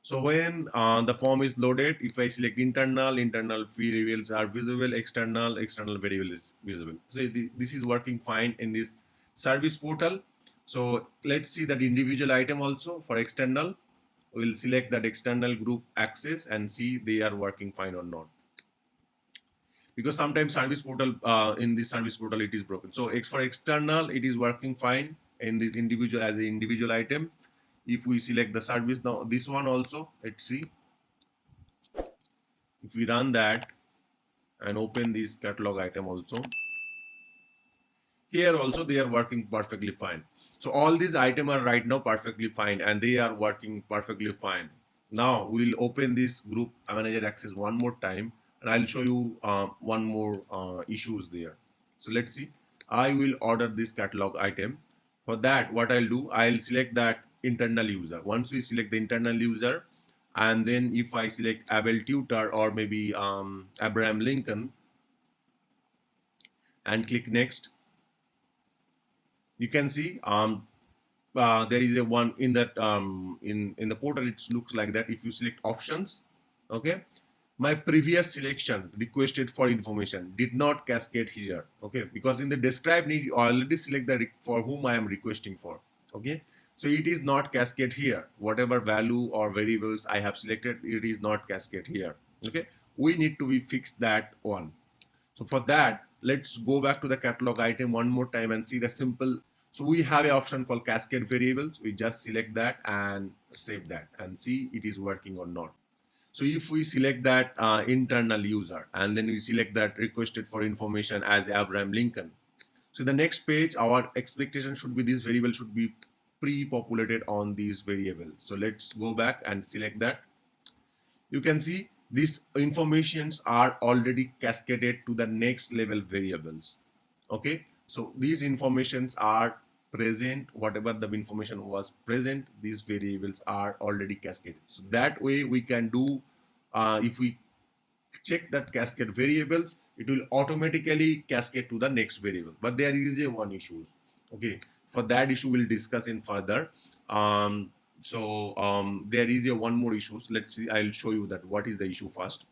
So when the form is loaded, if I select internal variables are visible, external variable is visible. So this is working fine in this service portal. So let's see that individual item also. For external, we'll select that external group access and see they are working fine or not. Because sometimes service portal, in this service portal it is broken. So for external, it is working fine in this individual as the individual item. If we select the service now, this one also, let's see. If we run that and open this catalog item also, here also they are working perfectly fine. So all these items are right now perfectly fine and they are working perfectly fine. Now we'll open this group manager access one more time, and I'll show you one more issues there. So let's see. I will order this catalog item. For that, what I'll do, I'll select that internal user. Once we select the internal user, And then if I select Abel Tutor or maybe Abraham Lincoln and click next, you can see there is a one in that in the portal. It looks like that. If you select options, okay, my previous selection requested for information did not cascade here, okay, because in the describe need you already select the for whom I am requesting for, okay. So it is not cascade here. Whatever value or variables I have selected, it is not cascade here, okay. We need to be fix that one. So for that, let's go back to the catalog item one more time and see the simple. So we have an option called cascade variables. We just select that and save that and see it is working or not. So if we select that internal user and then we select that requested for information as Abraham Lincoln. So the next page, our expectation should be this variable should be pre-populated on these variables. So let's go back and select that. You can see these informations are already cascaded to the next level variables. Okay, so these informations are present. Whatever the information was present, these variables are already cascaded. So that way we can do, if we check that cascade variables, it will automatically cascade to the next variable. But there is a one issue. Okay, for that issue we'll discuss in further. There is a one more issue. Let's see. I'll show you that what is the issue first.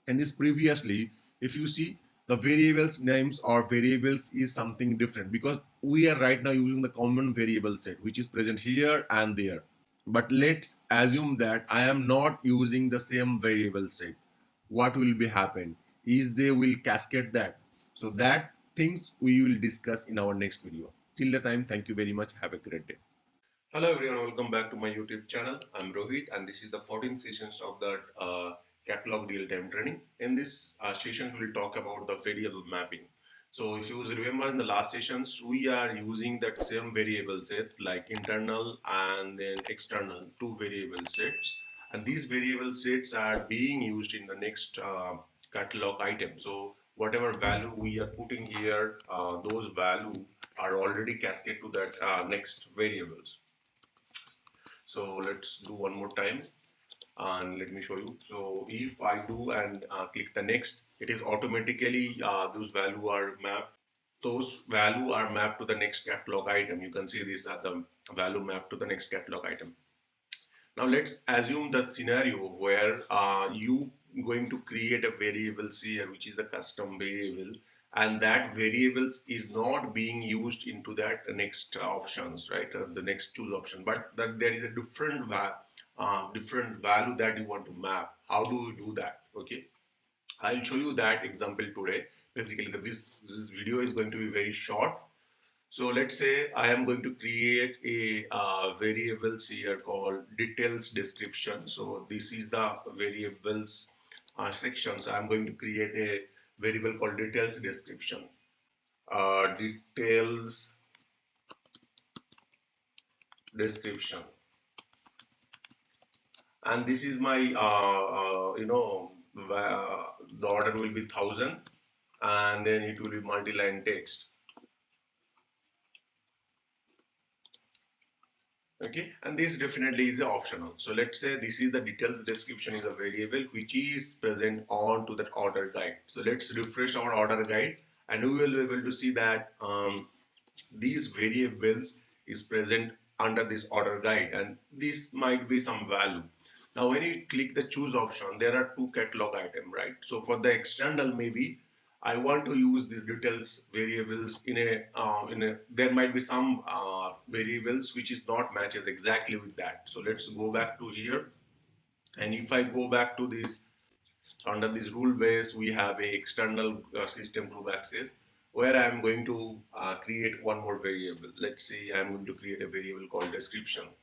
And this previously, if you see the variables names or variables is something different because we are right now using the common variable set which is present here and there. But let's assume that I am not using the same variable set. What will be happen is they will cascade that. So that things we will discuss in our next video. Till the time, thank you very much. Have a great day. Hello everyone, welcome back to my YouTube channel. I'm Rohit and this is the 14th sessions of the catalog real-time training. In this sessions, we'll talk about the variable mapping. So if you remember in the last sessions, we are using that same variable set like internal and then external, two variable sets. And these variable sets are being used in the next catalog item. So whatever value we are putting here, those value are already cascade to that next variables. So let's do one more time and let me show you. So if I do and click the next, it is automatically those value are mapped to the next catalog item. You can see these are the value mapped to the next catalog item. Now let's assume that scenario where you going to create a variables here, which is the custom variable, and that variables is not being used into that next options, right? The next choose option, but that there is a different value that you want to map. How do you do that? Okay, I'll show you that example today. Basically, this video is going to be very short. So let's say I am going to create a variables here called details description. So this is the variables section. So I'm going to create a variable called details description. Details description. And this is my, the order will be 1000 and then it will be multi-line text. Okay, and this definitely is optional. So let's say this is the details description is a variable which is present on to that order guide. So let's refresh our order guide and we will be able to see that these variables is present under this order guide and this might be some value. Now when you click the choose option, there are two catalog item, right? So for the external, maybe I want to use these details variables in a there might be some variables which is not matches exactly with that. So let's go back to here, and if I go back to this under this rule base, we have a external system group access where I am going to create one more variable. Let's say I am going to create a variable called description.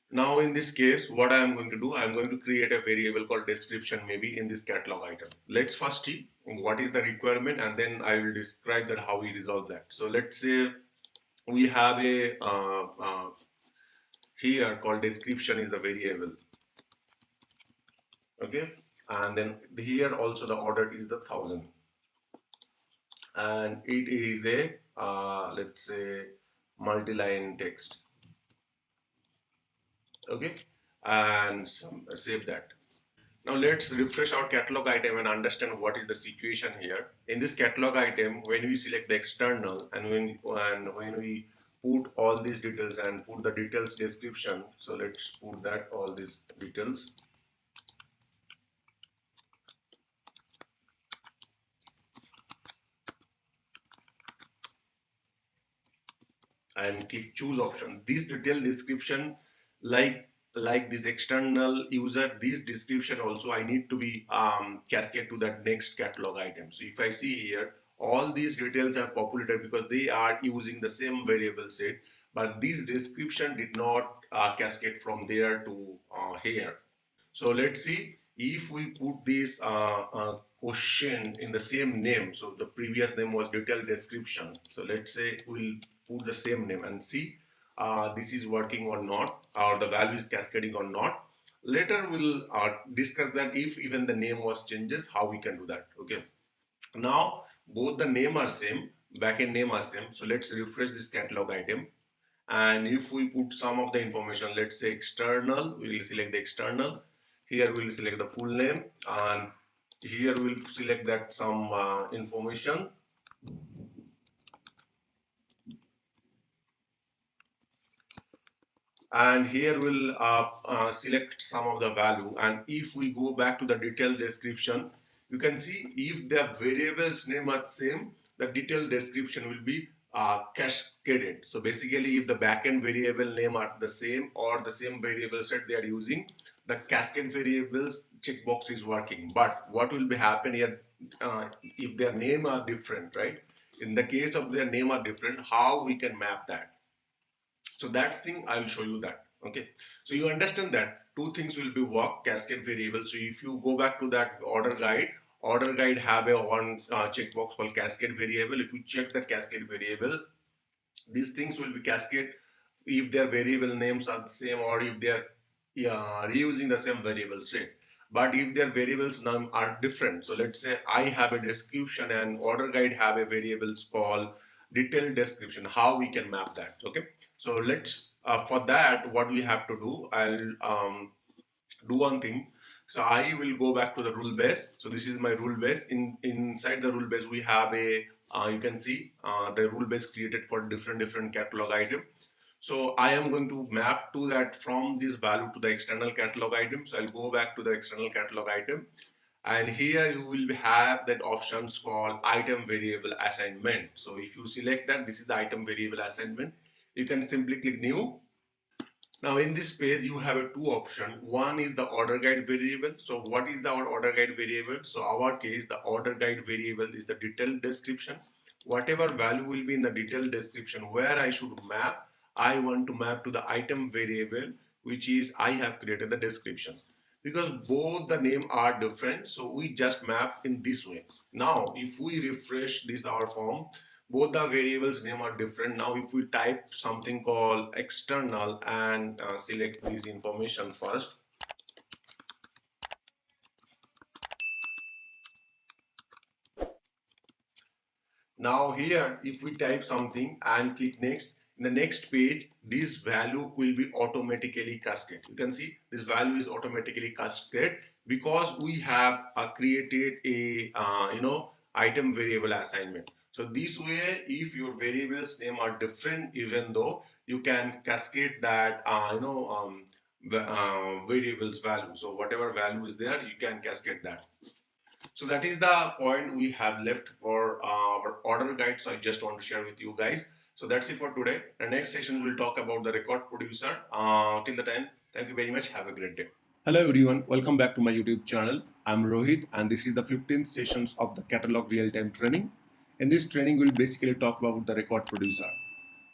Now in this case, what I am going to do, I am going to create a variable called description maybe in this catalog item. Let's first see what is the requirement and then I will describe that how we resolve that. So let's say we have a here called description is the variable. Okay, and then here also the order is the 1000 and it is a let's say multi-line text. Okay, and save that. Now let's refresh our catalog item and understand what is the situation here. In this catalog item, when we select the external and when we put all these details and put the details description, so let's put that all these details and click choose option. This detailed description, like this external user, this description also I need to be cascade to that next catalog item. So if I see here, all these details are populated because they are using the same variable set, but this description did not cascade from there to here. So let's see if we put this question in the same name. So the previous name was detailed description. So let's say we'll put the same name and see this is working or not, or the value is cascading or not. Later we'll discuss that if even the name was changes, how we can do that. Okay. Now both the name are same, backend name are same. So let's refresh this catalog item. And if we put some of the information, let's say external, we will select the external. Here we will select the full name, and here we'll select that some information. And here we'll select some of the value. And if we go back to the detailed description, you can see if the variables name are same, the detailed description will be cascaded. So basically, if the backend variable name are the same or the same variable set they are using, the cascade variables checkbox is working. But what will be happen here if their name are different, right? In the case of their name are different, how we can map that? So that thing I will show you that. Okay. So you understand that two things will be work cascade variable. So if you go back to that order guide have a one checkbox called cascade variable. If you check that cascade variable, these things will be cascade if their variable names are the same or if they are reusing the same variable set. But if their variables name are different, so let's say I have a description and order guide have a variables called detailed description, how we can map that? Okay, so let's for that what we have to do, I'll do one thing. So I will go back to the rule base. So this is my rule base. Inside the rule base we have a you can see the rule base created for different catalog item. So I am going to map to that from this value to the external catalog item. So I'll go back to the external catalog item, and here you will have that options called item variable assignment. So if you select that, this is the item variable assignment. You can simply click new. Now in this page you have a two option. One is the order guide variable. So what is the order guide variable? So our case the order guide variable is the detailed description. Whatever value will be in the detailed description where I should map, I want to map to the item variable, which is I have created the description. Because both the name are different, so we just map in this way. Now if we refresh this our form, both the variables name are different. Now if we type something called external and select this information first, now here if we type something and click next, in the next page this value will be automatically cascaded. You can see this value is automatically cascaded because we have created a item variable assignment. So this way if your variables name are different, even though you can cascade that variables value. So whatever value is there, you can cascade that. So that is the point we have left for our order guide. So I just want to share with you guys. So that's it for today. The next session we'll talk about the record producer. Till the time, thank you very much. Have a great day. Hello everyone, welcome back to my YouTube channel. I'm Rohit and this is the 15th sessions of the catalog real-time training. In this training, we'll basically talk about the record producer.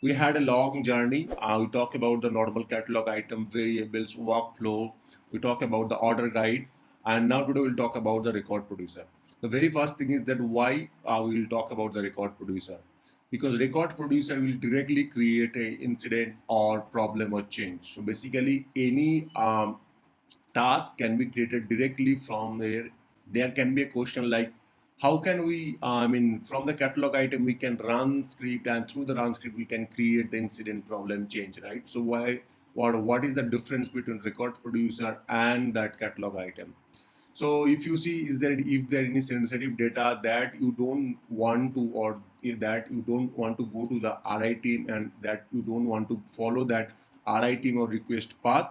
We had a long journey. We talk about the normal catalog item, variables, workflow. We talk about the order guide, and now today we'll talk about the record producer. The very first thing is that why we will talk about the record producer, because record producer will directly create a incident or problem or change. So basically, any task can be created directly from there. There can be a question like, how can we, from the catalog item, we can run script, and through the run script, we can create the incident problem change, right? So why what is the difference between record producer and that catalog item. So if you see, is there if there any sensitive data that you don't want to, or that you don't want to go to the RI team, and that you don't want to follow that RI team or request path,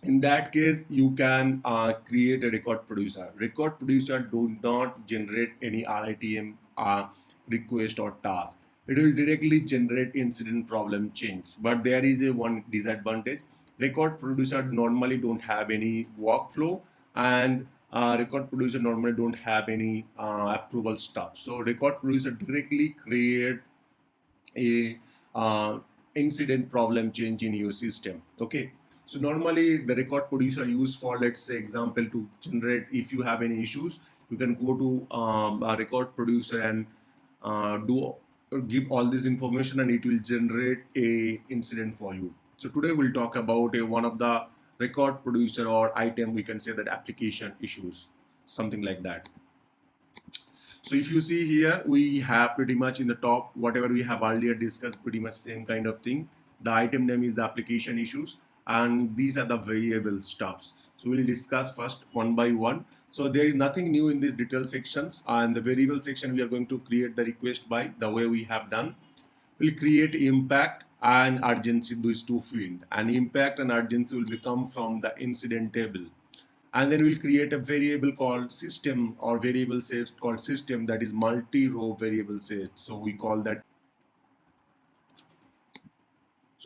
in that case you can create a record producer do not generate any RITM request or task. It will directly generate incident problem change, but there is a one disadvantage. Record producer normally don't have any workflow, and record producer normally don't have any approval stuff. So record producer directly create a incident problem change in your system. Okay, so normally the record producer used for, let's say example, to generate, if you have any issues, you can go to a record producer and do give all this information, and it will generate a incident for you. So today we'll talk about a one of the record producer or item, we can say that application issues, something like that. So if you see here, we have pretty much in the top, whatever we have earlier discussed, pretty much same kind of thing. The item name is the application issues, and these are the variable stuffs. So we'll discuss first one by one. So there is nothing new in these detail sections, and the variable section we are going to create the request by the way we have done. We'll create impact and urgency, these two fields, and impact and urgency will become from the incident table. And then we'll create a variable called system, or variable set called system, that is multi-row variable set. So we call that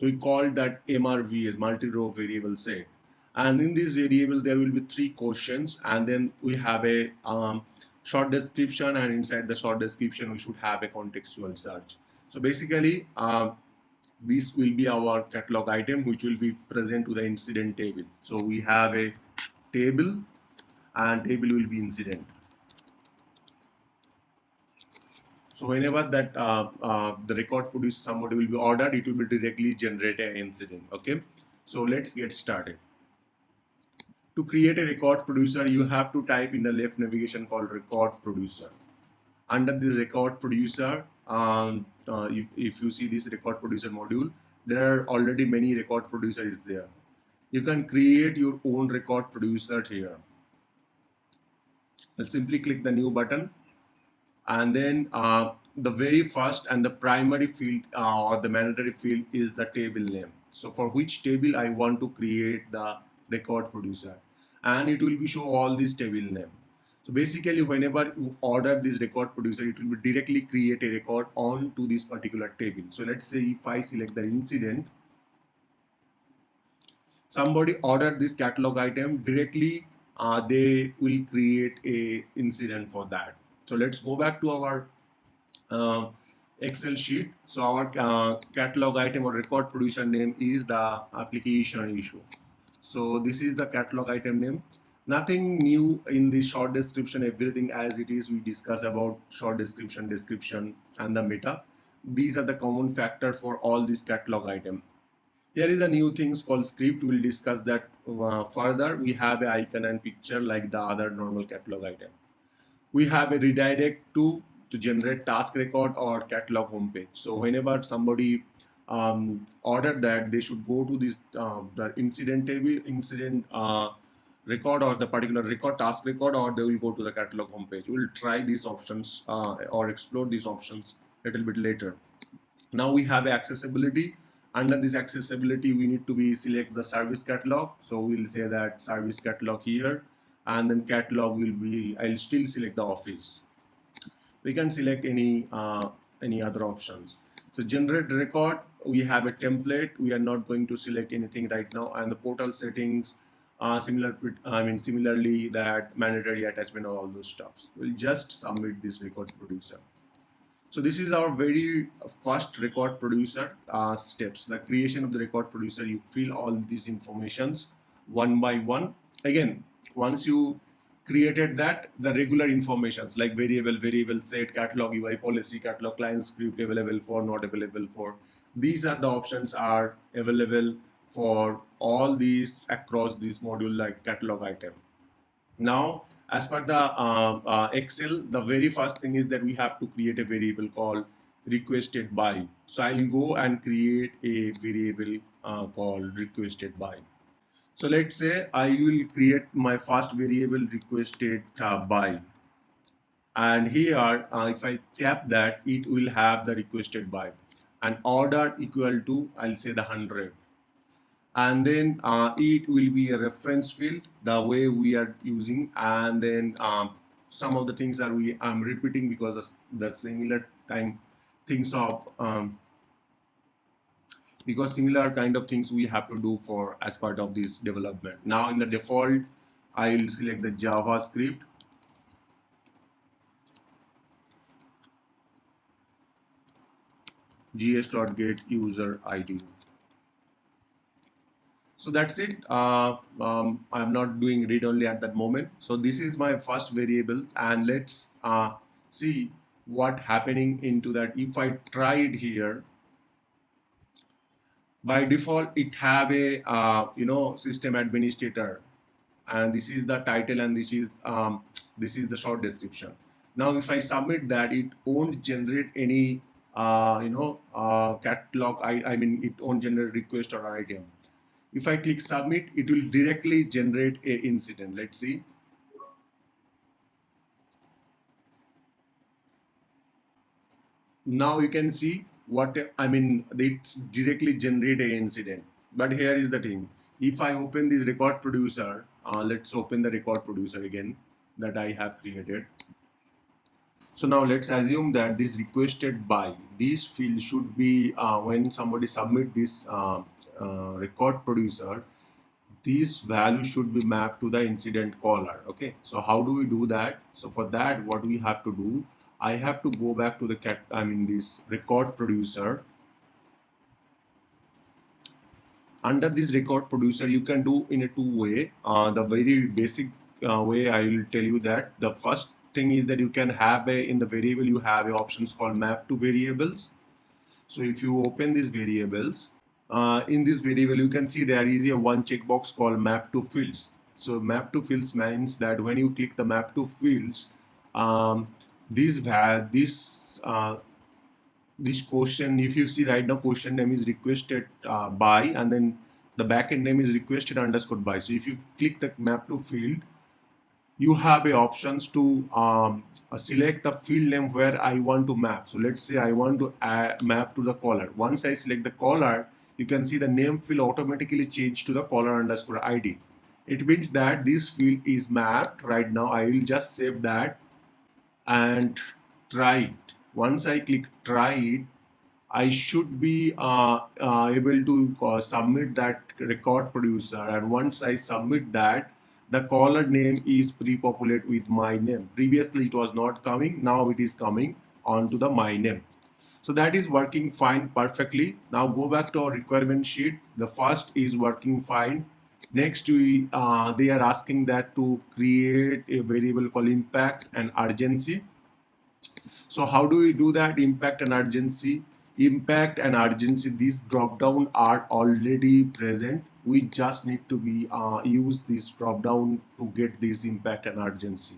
MRV as multi-row variable set. And in this variable there will be three questions, and then we have a short description, and inside the short description we should have a contextual search. So basically this will be our catalog item which will be present to the incident table. So we have a table, and table will be incident. So whenever that the record producer somebody will be ordered, it will be directly generate an incident. Okay, so let's get started. To create a record producer, you have to type in the left navigation called record producer. Under this record producer, if you see this record producer module, there are already many record producers there. You can create your own record producer here. Let's simply click the new button, and then the very first and the primary field or the mandatory field is the table name. So for which table I want to create the record producer, and it will be show all these table name. So basically whenever you order this record producer, it will be directly create a record on to this particular table. So let's say if I select the incident, somebody ordered this catalog item, directly they will create a incident for that. So let's go back to our Excel sheet. So our catalog item or record producer name is the application issue. So this is the catalog item name. Nothing new in the short description, everything as it is. We discuss about short description, and the meta. These are the common factor for all these catalog item. Here is a new things called script. We'll discuss that further. We have an icon and picture like the other normal catalog item. We have a redirect to generate task record or catalog homepage. So whenever somebody ordered that, they should go to this the incident table, incident record, or the particular record, task record, or they will go to the catalog homepage. We'll try these options or explore these options a little bit later. Now we have accessibility. Under this accessibility, we need to be select the service catalog. So we'll say that service catalog here, and then catalog will be, I'll still select the office. We can select any other options. So generate record, we have a template. We are not going to select anything right now, and the portal settings similarly that mandatory attachment or all those stuffs. We'll just submit this record producer. So this is our very first record producer steps. The creation of the record producer, you fill all these informations one by one. Again, once you created that, the regular informations like variable set, catalog UI policy, catalog client script available for, not available for. These are the options are available for all these across this module like catalog item. Now, as per the Excel, the very first thing is that we have to create a variable called requested by. So I'll go and create a variable called requested by. So let's say I will create my first variable requested by, and here if I tap that, it will have the requested by and order equal to, I'll say the 100, and then it will be a reference field the way we are using, and then some of the things that I'm repeating because the similar time things of because similar kind of things we have to do for as part of this development. Now in the default, I'll select the JavaScript, gs.get user ID. So that's it. I'm not doing read only at that moment. So this is my first variable, and let's see what happening into that. If I try it here, by default it have a system administrator, and this is the title, and this is the short description. Now if I submit that, it won't generate any catalog. I mean, it won't generate request or item. If I click submit, it will directly generate a incident. Let's see. Now you can see what I mean. It's directly generate a incident. But here is the thing. If I open this record producer, let's open the record producer again that I have created. So now let's assume that this requested by, this field should be when somebody submit this record producer, this value should be mapped to the incident caller. Okay, so how do we do that? So for that, what we have to do, I have to go back to the this record producer. Under this record producer, you can do in a two-way. The very basic way I will tell you that the first thing is that you can have in the variable, you have options called map to variables. So if you open these variables, in this variable you can see there is a one checkbox called map to fields. So map to fields means that when you click the map to fields, um, this question, if you see right now, question name is requested by, and then the backend name is requested underscore by. So if you click the map to field, you have a options to select the field name where I want to map. So let's say I want to map to the caller. Once I select the caller, you can see the name field automatically change to the caller underscore ID. It means that this field is mapped right now. I will just save that and try it. Once I click try it, I should be able to submit that record producer. And once I submit that, the caller name is pre-populated with my name. Previously it was not coming, now it is coming onto the my name. So that is working fine perfectly. Now go back to our requirement sheet. The first is working fine. Next, they are asking that to create a variable called impact and urgency. So how do we do that? Impact and urgency. Impact and urgency, these drop down are already present. We just need to be use this drop down to get this impact and urgency.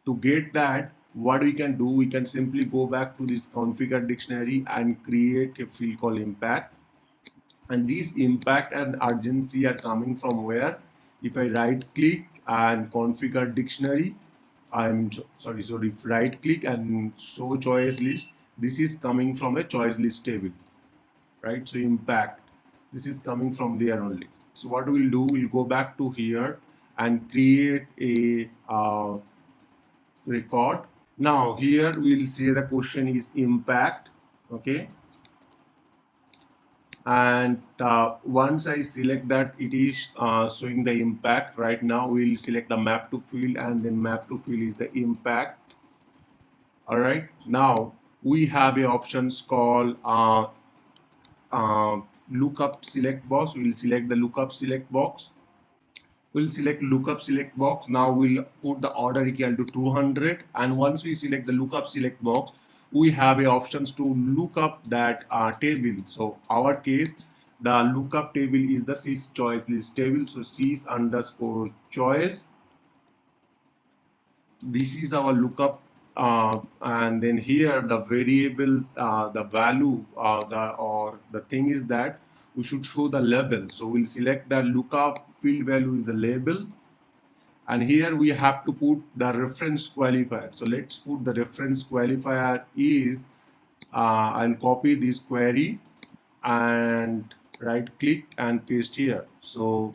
To get that, what we can do, we can simply go back to this configure dictionary and create a field called impact. And these impact and urgency are coming from where? If I right click and configure dictionary, sorry, if right click and show choice list, this is coming from a choice list table, right? So impact, this is coming from there only. So what we'll do, we'll go back to here and create a record. Now here we'll say the question is impact, okay? And once I select that, it is showing the impact. Right now we'll select the map to field, and then map to field is the impact. All right, now we have a options called lookup select box. We'll select the lookup select box. We'll select lookup select box. Now we'll put the order equal to 200, and once we select the lookup select box, we have a options to look up that table. So our case, the lookup table is the sys choice list table. So sys underscore choice, this is our lookup and then here the variable, the value, the thing is that we should show the label. So we'll select the lookup field value is the label, and here we have to put the reference qualifier. So let's put the reference qualifier is, I'll copy this query and right click and paste here. So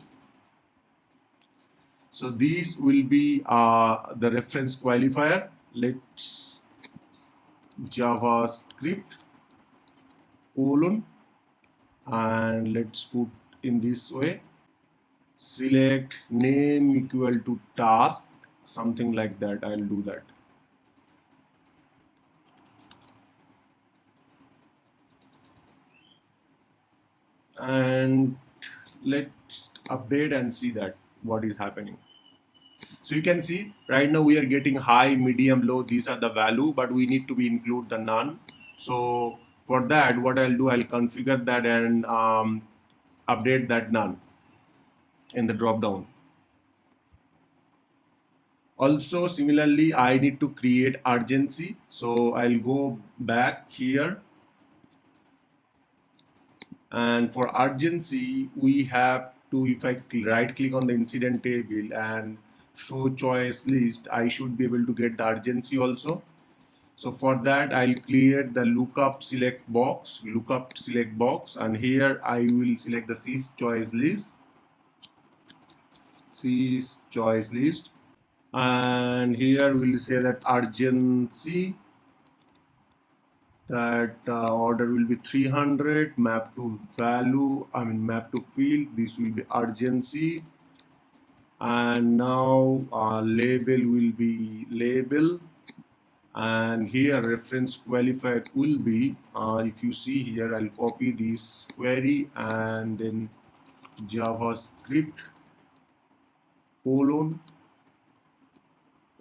these will be the reference qualifier. Let's JavaScript colon, and let's put in this way. Select name equal to task, something like that. I'll do that. And let's update and see that what is happening. So you can see right now we are getting high, medium, low. These are the value, but we need to be include the none. So for that, what I'll do, I'll configure that and update that none in the drop down. Also, similarly, I need to create urgency. So I'll go back here. And for urgency, we have to, if I right click on the incident table and show choice list, I should be able to get the urgency also. So for that, I'll create the lookup select box, and here I will select the sys choice list, and here we'll say that urgency, that order will be 300, map to value, map to field, this will be urgency, and now label will be label, and here reference qualifier will be, if you see here, I'll copy this query and then JavaScript colon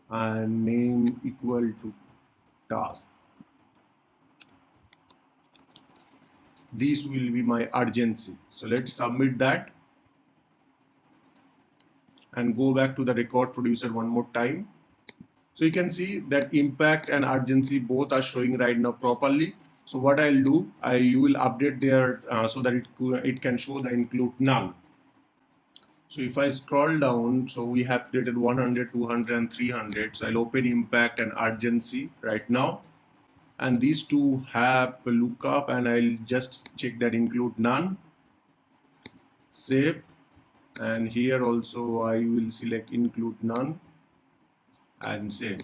and name equal to task. This will be my urgency. So let's submit that and go back to the record producer one more time. So you can see that impact and urgency both are showing right now properly. So what I'll do, I will update there so that it can show the include none. So if I scroll down, so we have created 100, 200 and 300. So I'll open impact and urgency right now. And these two have a lookup, and I'll just check that include none. Save. And here also I will select include none and save.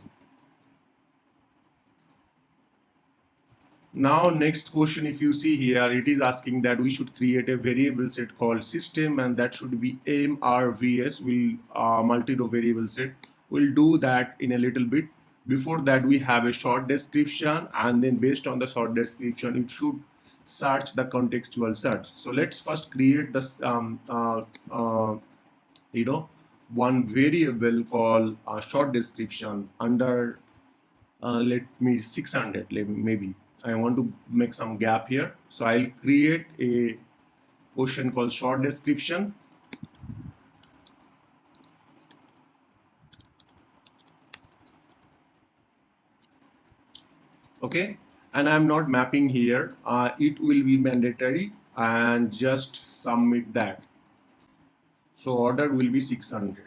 Now next question, if you see here, it is asking that we should create a variable set called system, and that should be MRVS, will multi-row variable set. We'll do that in a little bit. Before that, we have a short description, and then based on the short description, it should search the contextual search. So let's first create this one variable called short description under let me 600, maybe I want to make some gap here. So I'll create a question called short description. Okay, and I'm not mapping here. It will be mandatory, and just submit that. So order will be 600.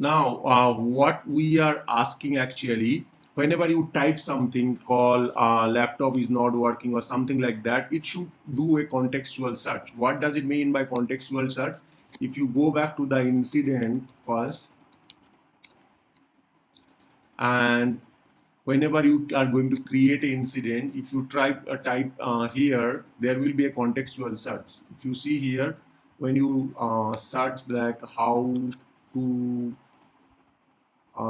Now, what we are asking actually, whenever you type something called laptop is not working or something like that, it should do a contextual search. What does it mean by contextual search? If you go back to the incident first, and whenever you are going to create an incident, if you type here, there will be a contextual search. If you see here, when you search like how to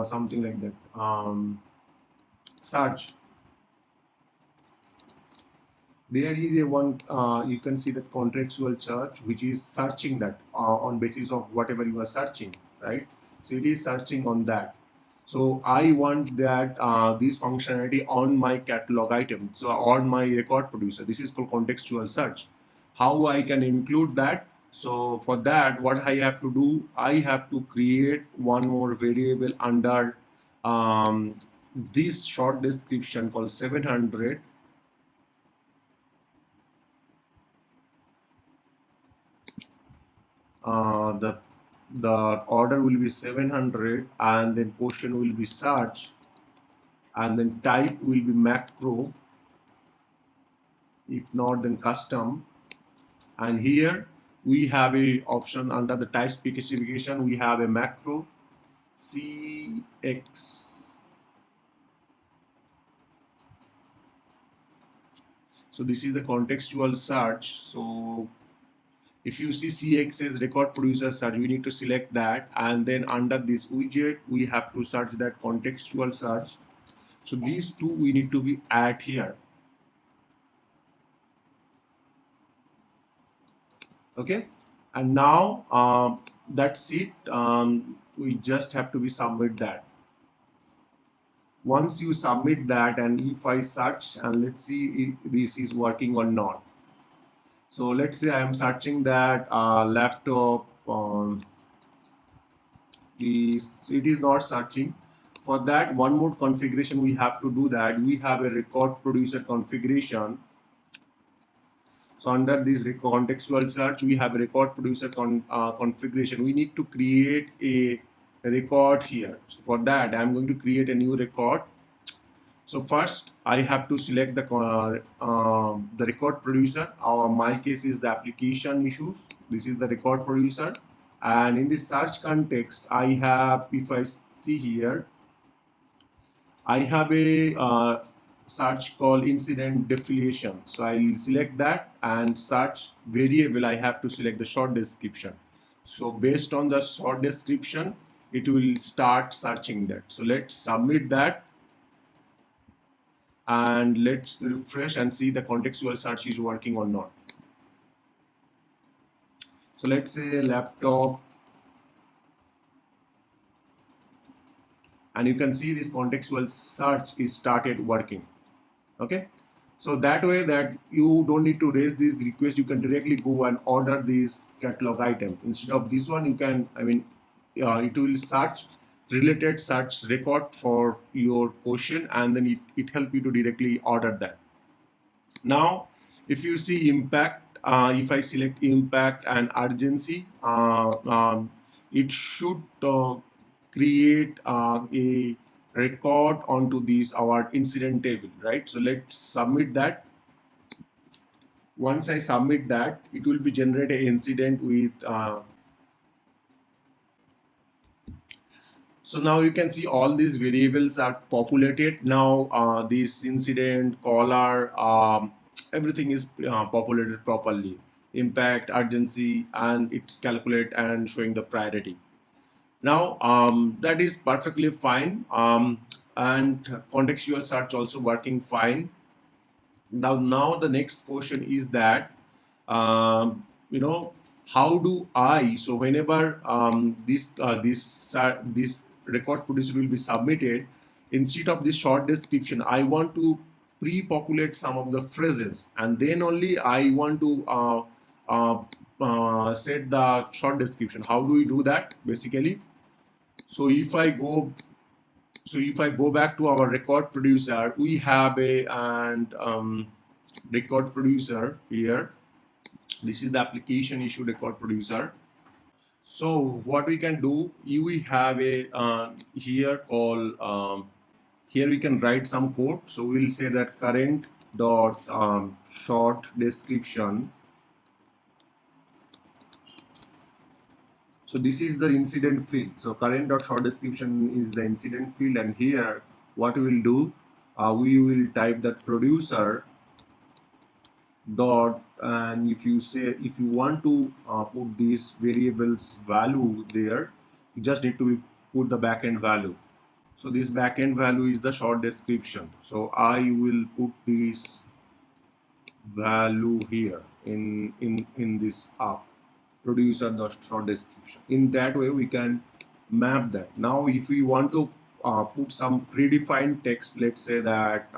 something like that, search, there is a one, you can see the contextual search, which is searching that on basis of whatever you are searching, right? So it is searching on that. So I want that this functionality on my catalog item, so on my record producer. This is called contextual search. How I can include that? So for that, what I have to do, I have to create one more variable under this short description called 700. The order will be 700, and then portion will be search, and then type will be macro, if not then custom. And here we have a option under the type specification, we have a macro CX. So this is the contextual search. So if you see CX as record producer search, we need to select that, and then under this widget we have to search that contextual search. So these two we need to be add here. Okay, and now that's it. We just have to be submit that. Once you submit that, and if I search, and let's see if this is working or not. So let's say I am searching that laptop. It is not searching. For that, one more configuration we have to do that. We have a record producer configuration. So under this contextual search, we have a record producer configuration. We need to create a record here. So for that, I'm going to create a new record. So first, I have to select the record producer. My case is the application issues. This is the record producer. And in the search context, I have, if I see here, I have a search called incident definition. So I will select that, and search variable, I have to select the short description. So based on the short description, it will start searching that. So let's submit that, and let's refresh and see the contextual search is working or not. So let's say laptop, and you can see this contextual search is started working. Okay, so that way that you don't need to raise this request, you can directly go and order this catalog item. Instead of this one, you can, it will search related search record for your question, and then it help you to directly order that. Now if you see impact, if I select impact and urgency, it should create a record onto this our incident table, right? So let's submit that. Once I submit that, it will be generate an incident with so now you can see all these variables are populated. Now this incident, caller, everything is populated properly. Impact, urgency, and it's calculate and showing the priority. Now that is perfectly fine, and contextual search also working fine. Now the next question is that how do I, so whenever this record producer will be submitted, instead of this short description, I want to pre-populate some of the phrases, and then only I want to set the short description. How do we do that basically? So if I go back to our record producer, we have a record producer here. This is the application issue record producer. So what we can do, we have a here called here we can write some code. So we'll say that current dot short description. So this is the incident field. So current dot short description is the incident field, and here what we will do, we will type that producer dot, and if you want to put these variables value there, you just need to put the backend value. So this backend value is the short description. So I will put this value here in this producer the short description. In that way we can map that. Now if we want to put some predefined text, let's say that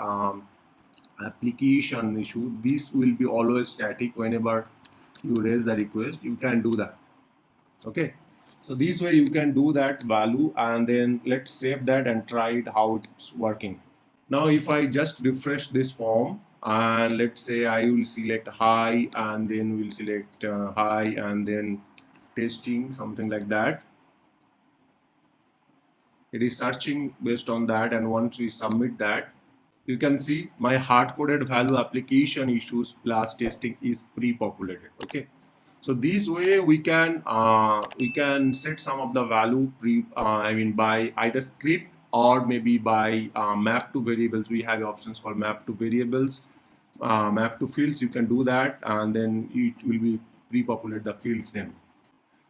application issue, this will be always static. Whenever you raise the request, you can do that. Okay, so this way you can do that value, and then let's save that and try it how it's working. Now if I just refresh this form, and let's say I will select hi, and then we'll select hi, and then testing, something like that. It is searching based on that, and once we submit that, you can see my hard-coded value application issues plus testing is pre-populated. Okay, so this way we can set some of the value I mean by either script or maybe by map to variables. We have options called map to variables, map to fields. You can do that, and then it will be pre-populate the fields name.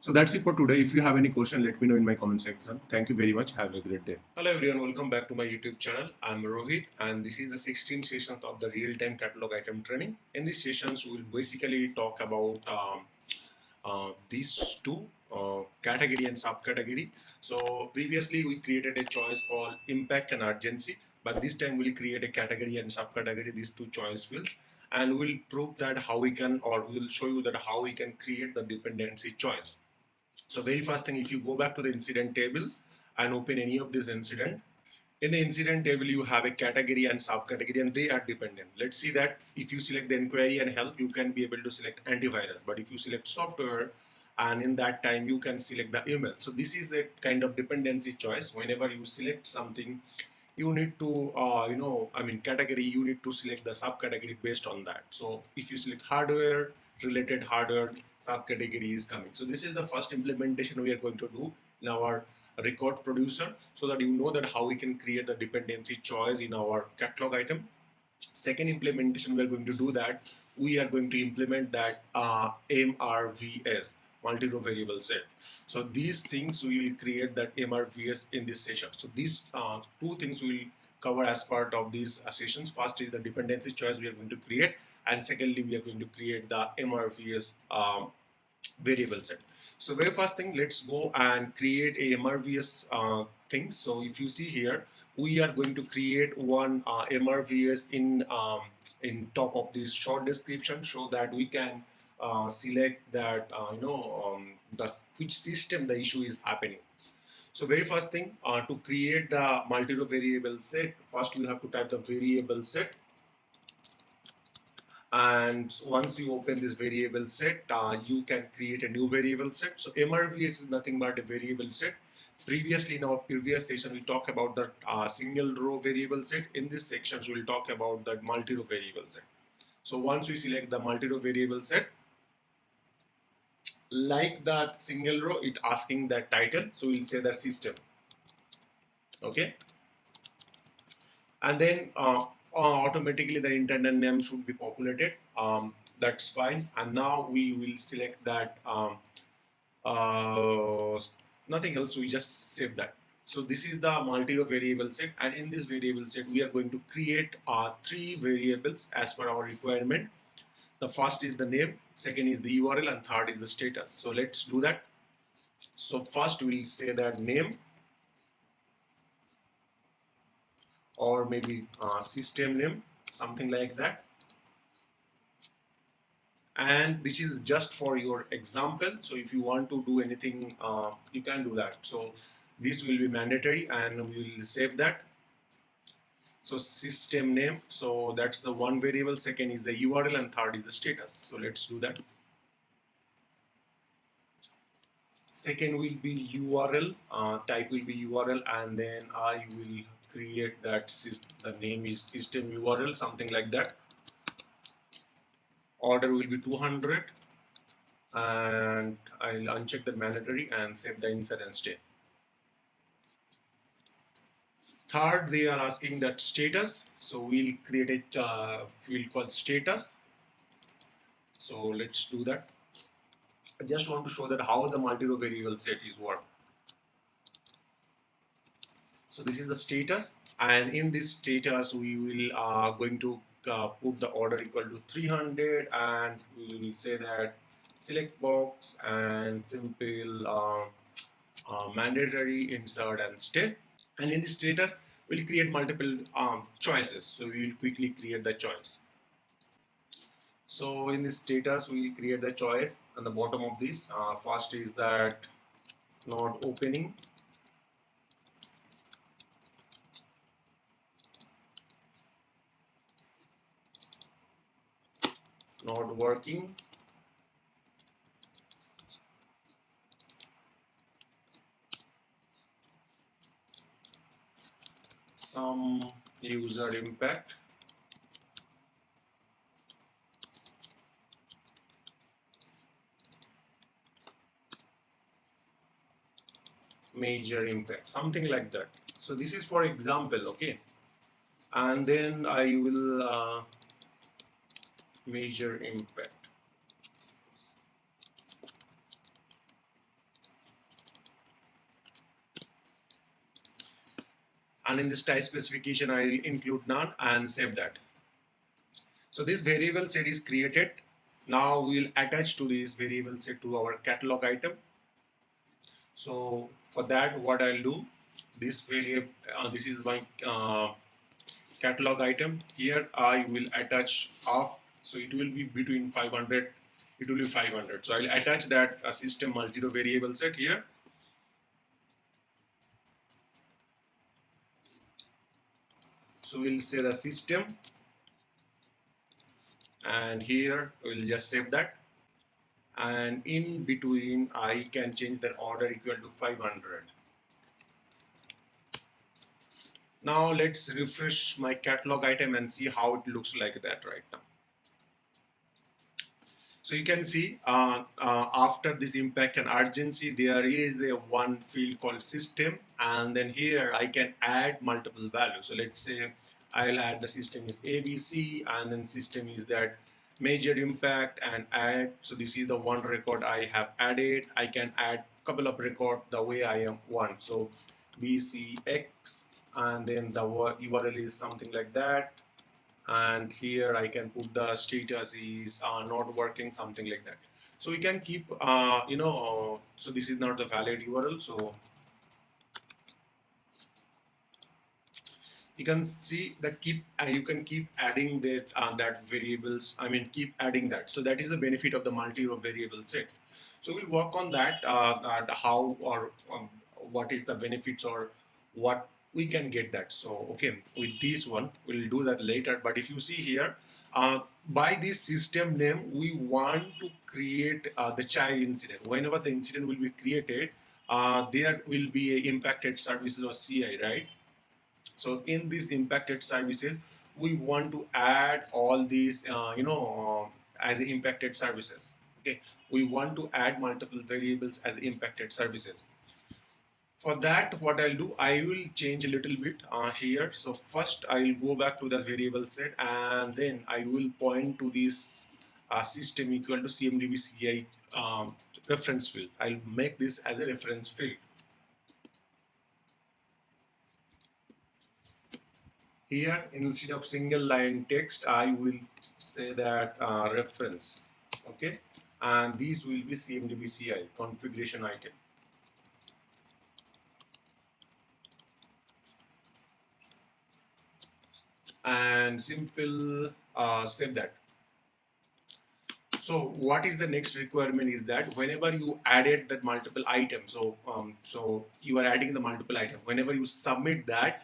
So that's it for today. If you have any question, let me know in my comment section. Thank you very much. Have a great day. Hello everyone, welcome back to my YouTube channel. I'm Rohit, and this is the 16th session of the real-time catalog item training. In these sessions, we'll basically talk about these two, category and subcategory. So previously we created a choice called impact and urgency, but this time we'll create a category and subcategory, these two choice fields, and we'll prove that how we can, or we'll show you that how we can create the dependency choice. So very first thing, if you go back to the incident table and open any of this incident, in the incident table, you have a category and subcategory, and they are dependent. Let's see that if you select the inquiry and help, you can be able to select antivirus. But if you select software, and in that time, you can select the email. So this is a kind of dependency choice. Whenever you select something, you need to, category, you need to select the subcategory based on that. So if you select hardware, related hardware, subcategory is coming. So this is the first implementation we are going to do in our record producer, so that you know that how we can create the dependency choice in our catalog item. Second implementation we are going to do that, we are going to implement that MRVS, multi-row variable set. So these things we will create that MRVS in this session. So these two things we will cover as part of these sessions. First is the dependency choice we are going to create, and secondly we are going to create the MRVS variable set. So very first thing, let's go and create a MRVS thing. So if you see here, we are going to create one MRVS in top of this short description, so that we can select that the which system the issue is happening. So very first thing, to create the multi-row variable set, first we have to type the variable set, and once you open this variable set, you can create a new variable set. So MRVS is nothing but a variable set. Previously, in our previous session, we talked about the single row variable set. In this section, we'll talk about the multi-row variable set. So once we select the multi-row variable set, like that single row, it asking that title. So we'll say the system. Okay. And then automatically the internet name should be populated. That's fine. And now we will select that uh, nothing else, we just save that. So this is the multi-row variable set, and in this variable set we are going to create three variables as per our requirement. The first is the name, second is the URL, and third is the status. So let's do that. So first we'll say that name, or maybe system name, something like that. And this is just for your example. So if you want to do anything, you can do that. So this will be mandatory, and we will save that. So system name, so that's the one variable, second is the URL, and third is the status. So let's do that. Second will be URL, type will be URL, and then I will create that the name is system URL, something like that. Order will be 200, and I'll uncheck the mandatory and save the insert and stay. Third, they are asking that status, so we'll create a field called status. So let's do that. I just want to show that how the multi-row variable set is work. So this is the status, and in this status we will going to put the order equal to 300, and we will say that select box and simple mandatory insert and stay. And in this status we'll create multiple choices, so we will quickly create the choice. So in this status, we will create the choice on the bottom of this. First is that not opening, not working, some user impact, major impact, something like that. So this is for example, okay. And then I will major impact. And in this type specification, I will include none and save that. So this variable set is created. Now we'll attach to this variable set to our catalog item. So for that, what I'll do, this variable, this is my catalog item. Here I will attach off, so it will be between 500. It will be 500. So I'll attach that system multi-row variable set here. So we'll say the system, and here we'll just save that. And in between, I can change the order equal to 500. Now let's refresh my catalog item and see how it looks like that right now. So you can see after this impact and urgency, there is a one field called system, and then here I can add multiple values. So let's say I'll add the system is ABC, and then system is that major impact and add. So this is the one record I have added. I can add couple of record the way I am want. So BCX, and then the URL is something like that, and here I can put the status is not working, something like that. So we can keep so this is not the valid URL, so you can see the keep you can keep adding that variables, I mean keep adding that. So that is the benefit of the multi-row variable set. So we'll work on that, how or what is the benefits or what we can get that. So okay, with this one we'll do that later. But if you see here, by this system name we want to create the child incident. Whenever the incident will be created, there will be a impacted services or CI, right? So in these impacted services, we want to add all these, as impacted services. Okay, we want to add multiple variables as impacted services. For that, what I'll do, I will change a little bit here. So first, I'll go back to the variable set, and then I will point to this system equal to CMDB CI reference field. I'll make this as a reference field. Here, instead of single line text, I will say that reference, okay? And these will be CMDB CI, configuration item. And simple save that. So what is the next requirement is that whenever you added that multiple items, so you are adding the multiple item. Whenever you submit that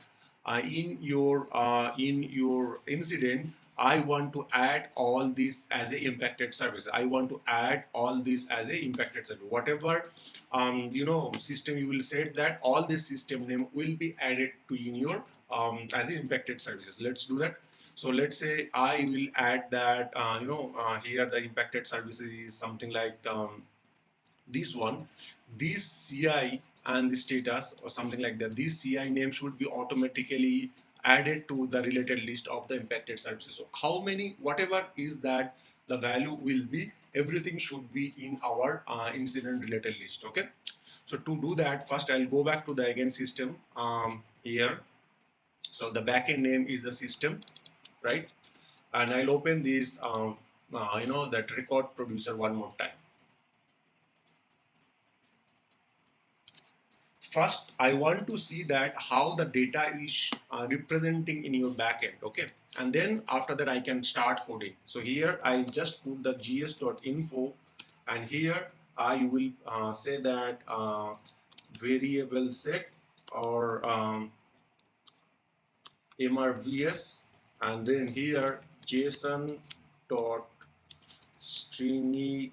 in your incident, I want to add all this as a impacted service. I want to add all this as a impacted service. Whatever system you will set that all this system name will be added to in your as a impacted services. Let's do that. So let's say I will add that, here the impacted services is something like this one, this CI and the status or something like that. This CI name should be automatically added to the related list of the impacted services. So how many, whatever is that, the value will be, everything should be in our incident related list. Okay. So to do that, first I'll go back to the again system here. So the backend name is the system, right? And I'll open this, that record producer one more time. first I want to see that how the data is representing in your backend, okay? And then after that I can start coding. So here I just put the gs.info, and here I will say that variable set or mrvs, and then here json dot stringify,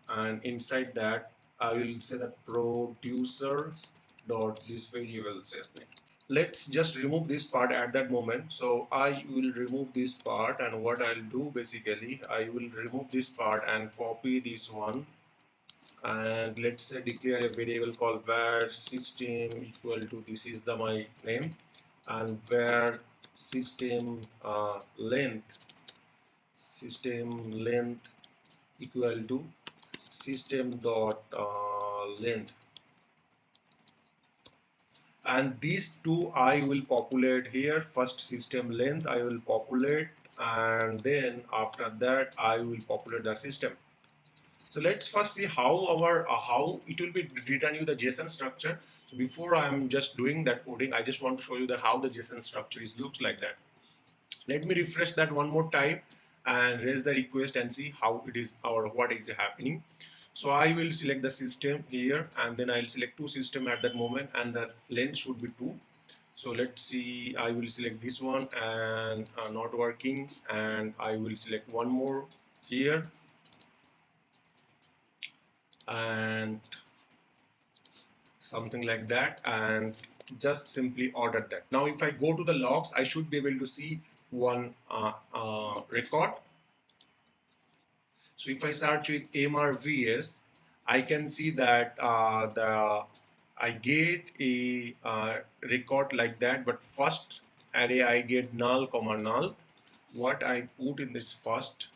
and inside that I will say that producer dot this variable says name. Let's just remove this part at that moment. So I will remove this part, and what I'll do basically, I will remove this part and copy this one, and let's say declare a variable called var system equal to, this is the my name, and var system length equal to system dot length, and these two I will populate here. First system length I will populate, and then after that I will populate the system. So let's first see how our how it will be return you the JSON structure. So before I'm just doing that coding, I just want to show you that how the JSON structure is looks like that. Let me refresh that one more time and raise the request and see how it is or what is happening. So I will select the system here, and then I'll select two system at that moment, and the length should be 2. So let's see, I will select this one and not working, and I will select one more here and something like that, and just simply order that. Now if I go to the logs, I should be able to see one record. So if I search with MRVS, I can see that I get a record like that, but first array I get null comma null. What I put in this first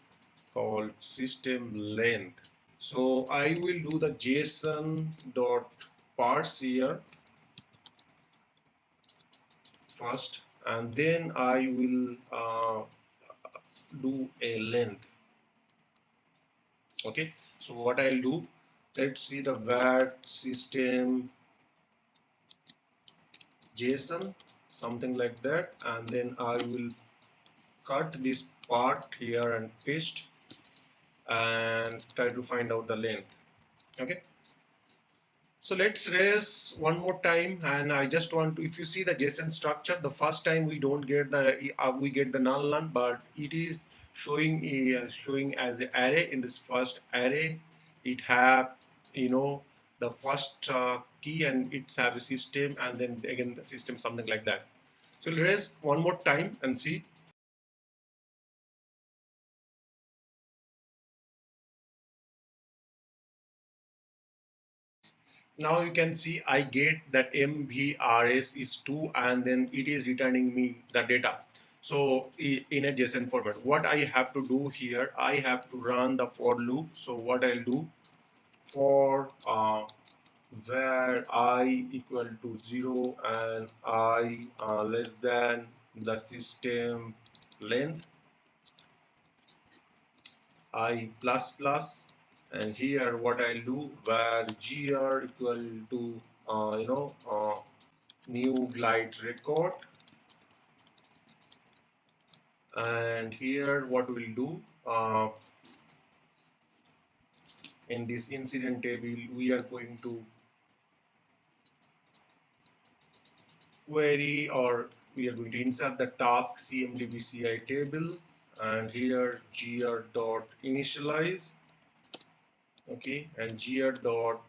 called system length. So I will do the JSON dot parse here first, and then I will do a length. Okay, so what I'll do, let's see the var system JSON, something like that, and then I will cut this part here and paste and try to find out the length. Okay, so let's raise one more time, and I just want to, if you see the JSON structure, the first time we don't get the we get the null none, but it is showing showing as an array. In this first array it have, you know, the first key, and it's have a system, and then again the system, something like that. So we'll raise one more time and see. Now you can see I get that MVRS is 2, and then it is returning me the data. So in a JSON format, what I have to do here, I have to run the for loop. So what I'll do, for where I equal to 0 and I less than the system length, I plus plus, and here what I'll do, where gr equal to new glide record, and here what we'll do, in this incident table we are going to query, or we are going to insert the task CMDBCI table, and here gr dot initialize, okay, and gr dot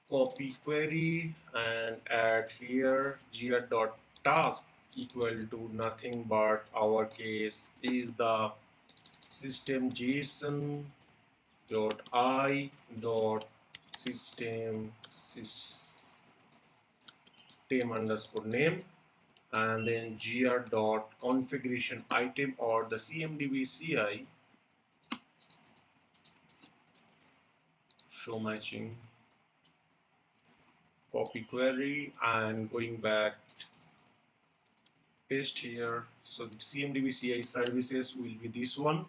copy query, and add here gr dot task equal to nothing but our case is the system JSON dot I dot system underscore name, and then gr dot configuration item, or the CMDBCI show matching, copy query, and going back, paste here. So CMDBCI services will be this one,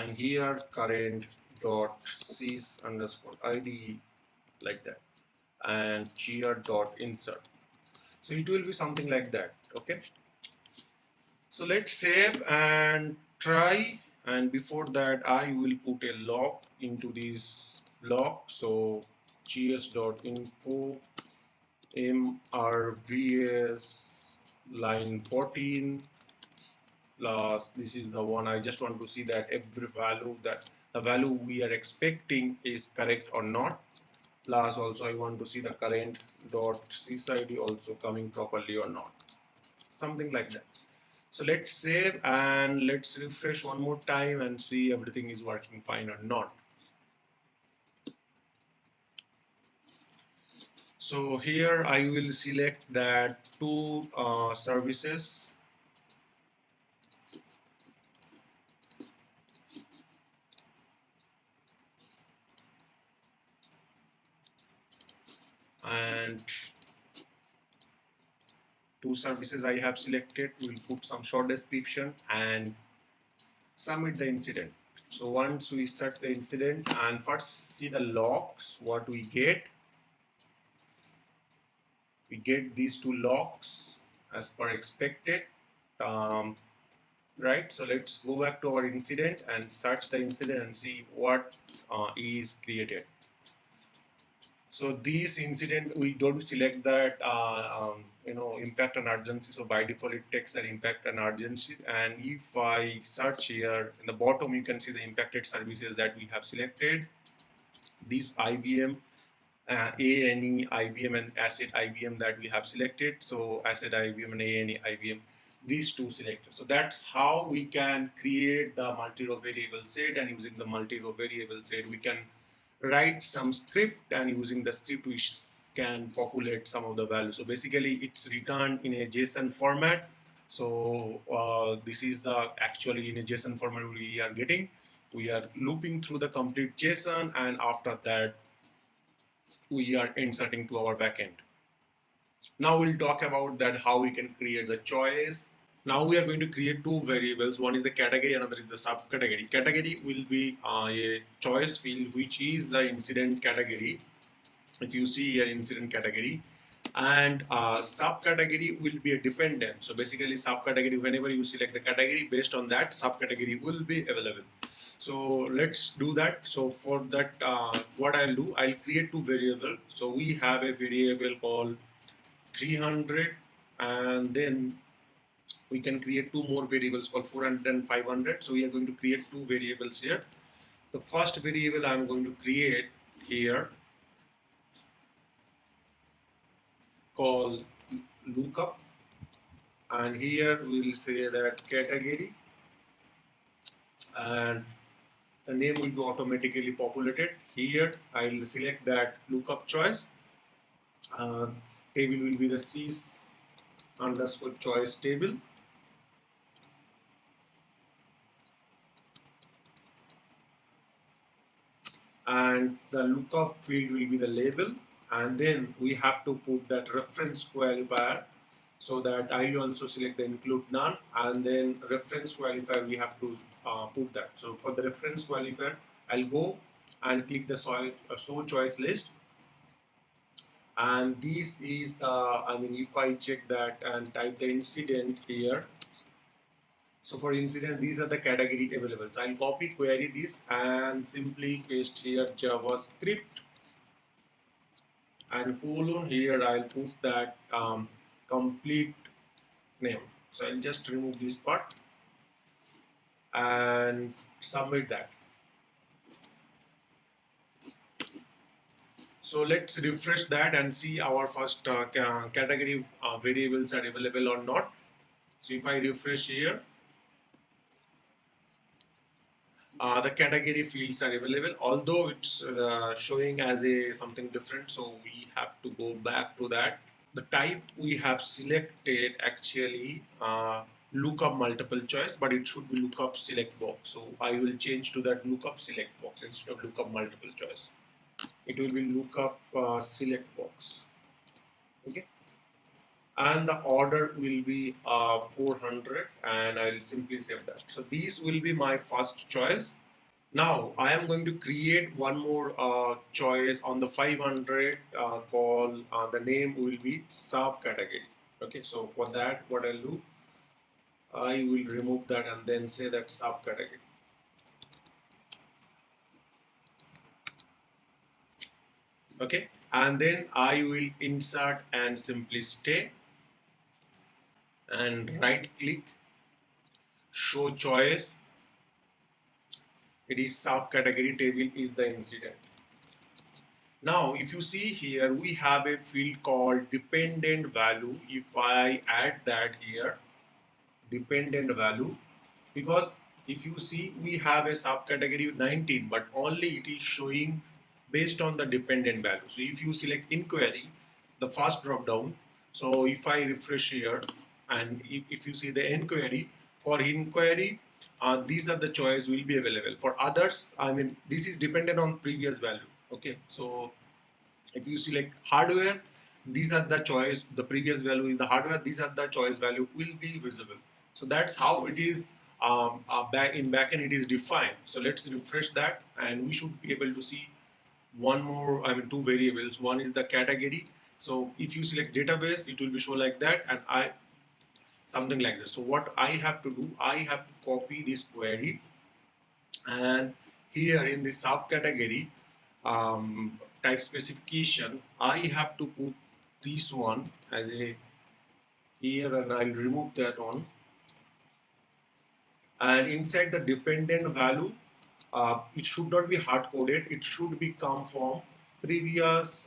and here current dot sys underscore id, like that, and here dot insert. So it will be something like that. Okay, so let's save and try, and before that I will put a log into this log. So gs.info mrvs line 14 plus, this is the one I just want to see that every value, that the value we are expecting is correct or not, plus also I want to see the current dot sysid also coming properly or not, something like that. So let's save and let's refresh one more time and see everything is working fine or not. So here I will select that two services, and two services I have selected. We'll put some short description and submit the incident. So once we search the incident and first see the logs, what we get these two logs as per expected. Um, right, so let's go back to our incident and search the incident and see what is created. So this incident, we don't select that impact and urgency. So by default, it takes that impact and urgency. And if I search here in the bottom, you can see the impacted services that we have selected. These IBM, A&E IBM and Asset IBM that we have selected. So Asset IBM and A&E IBM, these two selected. So that's how we can create the multi-row variable set, and using the multi-row variable set, we can write some script, and using the script we can populate some of the values. So basically it's returned in a JSON format. So this is the actually in a JSON format we are getting. We are looping through the complete JSON, and after that we are inserting to our backend. Now we'll talk about that how we can create the choice. Now we are going to create two variables. One is the category, another is the subcategory. Category will be a choice field, which is the incident category. If you see here, incident category, and subcategory will be a dependent. So basically, subcategory, whenever you select the category, based on that, subcategory will be available. So let's do that. So for that, what I'll do, I'll create two variables. So we have a variable called 300, and then we can create two more variables called 400 and 500. So we are going to create two variables here. The first variable I'm going to create here called lookup, and here we'll say that category, and the name will be automatically populated. Here I'll select that lookup choice. Table will be the sys underscore choice table, and the lookup field will be the label, and then we have to put that reference qualifier, so that I will also select the include none, and then reference qualifier we have to put that. So for the reference qualifier, I'll go and click the show choice list, and this is the, if I check that and type the incident here, so for incident, these are the category available. So I'll copy query this and simply paste here JavaScript, and colon, here I'll put that complete name. So I'll just remove this part and submit that. So let's refresh that and see our first category variables are available or not. So if I refresh here, the category fields are available, although it's showing as a something different. So we have to go back to that. The type we have selected actually lookup multiple choice, but it should be lookup select box. So I will change to that lookup select box instead of lookup multiple choice. It will be lookup select box. Okay, and the order will be 400, and I'll simply save that. So these will be my first choice. Now I am going to create one more choice on the 500 call. The name will be subcategory. Okay, so for that, what I'll do, I will remove that and then say that subcategory. Okay, and then I will insert and simply stay and right click, show choice. It is subcategory table is the incident. Now, if you see here, we have a field called dependent value. If I add that here, dependent value, because if you see, we have a subcategory 19, but only it is showing based on the dependent value. So if you select inquiry, the first drop down, so if I refresh here, and if you see the inquiry, for inquiry, these are the choice will be available. For others, I mean, this is dependent on previous value. Okay, so if you select hardware, these are the choice, the previous value is the hardware, these are the choice value will be visible. So that's how it is back in backend it is defined. So let's refresh that and we should be able to see one more, I mean two variables. One is the category. So if you select database, it will be shown like that, and I something like this. So what I have to do, I have to copy this query, and here in the subcategory type specification, I have to put this one as a here, and I'll remove that one. And inside the dependent value, it should not be hard coded. It should be come from previous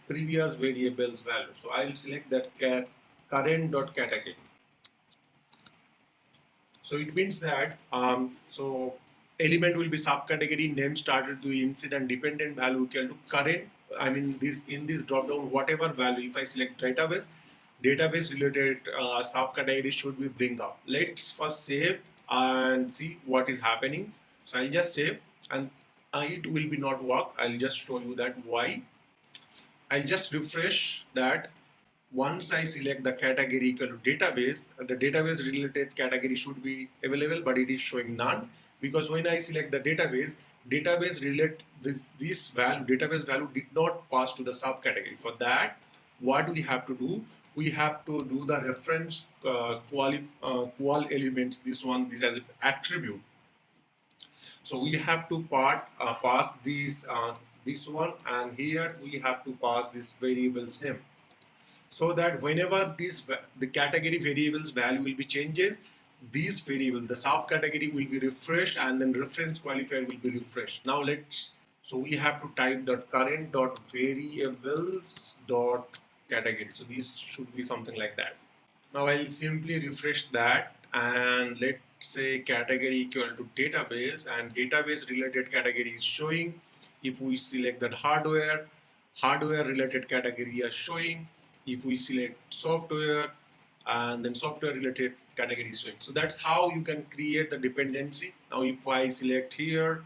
previous variables value. So I'll select that current dot category. So it means that so element will be subcategory name started to incident dependent value equal to current. I mean this in this drop down whatever value. If I select database, database related subcategory should be bring up. Let's first save and see what is happening. So I'll just save, and it will be not work. I'll just show you that why. I'll just refresh that. Once I select the category equal to database, the database related category should be available, but it is showing none, because when I select the database, database relate this value, database value did not pass to the subcategory. For that, what we have to do? We have to do the reference qual elements. This as an attribute. So we have to pass this one, and here we have to pass this variable's name, so that whenever the category variables value will be changes, these variable the subcategory will be refreshed and then reference qualifier will be refreshed. Now let's, so we have to type the current dot variables dot category. So this should be something like that. Now I'll simply refresh that, and let's say category equal to database, and database related category is showing. If we select that hardware, hardware related category is showing. If we select software, and then software related category is showing. So that's how you can create the dependency. Now if I select here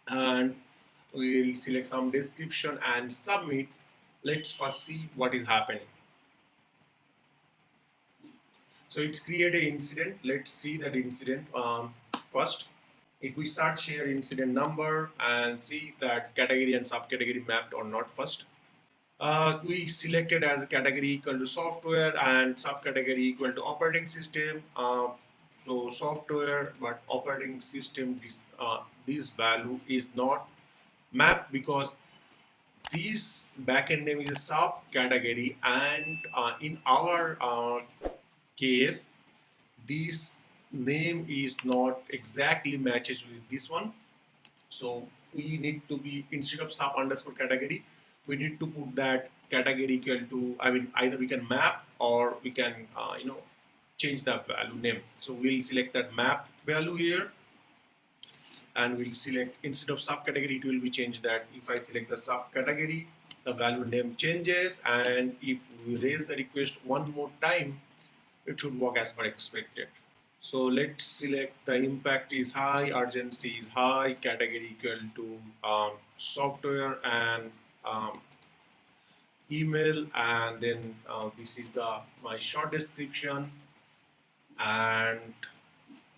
and we'll select some description and submit, let's first see what is happening. So it's created an incident. Let's see that incident first. If we start share incident number and see that category and subcategory mapped or not first. We selected as a category equal to software and subcategory equal to operating system. So software, but operating system, this value is not mapped because this backend name is a subcategory, and in our case, this name is not exactly matches with this one. So we need to be, instead of sub underscore category, we need to put that category equal to, I mean either we can map or we can change the value name. So we'll select that map value here, and we'll select, instead of subcategory it will be changed that if I select the subcategory, the value name changes, and if we raise the request one more time, it should work as per expected. So let's select the impact is high, urgency is high, category equal to software and email, and then this is the my short description. And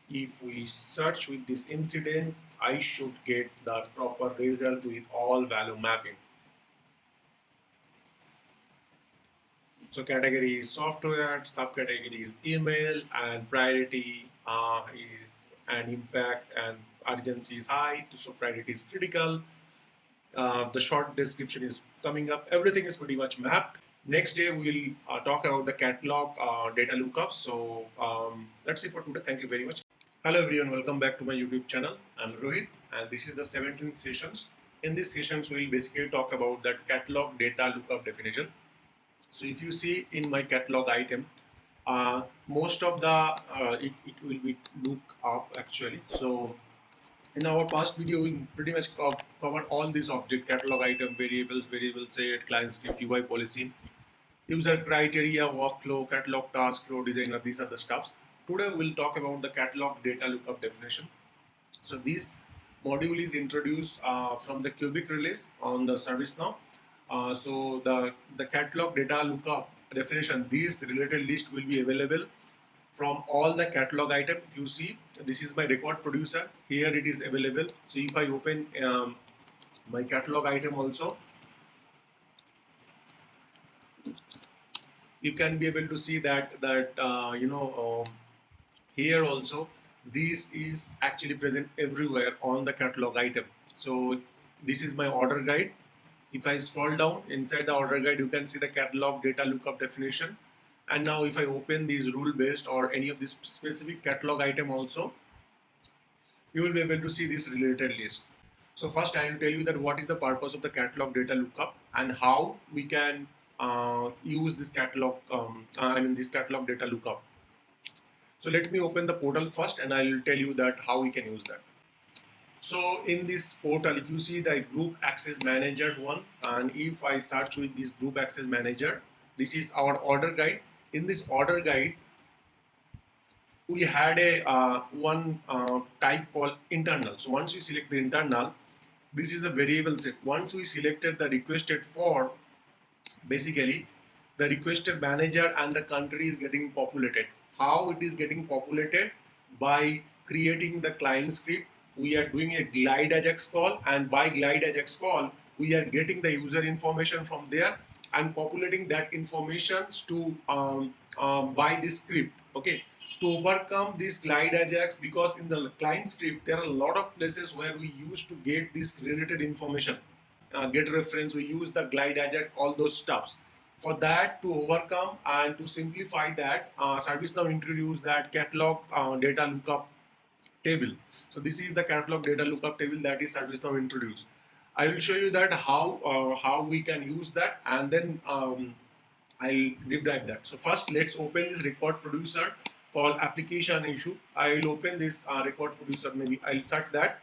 if we search with this incident, I should get the proper result with all value mapping. So category is software, subcategory is email, and priority is and impact and urgency is high. So priority is critical. The short description is coming up. Everything is pretty much mapped. Next day we'll talk about the catalog data lookup. So that's it for today. Thank you very much. Hello everyone, welcome back to my YouTube channel. I'm Rohit, and this is the 17th sessions. In these sessions, we'll basically talk about that catalog data lookup definition. So if you see in my catalog item, most of the it will be look up actually. So in our past video, we pretty much covered all these object catalog item variables, variable set, client script, UI policy, user criteria, workflow, catalog task, flow designer. These are the stuffs. Today we'll talk about the catalog data lookup definition. So this module is introduced from the Cubic release on the ServiceNow. So the catalog data lookup definition, this related list will be available from all the catalog item. You see, this is my record producer. Here it is available. So if I open my catalog item also, you can be able to see that here also this is actually present everywhere on the catalog item. So this is my order guide. If I scroll down inside the order guide, you can see the catalog data lookup definition. And now if I open these rule based or any of this specific catalog item also, you will be able to see this related list. So first I will tell you that what is the purpose of the catalog data lookup and how we can use this catalog, this catalog data lookup. So let me open the portal first and I will tell you that how we can use that. So in this portal, if you see the group access manager one, and if I search with this group access manager, this is our order guide. In this order guide, we had a one type called internal. So once we select the internal, this is a variable set. Once we selected the requested for, basically the requested manager and the country is getting populated. How it is getting populated? By creating the client script. We are doing a glide ajax call, and by glide ajax call, we are getting the user information from there and populating that information to by this script. Okay, to overcome this glide ajax, because in the client script there are a lot of places where we used to get this related information, get reference, we use the glide ajax, all those stuffs. For that, to overcome and to simplify that, ServiceNow introduced that catalog data lookup table. So this is the catalog data lookup table that is ServiceNow introduced. I will show you that how we can use that, and then I'll describe that. So first, let's open this record producer called application issue. I will open this record producer. Maybe I'll search that.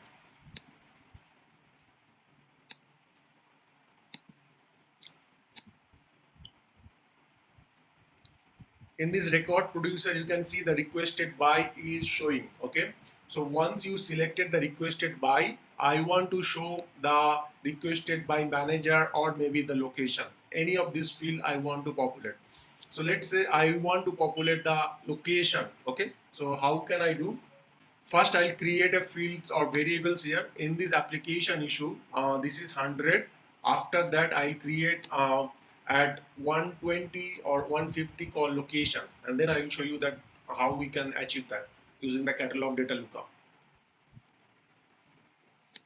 In this record producer, you can see the requested by is showing. Okay, so once you selected the requested by, I want to show the requested by manager or maybe the location. Any of this field I want to populate. So let's say I want to populate the location. Okay, so how can I do? First, I'll create a fields or variables here in this application issue. This is 100. After that, I'll create at 120 or 150 call location, and then I will show you that how we can achieve that using the catalog data lookup.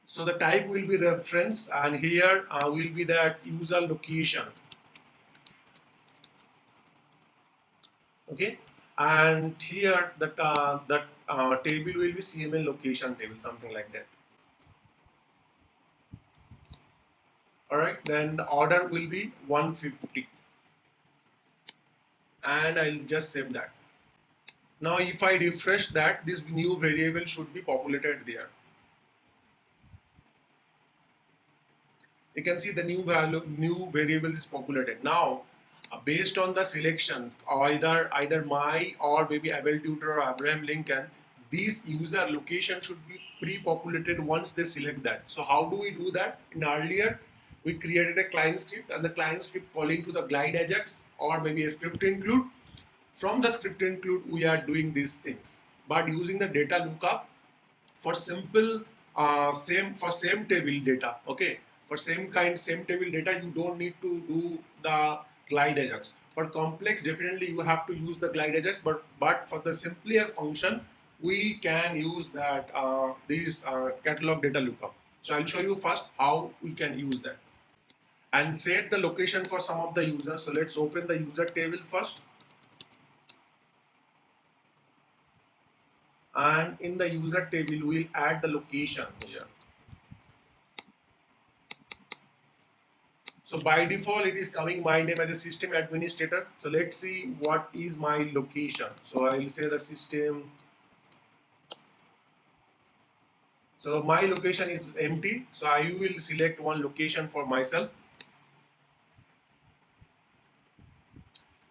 So the type will be reference, and here will be that user location. Okay, and here that table will be CML location table, something like that. All right, then the order will be 150, and I'll just save that. Now if I refresh that, this new variable should be populated there. You can see the new variable is populated. Now based on the selection, either my or maybe Abel Tutor or Abraham Lincoln, this user location should be pre-populated once they select that. So how do we do that? In earlier, we created a client script, and the client script calling to the glide ajax or maybe a script include. From the script include, we are doing these things. But using the data lookup, for simple same table data. Okay, for same table data, you don't need to do the glide ajax. For complex, definitely you have to use the glide ajax, but for the simpler function, we can use that these catalog data lookup. So I'll show you first how we can use that and set the location for some of the users. So let's open the user table first, and in the user table we'll add the location here. So by default, it is coming my name as a system administrator. So let's see what is my location. So I will say the system. So my location is empty. So I will select one location for myself.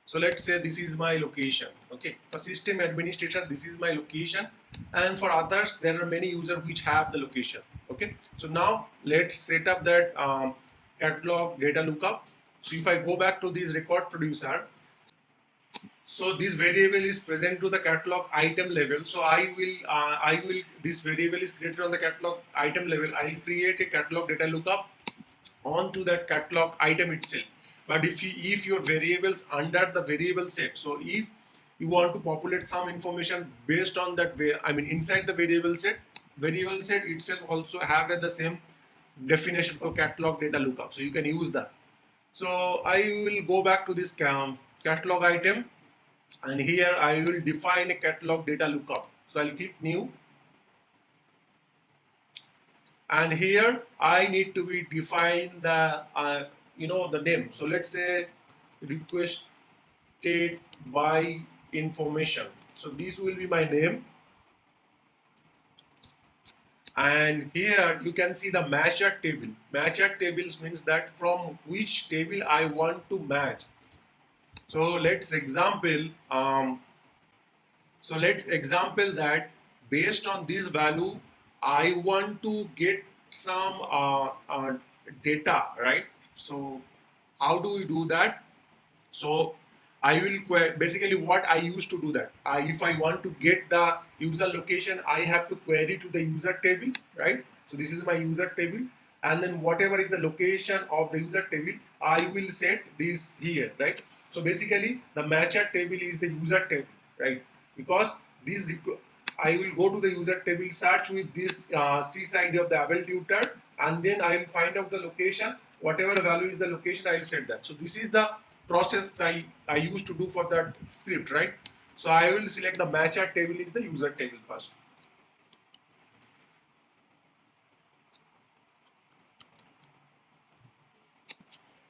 So let's say this is my location. Okay. For system administrator, this is my location. And for others, there are many users which have the location. Okay. So now let's set up that catalog data lookup. So if I go back to this record producer, so this variable is present to the catalog item level. So this variable is created on the catalog item level. I will create a catalog data lookup onto that catalog item itself. But if your variables under the variable set, so if you want to populate some information based on that, inside the variable set itself also have the same definition for catalog data lookup. So you can use that. So I will go back to this catalog item, and here I will define a catalog data lookup. So I'll click new, and here I need to be define the the name. So let's say requested by information. So this will be my name, and here you can see the matcher table. Matcher tables means that from which table I want to match. So let's example that based on this value, I want to get some data, right? So how do we do that? So I will basically what I used to do that. If I want to get the user location, I have to query to the user table, right? So this is my user table, and then whatever is the location of the user table, I will set this here, right? So basically, the matcher table is the user table, right? Because this I will go to the user table, search with this sys ID of the able tutor, and then I will find out the location. Whatever value is the location, I will set that. So this is the process I used to do for that script, right? So I will select the matcher table is the user table first.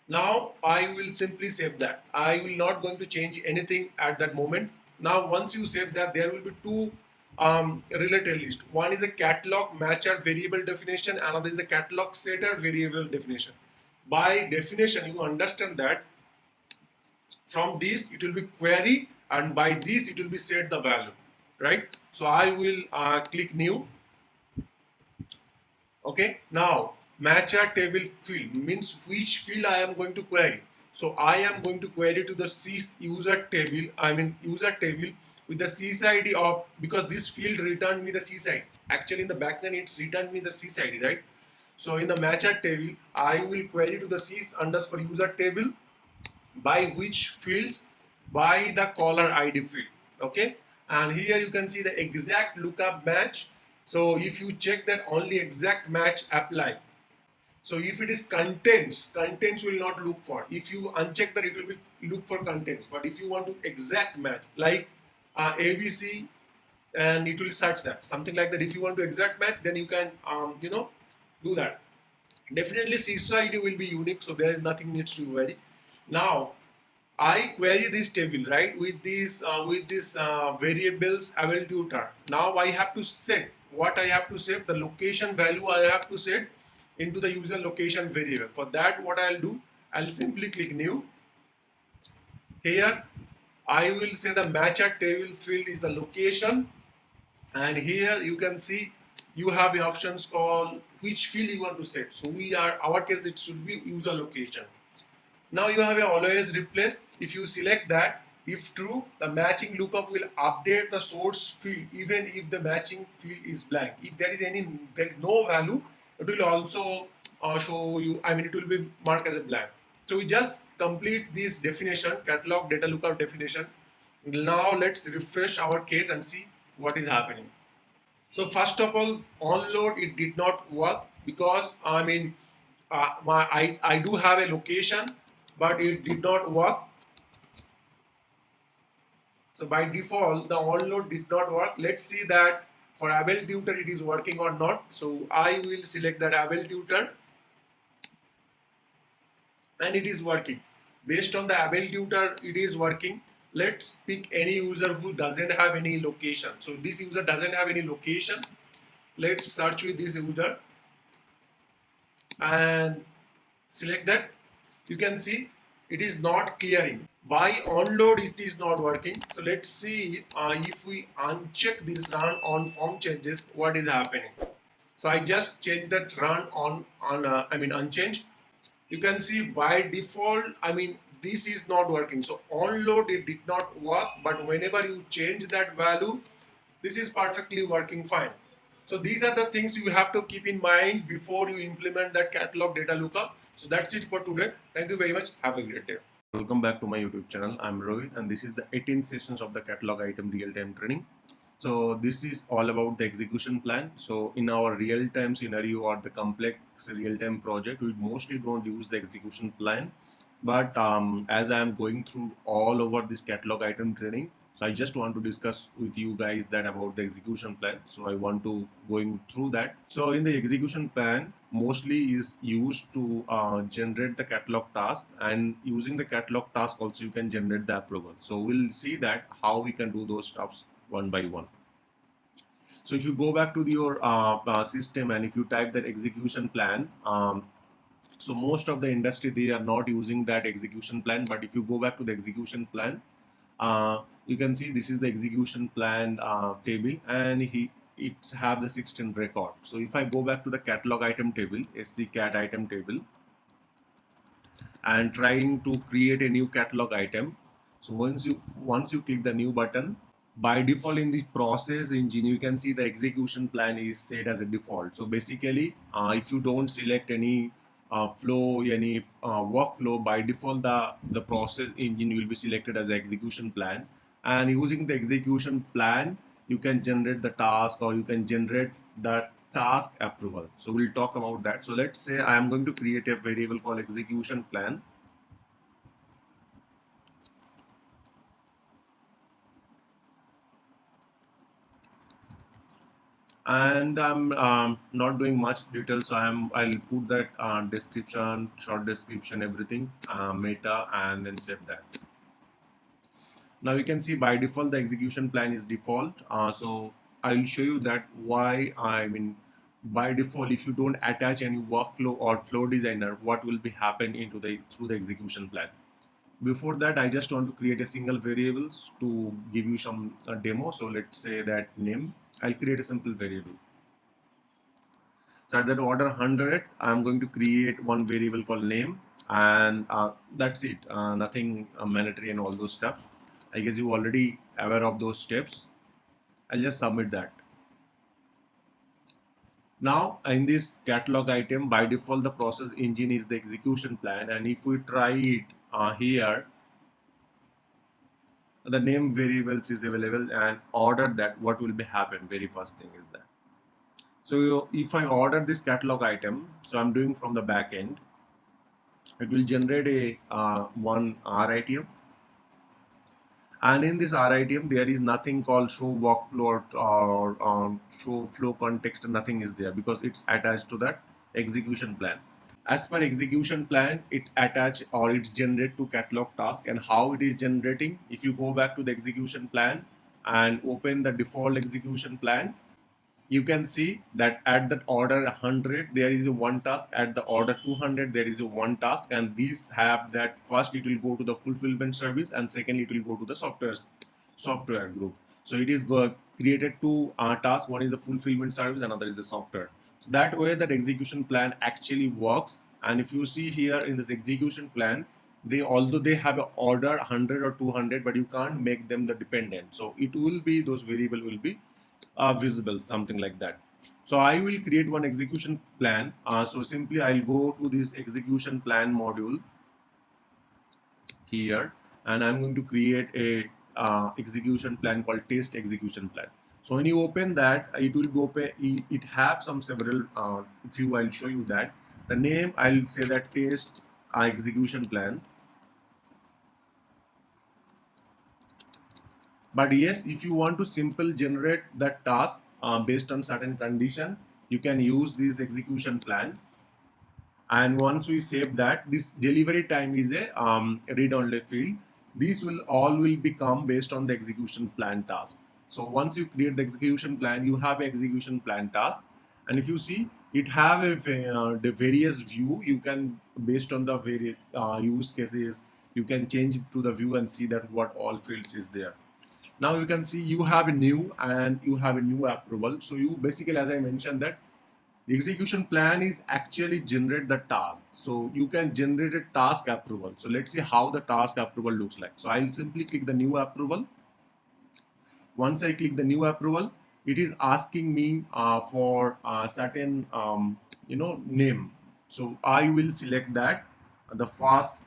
Now I will simply save that. I will not going to change anything at that moment. Now once you save that, there will be two related list. One is a catalog matcher variable definition, another is the catalog setter variable definition. By definition, you understand that from this it will be query, and by this it will be set the value, right? So I will click new. Okay, now matcher table field means which field I am going to query. So I am going to query to the sys user table, user table with the sys ID of, because this field returned me the sys ID. Actually in the backend it's returned me the sys ID, right? So in the matcher table, I will query to the sys underscore user table by which fields, by the caller ID field. Okay, and here you can see the exact lookup match. So if you check that only exact match apply. So if it is contents will not look for. If you uncheck that, it will be look for contents. But if you want to exact match like ABC, and it will search that, something like that. If you want to exact match, then you can do that. Definitely sys ID will be unique, so there is nothing needs to vary. Now I query this table, right, with these variables able tutor. Now I have to set what I have to set, the location value I have to set into the user location variable. For that, what I'll do, I'll simply click new. Here I will say the matcher table field is the location, and here you can see you have the options called which field you want to set. So our case it should be user location. Now you have a always replace. If you select that, If true, the matching lookup will update the source field even if the matching field is blank. If there is no value, it will also show you, I mean, it will be marked as a blank. So we just complete this definition, catalog data lookup definition. Now let's refresh our case and see what is happening. So first of all, on load it did not work because I mean, I do have a location, but it did not work. So by default, the on load did not work. Let's see that for Abel tutor it is working or not. So I will select that Abel tutor, and it is working. Based on the Abel tutor, it is working. Let's pick any user who doesn't have any location. So this user doesn't have any location. Let's search with this user and select that. You can see it is not clearing. By onload it is not working. So let's see if we uncheck this run on form changes, what is happening. So I just changed that run on I mean unchanged. You can see by default, I mean, this is not working. So onload it did not work, but whenever you change that value, this is perfectly working fine. So these are the things you have to keep in mind before you implement that catalog data lookup. So that's it for today. Thank you very much. Have a great day. Welcome back to my YouTube channel. I'm Rohit, and this is the 18th sessions of the catalog item real-time training. So this is all about the execution plan. So in our real-time scenario or the complex real-time project, we mostly don't use the execution plan. But as I am going through all over this catalog item training, so I just want to discuss with you guys that about the execution plan. So I want to going through that. So in the execution plan, mostly is used to generate the catalog task, and using the catalog task also you can generate the approval. So we'll see that how we can do those steps one by one. So if you go back to your system and if you type that execution plan, so most of the industry they are not using that execution plan. But if you go back to the execution plan, you can see this is the execution plan table, and it's have the 16 record. So if I go back to the catalog item table, SC item table, and trying to create a new catalog item. So once you click the new button, by default in the process engine you can see the execution plan is set as a default. So basically if you don't select any flow, any workflow, by default the process engine will be selected as the execution plan, and using the execution plan you can generate the task or you can generate the task approval. So we'll talk about that. So let's say I am going to create a variable called execution plan. And I'm not doing much detail, so I'll put that description, short description, everything, meta, and then save that. Now you can see by default the execution plan is default. So I'll show you that why. I mean, by default if you don't attach any workflow or flow designer, what will be happen into the through the execution plan. Before that, I just want to create a single variables to give you some demo. So let's say that name, I'll create a simple variable. So at that order 100, I'm going to create one variable called name, and that's it. Nothing mandatory and all those stuff. I guess you already aware of those steps. I'll just submit that. Now in this catalog item, by default the process engine is the execution plan, and if we try it here, the name variables is available, and order that, what will be happen, very first thing is that. So if I order this catalog item, so I'm doing from the back end, it will generate a one R item, and in this R item there is nothing called show workflow or show flow context. Nothing is there because it's attached to that execution plan. As per execution plan, it attach or it's generate to catalog task. And how it is generating, if you go back to the execution plan and open the default execution plan, you can see that at that order 100 there is a one task, at the order 200 there is a one task, and these have that first it will go to the fulfillment service, and secondly it will go to the software group. So it is created two tasks, one is the fulfillment service, another is the software. So that way that execution plan actually works. And if you see here in this execution plan, they, although they have a order 100 or 200, but you can't make them the dependent. So it will be, those variable will be visible, something like that. So I will create one execution plan. So simply I'll go to this execution plan module here, and I'm going to create a execution plan called test execution plan. So when you open that, it will be open. It have some several view. I'll show you that. The name, I'll say that test execution plan. But yes, if you want to simple generate that task based on certain condition, you can use this execution plan. And once we save that, this delivery time is a read-only field. These will all will become based on the execution plan task. So once you create the execution plan, you have an execution plan task, and if you see, it have the various view. You can, based on the various use cases, you can change it to the view and see that what all fields is there. Now you can see you have a new and you have a new approval. So you basically, as I mentioned, that the execution plan is actually generate the task. So you can generate a task approval. So let's see how the task approval looks like. So I'll simply click the new approval. Once I click the new approval, it is asking me for a certain name. So I will select that, the first.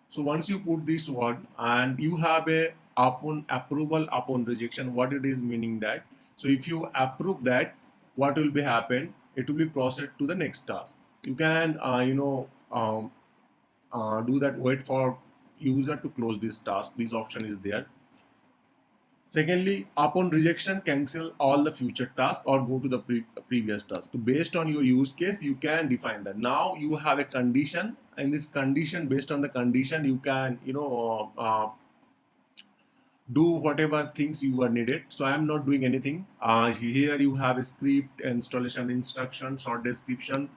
So once you put this one and you have a upon approval upon rejection, what it is meaning that. So if you approve that, what will be happen? It will be processed to the next task. You can do that. Wait for user to close this task. This option is there. Secondly, upon rejection, cancel all the future tasks or go to the previous task. So based on your use case, you can define that. Now you have a condition, and this condition, based on the condition, you can do whatever things you are needed. So I am not doing anything. Here you have a script, installation instruction, short description.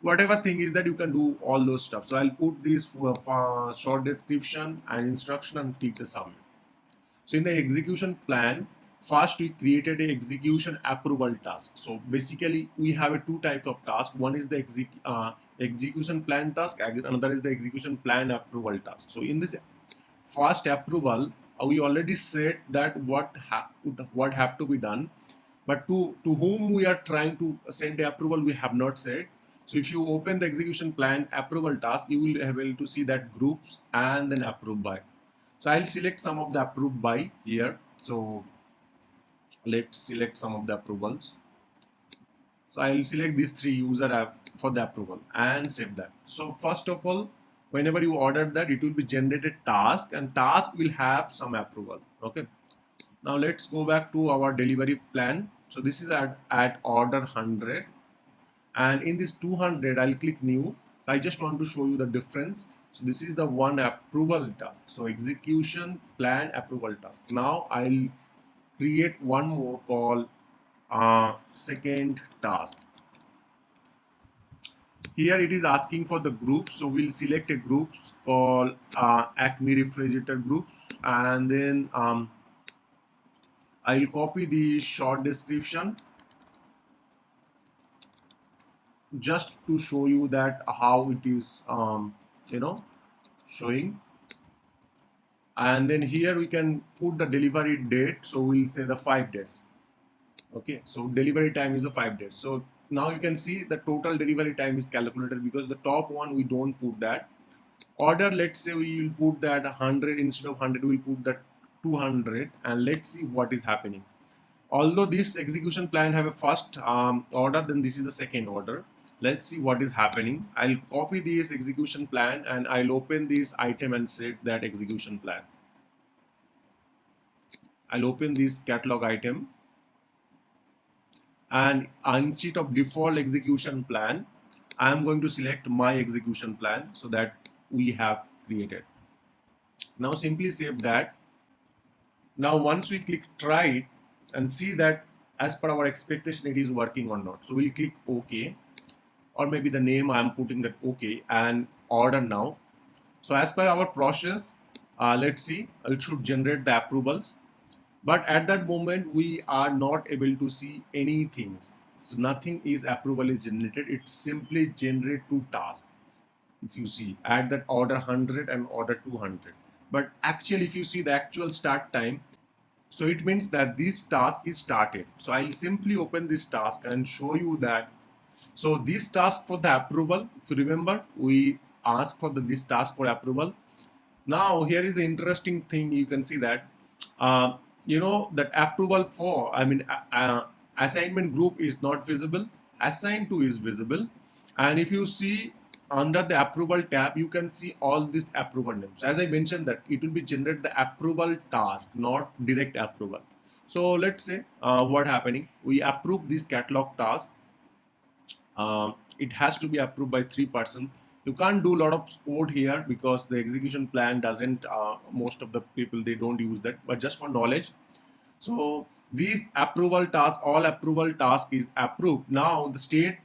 Whatever thing is that you can do all those stuff. So I'll put this short description and instruction and click the submit. So in the execution plan, first we created a execution approval task. So basically we have a two types of task. One is the execution plan task, another is the execution plan approval task. So in this first approval, we already said that what have to be done, but to whom we are trying to send the approval, we have not said. So if you open the execution plan approval task, you will be able to see that groups and then approved by. So I'll select some of the approved by here. So let's select some of the approvals. So I'll select these three user app for the approval and save that. So first of all, whenever you order that, it will be generated task, and task will have some approval. Okay. Now let's go back to our delivery plan. So this is at order 100, and in this 200, I'll click new. I just want to show you the difference. So this is the one approval task. So execution plan approval task. Now I'll create one more called second task. Here it is asking for the group. So we'll select a groups called Acme Refrigerator groups, and then I'll copy the short description just to show you that how it is showing. And then here we can put the delivery date. So we'll say the 5 days. Okay, so delivery time is the 5 days. So now you can see the total delivery time is calculated, because the top one we don't put that. Order, let's say we will put that 100, instead of 100 we'll put that 200, and let's see what is happening. Although this execution plan have a first order, then this is the second order. Let's see what is happening. I'll copy this execution plan and I'll open this item and set that execution plan. I'll open this catalog item, and instead of default execution plan, I'm going to select my execution plan, so that we have created. Now simply save that. Now once we click try it and see that as per our expectation it is working or not. So we'll click OK, or maybe the name I'm putting that OK, and order now. So as per our process, let's see, it should generate the approvals. But at that moment, we are not able to see anything. So nothing is approval is generated. It simply generate two tasks. if you see at that order 100 and order 200. But actually, if you see the actual start time, so it means that this task is started. So I'll simply open this task and show you that. So this task for the approval, if you remember, we asked for this task for approval. Now here is the interesting thing. You can see that that approval for, assignment group is not visible. Assign to is visible, and if you see under the approval tab, you can see all these approval names. As I mentioned, that it will be generate the approval task, not direct approval. So let's say what happening. We approve this catalog task. It has to be approved by 3%. You can't do a lot of code here because the execution plan doesn't, most of the people, they don't use that, but just for knowledge. So these approval task, all approval task is approved. Now the state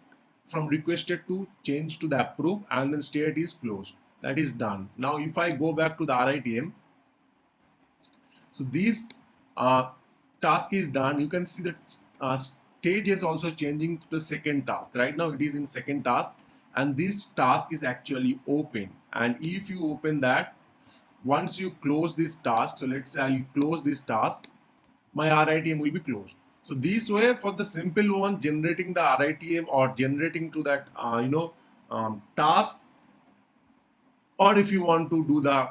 from requested to change to the approved, and then state is closed. That is done. Now if I go back to the RITM, so this task is done. You can see that stage is also changing to the second task. Right now it is in second task, and this task is actually open. And if you open that, once you close this task, so let's say I close this task, my RITM will be closed. So this way, for the simple one, generating the RITM or generating to that task, or if you want to do the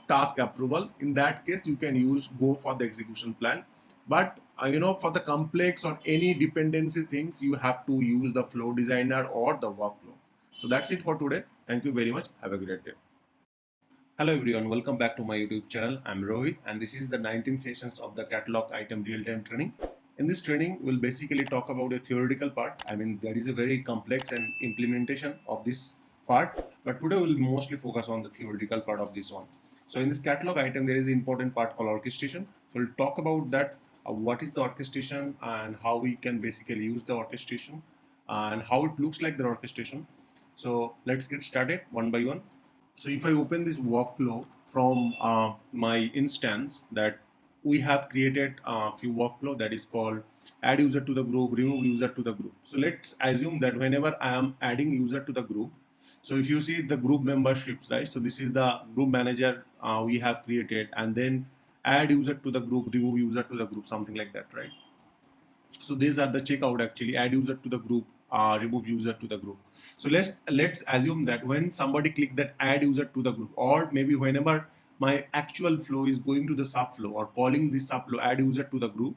task approval, in that case you can use go for the execution plan. But for the complex or any dependency things, you have to use the flow designer or the workflow. So that's it for today. Thank you very much. Have a great day. Hello everyone, welcome back to my YouTube channel. I'm Rohit and this is the 19 sessions of the catalog item real-time training. In this training, we'll basically talk about a theoretical part. There is a very complex and implementation of this part, but today we'll mostly focus on the theoretical part of this one. So in this catalog item, there is an important part called orchestration. So we'll talk about that, what is the orchestration and how we can basically use the orchestration and how it looks like the orchestration. So let's get started one by one. So if I open this workflow from my instance, that we have created a few workflow that is called add user to the group, remove user to the group. So let's assume that whenever I am adding user to the group, so if you see the group memberships, right? So this is the group manager we have created, and then add user to the group, remove user to the group, something like that, right? So these are the checkout actually, add user to the group, remove user to the group. So let's assume that when somebody click that add user to the group, or maybe whenever my actual flow is going to the subflow or calling this subflow add user to the group,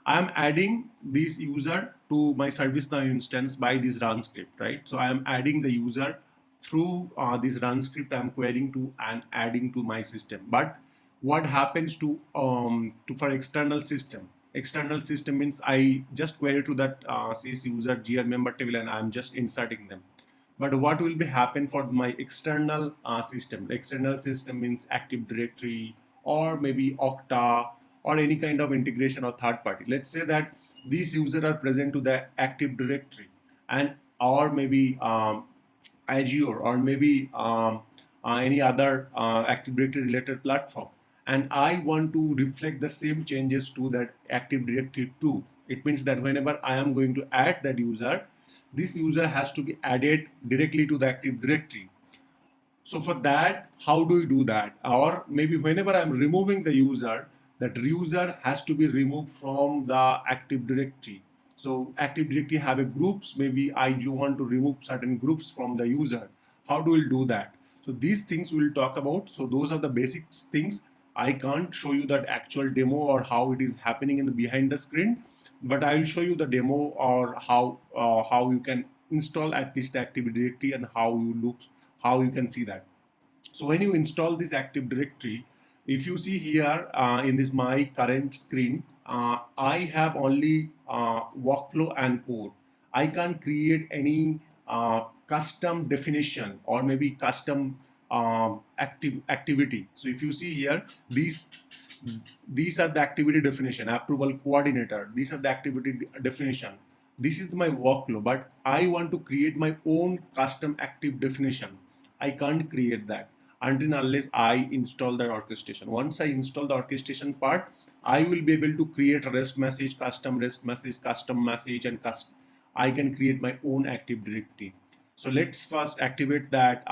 I am adding this user to my ServiceNow instance by this run script, right? So I am adding the user through this run script I'm querying to and adding to my system. But what happens to for external system? External system means I just query to that sys user gr member table and I'm just inserting them. But what will be happen for my external system? The external system means Active Directory or maybe Okta or any kind of integration or third party. Let's say that these users are present to the Active Directory and or maybe Azure or maybe any other Active Directory related platform. And I want to reflect the same changes to that Active Directory too. It means that whenever I am going to add that user, this user has to be added directly to the Active Directory. So for that, how do we do that? Or maybe whenever I'm removing the user, that user has to be removed from the Active Directory. So Active Directory have a groups, maybe I do want to remove certain groups from the user. How do we do that? So these things we'll talk about. So those are the basic things. I can't show you that actual demo or how it is happening in the behind the screen, but I will show you the demo or how you can install at least Active Directory and how you can see that. So when you install this Active Directory, if you see here in this my current screen, I have only workflow and code. I can't create any custom definition or maybe custom activity. So if you see here, these are the activity definition, approval coordinator. These are the activity definition. This is my workflow, but I want to create my own custom active definition. I can't create that until unless I install that orchestration. Once I install the orchestration part, I will be able to create a REST message, custom message, and I can create my own Active Directory. So let's first activate that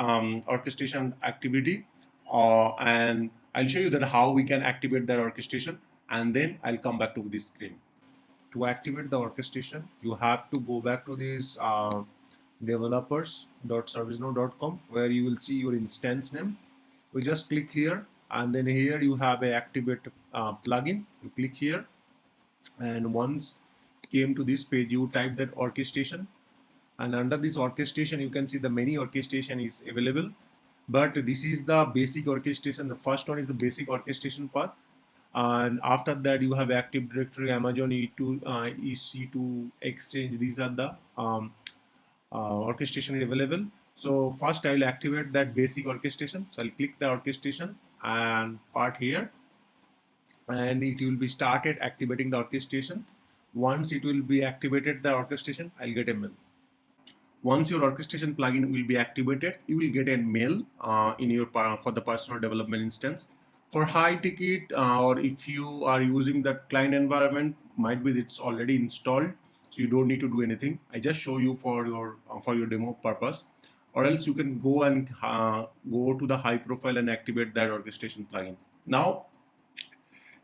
orchestration activity, and I'll show you that how we can activate that orchestration, and then I'll come back to this screen. To activate the orchestration, you have to go back to this developers.servicenow.com, where you will see your instance name. We just click here, and then here you have a activate plugin. You click here, and once came to this page, you type that orchestration, and under this orchestration you can see the many orchestration is available, but this is the basic orchestration. The first one is the basic orchestration part, and after that you have Active Directory, Amazon E2, EC2, Exchange. These are the orchestration available. So first I will activate that basic orchestration. So I'll click the orchestration and part here, and it will be started activating the orchestration. Once it will be activated the orchestration, I'll get a mail. Once your orchestration plugin will be activated, you will get a mail in your for the personal development instance. For high ticket, or if you are using the client environment, might be it's already installed, so you don't need to do anything. I just show you for your demo purpose, or else you can go and go to the high profile and activate that orchestration plugin. Now,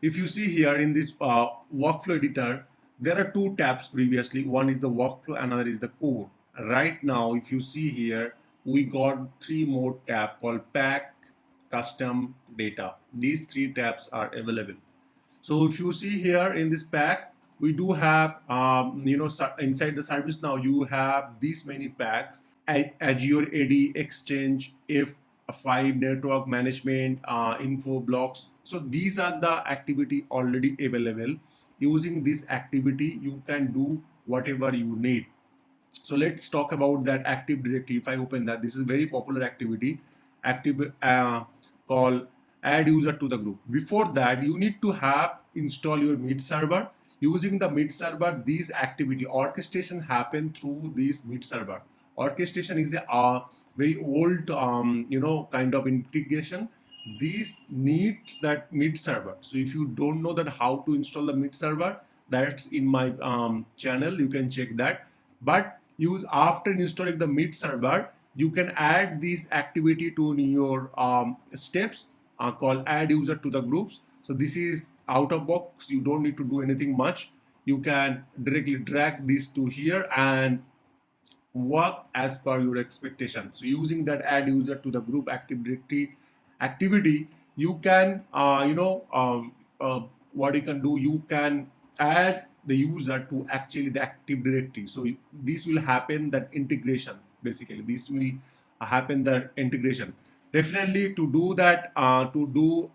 if you see here in this workflow editor, there are two tabs previously. One is the workflow, another is the code. Right now, if you see here, we got three more tabs called pack, custom, data. These three tabs are available. So if you see here in this pack, we do have, inside the service now, you have these many packs: Azure AD, Exchange, F5, network management, info blocks. So these are the activity already available. Using this activity, you can do whatever you need. So let's talk about that Active Directory. If I open that, this is very popular activity, active call add user to the group. Before that, you need to have install your mid server. Using the mid server, these activity orchestration happen through this mid server. Orchestration is a very old kind of integration. This needs that mid server. So if you don't know that how to install the mid server, that's in my channel, you can check that. But you, after installing the mid server, you can add this activity to your steps called add user to the groups. So this is out of box. You don't need to do anything much. You can directly drag this to here and work as per your expectation. So using that add user to the group Active Directory activity, you can what you can do, you can add the user to actually the Active Directory. So this will happen that integration. Basically this will happen that integration. Definitely to do that, to do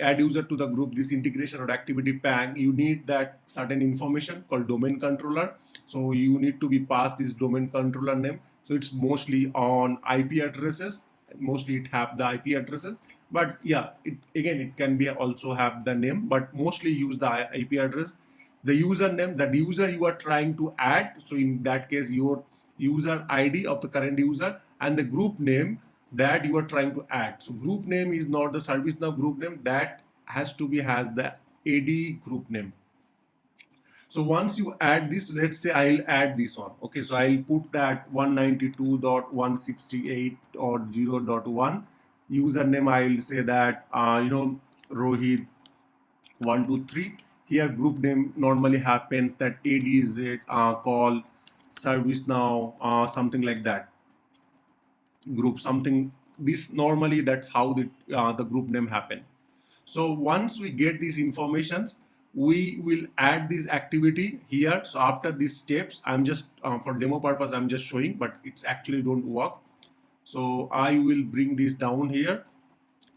add user to the group, this integration or activity pack, you need that certain information called domain controller. So you need to be passed this domain controller name. So it's mostly on IP addresses. Mostly it have the IP addresses, but yeah, it can be also have the name, but mostly use the IP address. The username, that user you are trying to add. So in that case, your user ID of the current user, and the group name that you are trying to add. So group name is not the ServiceNow group name, that has to be has the AD group name. So once you add this, let's say I'll add this one. Okay, so I'll put that 192.168 or 0.1 username. I'll say that Rohit 123. Here group name normally happens that AD is it call ServiceNow something like that group something. This normally that's how the group name happen. So once we get these informations, we will add this activity here. So after these steps, I'm just for demo purpose I'm just showing, but it's actually don't work. So I will bring this down here,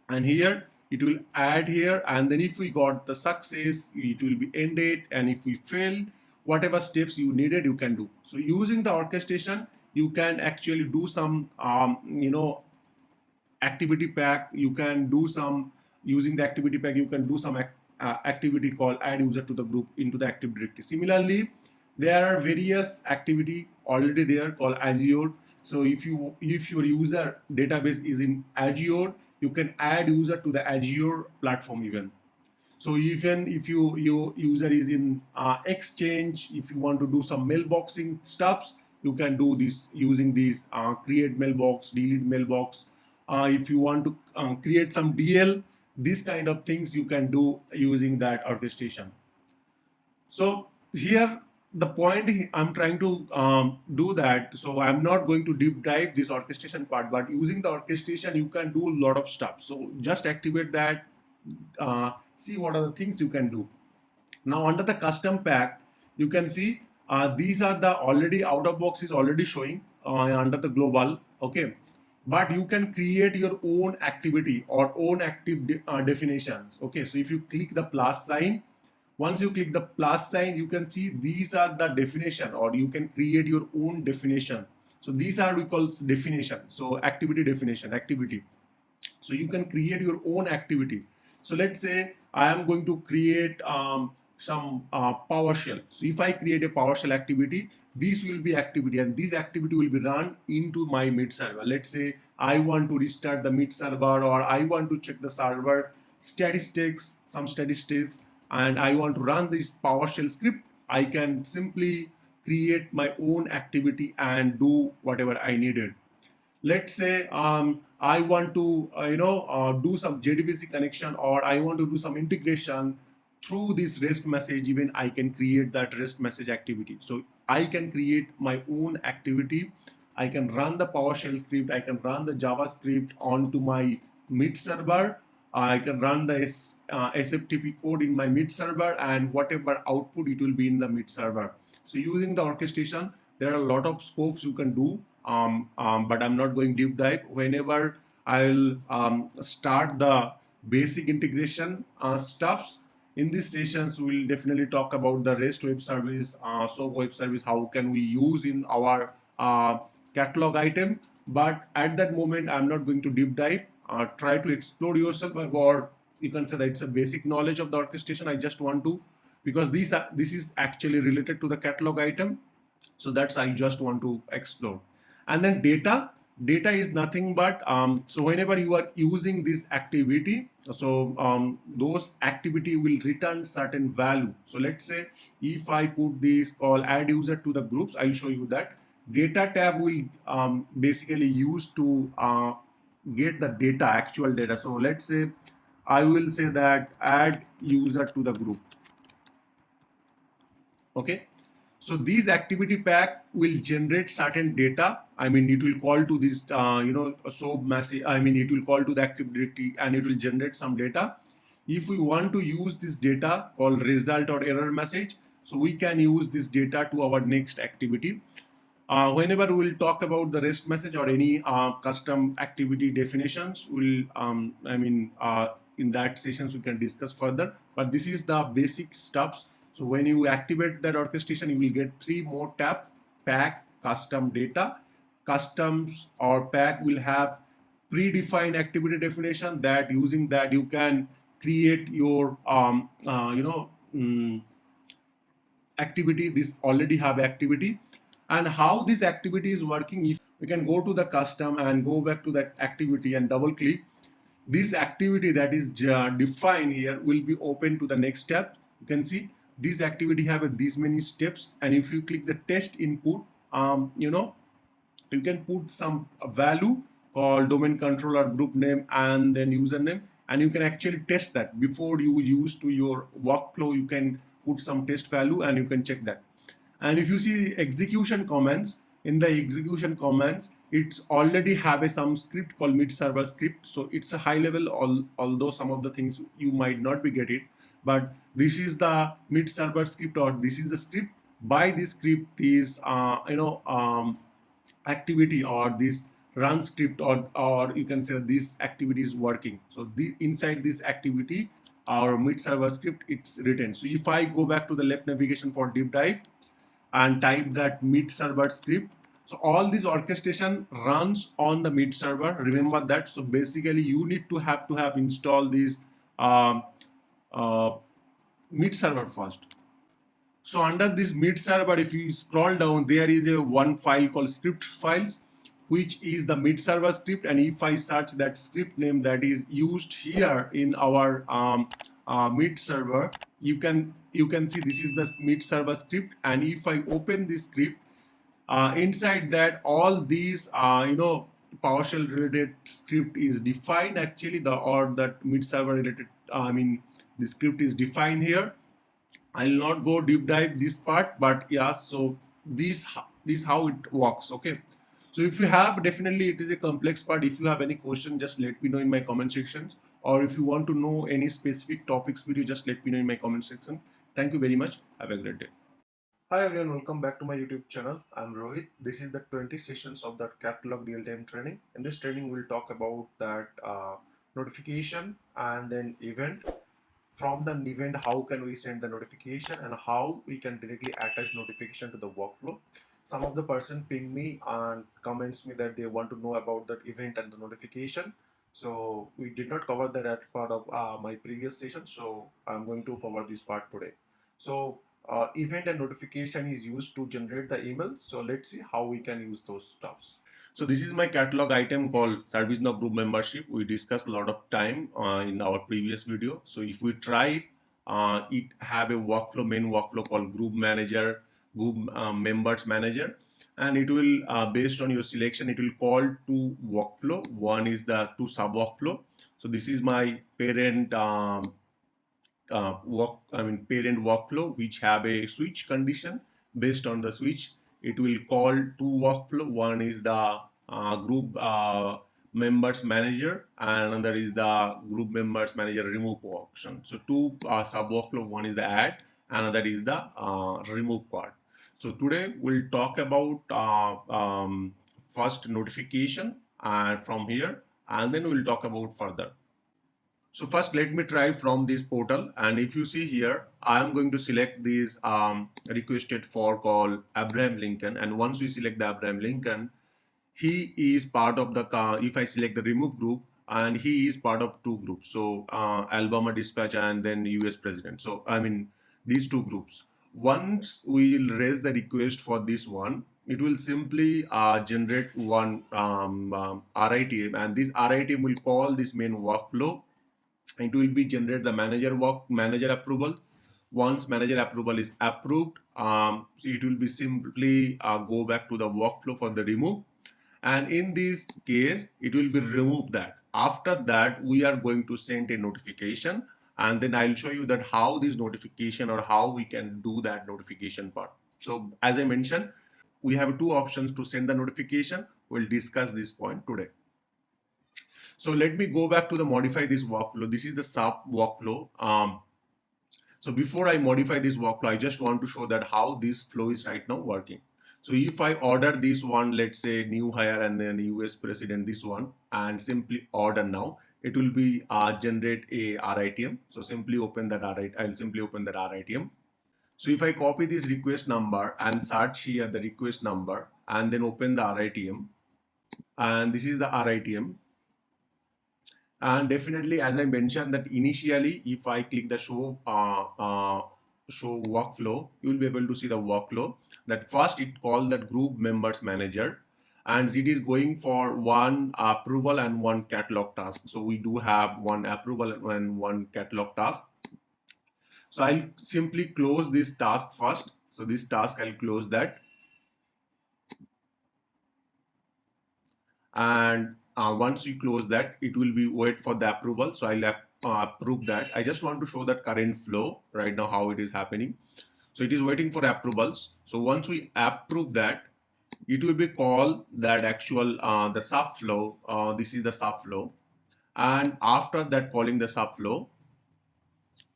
and here it will add here, and then if we got the success, it will be ended, and if we fail, whatever steps you needed you can do. So using the orchestration, you can actually do some activity pack. You can do some, using the activity pack you can do some activity called add user to the group into the Active Directory. Similarly, there are various activity already there called Azure. So if your user database is in Azure, you can add user to the Azure platform even. So even if your user is in Exchange, if you want to do some mailboxing stuffs, you can do this using these create mailbox, delete mailbox. If you want to create some DL, these kind of things you can do using that orchestration. So here the point I'm trying to do that. So I'm not going to deep dive this orchestration part, but using the orchestration you can do a lot of stuff. So just activate that, see what are the things you can do. Now under the custom pack, you can see these are the already out of box is already showing under the global. Okay, but you can create your own activity or own active definitions. Okay, so if you click the plus sign, once you click the plus sign, you can see these are the definition, or you can create your own definition. So these are we call definition. So activity definition, activity. So you can create your own activity. So let's say I am going to create some PowerShell. So if I create a PowerShell activity, this will be activity, and this activity will be run into my mid server. Let's say I want to restart the mid server, or I want to check the server statistics, some statistics, and I want to run this PowerShell script. I can simply create my own activity and do whatever I needed. Let's say I want to do some JDBC connection, or I want to do some integration through this REST message. Even I can create that REST message activity. So I can create my own activity. I can run the PowerShell script, I can run the JavaScript onto my mid server. I can run the SFTP code in my mid server, and whatever output it will be in the mid server. So using the orchestration, there are a lot of scopes you can do, but I'm not going deep dive. Whenever I'll start the basic integration stuffs, in these sessions we'll definitely talk about the REST web service, SOAP web service, how can we use in our catalog item. But at that moment I'm not going to deep dive. Try to explore yourself, or you can say that it's a basic knowledge of the orchestration. I just want to, because this is actually related to the catalog item, so that's I just want to explore. And then data is nothing but so whenever you are using this activity, so those activity will return certain value. So let's say if I put this call add user to the groups, I'll show you that data tab will basically use to get the data, actual data. So let's say I will say that add user to the group. Okay, so these activity pack will generate certain data. I mean, it will call to this, SOAP message. I mean, it will call to the activity and it will generate some data. If we want to use this data called result or error message, so we can use this data to our next activity. Whenever we'll talk about the REST message or any custom activity definitions, in that sessions we can discuss further. But this is the basic stuffs. So when you activate that orchestration, you will get 3 more tab: pack, custom, data. Customs or pack will have predefined activity definition, that using that you can create your activity. This already have activity, and how this activity is working. If we can go to the custom and go back to that activity and double click, this activity that is defined here will be open to the next step. You can see this activity have these many steps, and if you click the test input, you can put some value called domain controller, group name, and then username, and you can actually test that before you use to your workflow. You can put some test value and you can check that. And if you see execution comments, in the execution comments, it's already have some script called mid server script. So it's a high level, although some of the things you might not be get it, but this is the mid server script, or this is the script. By this script is activity, or this run script, or you can say this activity is working. So inside this activity, our mid server script, it's written. So if I go back to the left navigation for deep dive and type that mid server script, so all this orchestration runs on the mid server. Remember that. So basically you need to have installed this uh, mid server first. So under this mid server, if you scroll down, there is a one file called script files, which is the mid server script. And if I search that script name that is used here in our mid server, you can see this is the mid server script. And if I open this script, Inside that, all these PowerShell related script is defined actually, the or that mid server related the script is defined here. I'll not go deep dive this part, but yeah, so this how it works. Okay. So if you have, definitely it is a complex part. If you have any question, just let me know in my comment sections. Or if you want to know any specific topics video, just let me know in my comment section. Thank you very much. Have a great day. Hi everyone, welcome back to my YouTube channel. I'm Rohit. This is the 20 sessions of that catalog real-time training. In this training, we'll talk about that notification and then event. From the event, how can we send the notification and how we can directly attach notification to the workflow. Some of the person ping me and comments me that they want to know about that event and the notification. So we did not cover that part of my previous session, so I'm going to cover this part today. So event and notification is used to generate the email. So let's see how we can use those stuffs. So this is my catalog item called ServiceNow Group Membership. We discussed a lot of time in our previous video. So if we try it, it have a workflow, main workflow called Group Manager, Group Members Manager, and it will based on your selection, it will call two workflow. One is the two sub workflow. So this is my parent parent workflow which have a switch condition. Based on the switch, it will call two workflow. One is the group members manager, and another is the group members manager remove option. So two sub workflow, one is the add, another is the remove part. So today we'll talk about first notification and from here, and then we'll talk about further. So first, let me try from this portal. And if you see here, I am going to select this requested for call Abraham Lincoln. And once we select the Abraham Lincoln, he is part of the, if I select the remove group, and he is part of two groups. So Alabama Dispatch and then US President. So these two groups. Once we will raise the request for this one, it will simply generate one RITM, and this RITM will call this main workflow. It will be generate the manager approval. Once manager approval is approved, so it will be simply go back to the workflow for the remove, and in this case it will be remove that. After that, we are going to send a notification, and then I'll show you that how this notification or how we can do that notification part. So as I mentioned, we have two options to send the notification. We'll discuss this point today. So let me go back to the modify this workflow. This is the sub workflow. So before I modify this workflow, I just want to show that how this flow is right now working. So if I order this one, let's say new hire and then US president, this one, and simply order now, it will be generate a RITM. So simply open that RITM. I'll simply open that RITM. So if I copy this request number and search here the request number and then open the RITM, and this is the RITM. And definitely, as I mentioned, that initially, if I click the show workflow, you will be able to see the workflow. That first it called that group members manager, and it is going for one approval and one catalog task. So we do have one approval and one catalog task. So I'll simply close this task first. So this task, I'll close that. And once you close that, it will be wait for the approval. So I'll approve that. I just want to show that current flow right now, how it is happening. So it is waiting for approvals. So once we approve that, it will be called that actual the subflow. This is the subflow. And after that calling the subflow,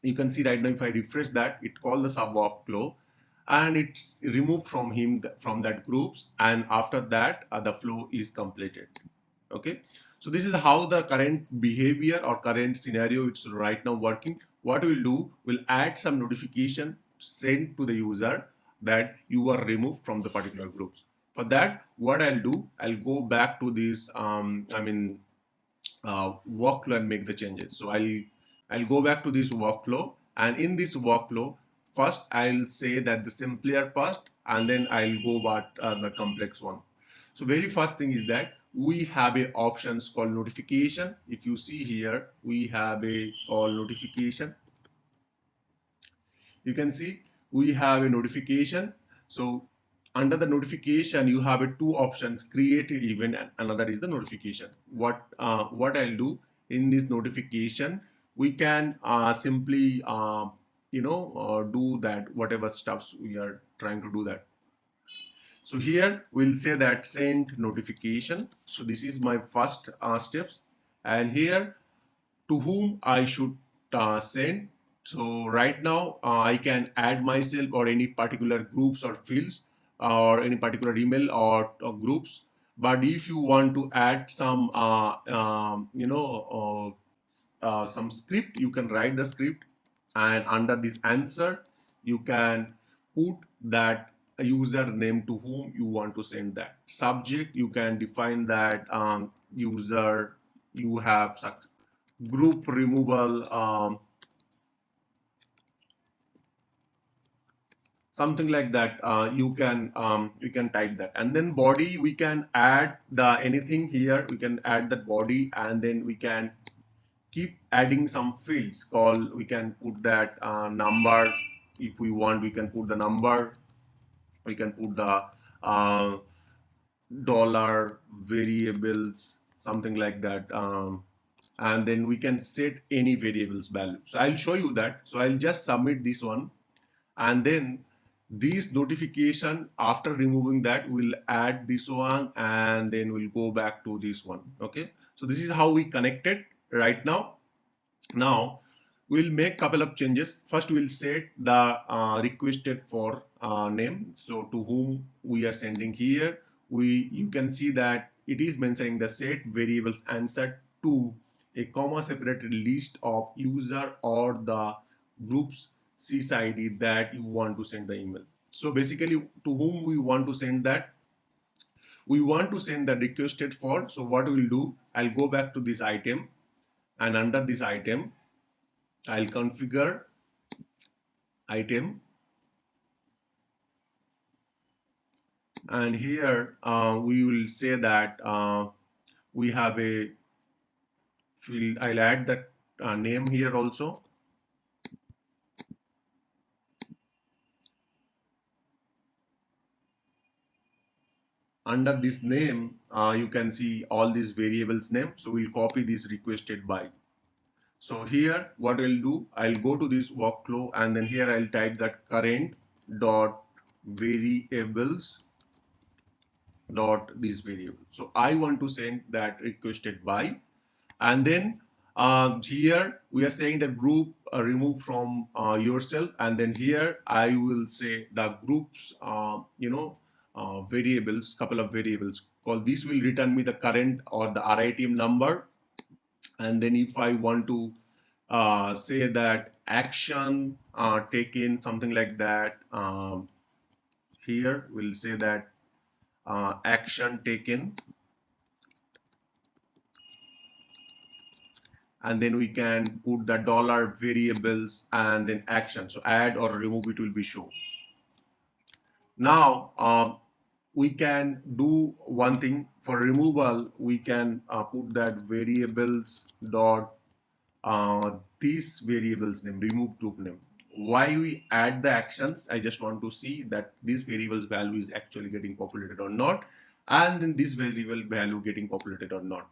you can see right now if I refresh that, it called the sub workflow, and it's removed from him from that groups, and after that the flow is completed. Okay, so this is how the current behavior or current scenario it's right now working. What we'll do, we'll add some notification sent to the user that you are removed from the particular groups. For that, what I'll do, I'll go back to this workflow and make the changes. So I'll go back to this workflow, and in this workflow, first I'll say that the simpler first, and then I'll go back the complex one. So very first thing is that we have a options called notification. If you see here, we have a call notification. You can see we have a notification. So under the notification you have two options, create an event and another is the notification. What I'll do in this notification, we can simply do that whatever stuffs we are trying to do that. So here we'll say that send notification. So this is my first steps, and here to whom I should send. So right now I can add myself or any particular groups or fields or any particular email or groups. But if you want to add some some script, you can write the script, and under this answer you can put that username to whom you want to send that. Subject, you can define that user, you have group removal, something like that. You can type that, and then body, we can add the anything here, we can add that body, and then we can keep adding some fields called, we can put that number. If we want, we can put the number, we can put the dollar variables, something like that, and then we can set any variables value. So I'll show you that. So I'll just submit this one, and then this notification, after removing that, we'll add this one, and then we'll go back to this one. Okay, so this is how we connected right now. Now we'll make couple of changes. First we'll set the requested for name. So to whom we are sending here, you can see that it is mentioning the set variables answer to a comma separated list of user or the groups CID that you want to send the email. So basically, to whom we want to send that, we want to send the requested for. So what we'll do, I'll go back to this item, and under this item I'll configure item, and here we will say that we have a field. I'll add that name here also. Under this name you can see all these variables name. So we'll copy this requested by. So here what I'll do, I'll go to this workflow, and then here I'll type that current dot variables dot this variable. So I want to send that requested by, and then here we are saying the group remove from yourself, and then here I will say the groups variables, couple of variables called, this will return me the current or the RITM number. And then if I want to say that action taken, something like that, here we'll say that action taken, and then we can put the dollar variables and then action. So add or remove, it will be shown. Now we can do one thing for removal. We can put that variables dot these variables name, remove group name. Why we add the actions? I just want to see that this variables value is actually getting populated or not, and then this variable value getting populated or not.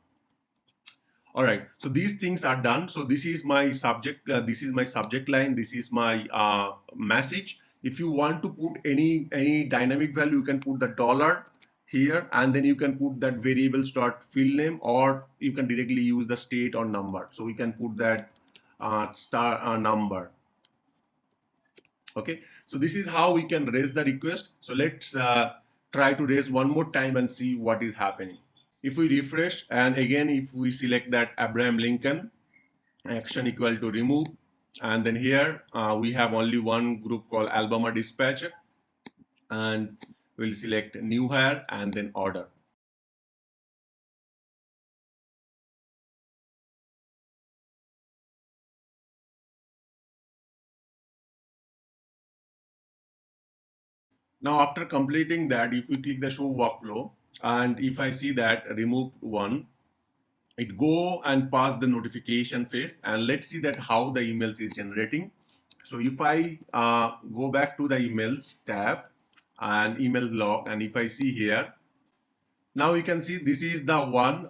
All right, so these things are done. So this is my subject, this is my subject line, this is my message. If you want to put any dynamic value, you can put the dollar here, and then you can put that variables dot field name, or you can directly use the state or number. So we can put that star number. Okay, so this is how we can raise the request. So let's try to raise one more time and see what is happening. If we refresh, and again if we select that Abraham Lincoln, action equal to remove, and then here we have only one group called Alabama Dispatcher, and we'll select new hire and then order. Now after completing that, if we click the show workflow, and if I see that remove one, it go and pass the notification phase, and let's see that how the emails is generating. So if I go back to the emails tab, and email log, and if I see here, now you can see this is the one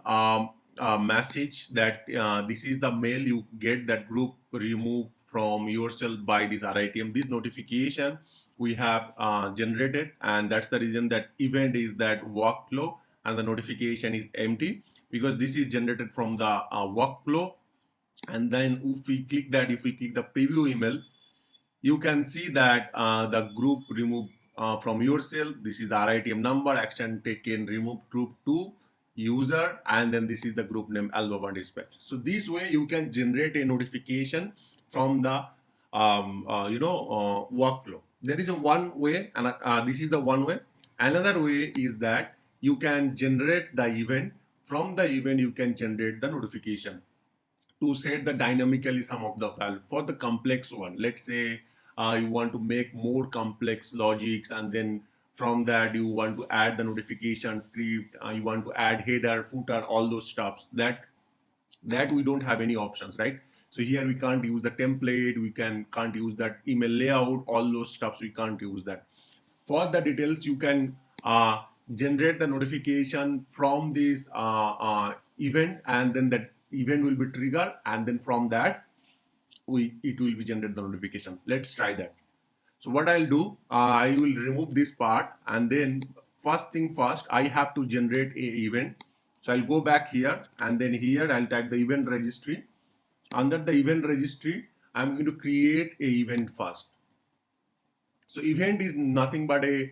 message that this is the mail you get, that group remove from yourself by this RITM. This notification we have generated, and that's the reason that event is that workflow and the notification is empty, because this is generated from the workflow. And then if we click that, if we click the preview email, you can see that the group remove from yourself. This is the RITM number, action taken, remove group to user, and then this is the group name Alibaba Dispatch. So this way you can generate a notification from the workflow. There is a one way, and this is the one way. Another way is that you can generate the event. From the event you can generate the notification to set the dynamically some of the value for the complex one. Let's say you want to make more complex logics, and then from that you want to add the notification script, you want to add header, footer, all those stuffs. That we don't have any options, right? So here we can't use the template, we can't use that email layout, all those stuffs we can't use that. For the details, you can generate the notification from this event, and then that event will be triggered, and then from that it will be generate the notification. Let's try that. So what I'll do, I will remove this part, and then first thing first, I have to generate a event. So I'll go back here, and then here I'll type the event registry. Under the event registry, I'm going to create a event first. So event is nothing but a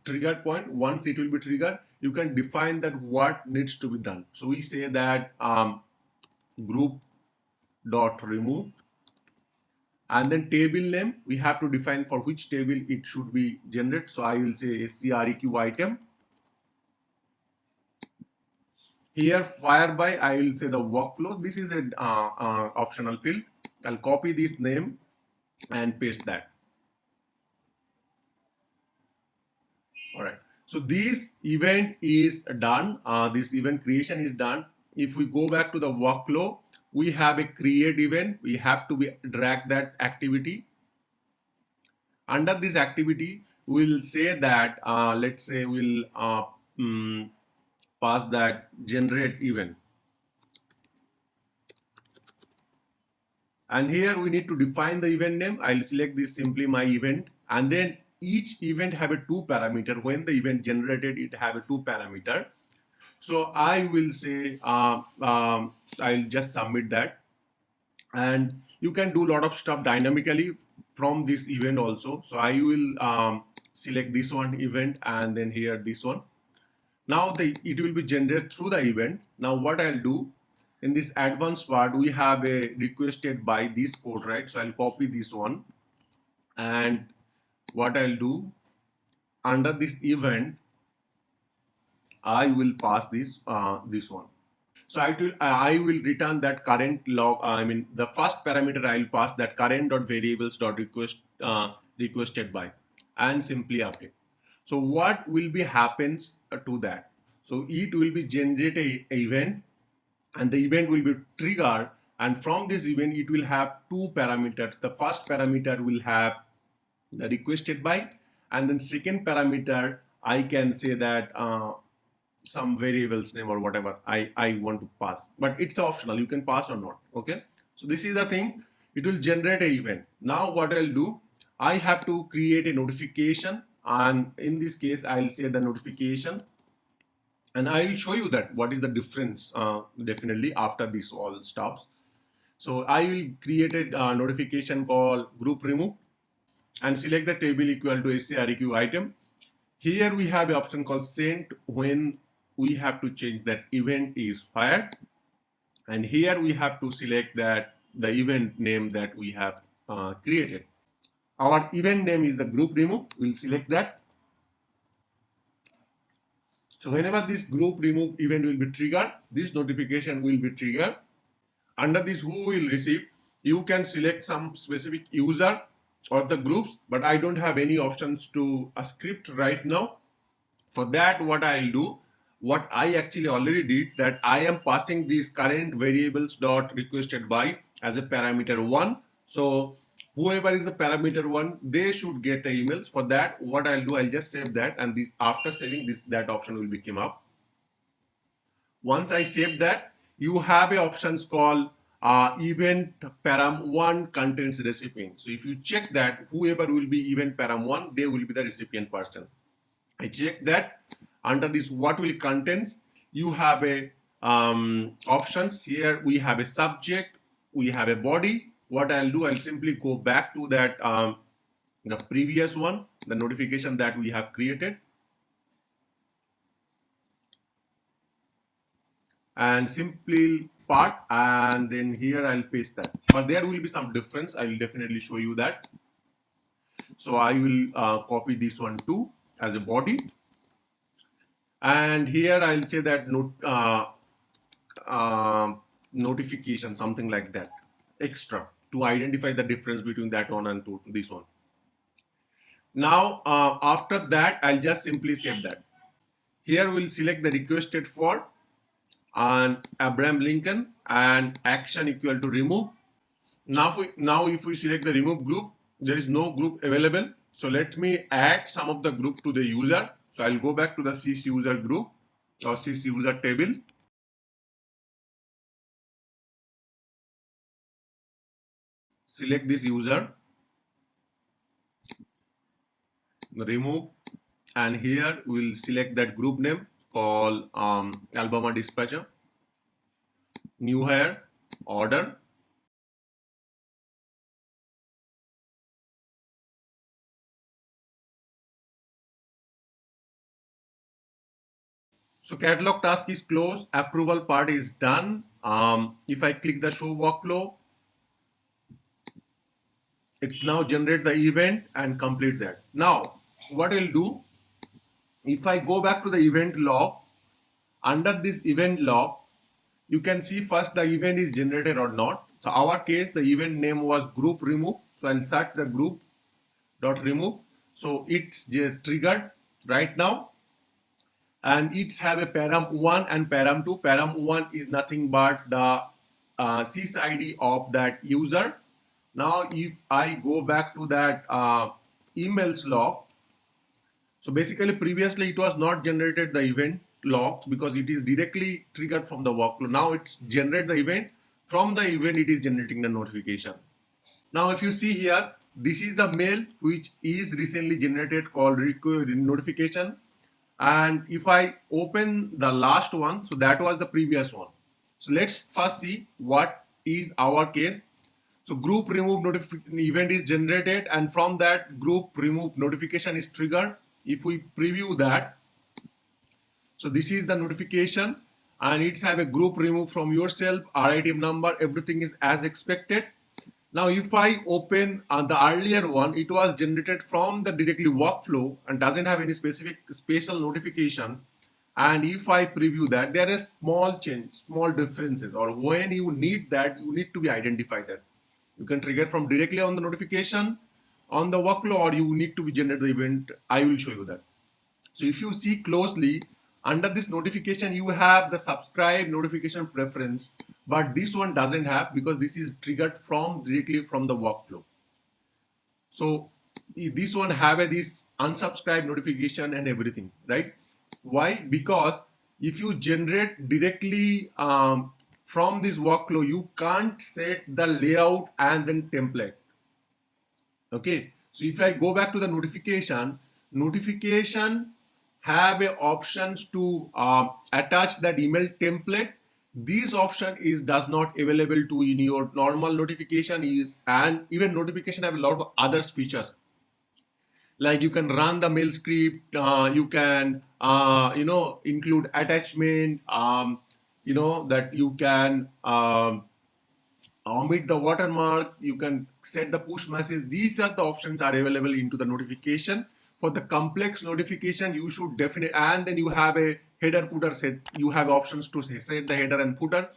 trigger point. Once it will be triggered, you can define that what needs to be done. So we say that group dot remove, and then table name we have to define for which table it should be generated. So I will say SCREQ item. Here fire by, I will say the workflow. This is an optional field. I'll copy this name and paste that. All right. So this event is done. This event creation is done. If we go back to the workflow, we have a create event. We have to drag that activity. Under this activity, we'll say that let's say we'll pass that generate event. And here we need to define the event name. I'll select this simply my event, and then each event have a two parameter. When the event generated, it have a two parameter. So I will say I'll just submit that, and you can do a lot of stuff dynamically from this event also. So I will select this one event, and then here this one. Now it will be generated through the event. Now what I'll do, in this advanced part, we have a requested by this code, right? So I'll copy this one, and what I'll do, under this event, I will pass this this one. So I will return that current log. I mean the first parameter I will pass that current dot variables dot request requested by, and simply update. So what will be happens to that? So it will be generate a event, and the event will be triggered, and from this event it will have two parameters. The first parameter will have the requested by, and then second parameter I can say that some variables name or whatever I want to pass, but it's optional, you can pass or not. Okay, so this is the things. It will generate a event. Now what I'll do, I have to create a notification, and in this case I'll say the notification, and I will show you that what is the difference definitely after this all stops. So I will create a notification called group remove, and select the table equal to SCREQ item. Here we have an option called sent when we have to change that event is fired, and here we have to select that the event name that we have created. Our event name is the group remove. We'll select that. So whenever this group remove event will be triggered, this notification will be triggered. Under this who will receive, you can select some specific user or the groups, but I don't have any options to a script right now. For that, what I'll do, what I actually already did, that I am passing these current variables dot requested by as a parameter 1. So Whoever is the parameter one, they should get the emails. For that, what I'll do, I'll just save that, and after saving this, that option will become up. Once I save that, you have a options called event param 1 contains recipient. So if you check that, whoever will be event param 1, they will be the recipient person. I check that. Under this what will contains, you have a options. Here we have a subject, we have a body. What I'll do, I'll simply go back to that the previous one, the notification that we have created, and simply part, and then here I'll paste that. But there will be some difference. I will definitely show you that. So I will copy this one too as a body, and here I'll say that notification, something like that, extra, to identify the difference between that one and this one. Now after that, I'll just simply save that. Here we'll select the requested for and Abraham Lincoln and action equal to remove. Now if we select the remove group, there is no group available. So let me add some of the group to the user. So I'll go back to the sys user group or sys user table. Select this user, remove, and here we'll select that group name called Alabama Dispatcher, new hire, order. So catalog task is closed, approval part is done. If I click the show workflow, it's now generate the event and complete that. Now, what I'll do, if I go back to the event log, under this event log, you can see first the event is generated or not. So our case, the event name was group remove. So I'll search the group dot remove. So it's triggered right now, and it's have a param 1 and param 2. Param 1 is nothing but the sys ID of that user. Now if I go back to that emails log, so basically previously it was not generated the event logs because it is directly triggered from the workflow. Now it's generate the event, from the event it is generating the notification. Now if you see here, this is the mail which is recently generated called notification. And if I open the last one, so that was the previous one. So let's first see what is our case. So group remove event is generated, and from that group remove notification is triggered. If we preview that, so this is the notification, and it's have a group remove from yourself, RITM number, everything is as expected. Now if I open the earlier one, it was generated from the directly workflow and doesn't have any specific special notification. And if I preview that, there is small change, small differences, or when you need that, you need to be identified that. You can trigger from directly on the notification on the workflow, or you need to be generate the event. I will show you that. So if you see closely, under this notification, you have the subscribe notification preference, but this one doesn't have because this is triggered from directly from the workflow. So this one have a this unsubscribe notification and everything, right? Why? Because if you generate directly from this workflow, you can't set the layout and then template. Okay, so if I go back to the notification have a options to attach that email template. This option is does not available to in your normal notification, and even notification have a lot of other features, like you can run the mail script, you can include attachment, that you can omit the watermark, you can set the push message. These are the options are available into the notification. For the complex notification, you should definitely, and then you have a header footer set. You have options to set the header and footer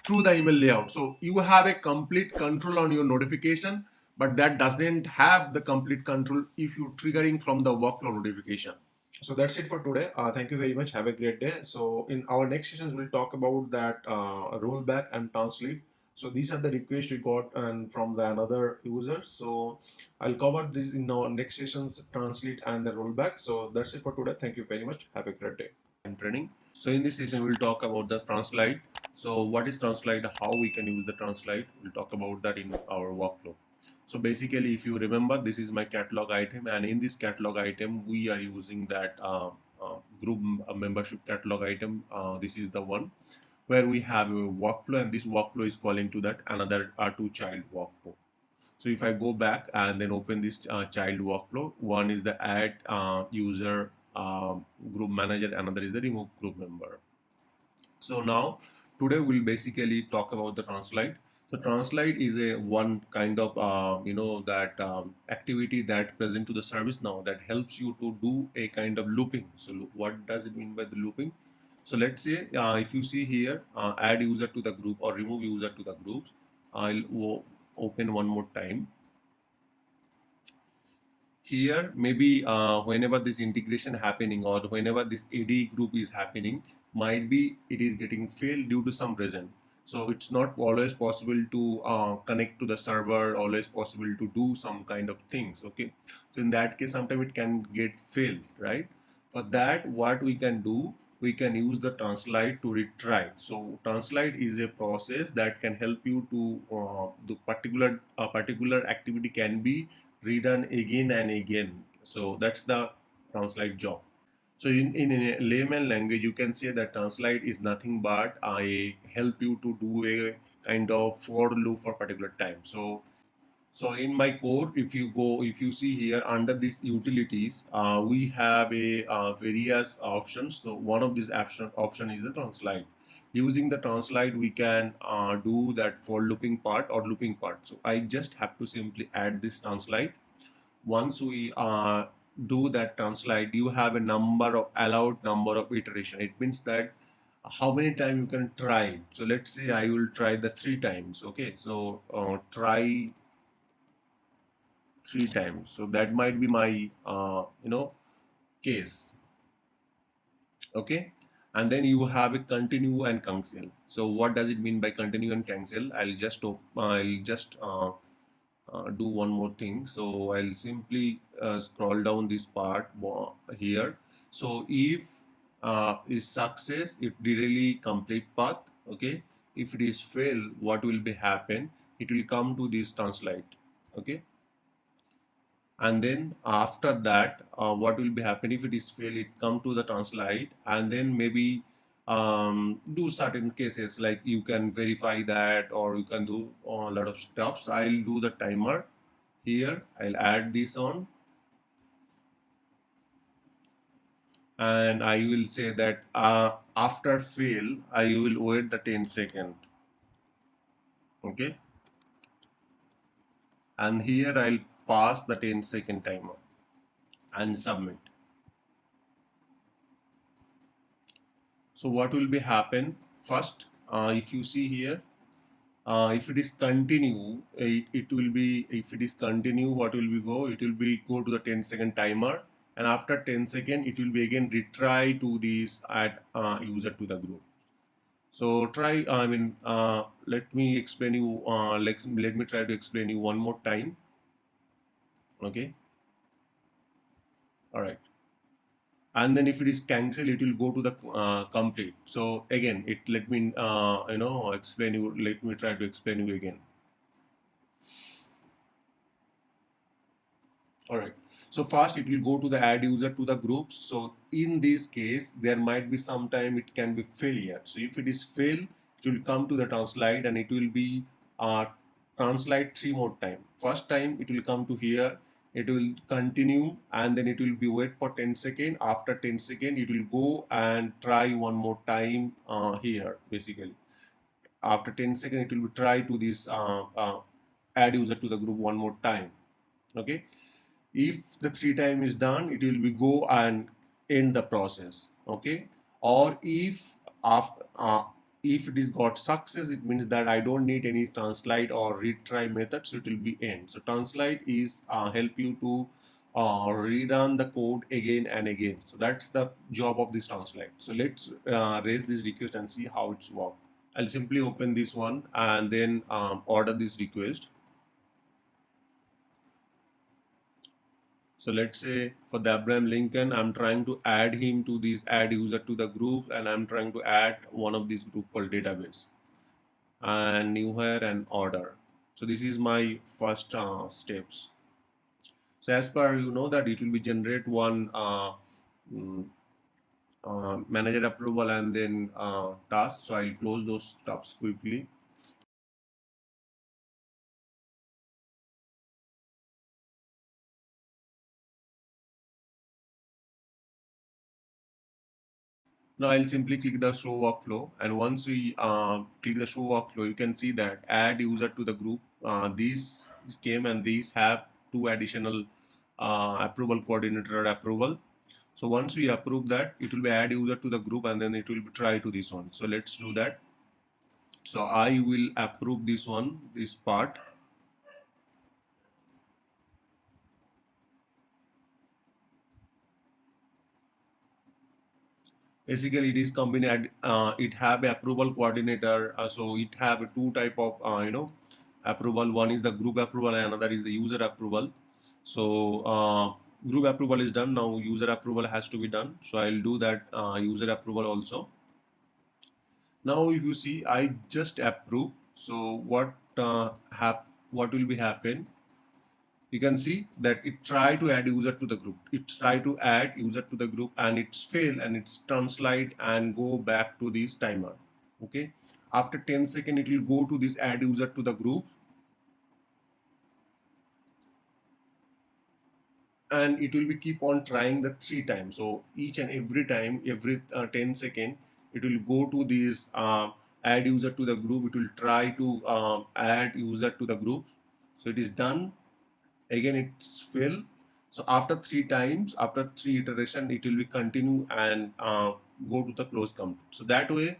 through the email layout. So you have a complete control on your notification, but that doesn't have the complete control if you're triggering from the workflow notification. So that's it for today. Thank you very much. Have a great day. So in our next sessions, we'll talk about that rollback and translate. So these are the requests we got and from the another user. So I'll cover this in our next sessions, translate and the rollback. So that's it for today. Thank you very much. Have a great day. And training. So in this session, we'll talk about the translate. So what is translate? How we can use the translate? We'll talk about that in our workflow. So basically, if you remember, this is my catalog item, and in this catalog item, we are using that group membership catalog item. This is the one where we have a workflow, and this workflow is calling to that another R2 child workflow. So if I go back and then open this child workflow, one is the add user group manager, another is the remove group member. So now today we'll basically talk about the translate. So translate is a one kind of that activity that present to the service now that helps you to do a kind of looping. So what does it mean by the looping? So let's say if you see here, add user to the group or remove user to the groups. I'll open one more time. Here maybe whenever this integration happening or whenever this AD group is happening, might be it is getting failed due to some reason. So it's not always possible to connect to the server, always possible to do some kind of things. Okay, so in that case sometimes it can get failed, right? For that, what we can do, we can use the translate to retry. So translate is a process that can help you to the particular activity can be redone again and again. So that's the translate job. So in a layman language, you can say that translate is nothing but I help you to do a kind of for loop for particular time. So in my core, if you see here under these utilities, we have a various options. So one of these option is the translate. Using the translate, we can do that for looping part or looping part. So I just have to simply add this translate. Once we do that translate, you have a number of allowed number of iteration. It means that how many times you can try it. So let's say I will try the 3 times. Okay, so try 3 times. So that might be my case. Okay, and then you have a continue and cancel. So what does it mean by continue and cancel? I'll just do one more thing. So I'll simply scroll down this part here. So if is success, it really complete path. Okay, if it is fail, what will be happen? It will come to this translate. Okay, and then after that what will be happen if it is fail, it come to the translate, and then maybe do certain cases like you can verify that or you can do a lot of stuff. So I'll do the timer here. I'll add this on and I will say that after fail I will wait the 10 second. Okay, and here I'll pass the 10-second timer and submit. So what will be happen first, if you see here, if it is continue, it will be, if it is continue, what will be go, it will be go to the 10-second timer, and after 10 second it will be again retry to this add user to the group. So try, let me explain you, let me try to explain you one more time. Okay, all right. And then if it is cancel, it will go to the complete. So again, it let me explain you, let me try to explain you again. All right, so first it will go to the add user to the group. So in this case there might be some time it can be failure. So if it is fail, it will come to the translate and it will be translate 3 more time. First time it will come to here, it will continue, and then it will be wait for 10 second. After 10 second it will go and try one more time here. Basically after 10 second it will try to this add user to the group one more time. Okay, if the 3 time is done, it will be go and end the process. Okay, or if it is got success, it means that I don't need any translate or retry method, so it will be end. So translate is help you to rerun the code again and again. So that's the job of this translate. So let's raise this request and see how it's work. I'll simply open this one and then order this request. So let's say for the Abraham Lincoln, I'm trying to add him to this add user to the group, and I'm trying to add one of these group called database and new hire and order. So this is my first steps. So as per you know that it will be generate one mm, manager approval and then task. So I'll close those tabs quickly. Now I'll simply click the show workflow, and once we click the show workflow, you can see that add user to the group. These came and these have two additional approval coordinator approval. So once we approve that, it will be add user to the group, and then it will be try to this one. So let's do that. So I will approve this one, this part. Basically it is combined, it have a approval coordinator, so it have two type of approval. One is the group approval and another is the user approval. So group approval is done. Now user approval has to be done, so I'll do that user approval also. Now if you see I just approve, so what will be happen, you can see that it try to add user to the group. It try to add user to the group and it's fail and it's translate and go back to this timer. Okay. After 10 seconds, it will go to this add user to the group and it will be keep on trying the 3 times. So each and every time, every 10 second, it will go to this add user to the group. It will try to add user to the group. So it is done. Again it's fail. So after 3 times, after 3 iteration, it will be continue and go to the close count. So that way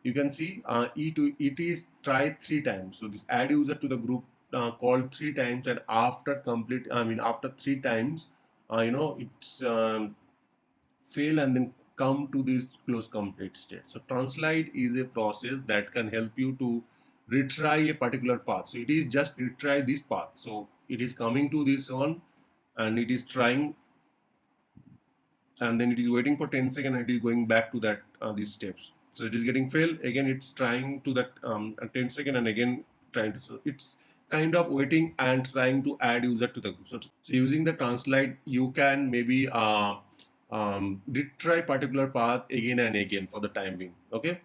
you can see it is tried 3 times. So this add user to the group called 3 times, and after complete, I mean after 3 times, it's fail and then come to this close complete state. So translate is a process that can help you to retry a particular path. So it is just retry this path. So it is coming to this one and it is trying, and then it is waiting for 10 seconds and it is going back to that these steps. So it is getting failed again, it's trying to that 10 second and again trying to, so it's kind of waiting and trying to add user to the group. So using the translate you can maybe retry particular path again and again for the time being. Okay.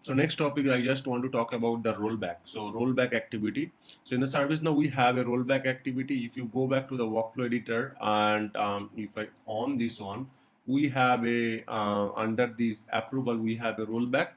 So next topic, I just want to talk about the rollback. So rollback activity. So in the ServiceNow, we have a rollback activity. If you go back to the workflow editor and if I on this one, we have a under this approval, we have a rollback.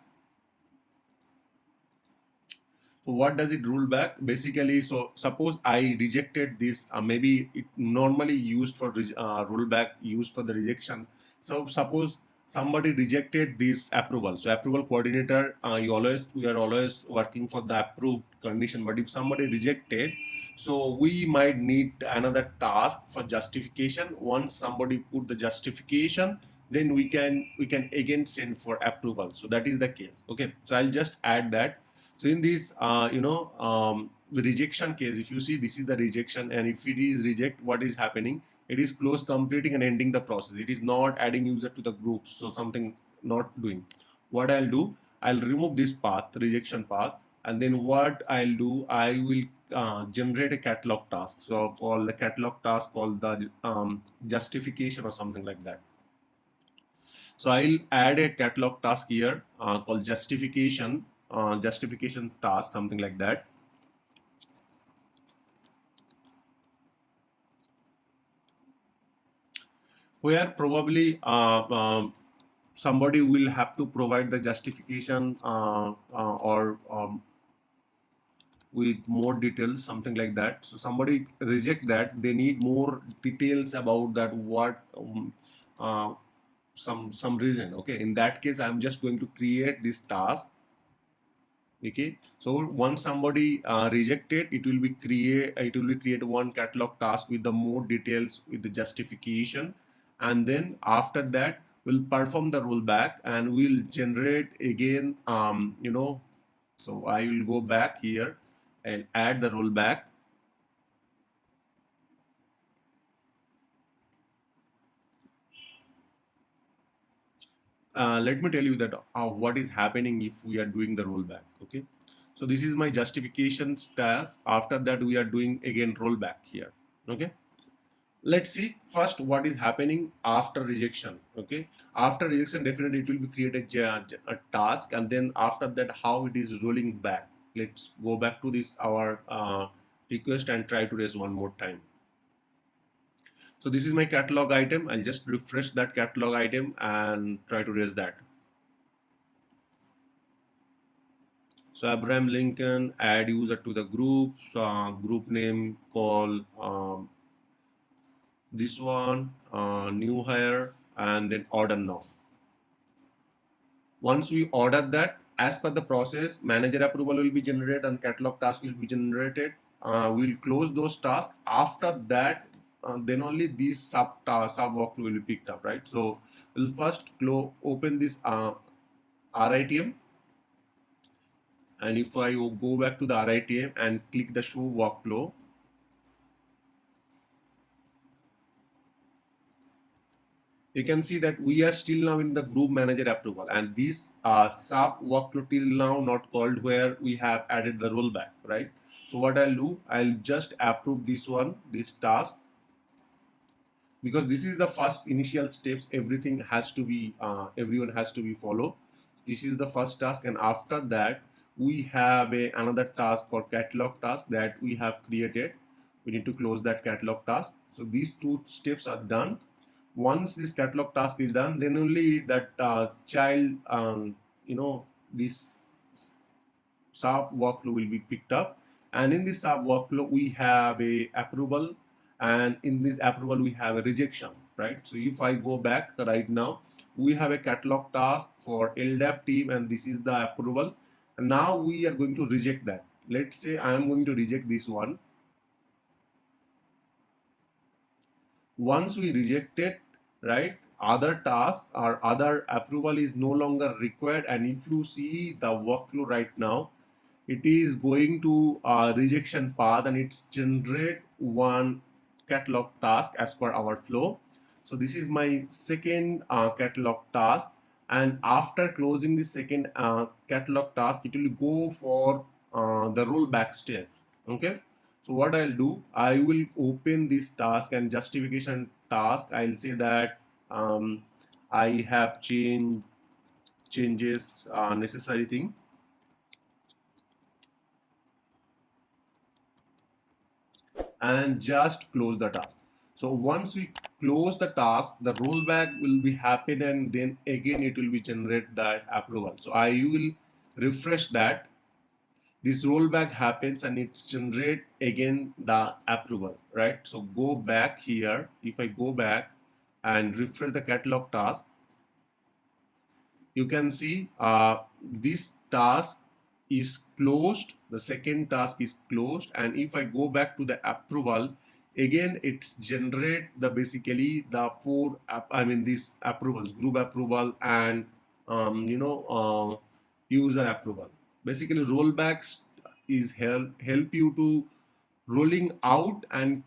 So what does it roll back? Basically, so suppose I rejected this, maybe it normally used for rollback, used for the rejection. So suppose somebody rejected this approval. So approval coordinator, we are always working for the approved condition. But if somebody rejected, so we might need another task for justification. Once somebody put the justification, then we can again send for approval. So that is the case. Okay. So I'll just add that. So in this, the rejection case, if you see this is the rejection, and if it is reject, what is happening? It is close completing and ending the process. It is not adding user to the group. So something not doing. What I'll do, I'll remove this path, rejection path, and then what I'll do, I will generate a catalog task. So call the catalog task called the justification or something like that. So I'll add a catalog task here called justification task, something like that. Where probably somebody will have to provide the justification or with more details, something like that. So somebody reject that, they need more details about that, what some reason. Okay, in that case I'm just going to create this task. Okay, so once somebody rejected, it will be create one catalog task with the more details with the justification, and then after that we'll perform the rollback and we'll generate again So I will go back here and add the rollback. Let me tell you that what is happening if we are doing the rollback. Okay, so this is my justification task. After that, we are doing again rollback here. Okay, let's see first what is happening after rejection. Okay, after rejection, definitely it will be create a task, and then after that, how it is rolling back. Let's go back to this our request and try to raise one more time. So this is my catalog item. I'll just refresh that catalog item and try to raise that. So Abraham Lincoln, add user to the group, group name, call this one, new hire, and then order now. Once we order that, as per the process, manager approval will be generated and catalog task will be generated. We'll close those tasks. After that, then only these sub workflow will be picked up, right? So we'll first open this RITM, and if I go back to the RITM and click the show workflow, you can see that we are still now in the group manager approval, and this sub workflow till now not called, where we have added the rollback, right? So what I'll do, I'll just approve this one, this task, because this is the first initial steps. Everything has to be everyone has to be follow. This is the first task, and after that we have another task for catalog task that we have created. We need to close that catalog task. So these two steps are done. Once this catalog task is done, then only that child this sub workflow will be picked up, and in this sub workflow we have a approval, and in this approval we have a rejection, right? So if I go back right now, we have a catalog task for LDAP team, and this is the approval, and now we are going to reject that. Let's say I am going to reject this one. Once we reject it, right, other task or other approval is no longer required, and if you see the workflow right now, it is going to rejection path, and it's generate one catalog task as per our flow. So this is my second catalog task, and after closing the second catalog task, it will go for the rollback step. Okay, so what I'll do, I will open this task and justification task. I'll say that I have changes necessary thing, and just close the task. So once we close the task, the rollback will be happen, and then again it will be generate that approval. So I will refresh that. This rollback happens and it generate again the approval, right? So go back here. If I go back and refresh the catalog task, you can see this task is closed, the second task is closed, and if I go back to the approval, again it's generate the basically the four these approvals, group approval and user approval. Basically rollbacks is help you to rolling out and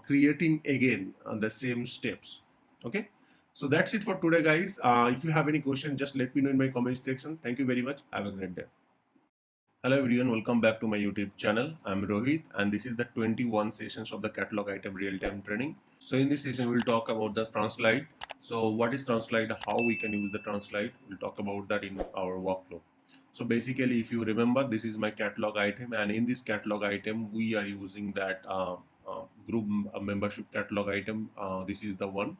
creating again the same steps. Okay, so that's it for today, guys. If you have any question, just let me know in my comment section. Thank you very much. Have a great day. Hello everyone, welcome back to my YouTube channel. I'm Rohit, and this is the 21 sessions of the catalog item real-time training. So in this session we'll talk about the translate. So what is translate, how we can use the translate, we'll talk about that in our workflow. So basically, if you remember, this is my catalog item, and in this catalog item we are using that group membership catalog item. This is the one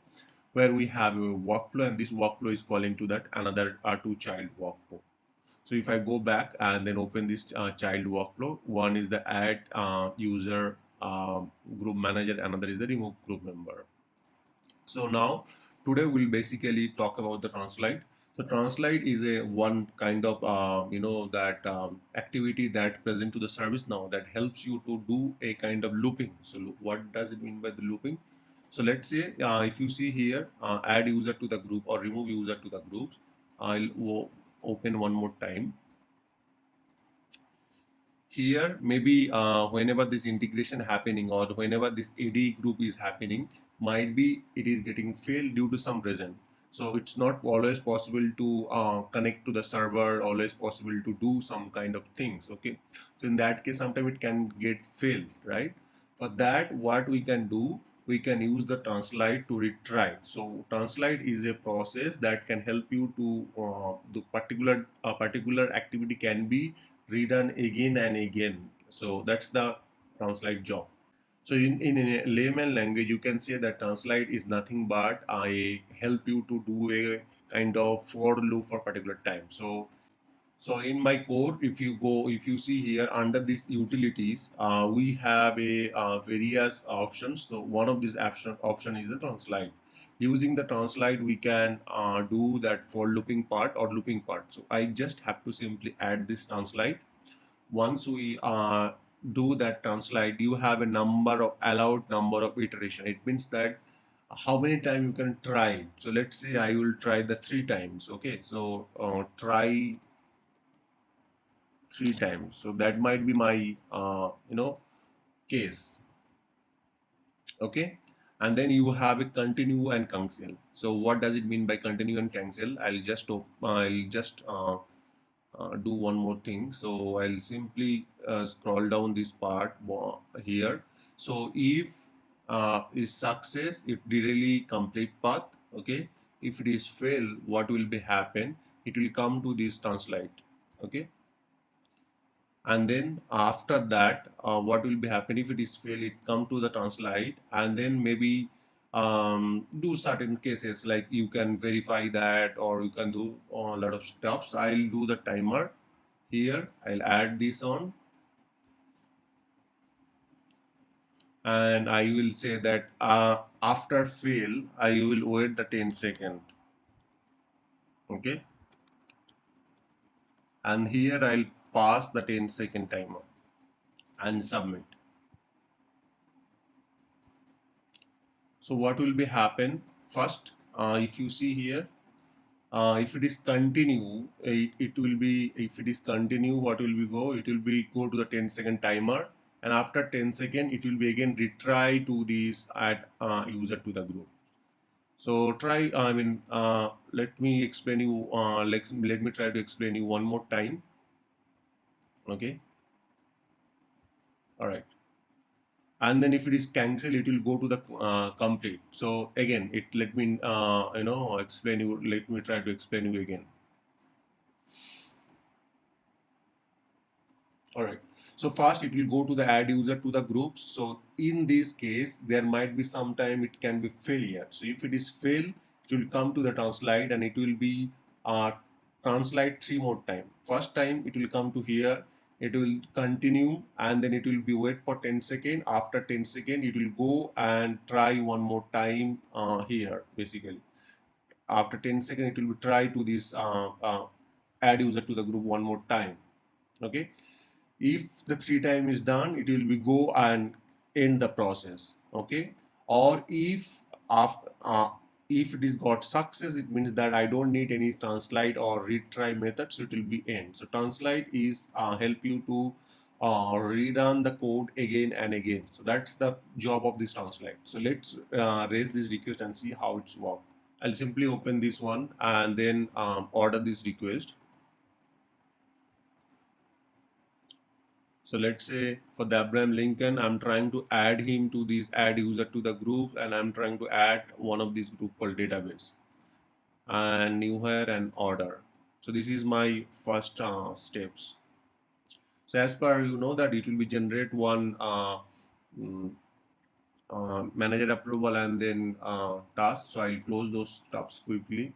where we have a workflow, and this workflow is calling to that another R2 child workflow. So if I go back and then open this child workflow, one is the add user group manager, another is the remove group member. So now today we'll basically talk about the translate. So translate is a one kind of that activity that present to the ServiceNow that helps you to do a kind of looping. So what does it mean by the looping? So let's say if you see here, add user to the group or remove user to the groups. I'll open one more time. here maybe whenever this integration happening or whenever this AD group is happening, might be it is getting failed due to some reason. So it's not always possible to connect to the server, always possible to do some kind of things. Okay, so in that case sometimes it can get failed, right? For that, what we can do, we can use the translite to retry. So translite is a process that can help you to the particular activity can be redone again and again. So that's the translate job. So in a layman language, you can say that translate is nothing but I help you to do a kind of for loop for particular time. So in my code, if you see here under these utilities, we have a various options. So one of these option is the translate. Using the translate, we can do that for looping part or looping part. So I just have to simply add this translate. Once we do that translate, you have a number of allowed number of iteration. It means that how many times you can try it. So let's say I will try the 3 times. Okay, so try 3 times. So that might be my case. Okay, and then you have a continue and cancel. So what does it mean by continue and cancel? I'll just do one more thing. So I'll simply scroll down this part here. So if is success, it really complete path. Okay, if it is fail, what will be happen? It will come to this translate. Okay, and then after that what will be happen if it is fail, it come to the translate, and then maybe do certain cases like you can verify that, or you can do a lot of stuff. So I'll do the timer here. I'll add this on, and I will say that after fail I will wait the 10 second. Okay, and here I'll pass the 10-second timer and submit. So what will be happen first, if you see here, if it is continue, it will be, if it is continue, what will be go, it will be go to the 10-second timer, and after 10 second it will be again retry to this add user to the group. So try, I mean, let me explain you, let me try to explain you one more time. Okay, all right. And then if it is cancel, it will go to the complete. So again, it let me explain you, let me try to explain you again. All right. So first it will go to the add user to the group. So in this case, there might be some time it can be failure. So if it is fail, it will come to the translate, and it will be translate 3 more time. First time it will come to here, it will continue, and then it will be wait for 10 second. After 10 second, it will go and try one more time here basically. After 10 second, it will try to this add user to the group one more time. Okay, if the 3 time is done, it will be go and end the process. Okay, or if it is got success, it means that I don't need any translate or retry method, so it will be end. So translate is help you to rerun the code again and again. So that's the job of this translate. So let's raise this request and see how it's work. I'll simply open this one and then order this request. So let's say for the Abraham Lincoln, I'm trying to add him to this add user to the group, and I'm trying to add one of these group called database, and new hire and order. So this is my first steps. So as per you know that it will be generate one mm, manager approval and then task. So I'll close those tabs quickly.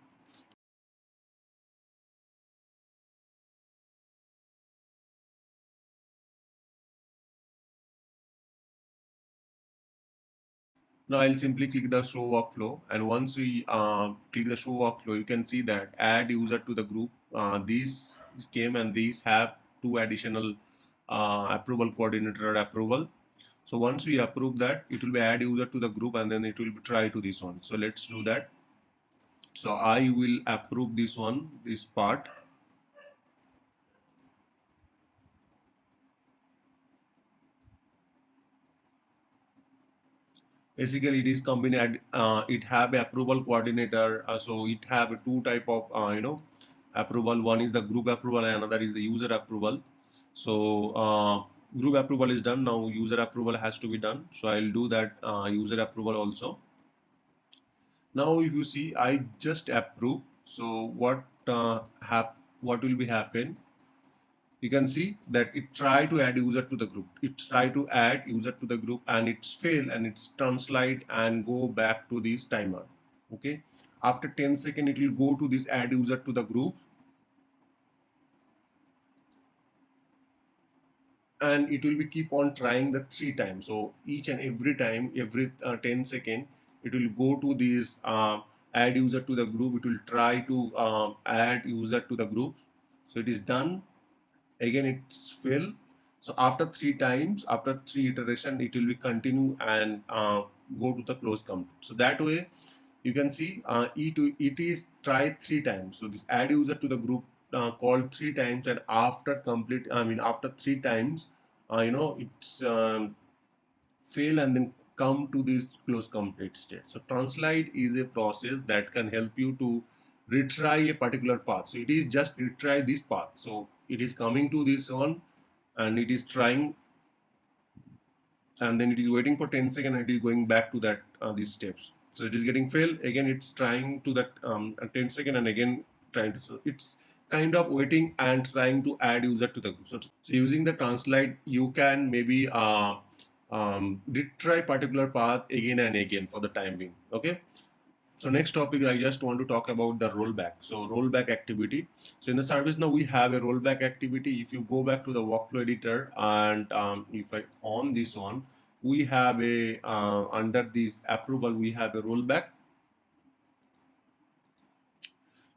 Now I'll simply click the show workflow, and once we click the show workflow, you can see that add user to the group. These came, and these have two additional approval coordinator approval. So once we approve that, it will be add user to the group, and then it will be try to this one. So let's do that. So I will approve this one, this part. Basically it is combined, it have a approval coordinator, so it have two type of approval. One is the group approval and another is the user approval. So group approval is done, now user approval has to be done, so I'll do that user approval also. Now if you see I just approve, so what will be happen, you can see that it try to add user to the group, it's try to add user to the group and it's fail and it's translate and go back to this timer. Okay, after 10 seconds it will go to this add user to the group and it will be keep on trying the 3 times. So each and every time, every 10 second, it will go to this add user to the group, it will try to add user to the group. So it is done, again it's fill. So after 3 times, after 3 iteration, it will be continue and go to the close count. So that way you can see it is tried 3 times. So this add user to the group called 3 times, and after complete, I mean after 3 times, it's fail and then come to this close complete state. So translate is a process that can help you to retry a particular path. So it is just retry this path. So it is coming to this one and it is trying, and then it is waiting for 10 seconds and it is going back to that these steps. So it is getting failed, again it's trying to that 10 second and again trying to, so it's kind of waiting and trying to add user to the group. So using the translate you can maybe retry particular path again and again for the time being. Okay, so next topic, I just want to talk about the rollback. So rollback activity. So in the service now we have a rollback activity. If you go back to the workflow editor and if I on this one, we have a under this approval we have a rollback.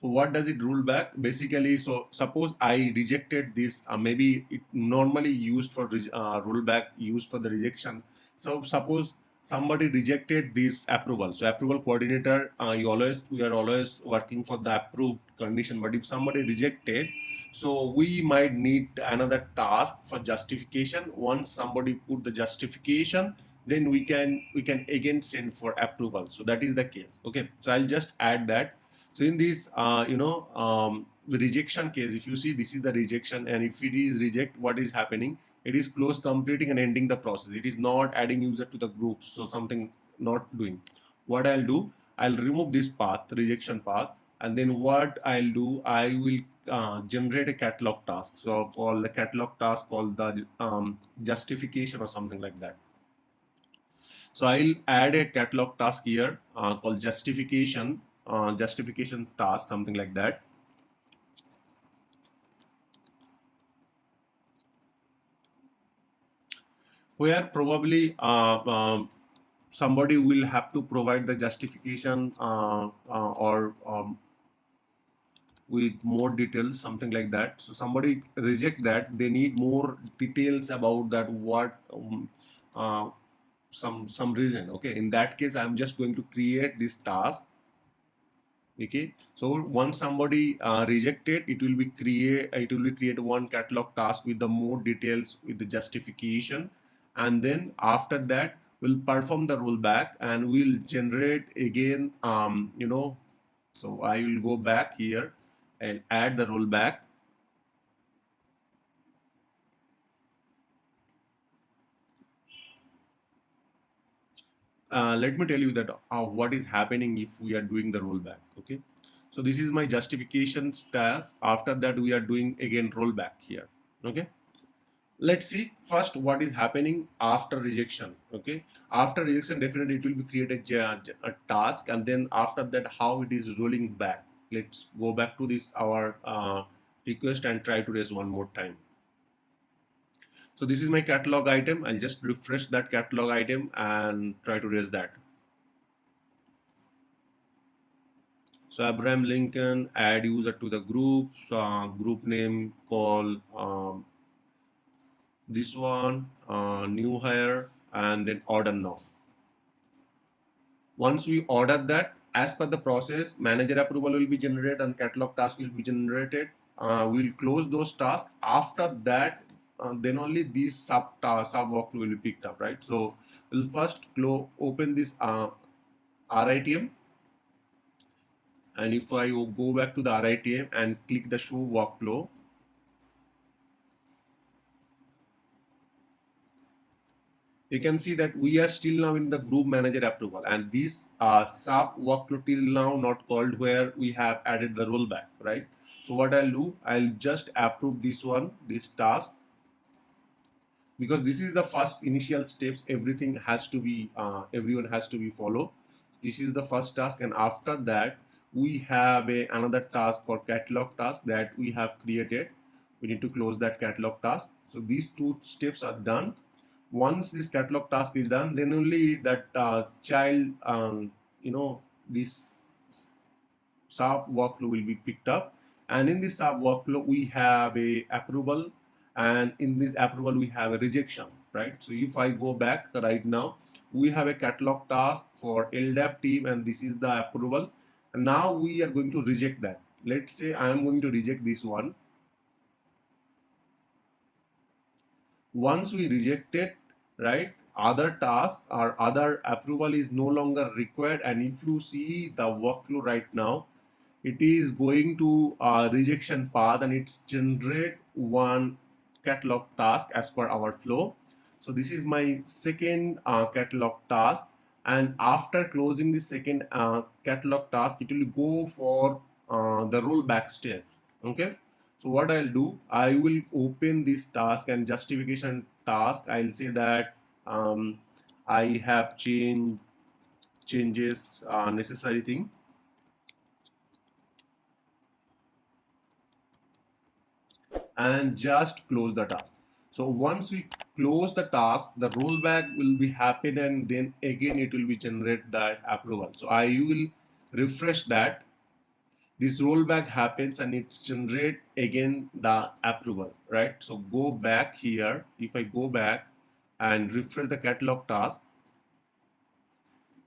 So what does it roll back? Basically, so suppose I rejected this, maybe it normally used for rollback used for the rejection. So suppose somebody rejected this approval. So approval coordinator, we are always working for the approved condition. But if somebody rejected, so we might need another task for justification. Once somebody put the justification, then we can again send for approval. So that is the case. Okay, so I'll just add that. So in this, the rejection case, if you see this is the rejection, and if it is reject, what is happening? It is close completing and ending the process. It is not adding user to the group, so something not doing. What I'll do, I'll remove this path, rejection path, and then what I'll do, I will generate a catalog task. So call the catalog task called the justification or something like that. So I'll add a catalog task here called justification task, something like that. Where probably somebody will have to provide the justification or with more details, something like that. So somebody reject that, they need more details about that, what some reason. Okay, in that case I'm just going to create this task. Okay, so once somebody rejected, it will be create one catalog task with the more details with the justification, and then after that we'll perform the rollback and we'll generate again so I will go back here and add the rollback. Let me tell you that what is happening if we are doing the rollback. Okay, so this is my justification task. After that we are doing again rollback here. Okay, let's see first what is happening after rejection. Okay, after rejection definitely it will be create a task, and then after that how it is rolling back. Let's go back to this our request and try to raise one more time. So this is my catalog item. I'll just refresh that catalog item and try to raise that. So Abraham Lincoln, add user to the group. So group name call this one, new hire, and then order now. Once we order that, as per the process, manager approval will be generated and catalog task will be generated. We'll close those tasks. After that, then only these sub workflow will be picked up, right? So We'll first open this RITM, and if I go back to the RITM and click the show workflow, you can see that we are still now in the group manager approval, and this sub workflow till now not called, where we have added the rollback, right? So what I'll do, I'll just approve this one, this task, because this is the first initial steps. Everything has to be everyone has to be follow. This is the first task, and after that we have another task for catalog task that we have created. We need to close that catalog task. So these two steps are done. Once this catalog task is done, then only that child this sub workflow will be picked up, and in this sub workflow we have a approval, and in this approval we have a rejection, right? So if I go back right now, we have a catalog task for LDAP team, and this is the approval, and now we are going to reject that. Let's say I am going to reject this one. Once we reject it, right, other task or other approval is no longer required, and if you see the workflow right now, it is going to rejection path, and it's generate one catalog task as per our flow. So this is my second catalog task, and after closing the second catalog task, it will go for the rollback step. Okay, so what I'll do, I will open this task and justification task. I'll say that I have changes necessary thing, and just close the task. So once we close the task, the rollback will be happen, and then again it will be generate that approval. So I will refresh that. This rollback happens and it generate again the approval, right? So go back here. If I go back and refresh the catalog task,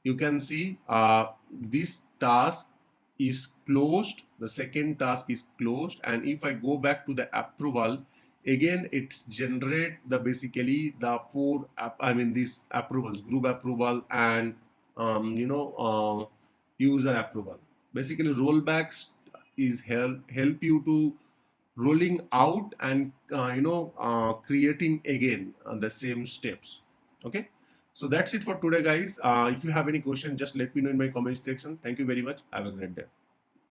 you can see this task is closed, the second task is closed, and if I go back to the approval, again it's generate the basically the four these approvals: group approval and user approval. Basically rollbacks is help you to rolling out and creating again the same steps. Okay, so that's it for today, guys. If you have any question, just let me know in my comment section. Thank you very much. Have a great day.